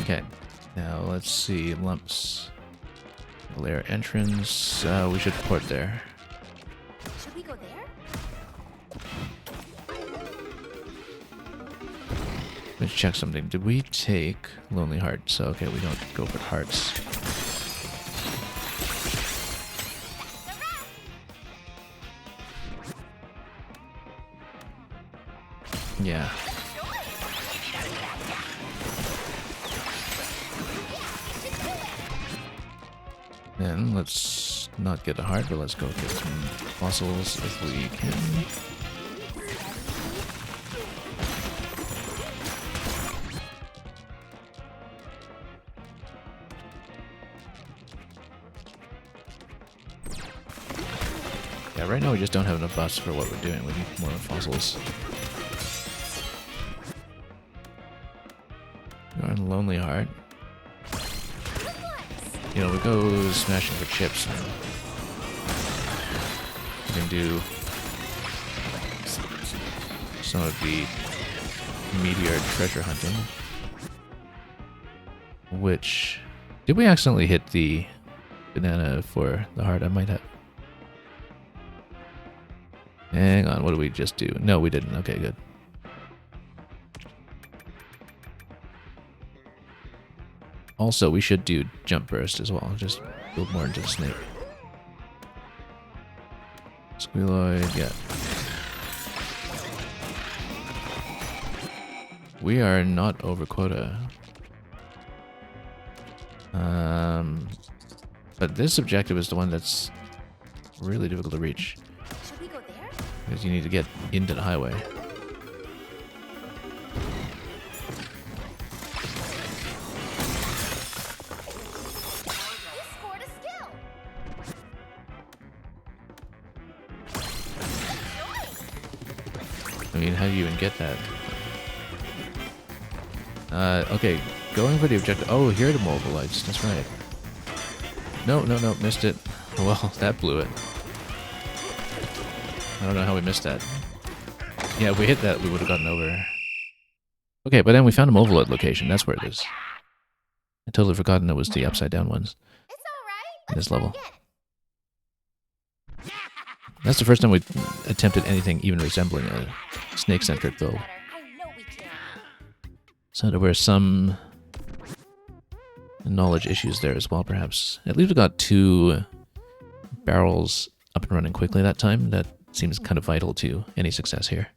[SPEAKER 1] Okay, now let's see, lumps. Layer entrance, we should port there.
[SPEAKER 2] Should we go there?
[SPEAKER 1] Let's check something. Did we take Lonely Heart? So, okay, we don't go for hearts. Yeah. Then let's not get a heart, but let's go get some fossils if we can. Yeah, right now we just don't have enough buffs for what we're doing. We need more fossils. We're on Lonely Heart. You know, we go smashing for chips now. We can do some of the meteor treasure hunting. Which... Did we accidentally hit the banana for the heart? I might have. Hang on, what did we just do? No, we didn't. Okay, good. Also, we should do jump burst as well. Just build more into the snake. Squealoid, yeah. We are not over quota. But this objective is the one that's really difficult to reach.
[SPEAKER 2] Should we go there?
[SPEAKER 1] Because you need to get into the highway.
[SPEAKER 2] You scored a skill.
[SPEAKER 1] I mean, how do you even get that? Okay, going for the objective. Oh, here are the mobile lights. That's right. No, missed it. Well, that blew it. I don't know how we missed that. Yeah, if we hit that, we would have gotten over. Okay, but then we found a mobile location. That's where it is. I totally forgotten it was the upside down ones
[SPEAKER 2] It's all right.
[SPEAKER 1] in
[SPEAKER 2] Let's
[SPEAKER 1] this
[SPEAKER 2] try
[SPEAKER 1] level.
[SPEAKER 2] again.
[SPEAKER 1] That's the first time we attempted anything even resembling a snake-centric build.
[SPEAKER 2] Better. I know we can.
[SPEAKER 1] So there were some knowledge issues there as well, perhaps. At least we got 2 barrels up and running quickly that time. That seems kind of vital to any success here.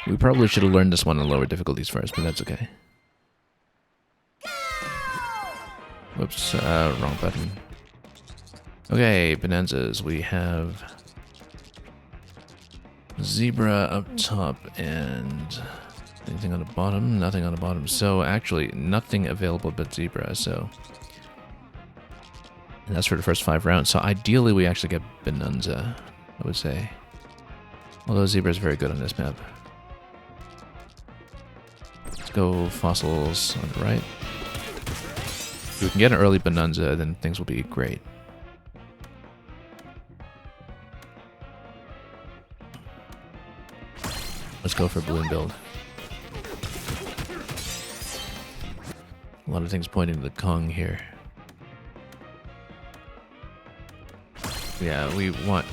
[SPEAKER 1] We probably should have learned this one on lower difficulties first, but that's okay. Whoops, wrong button. Okay, bonanzas. We have zebra up top and anything on the bottom? Nothing on the bottom. So actually, nothing available but zebra. So and that's for the first 5 rounds. So ideally, we actually get bonanza, I would say. Although zebra is very good on this map. Let's go fossils on the right. If we can get an early bonanza, then things will be great. Let's go for balloon build. A lot of things pointing to the Kong here. Yeah, we want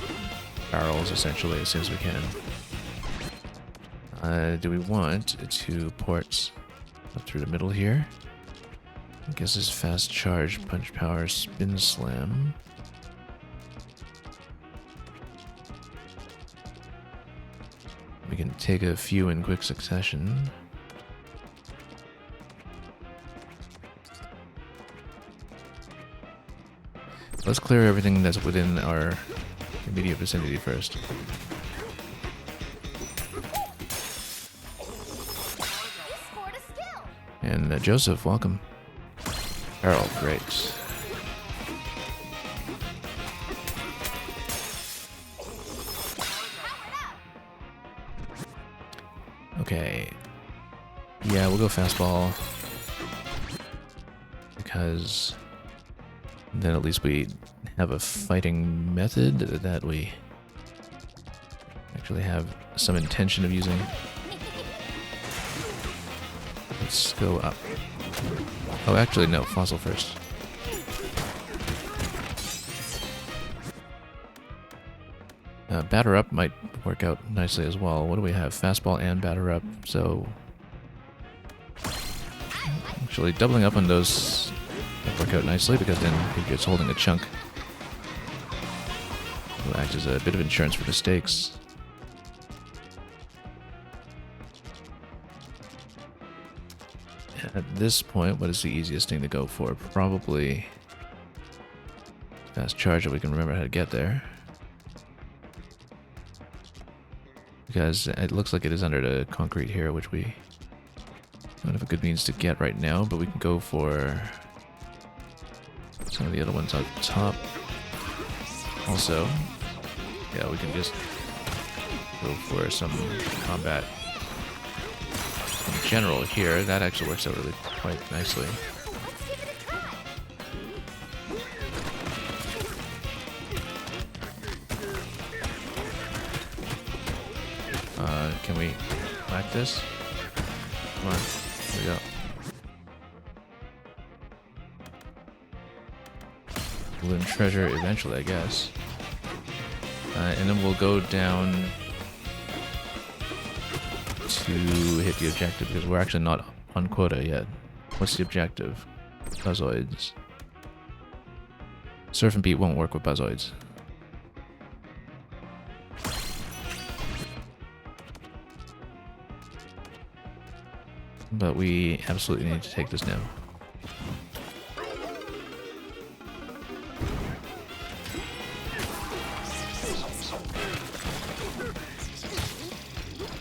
[SPEAKER 1] barrels essentially as soon as we can. Do we want 2 ports up through the middle here? I guess this fast charge, punch power, spin slam. We can take a few in quick succession. Let's clear everything that's within our immediate vicinity first. And Joseph, welcome. Carol, great. Okay. Yeah, we'll go fastball. Because then at least we have a fighting method that we actually have some intention of using. Let's go up. Oh, actually, no. Fossil first. Batter up might work out nicely as well. What do we have? Fastball and batter up. So, actually, doubling up on those might work out nicely because then he gets holding a chunk. Will act as a bit of insurance for the stakes. At this point, what is the easiest thing to go for? Probably fast charge if we can remember how to get there. Because it looks like it is under the concrete here, which we don't have a good means to get right now, but we can go for some of the other ones up top. Also, yeah, we can just go for some combat in general here. That actually works out really quite nicely. Can we whack this? Come on, here we go. Balloon treasure eventually, I guess. And then we'll go down to hit the objective because we're actually not on quota yet. What's the objective? Buzzoids. Surf and beat won't work with buzzoids. But we absolutely need to take this now.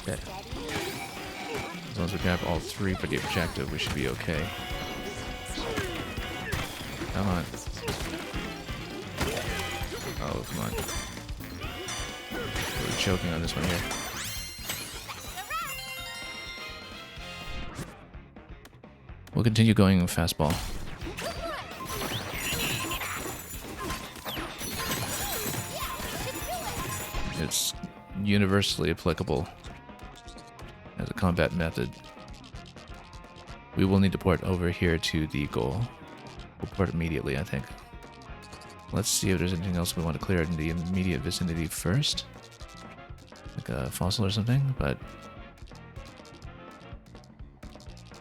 [SPEAKER 1] Okay. As long as we grab all 3 for the objective, we should be okay. Come on. Oh, come on. We're choking on this one here. We'll continue going fastball. It's universally applicable as a combat method. We will need to port over here to the goal. We'll port immediately, I think. Let's see if there's anything else we want to clear in the immediate vicinity first. Like a fossil or something, but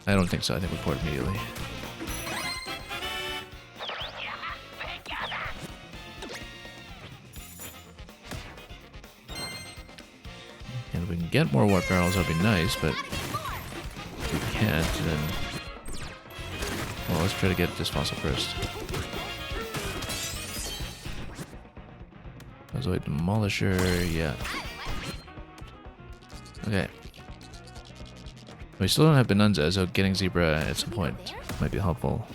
[SPEAKER 1] I don't think so. I think we port immediately. And If we can get more warp barrels, that'd be nice, but if we can't, then... Well, let's try to get this fossil first. Azoid Demolisher, yeah. Okay. We still don't have Bonanza, so getting Zebra at some point might be helpful.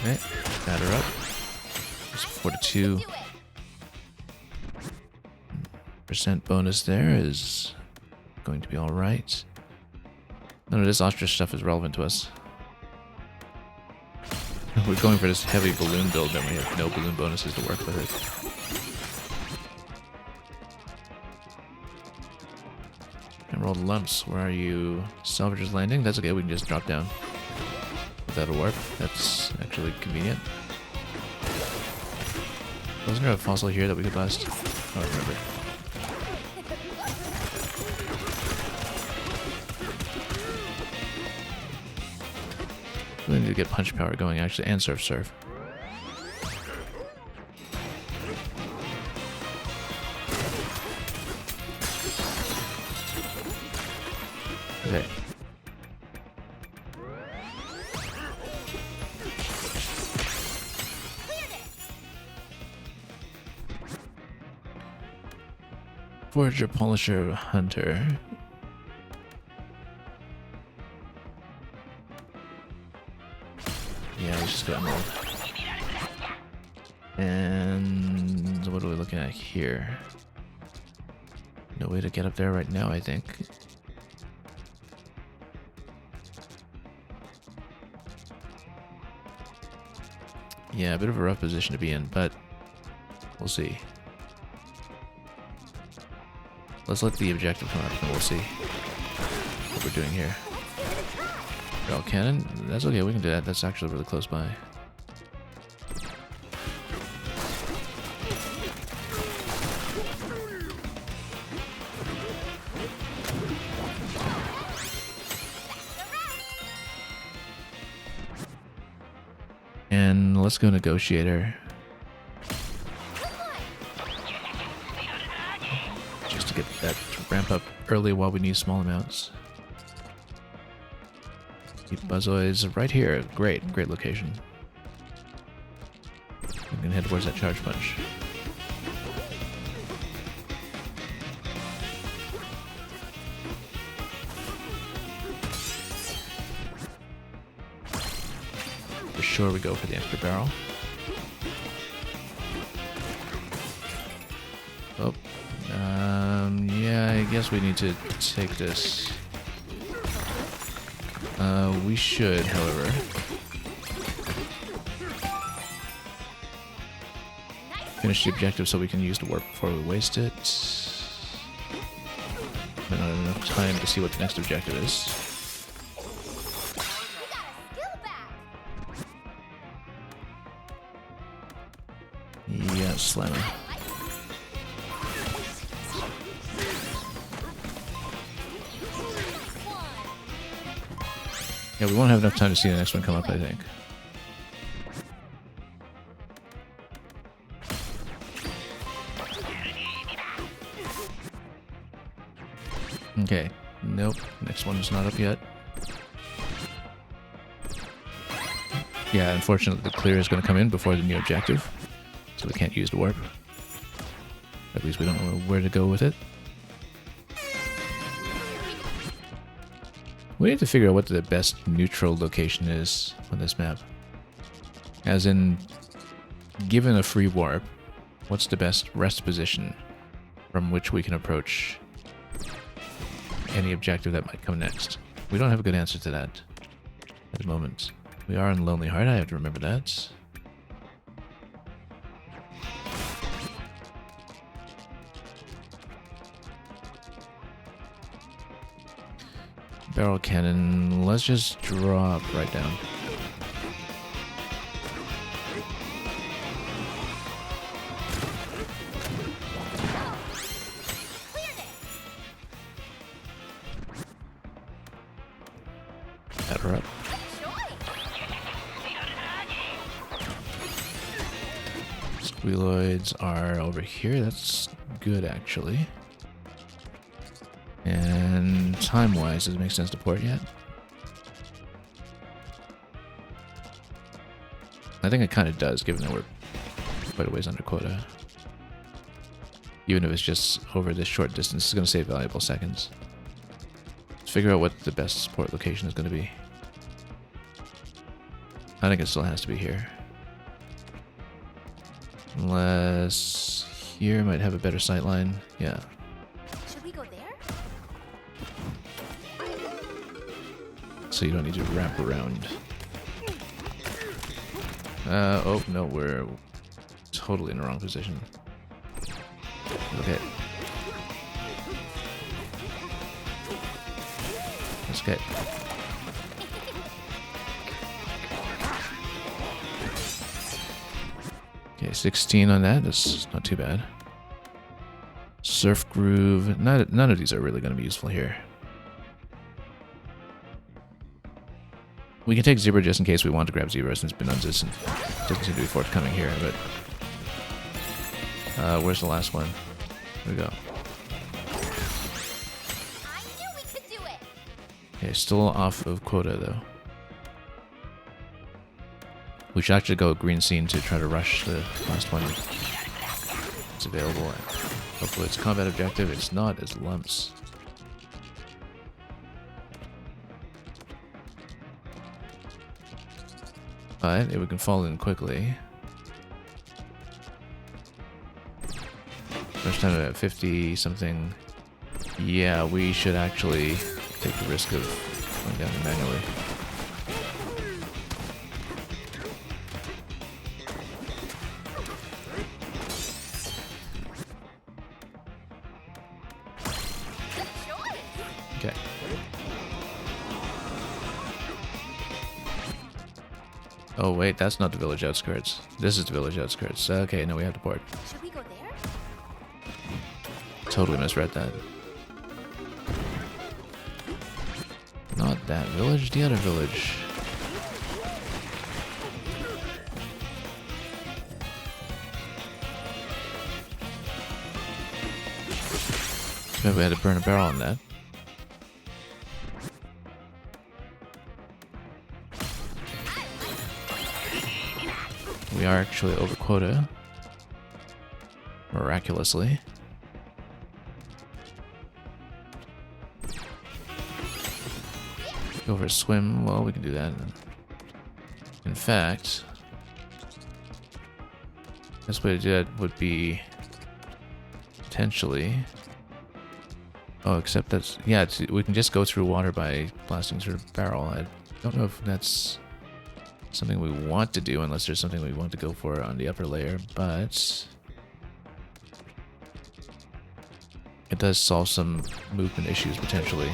[SPEAKER 1] Okay, batter up. Just 4 to 2%. Bonus there is going to be alright. None of this ostrich stuff is relevant to us. We're going for this heavy balloon build, and we have no balloon bonuses to work with it. And roll the lumps. Where are you? Salvager's Landing? That's okay, we can just drop down. Without a warp. That's actually convenient. Wasn't there a fossil here that we could blast? I don't remember. We need to get punch power going actually, and surf surf. Okay. Forager, Polisher, Hunter. Yeah, let's just go emerald. And what are we looking at here? No way to get up there right now, I think. Yeah, a bit of a rough position to be in, but we'll see. Let's let the objective come up and we'll see what we're doing here. Barrel cannon? That's okay, we can do that. That's actually really close by. And let's go Negotiator. Just to get that to ramp up early while we need small amounts. Keep Buzzoids right here. Great, great location. We can head towards that charge punch. For sure we go for the extra barrel. Oh. Yeah, I guess we need to take this. We should, however. Finish the objective so we can use the warp before we waste it. We don't have enough time to see what the next objective is. Yeah, slammer. Yeah, we won't have enough time to see the next one come up, I think. Okay. Nope. Next one is not up yet. Yeah, unfortunately the clear is going to come in before the new objective. So we can't use the warp. At least we don't know where to go with it. We need to figure out what the best neutral location is on this map. As in, given a free warp, what's the best rest position from which we can approach any objective that might come next? We don't have a good answer to that at the moment. We are in Lonely Heart, I have to remember that. Barrel cannon, let's just drop right down. Batter up. Squealoids are over here. That's good, actually. And time-wise, does it make sense to port yet? I think it kind of does, given that we're quite a ways under quota. Even if it's just over this short distance, it's going to save valuable seconds. Let's figure out what the best port location is going to be. I think it still has to be here. Unless here might have a better sightline. Yeah.
[SPEAKER 2] Should we go there?
[SPEAKER 1] So you don't need to wrap around. Oh, no, we're totally in the wrong position. Okay. That's okay. Okay, 16 on that. That's not too bad. Surf Groove. None of these are really going to be useful here. We can take Zebra just in case we want to grab Zebra since Bonanza doesn't seem to be forthcoming here, but... where's the last one? Here we go.
[SPEAKER 2] I knew we could do it.
[SPEAKER 1] Okay, still off of quota though. We should actually go green scene to try to rush the last one. It's available. Hopefully it's a combat objective. It's not, it's lumps. But if we can fall in quickly. First time at 50 something. Yeah, we should actually take the risk of going down manually. Okay. Oh wait, that's not the village outskirts. This is the village outskirts. Okay, no, we have to port.
[SPEAKER 2] Should we go there?
[SPEAKER 1] Totally misread that. Not that village, the other village. Maybe we had to burn a barrel on that. We are actually over quota. Miraculously. Go for a swim. Well, we can do that. In fact, best way to do that would be potentially. Oh, except that's yeah. We can just go through water by blasting through the barrel. I don't know if that's something we want to do, unless there's something we want to go for on the upper layer. But it does solve some movement issues potentially.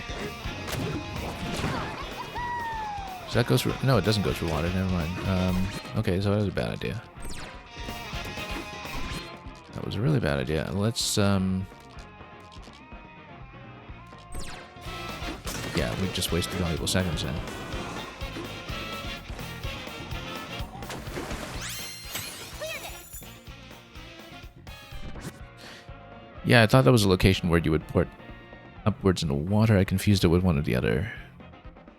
[SPEAKER 1] Does that go through? No, it doesn't go through water. Never mind. Okay, so that was a bad idea. That was a really bad idea. Let's yeah, we just wasted valuable seconds then. Yeah, I thought that was a location where you would port upwards into water. I confused it with one of the other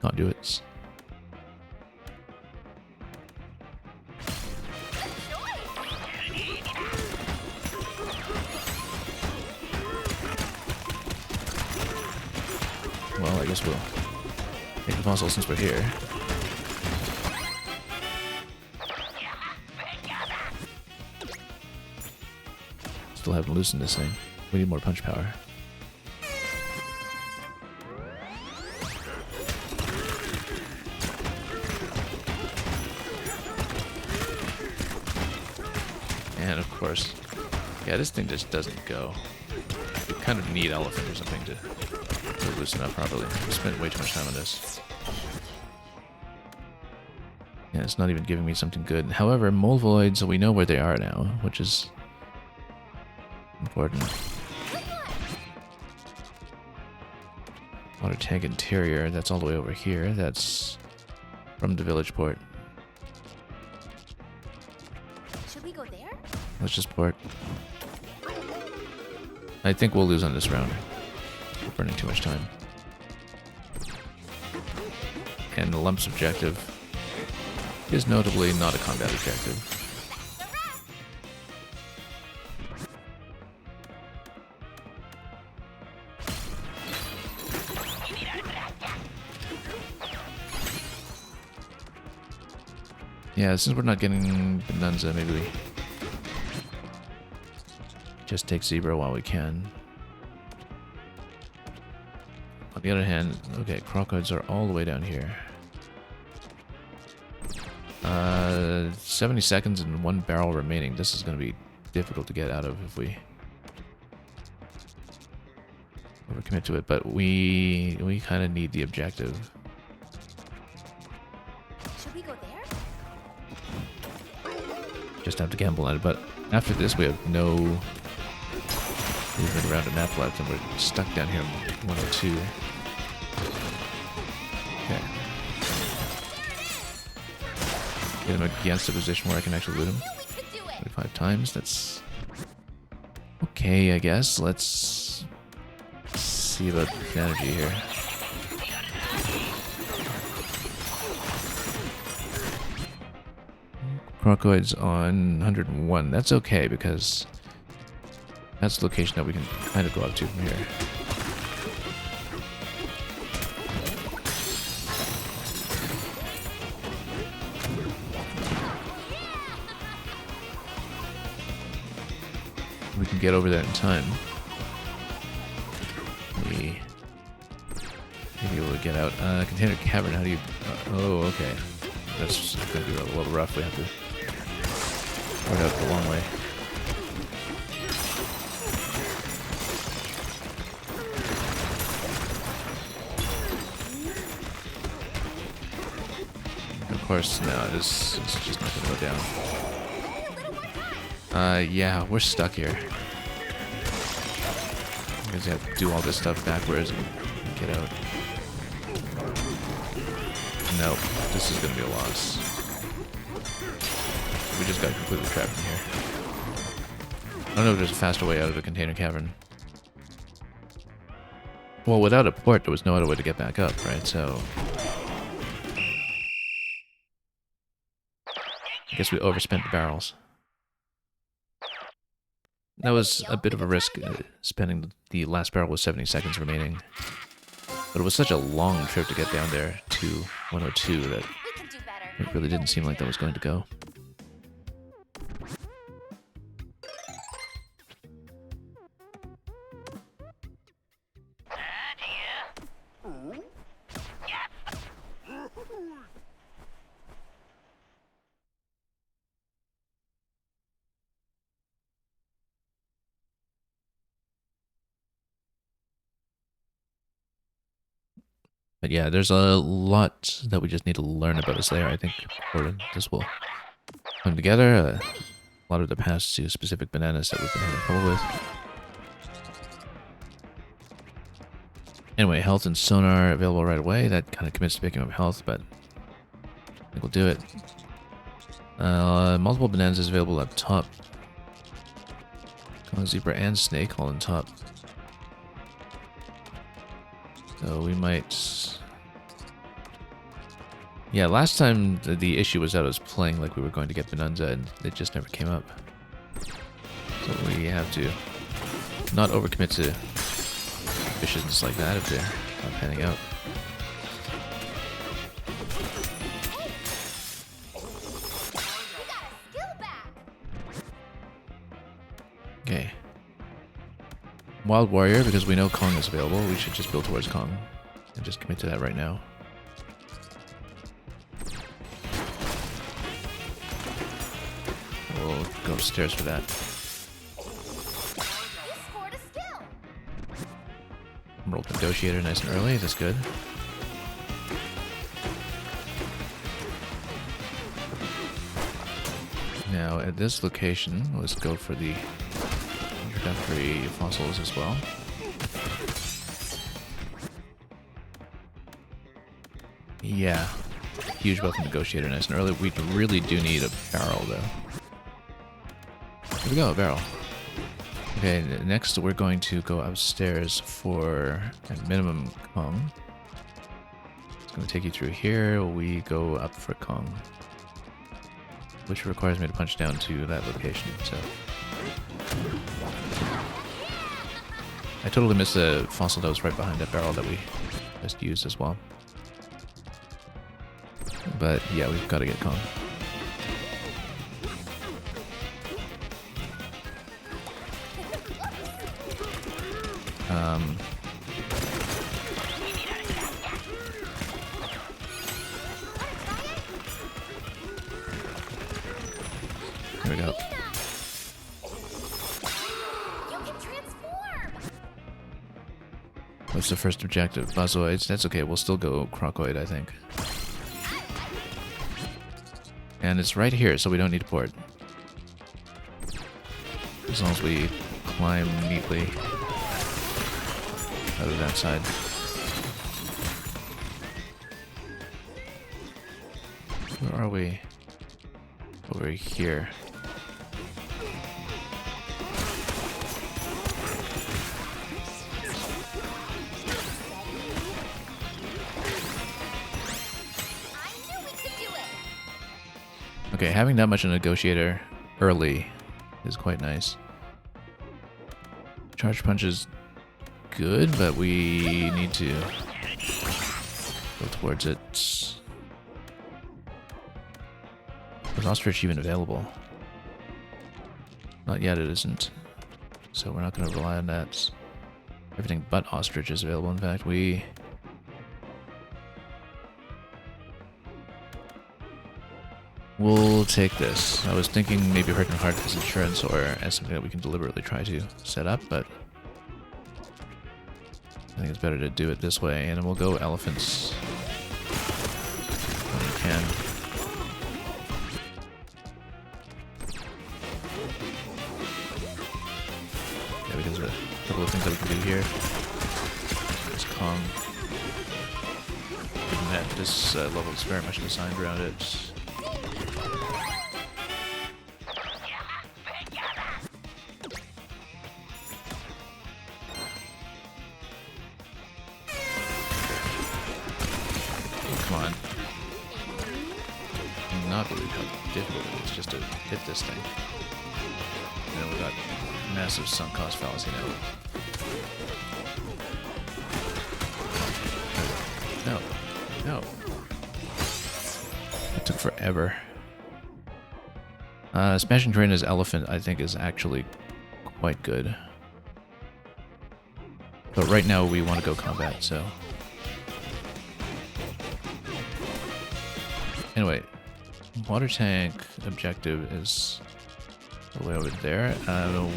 [SPEAKER 1] conduits. Well, I guess we'll make the puzzle since we're here. Still haven't loosened this thing. We need more punch power. And of course, yeah, this thing just doesn't go. You kind of need elephant or something to loosen up properly. We spent way too much time on this. Yeah, it's not even giving me something good. However, Molvoids, we know where they are now, which is important. Water tank interior, that's all the way over here. That's from the village port.
[SPEAKER 2] Should we go there?
[SPEAKER 1] Let's just port. I think we'll lose on this round. We're burning too much time. And the Lump's objective is notably not a combat objective. Yeah, since we're not getting Bonanza, maybe we just take Zebra while we can. On the other hand, okay, Crocoids are all the way down here. 70 seconds and 1 barrel remaining. This is going to be difficult to get out of if we overcommit to it, but we kind of need the objective.
[SPEAKER 2] Should we go there?
[SPEAKER 1] Just have to gamble on it, but after this we have no movement around the map left, and we're stuck down here in 102. Okay. Get him against a position where I can actually loot him. 25 times, that's okay, I guess. Let's see about the energy here. Crocoids on 101. That's okay because that's the location that we can kind of go up to from here. We can get over there in time. We may be able to get out. Container cavern, how do you... oh, okay. That's going to be a little rough. We have to work out the long way. Of course, no, this is just not going to go down. Yeah, we're stuck here. Because you have to do all this stuff backwards and get out. Nope, this is going to be a loss. We just got completely trapped in here. I don't know if there's a faster way out of the container cavern. Well, without a port, there was no other way to get back up, right? So I guess we overspent the barrels. That was a bit of a risk, spending the last barrel with 70 seconds remaining. But it was such a long trip to get down there to 102 that it really didn't seem like that was going to go. But yeah, there's a lot that we just need to learn about this layer, I think, before this will come together. A lot of the past to specific bananas that we've been having trouble with. Anyway, health and sonar available right away. That kind of commits to picking up health, but I think we'll do it. Multiple bananas is available up top. Zebra and snake all on top. So we might... yeah, last time the issue was that I was playing like we were going to get Bonanza and it just never came up. So we have to not overcommit to missions like that if they're not panning out. Okay. Wild Warrior, because we know Kong is available, we should just build towards Kong and just commit to that right now. We'll go upstairs for that. Rolled Negotiator nice and early, that's good. Now at this location, let's go for the introductory fossils as well. Yeah, huge weapon negotiator nice and early. We really do need a barrel though. Here we go, a barrel. Okay, next we're going to go upstairs for a minimum Kong. It's going to take you through here. We go up for Kong, which requires me to punch down to that location. So I totally missed the fossil that was right behind that barrel that we just used as well. But yeah, we've got to get Kong. Here we go.
[SPEAKER 2] You can transform.
[SPEAKER 1] What's the first objective? Buzzoids? That's okay, we'll still go Crocoid, I think. And it's right here, so we don't need to port. As long as we climb neatly out of that side. Where are we? Over here. Okay, having that much of a negotiator early is quite nice. Charge punch is good, but we need to go towards it. Is Ostrich even available? Not yet, it isn't. So we're not going to rely on that. Everything but Ostrich is available. In fact, we'll take this. I was thinking maybe Hurt and Heart as insurance or as something that we can deliberately try to set up, but I think it's better to do it this way, and then we'll go elephants when we can. Yeah, because of a couple of things that we can do here. It's Kong. Given that this level is very much designed around it. Come on. I cannot believe how difficult it is just to hit this thing. And then we got massive sunk cost fallacy now. No. No. It took forever. Smashing Terrain as Elephant, I think, is actually quite good. But right now we want to go combat, so... Anyway, water tank objective is way over there.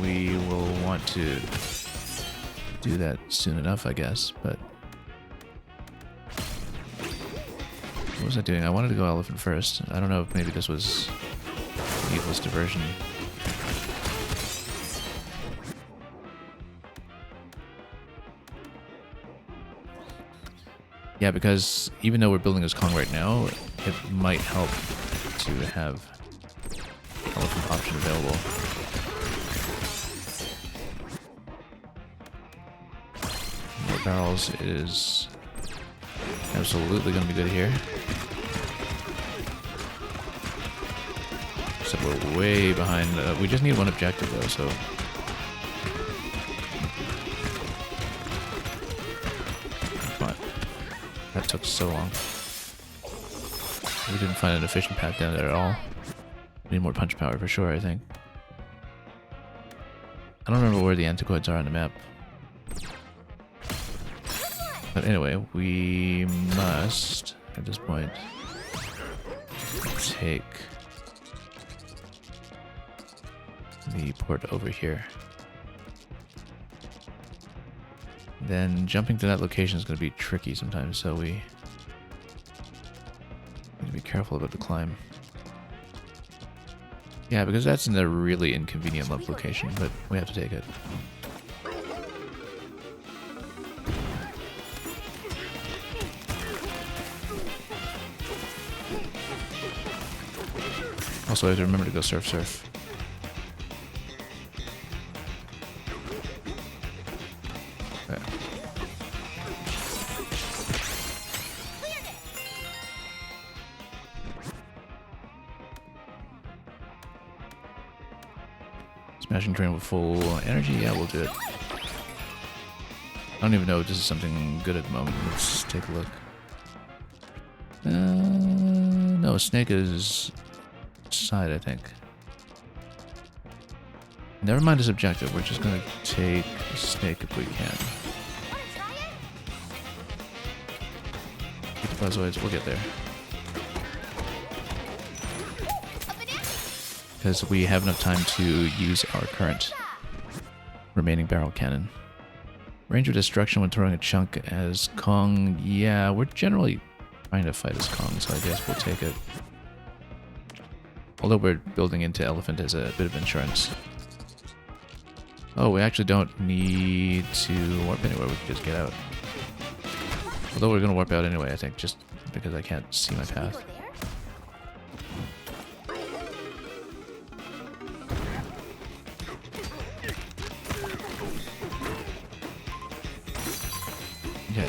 [SPEAKER 1] We will want to do that soon enough, I guess, but... What was I doing? I wanted to go elephant first. I don't know if maybe this was needless diversion. Yeah, because even though we're building this Kong right now, it might help to have elephant option available. More barrels is absolutely going to be good here. Except we're way behind. We just need one objective though, so... That took so long. We didn't find an efficient path down there at all. We need more punch power for sure, I think. I don't remember where the antiquotes are on the map. But anyway, we must, at this point, take the port over here. Then jumping to that location is going to be tricky sometimes, so we need to be careful about the climb. Yeah, because that's in a really inconvenient location, but we have to take it. Also, I have to remember to go surf. Smashing train with full energy? Yeah, we'll do it. I don't even know if this is something good at the moment. Let's take a look. No, snake is side, I think. Never mind his objective. We're just gonna take snake if we can. Keep the buzzoids. We'll get there. Because we have enough time to use our current remaining barrel cannon. Range of destruction when throwing a chunk as Kong. Yeah, we're generally trying to fight as Kong, so I guess we'll take it. Although we're building into Elephant as a bit of insurance. Oh, we actually don't need to warp anywhere, we can just get out. Although we're going to warp out anyway, I think, just because I can't see my path. Okay.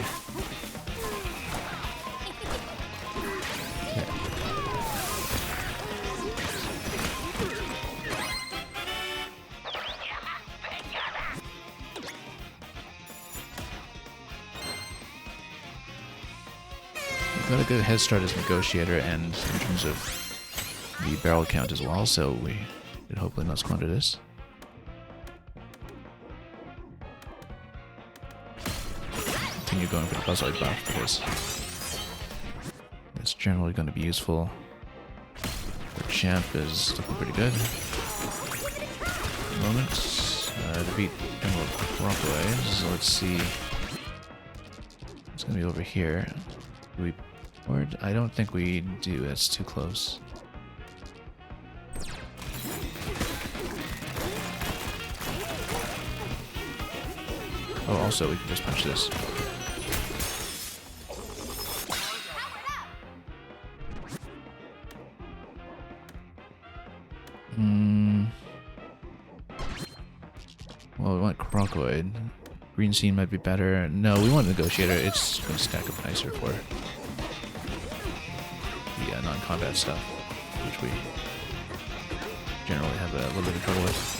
[SPEAKER 1] Got a good head start as negotiator and in terms of the barrel count as well, so we should hopefully not squander this. Continue going for the buzzoid buff because it's generally going to be useful. The champ is looking pretty good at the moment. To beat Emerald Rockaways, let's see. It's going to be over here. Do we board? I don't think we do. That's too close. Oh, also we can just punch this. Well, we want Crocoid. Green Scene might be better. No, we want Negotiator. It's going to stack up nicer for the non-combat stuff, which we generally have a little bit of trouble with.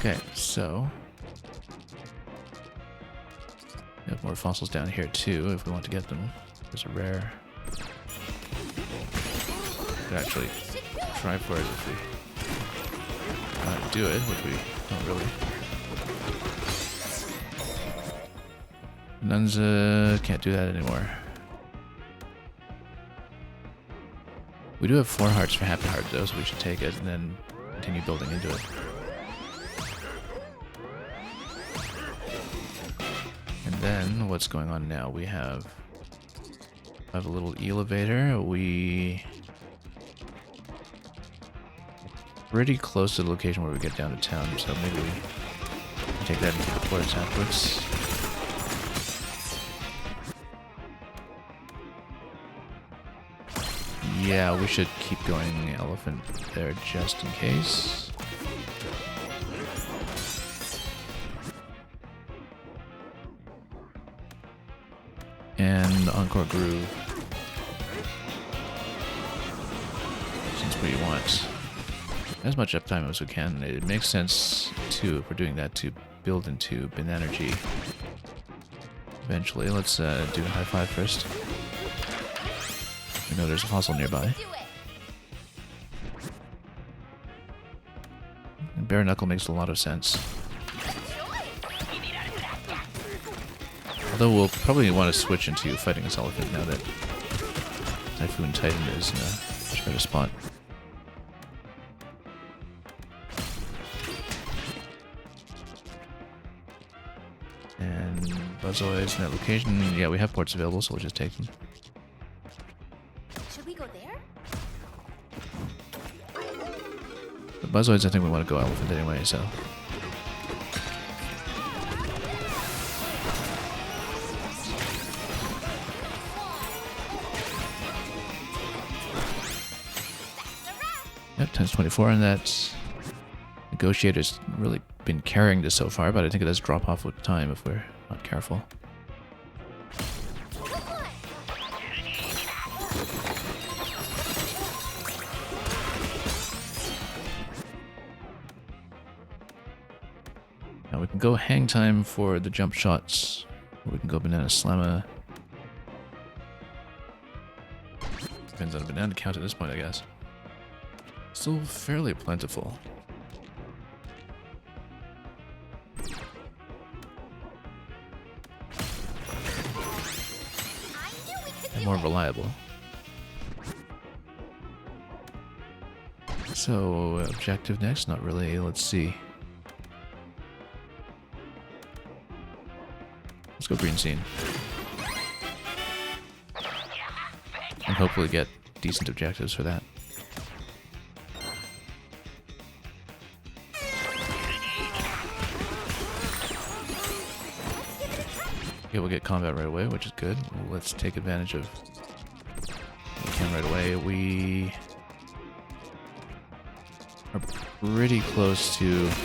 [SPEAKER 1] Okay, so we have more fossils down here too if we want to get them. There's a rare. Could actually try for it if we do it, which we don't really. Nunza can't do that anymore. We do have 4 hearts for Happy Heart though, so we should take it and then continue building into it. Then what's going on now? We have a little elevator. We pretty close to the location where we get down to town, so maybe we can take that into the ports afterwards. Yeah, we should keep going Elephant there just in case. And Encore Groove, since we want as much uptime as we can. It makes sense too, if we're doing that, to build into Banergy eventually. Let's do a high five first. We know there's a fossil nearby. And Bare Knuckle makes a lot of sense. Although we'll probably want to switch into fighting this elephant now that Typhoon Titan is in a much better spot. And Buzzoids in that location. Yeah, we have ports available, so we'll just take them.
[SPEAKER 2] Should we go there?
[SPEAKER 1] The Buzzoids, I think we want to go elephant anyway, so. times 24, and that Negotiator's really been carrying this so far, but I think it does drop off with time if we're not careful. Now we can go hang time for the jump shots. We can go banana slammer. Depends on the banana count at this point, I guess. Still fairly plentiful. And more reliable. So, objective next? Not really. Let's see. Let's go green scene. And hopefully get decent objectives for that. Okay, we'll get combat right away, which is good. Let's take advantage of we can right away. We are pretty close to the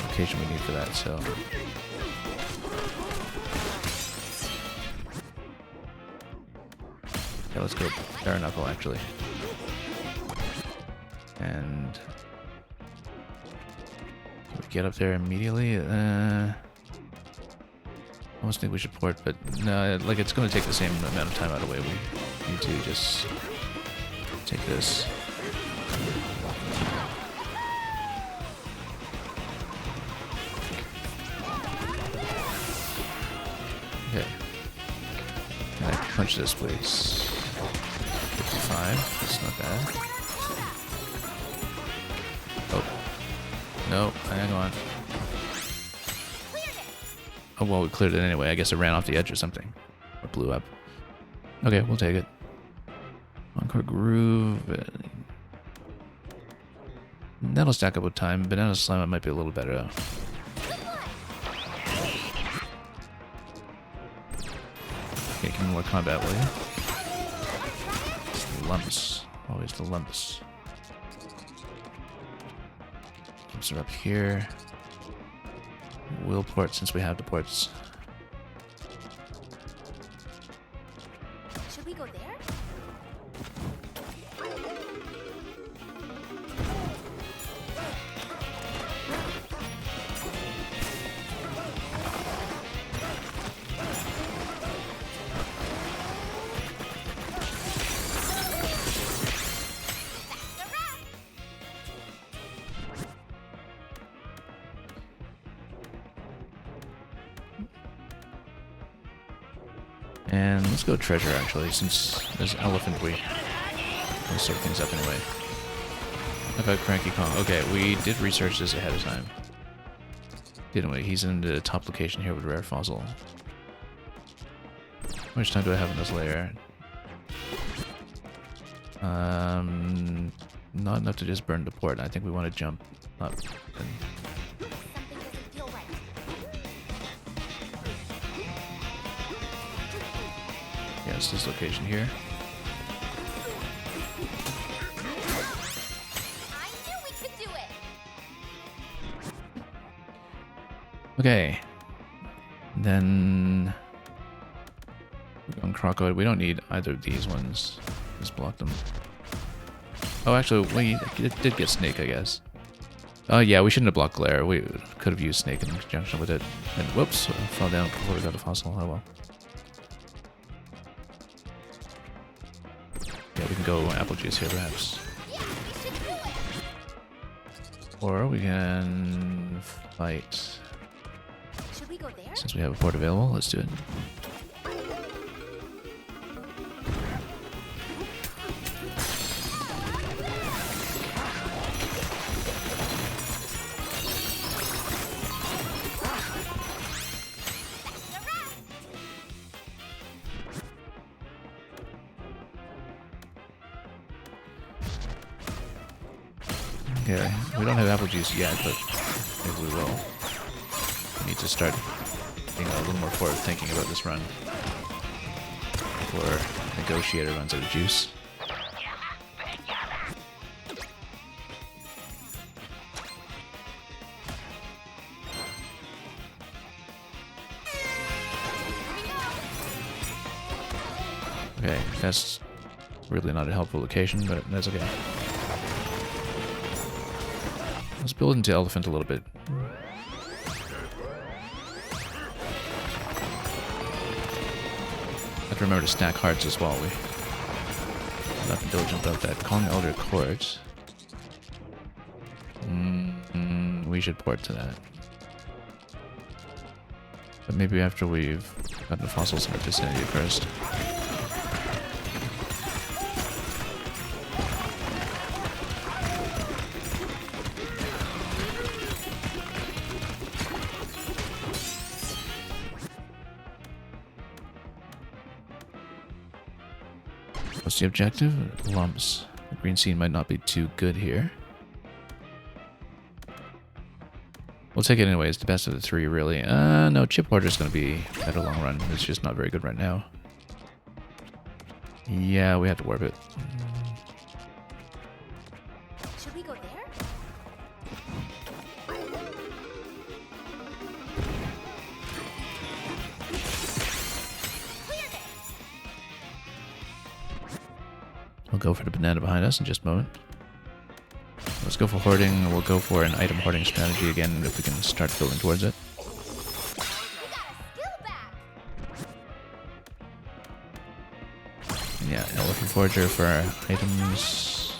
[SPEAKER 1] location we need for that, so yeah, let's go bare knuckle actually. And we get up there immediately. I almost think we should port, but no, like it's going to take the same amount of time out of the way. We need to just take this. Okay. Can I punch this, please? 55. That's not bad. Oh. No, hang on. Oh, well, we cleared it anyway. I guess it ran off the edge or something. Or blew up. Okay, we'll take it. Encore Groove. That'll stack up with time. Banana Slam might be a little better. Okay, give me more combat, will you? It's the lumps. Always the lumps. Lumps are up here. We'll port since we have the ports.
[SPEAKER 2] Should we go there?
[SPEAKER 1] And let's go treasure actually, since there's an elephant we sort things up anyway. How about Cranky Kong? Okay, we did research this ahead of time. Didn't we? He's in the top location here with Rare Fossil. How much time do I have in this layer? Not enough to just burn the port. I think we want to jump up and
[SPEAKER 2] Something doesn't feel right.
[SPEAKER 1] yeah, it's this location here.
[SPEAKER 2] I knew we could do it.
[SPEAKER 1] Okay. Then we're going Crocoid. We don't need either of these ones. Just block them. Oh, actually, it did get Snake, I guess. Oh, yeah, we shouldn't have blocked Glare. We could have used Snake in conjunction with it. And whoops, fell down before we got a fossil. Oh well. Yeah, we can go apple juice here, perhaps.
[SPEAKER 2] Yeah, we should do it.
[SPEAKER 1] Or we can fight.
[SPEAKER 2] Should we go there?
[SPEAKER 1] Since we have a port available, let's do it. Okay, we don't have apple juice yet, but maybe we will. We need to start being a little more forward thinking about this run before Negotiator runs out of juice. Okay, that's really not a helpful location, but that's okay. Let's build into elephant a little bit. Have to remember to stack hearts as well. We not diligent about that. Calling Elder Court. We should port to that. But maybe after we've gotten the fossils in our vicinity first. What's the objective? Lumps. The green scene might not be too good here. We'll take it anyway. It's the best of the three, really. No, Chip Hoarder's going to be better long run. It's just not very good right now. Yeah, we have to warp it.
[SPEAKER 2] Should we go there? Cleared it.
[SPEAKER 1] We'll go for the banana behind us in just a moment. Let's go for hoarding. We'll go for an item hoarding strategy again if we can start building towards it.
[SPEAKER 2] We got a skill back.
[SPEAKER 1] Yeah, elephant forager for our items.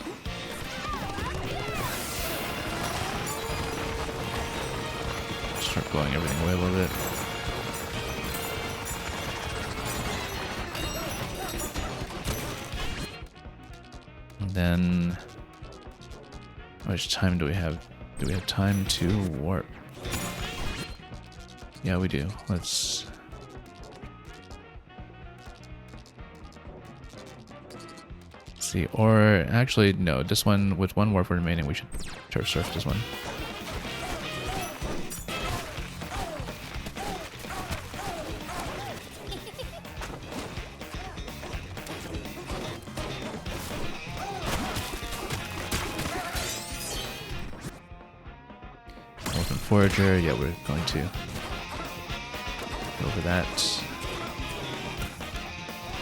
[SPEAKER 1] Start blowing everything away a little bit. And then, how much time do we have? Do we have time to warp? Yeah, we do. Let's see. Or actually, no. This one, with one warp remaining, we should turf surf this one. Elephant forager. Yeah, we're going to go over that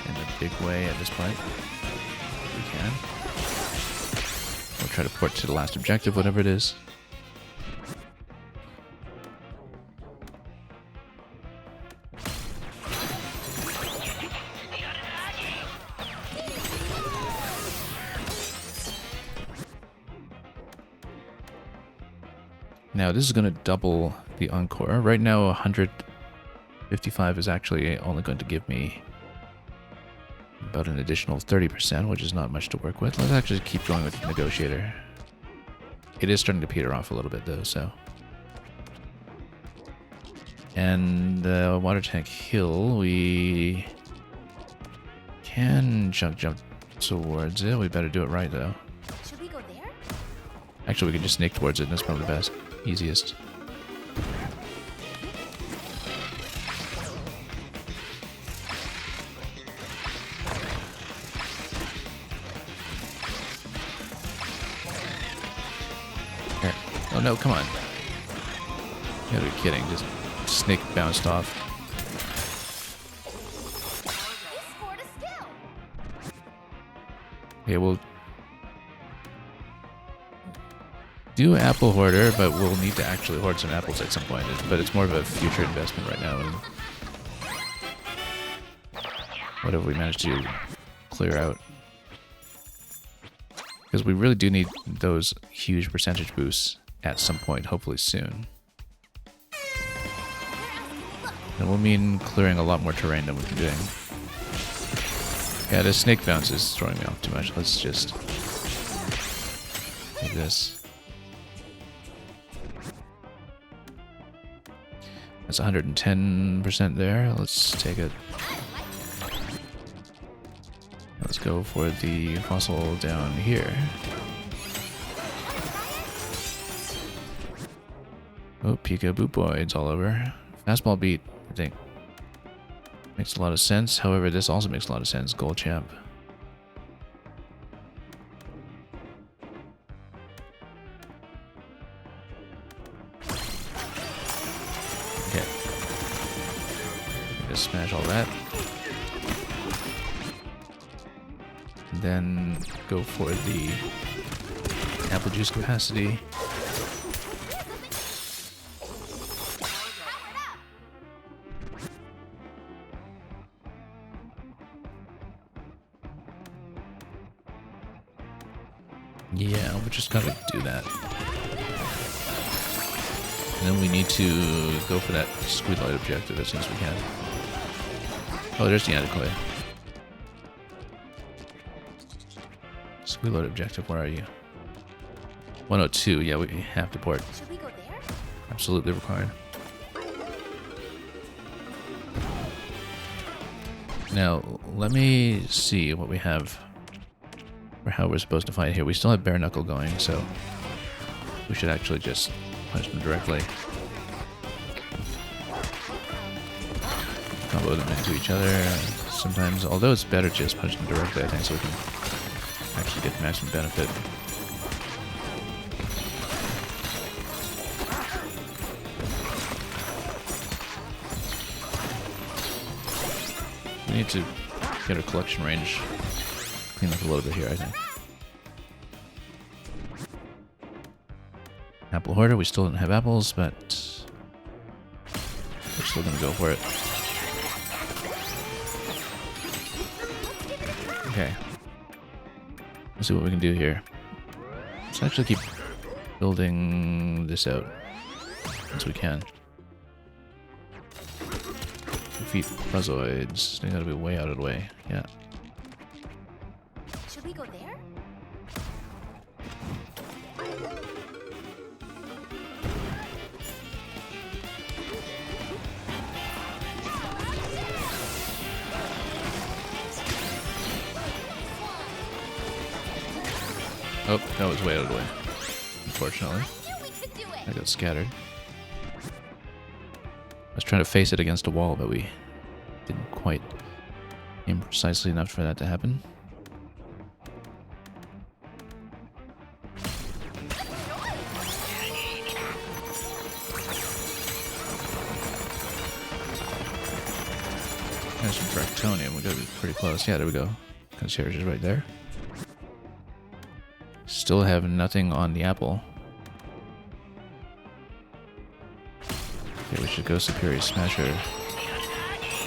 [SPEAKER 1] in a big way at this point. We can. We'll try to port to the last objective, whatever it is. Now this is going to double the Encore. Right now 155 is actually only going to give me about an additional 30%, which is not much to work with. Let's actually keep going with the Negotiator. It is starting to peter off a little bit though, so. And the water tank hill, we can jump towards it. We better do it right though.
[SPEAKER 2] Should we go there?
[SPEAKER 1] Actually, we can just snake towards it, and that's probably the best. Easiest. Here. Oh no, come on. You gotta be kidding. Just snake bounced off.
[SPEAKER 2] You scored a skill.
[SPEAKER 1] Okay, we'll do apple hoarder, but we'll need to actually hoard some apples at some point. But it's more of a future investment right now. And what have we managed to clear out? Because we really do need those huge percentage boosts at some point, hopefully soon. That will mean clearing a lot more terrain than we've been doing. Yeah, the snake bounce is throwing me off too much. Let's just do this. That's 110% there. Let's take it. Let's go for the fossil down here. Oh, Pika Boopoids all over. Fastball beat, I think. Makes a lot of sense. However, this also makes a lot of sense. Gold champ. Okay. Just smash all that. And then go for the apple juice capacity. Yeah, we're just gonna do that. And then we need to go for that squid-light objective as soon as we can. Oh, there's the anticoy. Squid-light objective, where are you? 102, yeah, we have to port.
[SPEAKER 2] Should we go there?
[SPEAKER 1] Absolutely required. Now, let me see what we have for how we're supposed to fight here. We still have bare knuckle going, so we should actually just punch them directly. Combo them into each other sometimes, although it's better to just punch them directly, I think, so we can actually get the maximum benefit. We need to get our collection range clean up a little bit here, I think. Apple hoarder, we still don't have apples, but we're still gonna go for it. Okay. Let's see what we can do here. Let's actually keep building this out as we can. Defeat Bruzoids. They gotta be way out of the way. Yeah.
[SPEAKER 2] Should we go there?
[SPEAKER 1] Oh, that was way out of the way. Unfortunately.
[SPEAKER 2] I knew we could do
[SPEAKER 1] I
[SPEAKER 2] it.
[SPEAKER 1] got scattered. I was trying to face it against a wall, but we didn't quite aim precisely enough for that to happen. There's some Fractonium. We gotta be pretty close. Yeah, there we go. Concierge is right there. Still have nothing on the apple. Okay, we should go Superior Smasher.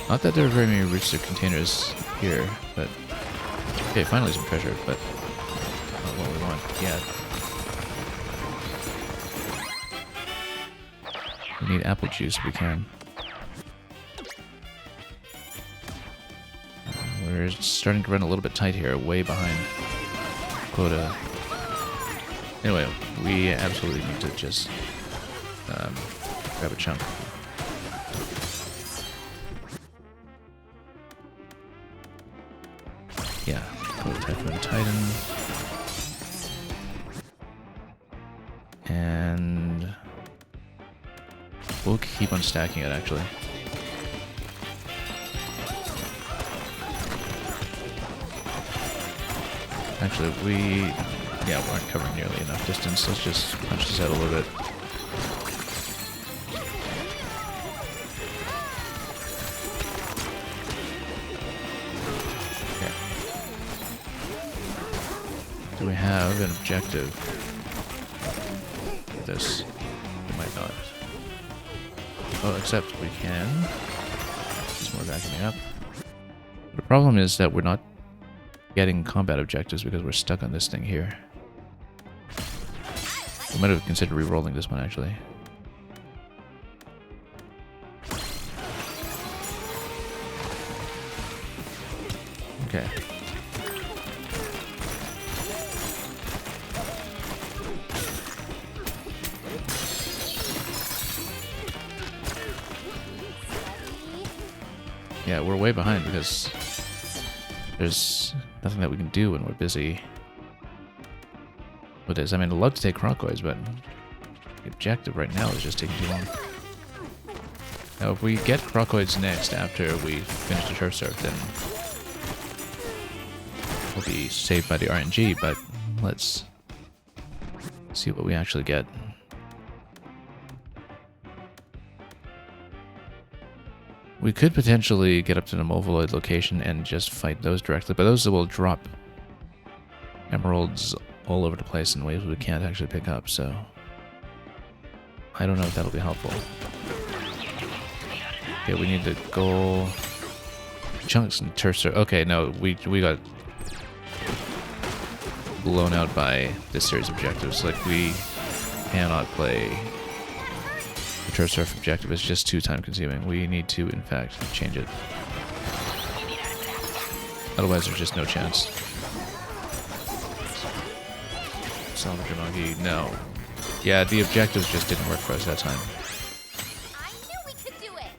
[SPEAKER 1] Not that there are very many roots or containers here, but... Okay, finally some treasure, but... not what we want yet. We need apple juice if we can. We're starting to run a little bit tight here, way behind quota. Anyway, we absolutely need to just grab a chunk. Yeah, go to Typhoon Titan. And we'll keep on stacking it, actually. Actually, we aren't covering nearly enough distance. Let's just punch this out a little bit. Okay. Do we have an objective? This. We might not. Oh, except we can. There's more backing me up. The problem is that we're not getting combat objectives because we're stuck on this thing here. I might have considered re-rolling this one, actually. Okay. Yeah, we're way behind because there's nothing that we can do when we're busy with this. I mean, I'd love to take Crocoids, but the objective right now is just taking too long. Now, if we get Crocoids next after we finish the Turf Surf, then we'll be saved by the RNG, but let's see what we actually get. We could potentially get up to the Movoloid location and just fight those directly, but those will drop emeralds all over the place in ways we can't actually pick up, so I don't know if that'll be helpful. Okay, we need the gold chunks and turf. Okay, no, we got blown out by this series of objectives. Like, we cannot play the turf surf objective. It's just too time consuming. We need to, in fact, change it. Otherwise, there's just no chance. Sonic and Monkey, no. Yeah, the objectives just didn't work for us that time.
[SPEAKER 2] I knew we could do it.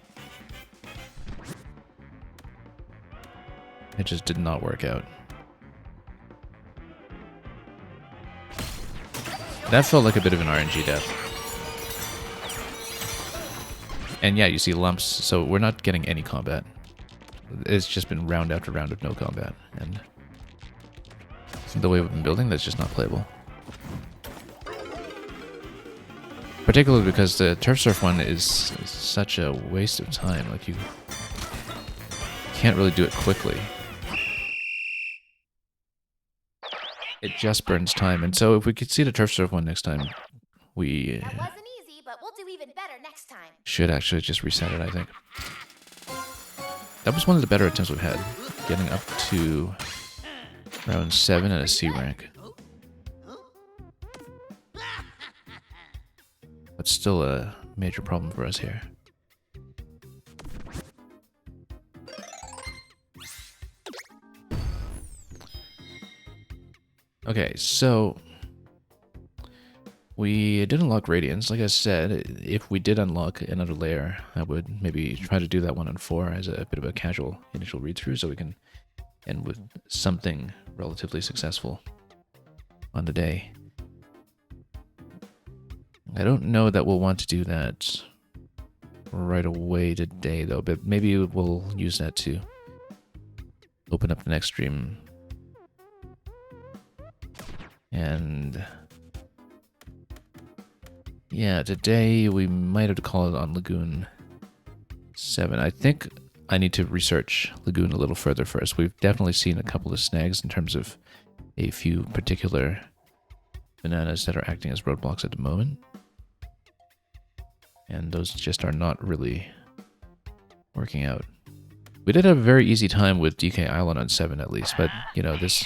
[SPEAKER 1] It just did not work out. That felt like a bit of an RNG death. And yeah, you see lumps, so we're not getting any combat. It's just been round after round of no combat, and the way we've been building, that's just not playable. Particularly because the turf surf one is such a waste of time. Like, you can't really do it quickly. It just burns time, and so if we could see the turf surf one next time, we
[SPEAKER 2] That wasn't easy, but we'll do even better next time.
[SPEAKER 1] should actually just reset it, I think. That was one of the better attempts we've had, getting up to round 7 at a C rank. But still a major problem for us here. Okay, so we did unlock Radiance. Like I said, if we did unlock another layer, I would maybe try to do that one on 4 as a bit of a casual initial read-through so we can end with something relatively successful on the day. I don't know that we'll want to do that right away today, though, but maybe we'll use that to open up the next stream. And yeah, today we might have to call it on Lagoon 7. I think I need to research Lagoon a little further first. We've definitely seen a couple of snags in terms of a few particular bananas that are acting as roadblocks at the moment. And those just are not really working out. We did have a very easy time with DK Island on 7 at least, but, you know, this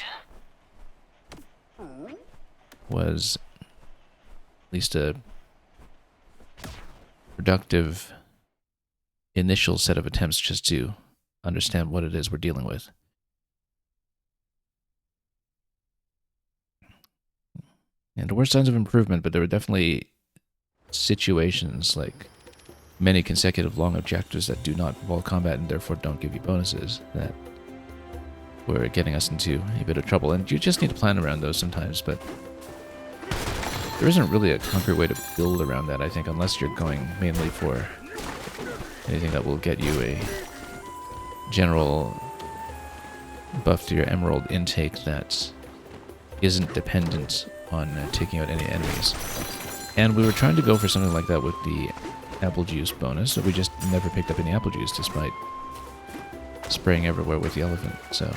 [SPEAKER 1] was at least a productive initial set of attempts just to understand what it is we're dealing with. And there were signs of improvement, but there were definitely situations like many consecutive long objectives that do not involve combat and therefore don't give you bonuses that were getting us into a bit of trouble. And you just need to plan around those sometimes, but there isn't really a concrete way to build around that, I think, unless you're going mainly for anything that will get you a general buff to your emerald intake that isn't dependent on taking out any enemies. And we were trying to go for something like that with the apple juice bonus, but we just never picked up any apple juice despite spraying everywhere with the elephant, so.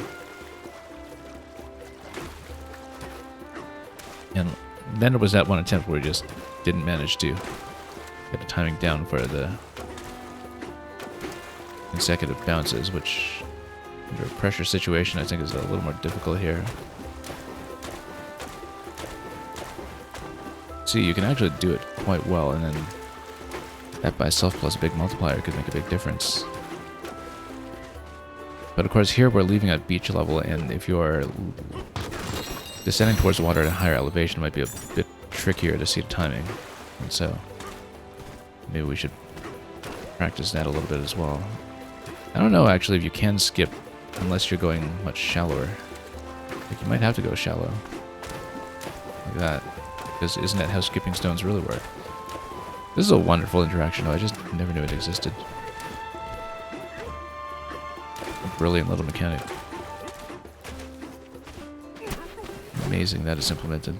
[SPEAKER 1] And then it was that one attempt where we just didn't manage to get the timing down for the consecutive bounces, which under a pressure situation I think is a little more difficult here. See, you can actually do it quite well, and then that by itself plus a big multiplier could make a big difference. But of course here we're leaving at beach level, and if you're descending towards the water at a higher elevation, it might be a bit trickier to see the timing. And so maybe we should practice that a little bit as well. I don't know actually if you can skip unless you're going much shallower. Like, you might have to go shallow. Like that. Because isn't that how skipping stones really work? This is a wonderful interaction, though. I just never knew it existed. A brilliant little mechanic. Amazing that it's implemented.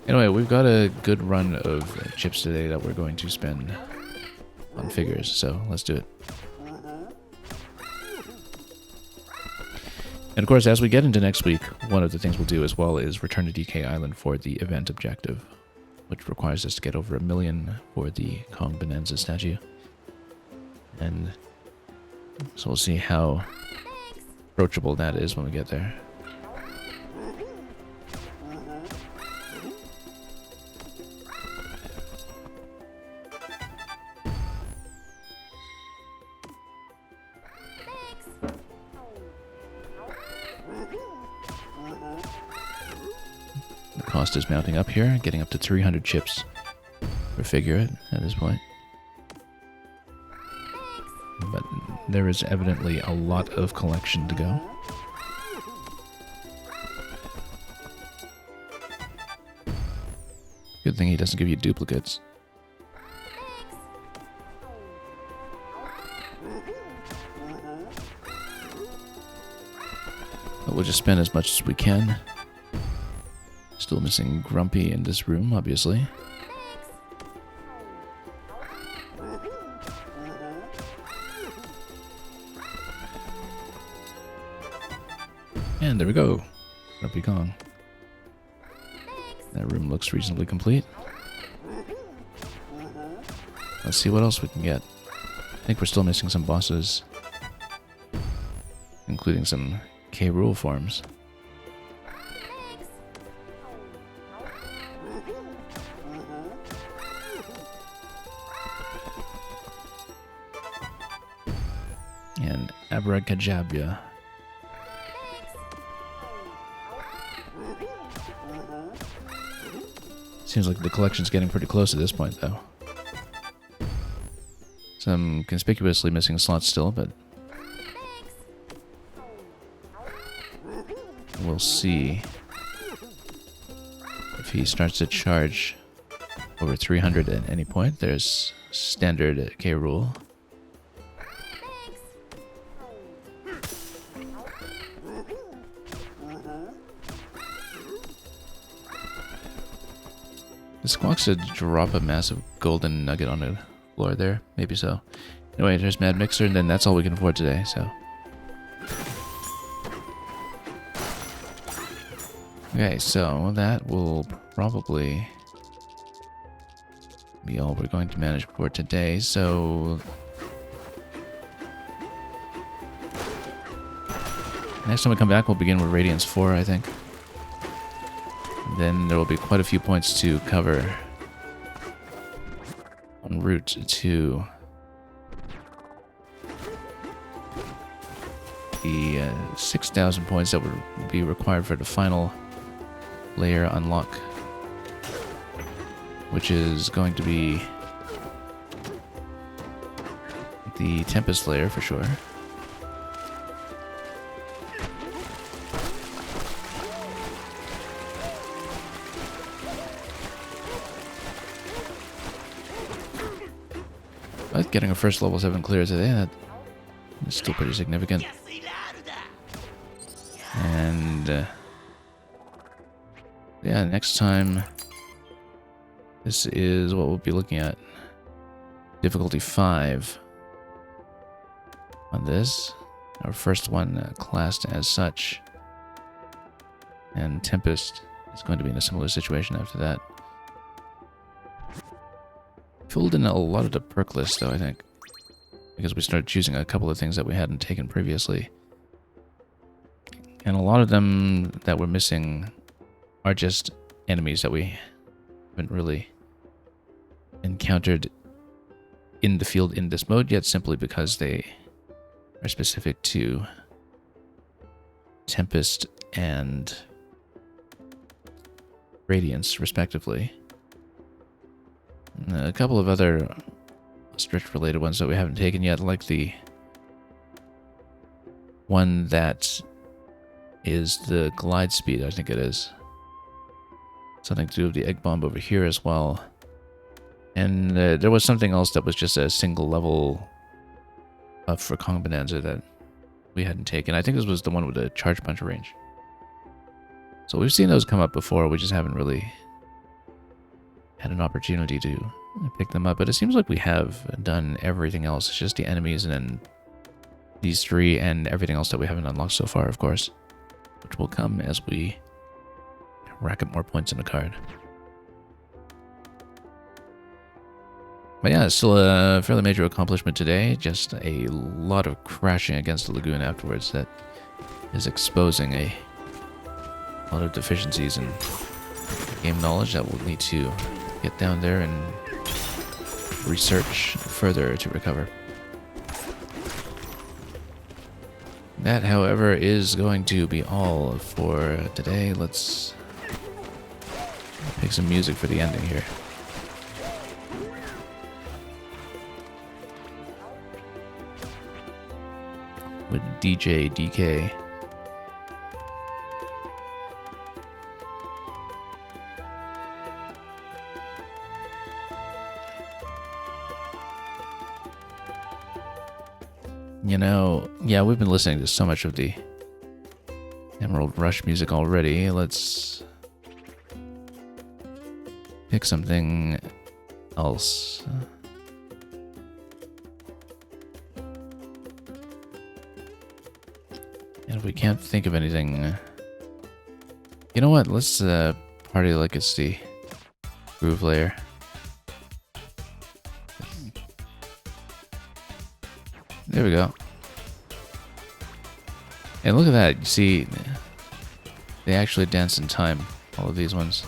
[SPEAKER 1] Anyway, we've got a good run of chips today that we're going to spend on figures, so let's do it. And of course, as we get into next week, one of the things we'll do as well is return to DK Island for the event objective, which requires us to get over 1 million for the Kong Bonanza statue. And so we'll see how approachable that is when we get there. The cost is mounting up here, getting up to 300 chips per figure at this point. But there is evidently a lot of collection to go. Good thing he doesn't give you duplicates. But we'll just spend as much as we can. Still missing Grumpy in this room, obviously. And there we go. Grumpy Kong. That room looks reasonably complete. Let's see what else we can get. I think we're still missing some bosses, including some K. Rool forms. And Abracadabra. Seems like the collection's getting pretty close at this point, though. Some conspicuously missing slots still, but we'll see if he starts to charge over 300 at any point. There's standard K. Rool. Did Squawksa drop a massive golden nugget on the floor there? Maybe so. Anyway, there's Mad Mixer, and then that's all we can afford today, so. Okay, so that will probably be all we're going to manage for today, so. Next time we come back, we'll begin with Radiance 4, I think. Then there will be quite a few points to cover en route to the 6,000 points that would be required for the final layer unlock, which is going to be the Tempest layer for sure. But getting a first level 7 clear today, that is still pretty significant. And yeah, next time, this is what we'll be looking at. Difficulty 5 on this. Our first one classed as such. And Tempest is going to be in a similar situation after that. Filled in a lot of the perk list, though, I think. Because we started choosing a couple of things that we hadn't taken previously. And a lot of them that we're missing are just enemies that we haven't really encountered in the field in this mode yet, simply because they are specific to Tempest and Radiance, respectively. A couple of other Strict-related ones that we haven't taken yet, like the one that is the glide speed, I think it is. Something to do with the egg bomb over here as well. And there was something else that was just a single level up for Kong Bonanza that we hadn't taken. I think this was the one with the charge punch range. So we've seen those come up before, we just haven't really had an opportunity to pick them up. But it seems like we have done everything else. It's just the enemies and then these three and everything else that we haven't unlocked so far, of course. which will come as we rack up more points in a card. But yeah, it's still a fairly major accomplishment today. Just a lot of crashing against the Lagoon afterwards that is exposing a lot of deficiencies in game knowledge that we'll need to get down there and research further to recover. That, however, is going to be all for today. Let's pick some music for the ending here. With DJ DK. You know, yeah, we've been listening to so much of the Emerald Rush music already. Let's pick something else. And if we can't think of anything, you know what? Let's party like it's the groove layer. There we go. And look at that. You see, they actually dance in time. All of these ones.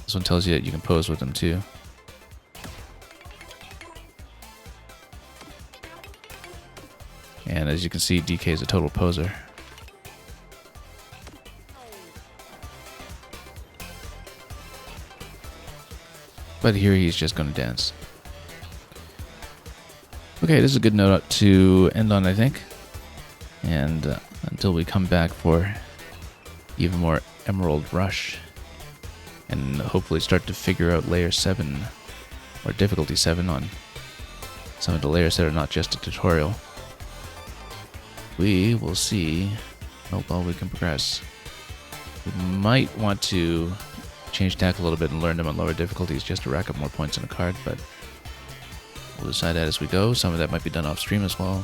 [SPEAKER 1] This one tells you that you can pose with them too. And as you can see, DK is a total poser. But here he's just going to dance. Okay, this is a good note to end on, I think. And until we come back for even more Emerald Rush, and hopefully start to figure out Layer 7, or Difficulty 7 on some of the layers that are not just a tutorial, we will see how well we can progress. We might want to change tack a little bit and learn them on lower difficulties just to rack up more points in a card, but we'll decide that as we go. Some of that might be done off stream as well.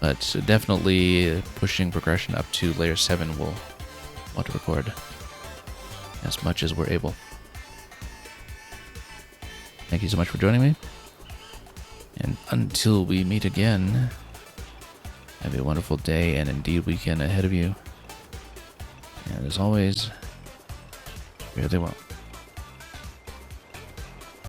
[SPEAKER 1] But definitely pushing progression up to Layer 7 we'll want to record as much as we're able. Thank you so much for joining me. And until we meet again, have a wonderful day and indeed weekend ahead of you. And as always, fare thee well.